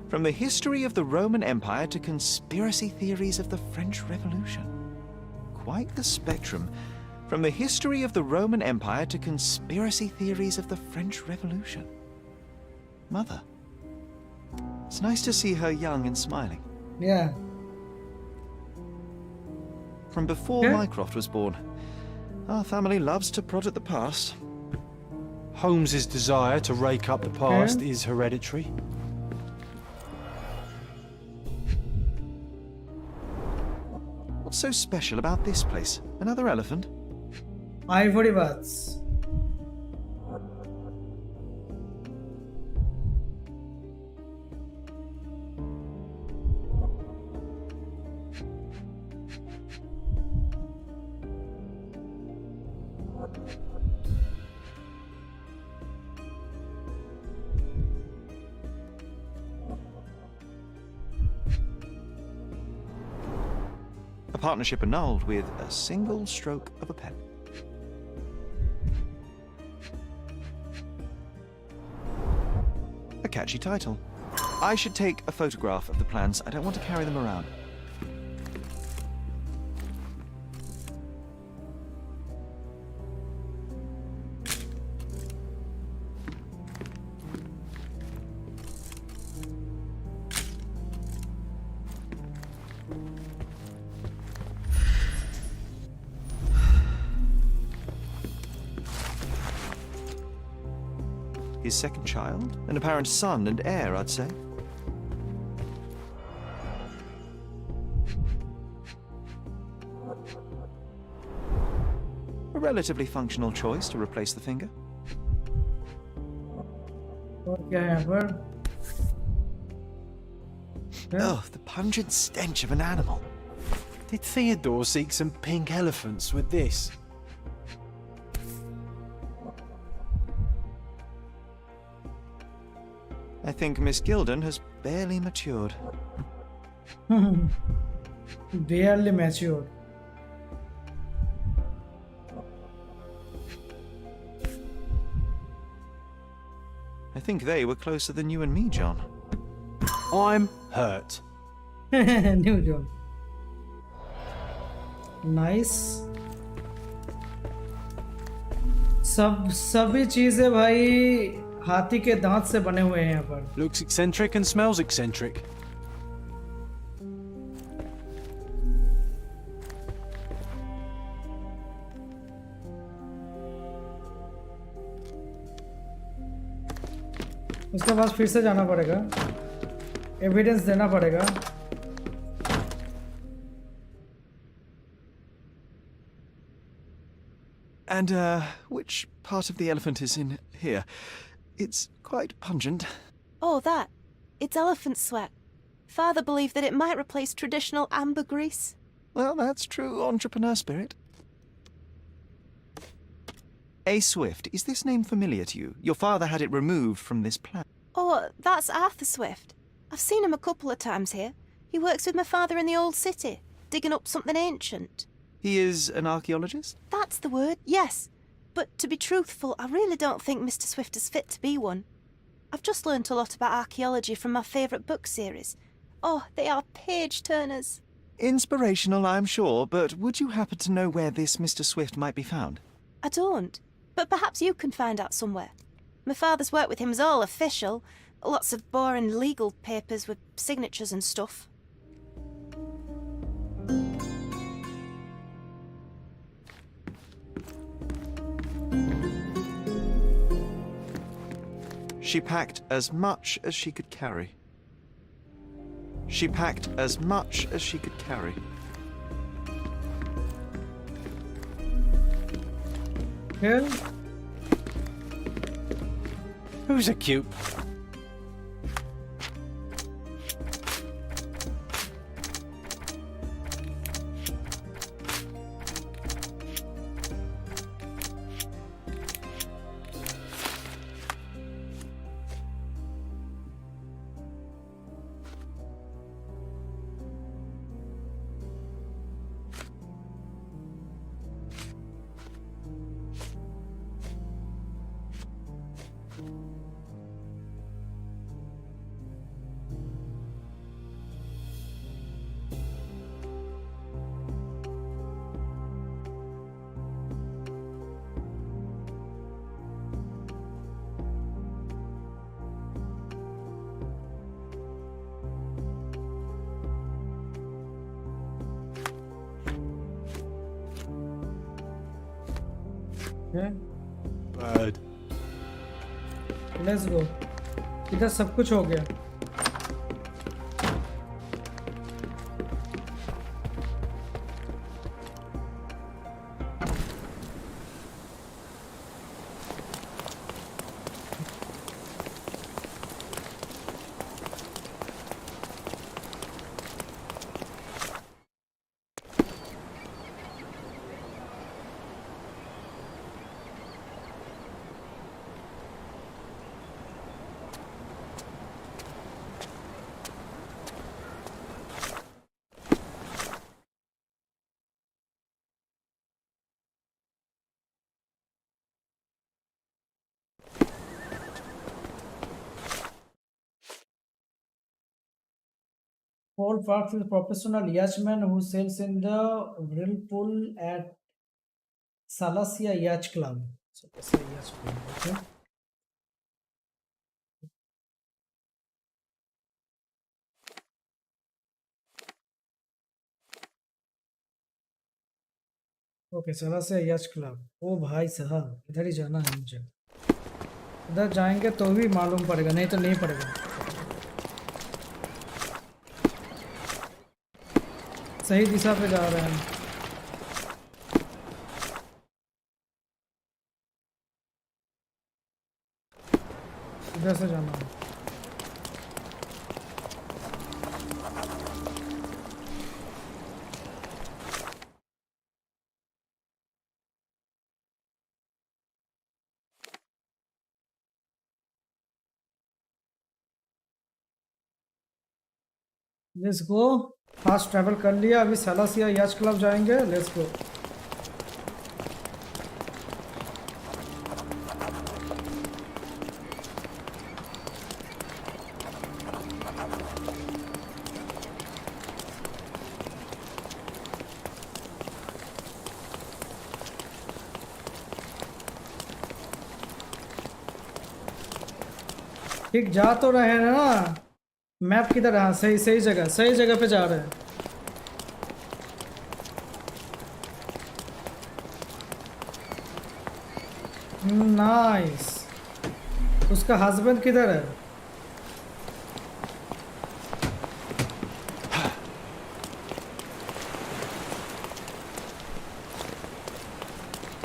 From the history of the Roman Empire to conspiracy theories of the French Revolution. Quite the spectrum. From the history of the Roman Empire to conspiracy theories of the French Revolution. Mother. It's nice to see her young and smiling. Yeah. From before Mycroft was born. Our family loves to prod at the past. Holmes's desire to rake up the past is hereditary. What's so special about this place? Another elephant? Ivory baths. A partnership annulled with a single stroke of a pen. A catchy title. I should take a photograph of the plans. I don't want to carry them around. His second child, an apparent son and heir, I'd say. A relatively functional choice to replace the finger. Oh, the pungent stench of an animal. Did Theodore seek some pink elephants with this? I think Miss Gilden has barely matured. Barely matured. I think they were closer than you and me, John. I'm hurt. New John. Nice. सभी चीजें भाई हाथी के दांत से बने हुए हैं यहाँ पर. Looks eccentric and smells eccentric. उसके पास फिर से जाना पड़ेगा, एविडेंस देना पड़ेगा. And, which part of the elephant is in here? It's quite pungent. Oh, that. It's elephant sweat. Father believed that it might replace traditional ambergris. Well, that's true entrepreneur spirit. A. Swift, is this name familiar to you? Your father had it removed from this plan. Oh, that's Arthur Swift. I've seen him a couple of times here. He works with my father in the old city, digging up something ancient. He is an archaeologist? That's the word, yes. But to be truthful, I really don't think Mr. Swift is fit to be one. I've just learnt a lot about archaeology from my favourite book series. Oh, they are page-turners. Inspirational, I'm sure, but would you happen to know where this Mr. Swift might be found? I don't, but perhaps you can find out somewhere. My father's work with him is all official. Lots of boring legal papers with signatures and stuff. She packed as much as she could carry. She packed as much as she could carry. Yeah. Who's a cute? Bird. Let's go. इधर सब कुछ हो गया. Paul Parks is a professional yachtman who sails in the whirlpool at Salasia Yacht Club. So, Yacht Club, okay. Okay Salacia याच club. ओ भाई साहब इधर ही जाना है मुझे. इधर जाएंगे तो भी मालूम पड़ेगा, नहीं तो नहीं पड़ेगा. सही दिशा पे जा रहे हैं. इधर से जाना है. Let's go. फास्ट ट्रैवल कर लिया. अभी सलासिया याच क्लब जाएंगे. Let's go. ठीक जा तो रहे हैं ना. मैप किधर है? सही सही जगह पे जा रहे हैं. नाइस. उसका हस्बैंड किधर है?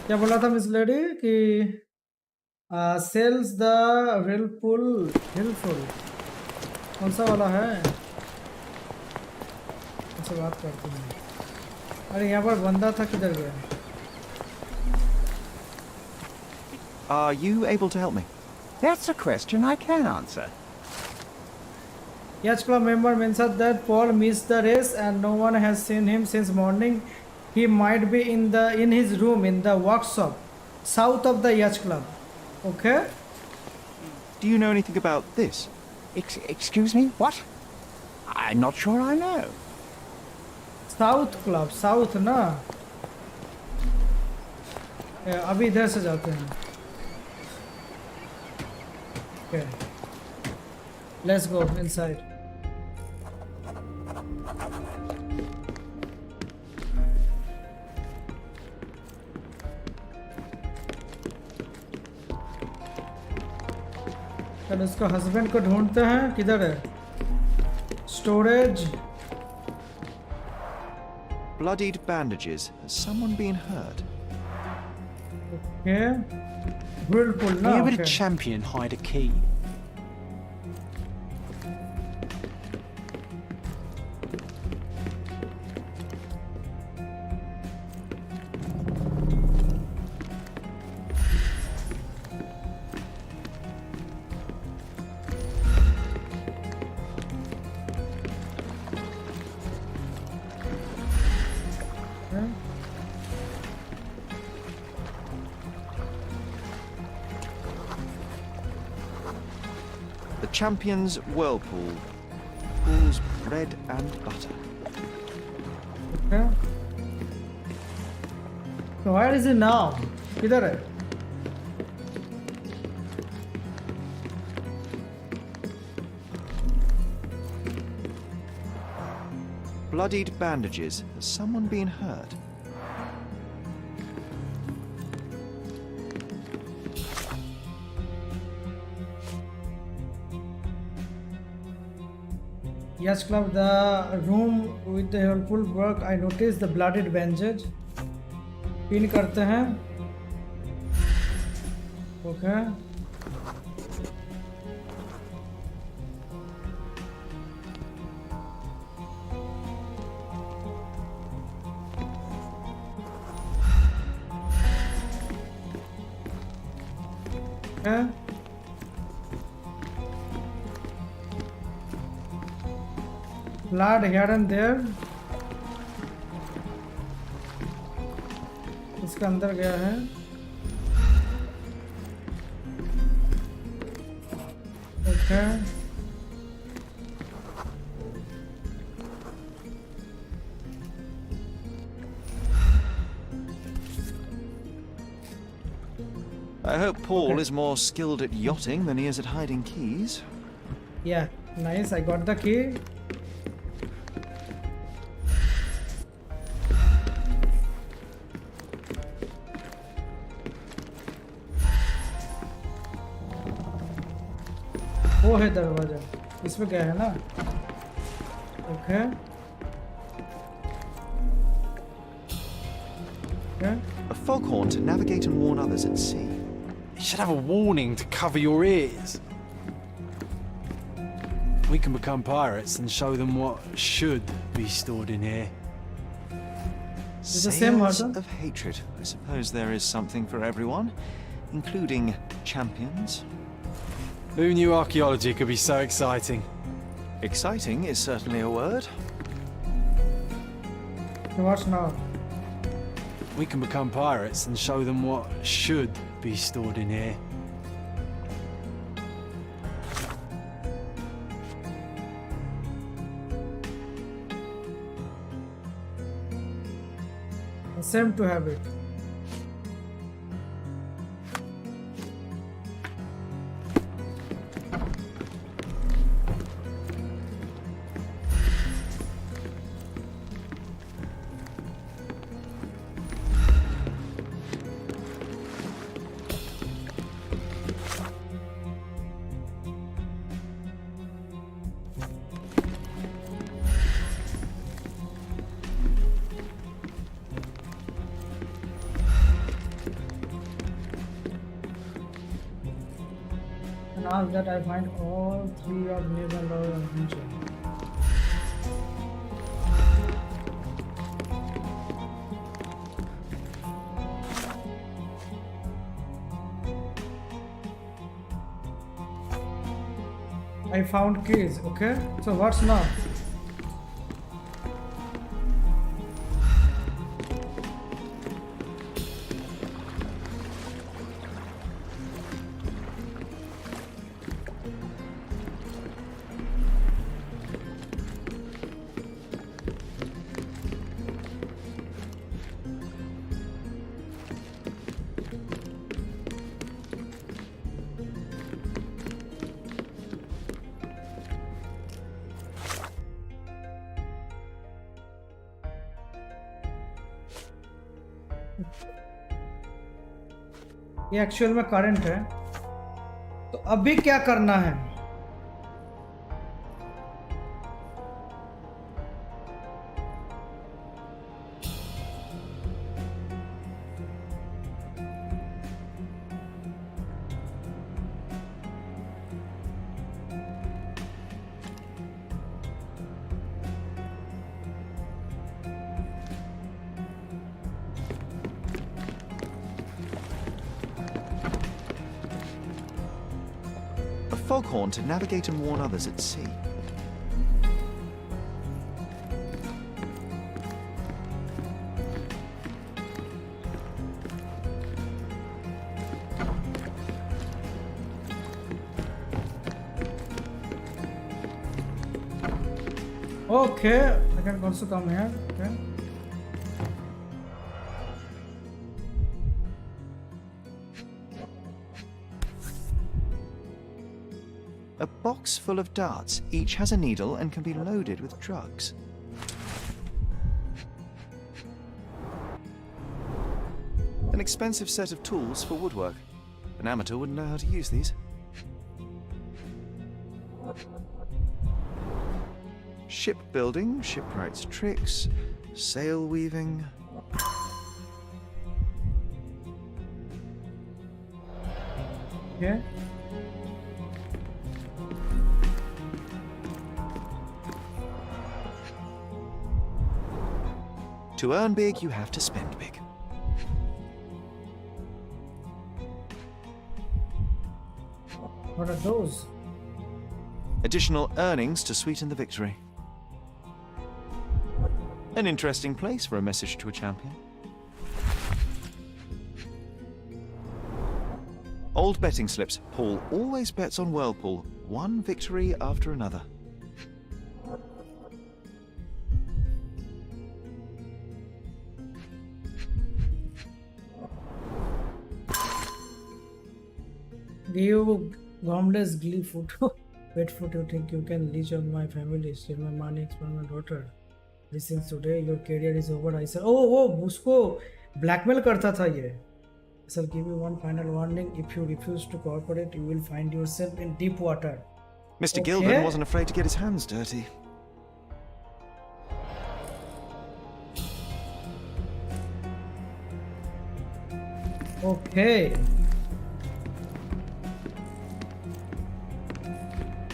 क्या बोला था मिस लेडी कि सेल्स द whirlpool. कौन सा वाला है? उनसे बात करते हैं. अरे यहाँ पर बंदा था, किधर गया? Are you able to help me? That's a question I can answer. Yacht Club member mentioned that Paul missed the race and no one has seen him since morning. He might be in his room in the workshop south of the Yacht Club. Okay? Do you know anything about this? Excuse me? What? I'm not sure I know. South Club, South ना? अभी इधर से जाते हैं. Okay. Let's go inside. चलो इसको husband को ढूंढते हैं. किधर है? Storage. Bloodied bandages. Has someone been hurt? Okay. Whirlpool ना? Where would a Okay. champion hide a key? The champion's whirlpool. Pools bread and butter. Okay. So where is he now? किधर है? Bloodied bandages. Has someone been hurt? Yes, Club, the room with the helpful work. I noticed the blooded bandage. Pin करते हैं. Okay. Okay. Blood here and there. इसके अंदर गया है. Okay. I hope Paul is more skilled at yachting than he is at hiding keys. Yeah, nice. I got the key. वो है दरवाजा. इसमें क्या है ना? Okay. Okay. A foghorn to navigate and warn others at sea. You should have a warning to cover your ears. We can become pirates and show them what should be stored in here. It's the same Sails water. of hatred. I suppose there is something for everyone, including champions. Who knew archaeology could be so exciting? Exciting is certainly a word. What now? We can become pirates and show them what should be stored in here. Same to have it. Now that I find all three of these and all adventure. I found keys. Okay. So what's now? ये actual में current है, तो अभी क्या करना है? Foghorn to navigate and warn others at sea. Okay, I can also come here. Okay. A box full of darts. Each has a needle and can be loaded with drugs. An expensive set of tools for woodwork. An amateur wouldn't know how to use these. Shipbuilding, shipwright's tricks, sail weaving. Yeah. To earn big, you have to spend big. What are those? Additional earnings to sweeten the victory. An interesting place for a message to a champion. Old betting slips. Paul always bets on Whirlpool. One victory after another. 𝐷𝐀𝐌 glee photo. Wait for you think you can leech on my family, steal my money, exploit my daughter. This since today your career is over. I said, oh, उसको blackmail करता था ये. I'll give you one final warning. If you refuse to cooperate, you will find yourself in deep water. Mr. Okay. Gilbert wasn't afraid to get his hands dirty. Okay.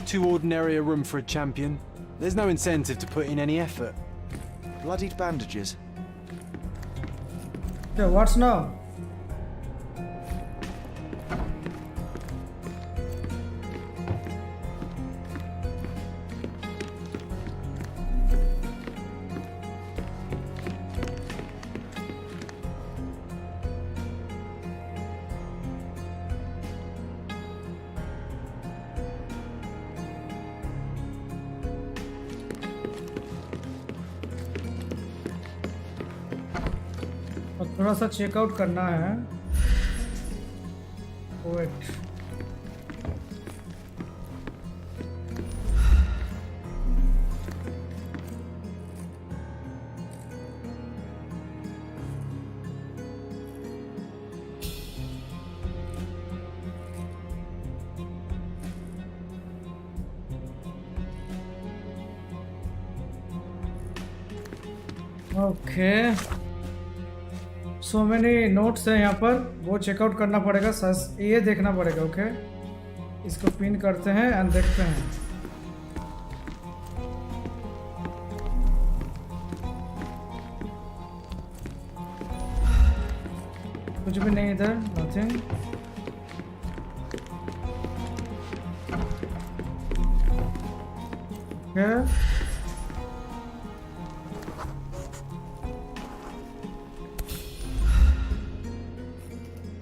Too ordinary a room for a champion. There's no incentive to put in any effort. Bloodied bandages. Okay, what's now? थोड़ा सा checkout करना है. Wait. Okay. So many notes है यहाँ पर, वो checkout करना पड़ेगा. ये देखना पड़ेगा. ओके, इसको पिन करते हैं एंड देखते हैं. कुछ भी नहीं इधर. Nothing. Okay.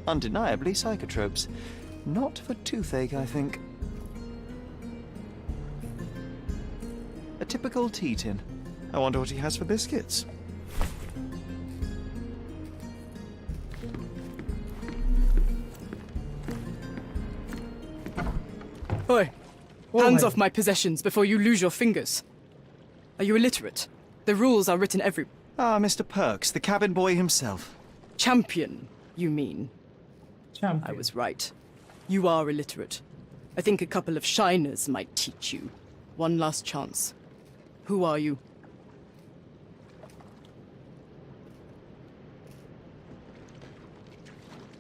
Undeniably psychotropes. Not for toothache, I think. A typical tea tin. I wonder what he has for biscuits. Oi! Oh Hands my- off my possessions before you lose your fingers. Are you illiterate? The rules are written every... Ah, Mr. Perks, the cabin boy himself. Champion, you mean? Champion. I was right. You are illiterate. I think a couple of shiners might teach you. One last chance. Who are you?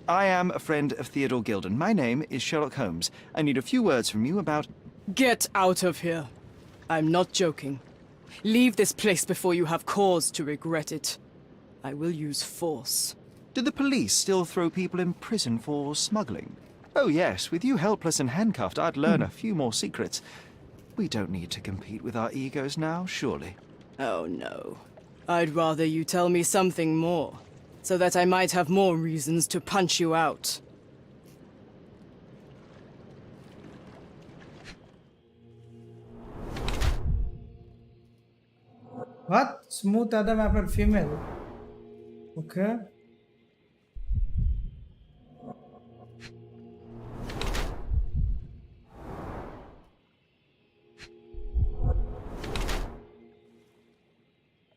I am a friend of Theodore Gilden. My name is Sherlock Holmes. I need a few words from you about... Get out of here. I'm not joking. Leave this place before you have cause to regret it. I will use force. Do the police still throw people in prison for smuggling? Oh yes, with you helpless and handcuffed, I'd learn a few more secrets. We don't need to compete with our egos now, surely. Oh no. I'd rather you tell me something more, so that I might have more reasons to punch you out. What? Smooth Adam Apple female. Okay.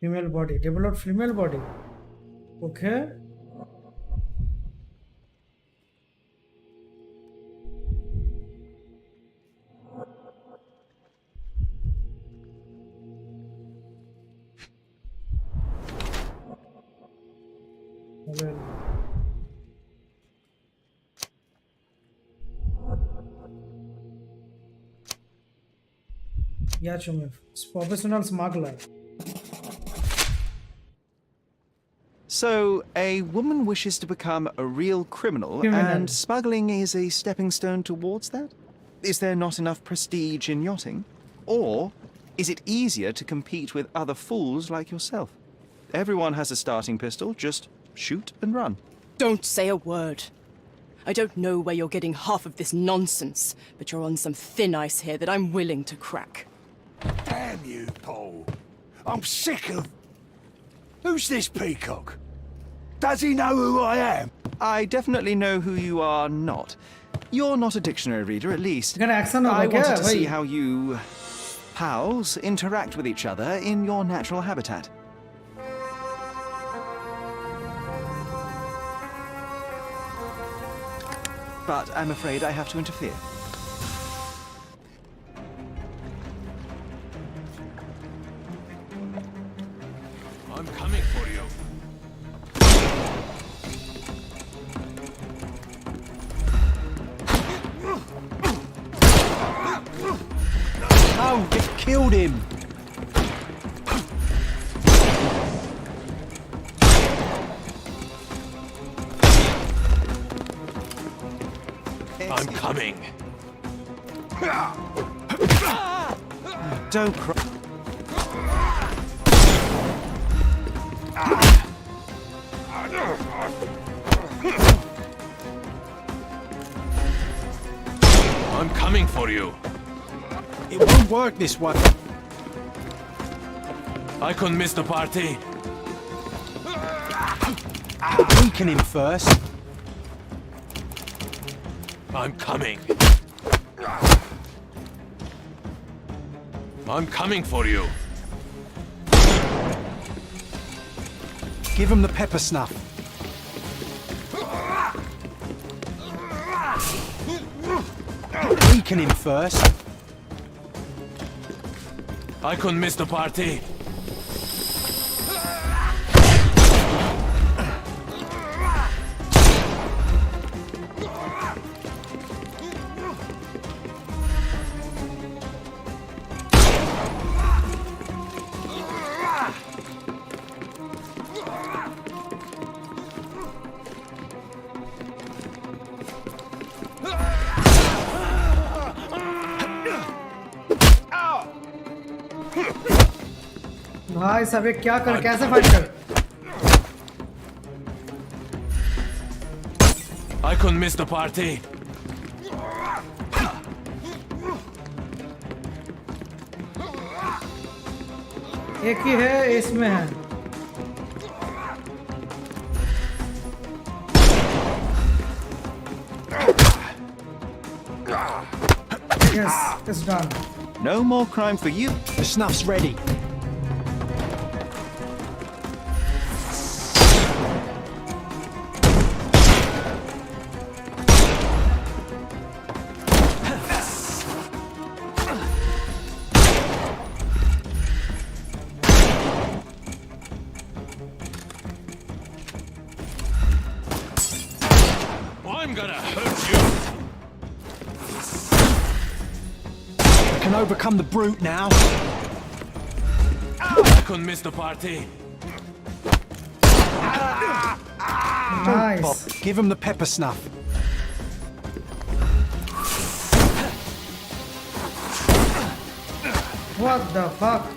Female body. Developed female body. Okay. Well. Yeah, Chumif. Professional smuggler. So, a woman wishes to become a real criminal, and smuggling is a stepping stone towards that? Is there not enough prestige in yachting? Or is it easier to compete with other fools like yourself? Everyone has a starting pistol, just shoot and run. Don't say a word. I don't know where you're getting half of this nonsense, but you're on some thin ice here that I'm willing to crack. Damn you, Paul. I'm sick of... Who's this peacock? Does he know who I am? I definitely know who you are not. You're not a dictionary reader, at least. I wanted to see how you... pals interact with each other in your natural habitat. But I'm afraid I have to interfere. I'm coming for you. Oh, you've killed him! I'm coming. Don't cry. I'm coming for you. It won't work this way. I couldn't miss the party. Weaken him first. I'm coming. I'm coming for you. Give him the pepper snuff. Weaken him first. I couldn't miss the party. भाई सब ये क्या कर कैसे fight कर I couldn't miss the party. एक ही है इसमें है Yes, it's done. No more crime for you. The snuff's ready. I'm gonna hurt you. I can overcome the brute now. I couldn't miss the party. Nice. Bob, give him the pepper snuff. What the fuck?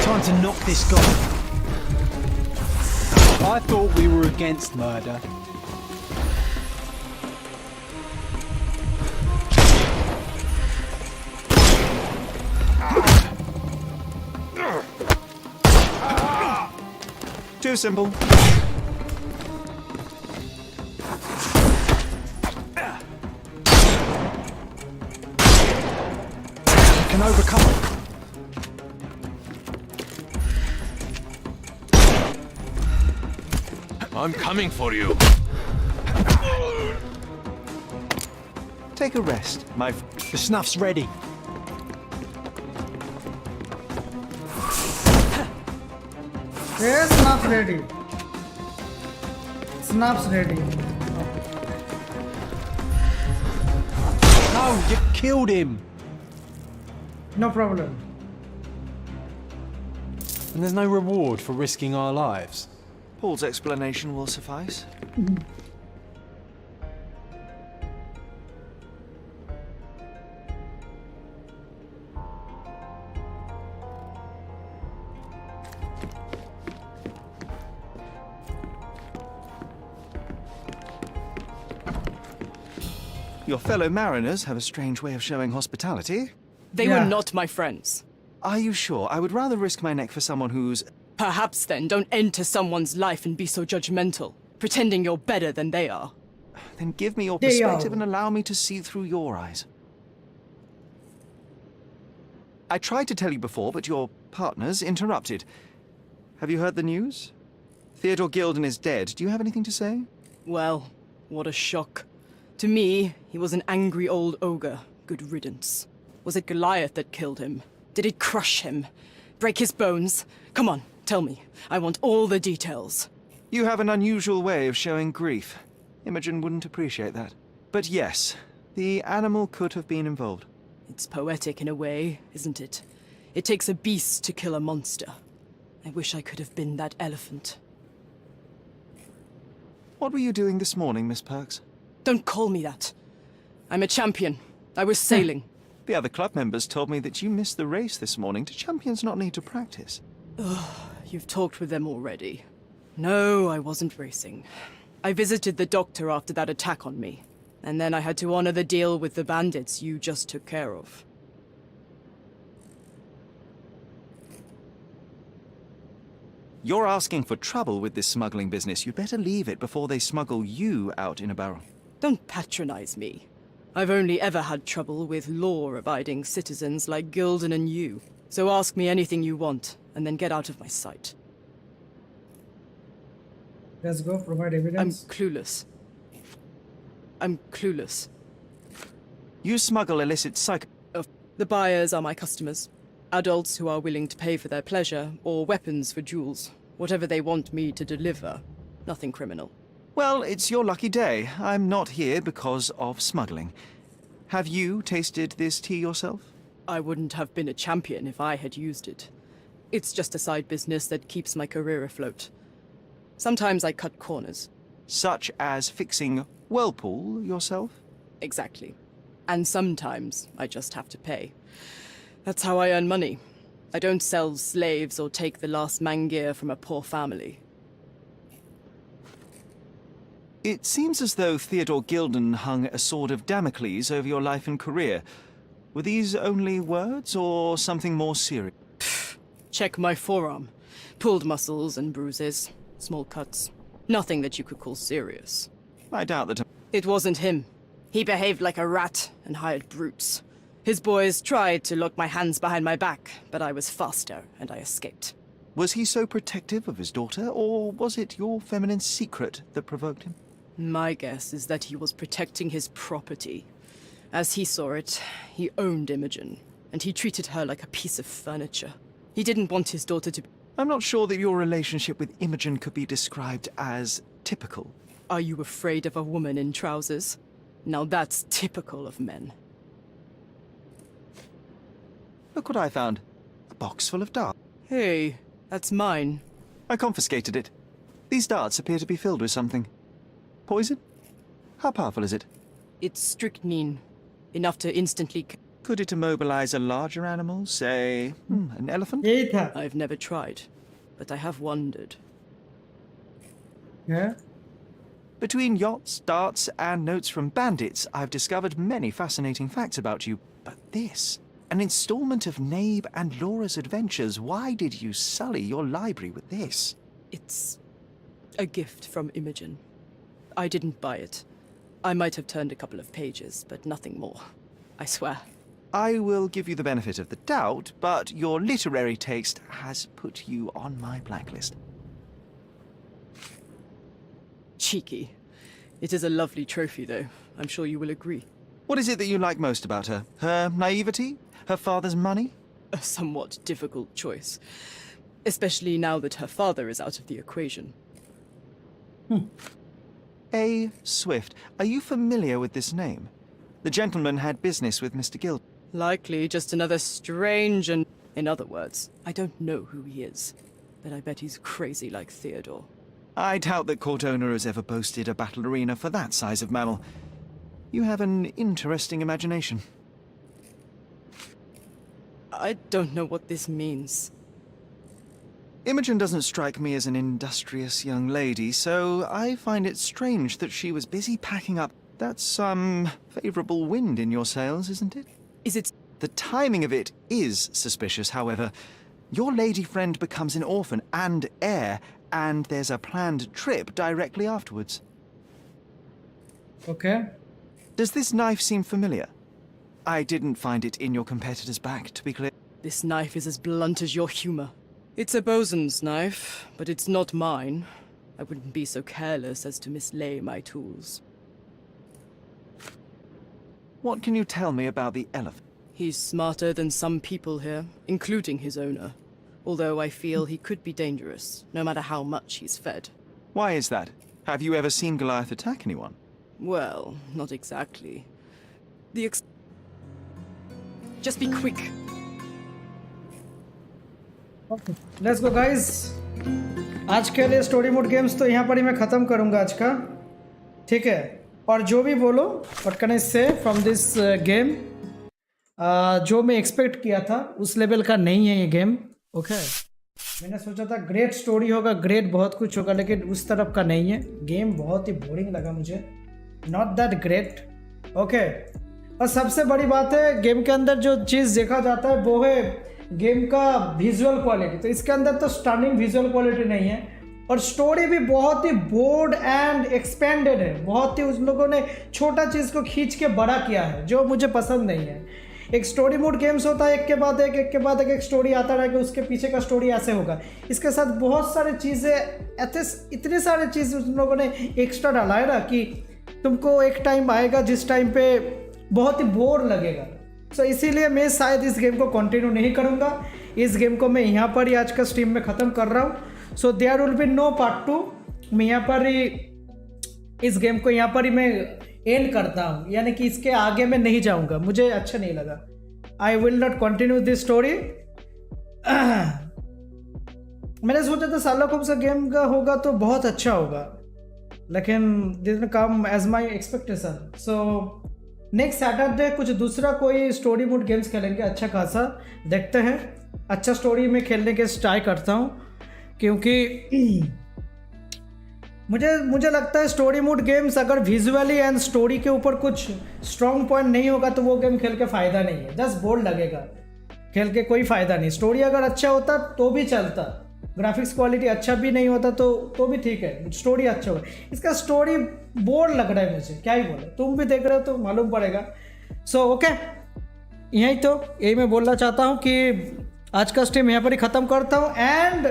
Time to knock this guy. I thought we were against murder. Too simple. I can overcome it. I'm coming for you. Take a rest, my... The snuff's ready. Yes, snap's ready. Snap's ready. No, you killed him. No problem. And there's no reward for risking our lives. Paul's explanation will suffice. Your fellow mariners have a strange way of showing hospitality. They were not my friends. Are you sure? I would rather risk my neck for someone who's... Perhaps then don't enter someone's life and be so judgmental, pretending you're better than they are. Then give me your They perspective are. and allow me to see through your eyes. I tried to tell you before, but your partners interrupted. Have you heard the news? Theodore Gilden is dead. Do you have anything to say? Well, what a shock. To me, he was an angry old ogre. Good riddance. Was it Goliath that killed him? Did it crush him? Break his bones? Come on, tell me. I want all the details. You have an unusual way of showing grief. Imogen wouldn't appreciate that. But yes, the animal could have been involved. It's poetic in a way, isn't it? It takes a beast to kill a monster. I wish I could have been that elephant. What were you doing this morning, Miss Perks? Don't call me that. I'm a champion. I was sailing. The other club members told me that you missed the race this morning. Do champions not need to practice? Ugh, you've talked with them already. No, I wasn't racing. I visited the doctor after that attack on me. And then I had to honor the deal with the bandits you just took care of. You're asking for trouble with this smuggling business. You'd better leave it before they smuggle you out in a barrel. Don't patronize me. I've only ever had trouble with law-abiding citizens like Gilden and you. So ask me anything you want, and then get out of my sight. Let's go, provide evidence. I'm clueless. You smuggle illicit The buyers are my customers. Adults who are willing to pay for their pleasure, or weapons for jewels. Whatever they want me to deliver. Nothing criminal. Well, it's your lucky day. I'm not here because of smuggling. Have you tasted this tea yourself? I wouldn't have been a champion if I had used it. It's just a side business that keeps my career afloat. Sometimes I cut corners. Such as fixing Whirlpool yourself? Exactly. And sometimes I just have to pay. That's how I earn money. I don't sell slaves or take the last mangir from a poor family. It seems as though Theodore Gilden hung a sword of Damocles over your life and career. Were these only words or something more serious? Check my forearm. Pulled muscles and bruises. Small cuts. Nothing that you could call serious. I doubt that. It wasn't him. He behaved like a rat and hired brutes. His boys tried to lock my hands behind my back, but I was faster and I escaped. Was he so protective of his daughter, or was it your feminine secret that provoked him? My guess is that he was protecting his property. As he saw it, he owned Imogen, and he treated her like a piece of furniture. He didn't want his daughter to... I'm not sure that your relationship with Imogen could be described as typical. Are you afraid of a woman in trousers? Now that's typical of men. Look what I found. A box full of darts. Hey, that's mine. I confiscated it. These darts appear to be filled with something. Poison? How powerful is it? It's strychnine. Enough to instantly... Could it immobilize a larger animal, say, an elephant? I've never tried, but I have wondered. Yeah? Between yachts, darts, and notes from bandits, I've discovered many fascinating facts about you. But this, an installment of Nabe and Laura's adventures. Why did you sully your library with this? It's a gift from Imogen. I didn't buy it. I might have turned a couple of pages, but nothing more. I swear. I will give you the benefit of the doubt, but your literary taste has put you on my blacklist. Cheeky. It is a lovely trophy, though. I'm sure you will agree. What is it that you like most about her? Her naivety? Her father's money? A somewhat difficult choice. Especially now that her father is out of the equation. A. Swift. Are you familiar with this name? The gentleman had business with Mr. Gill. Likely just another strange and... In other words, I don't know who he is. But I bet he's crazy like Theodore. I doubt that court owner has ever boasted a battle arena for that size of mammal. You have an interesting imagination. I don't know what this means. Imogen doesn't strike me as an industrious young lady, so I find it strange that she was busy packing up. That's some favorable wind in your sails, isn't it? Is it? The timing of it is suspicious, however. Your lady friend becomes an orphan and heir, and there's a planned trip directly afterwards. Okay. Does this knife seem familiar? I didn't find it in your competitor's back, to be clear. This knife is as blunt as your humor. It's a bosun's knife, but it's not mine. I wouldn't be so careless as to mislay my tools. What can you tell me about the elephant? He's smarter than some people here, including his owner. Although I feel he could be dangerous, no matter how much he's fed. Why is that? Have you ever seen Goliath attack anyone? Well, not exactly. Just be quick. Okay. Let's go guys. आज के लिए story mode games तो यहाँ पर ही मैं ख़त्म करूँगा आज का. ठीक है. और जो भी बोलो, what can I say from this game? जो मैं एक्सपेक्ट किया था उस लेवल का नहीं है ये गेम. ओके. मैंने सोचा था ग्रेट स्टोरी होगा, ग्रेट बहुत कुछ होगा, लेकिन उस तरफ का नहीं है. गेम बहुत ही बोरिंग लगा मुझे. Not that great. ओके. और सबसे बड़ी बात है गेम के अंदर जो चीज़ देखा जाता है वो है गेम का विजुअल क्वालिटी. तो इसके अंदर तो स्टनिंग विजुअल क्वालिटी नहीं है और स्टोरी भी बहुत ही बोर्ड एंड एक्सपेंडेड है. बहुत ही उन लोगों ने छोटा चीज़ को खींच के बड़ा किया है जो मुझे पसंद नहीं है. एक स्टोरी मोड गेम्स होता है, एक के बाद एक स्टोरी आता रहा कि उसके पीछे का स्टोरी ऐसे होगा. इसके साथ बहुत सारी चीज़ें, इतनी सारी चीज़ उन लोगों ने एक्स्ट्रा डाला है ना कि तुमको एक टाइम आएगा जिस टाइम पे बहुत ही बोर लगेगा. सो इसीलिए मैं शायद इस गेम को कंटिन्यू नहीं करूँगा. इस गेम को मैं यहाँ पर ही आज का स्ट्रीम में ख़त्म कर रहा हूँ. So there will be no part 2. मैं यहाँ पर ही इस गेम को यहाँ पर ही मैं एंड करता हूँ, यानी कि इसके आगे मैं नहीं जाऊँगा. मुझे अच्छा नहीं लगा. I will not continue this story. मैंने सोचा था शार्लॉक होम्स का गेम का होगा तो बहुत अच्छा होगा, लेकिन didn't come as my expectation. So next Saturday कुछ दूसरा कोई स्टोरी मोड गेम्स खेलेंगे अच्छा खासा, देखते हैं। अच्छा स्टोरी में खेलने के ट्राई करता हूँ, क्योंकि मुझे लगता है स्टोरी मोड गेम्स अगर विजुअली एंड स्टोरी के ऊपर कुछ स्ट्रॉन्ग पॉइंट नहीं होगा तो वो गेम खेल के फ़ायदा नहीं है, जस्ट बोर लगेगा, खेल के कोई फ़ायदा नहीं। स्टोरी अगर अच्छा होता तो भी चलता, ग्राफिक्स क्वालिटी अच्छा भी नहीं होता तो भी ठीक है, स्टोरी अच्छा होगा। इसका स्टोरी बोर लग रहा है मुझे, क्या ही बोले, तुम भी देख रहे हो तो मालूम पड़ेगा। सो ओके, यही मैं बोलना चाहता हूँ कि आज का स्ट्रीम यहाँ पर ही ख़त्म करता हूँ। एंड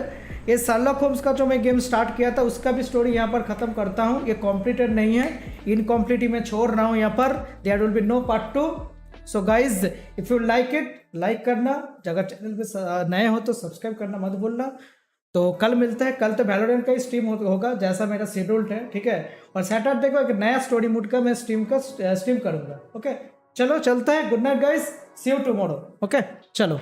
ये शर्लॉक होम्स का जो मैं गेम स्टार्ट किया था उसका भी स्टोरी यहाँ पर ख़त्म करता हूँ। ये कॉम्प्लीटेड नहीं है, इनकॉम्प्लीट में छोड़ रहा हूँ यहाँ पर। There will be no part 2। So guys if you like it, like करना, अगर चैनल पे नए हो तो सब्सक्राइब करना मत भूलना। तो कल मिलते हैं, कल तो वैलोरेंट का ही स्ट्रीम होगा जैसा मेरा शेड्यूल्ड है, ठीक है। और सैटरडे को एक नया स्टोरी मूड का मैं स्ट्रीम करूँगा। ओके, चलो चलते हैं। Good night guys, see you tomorrow. Okay, चलो।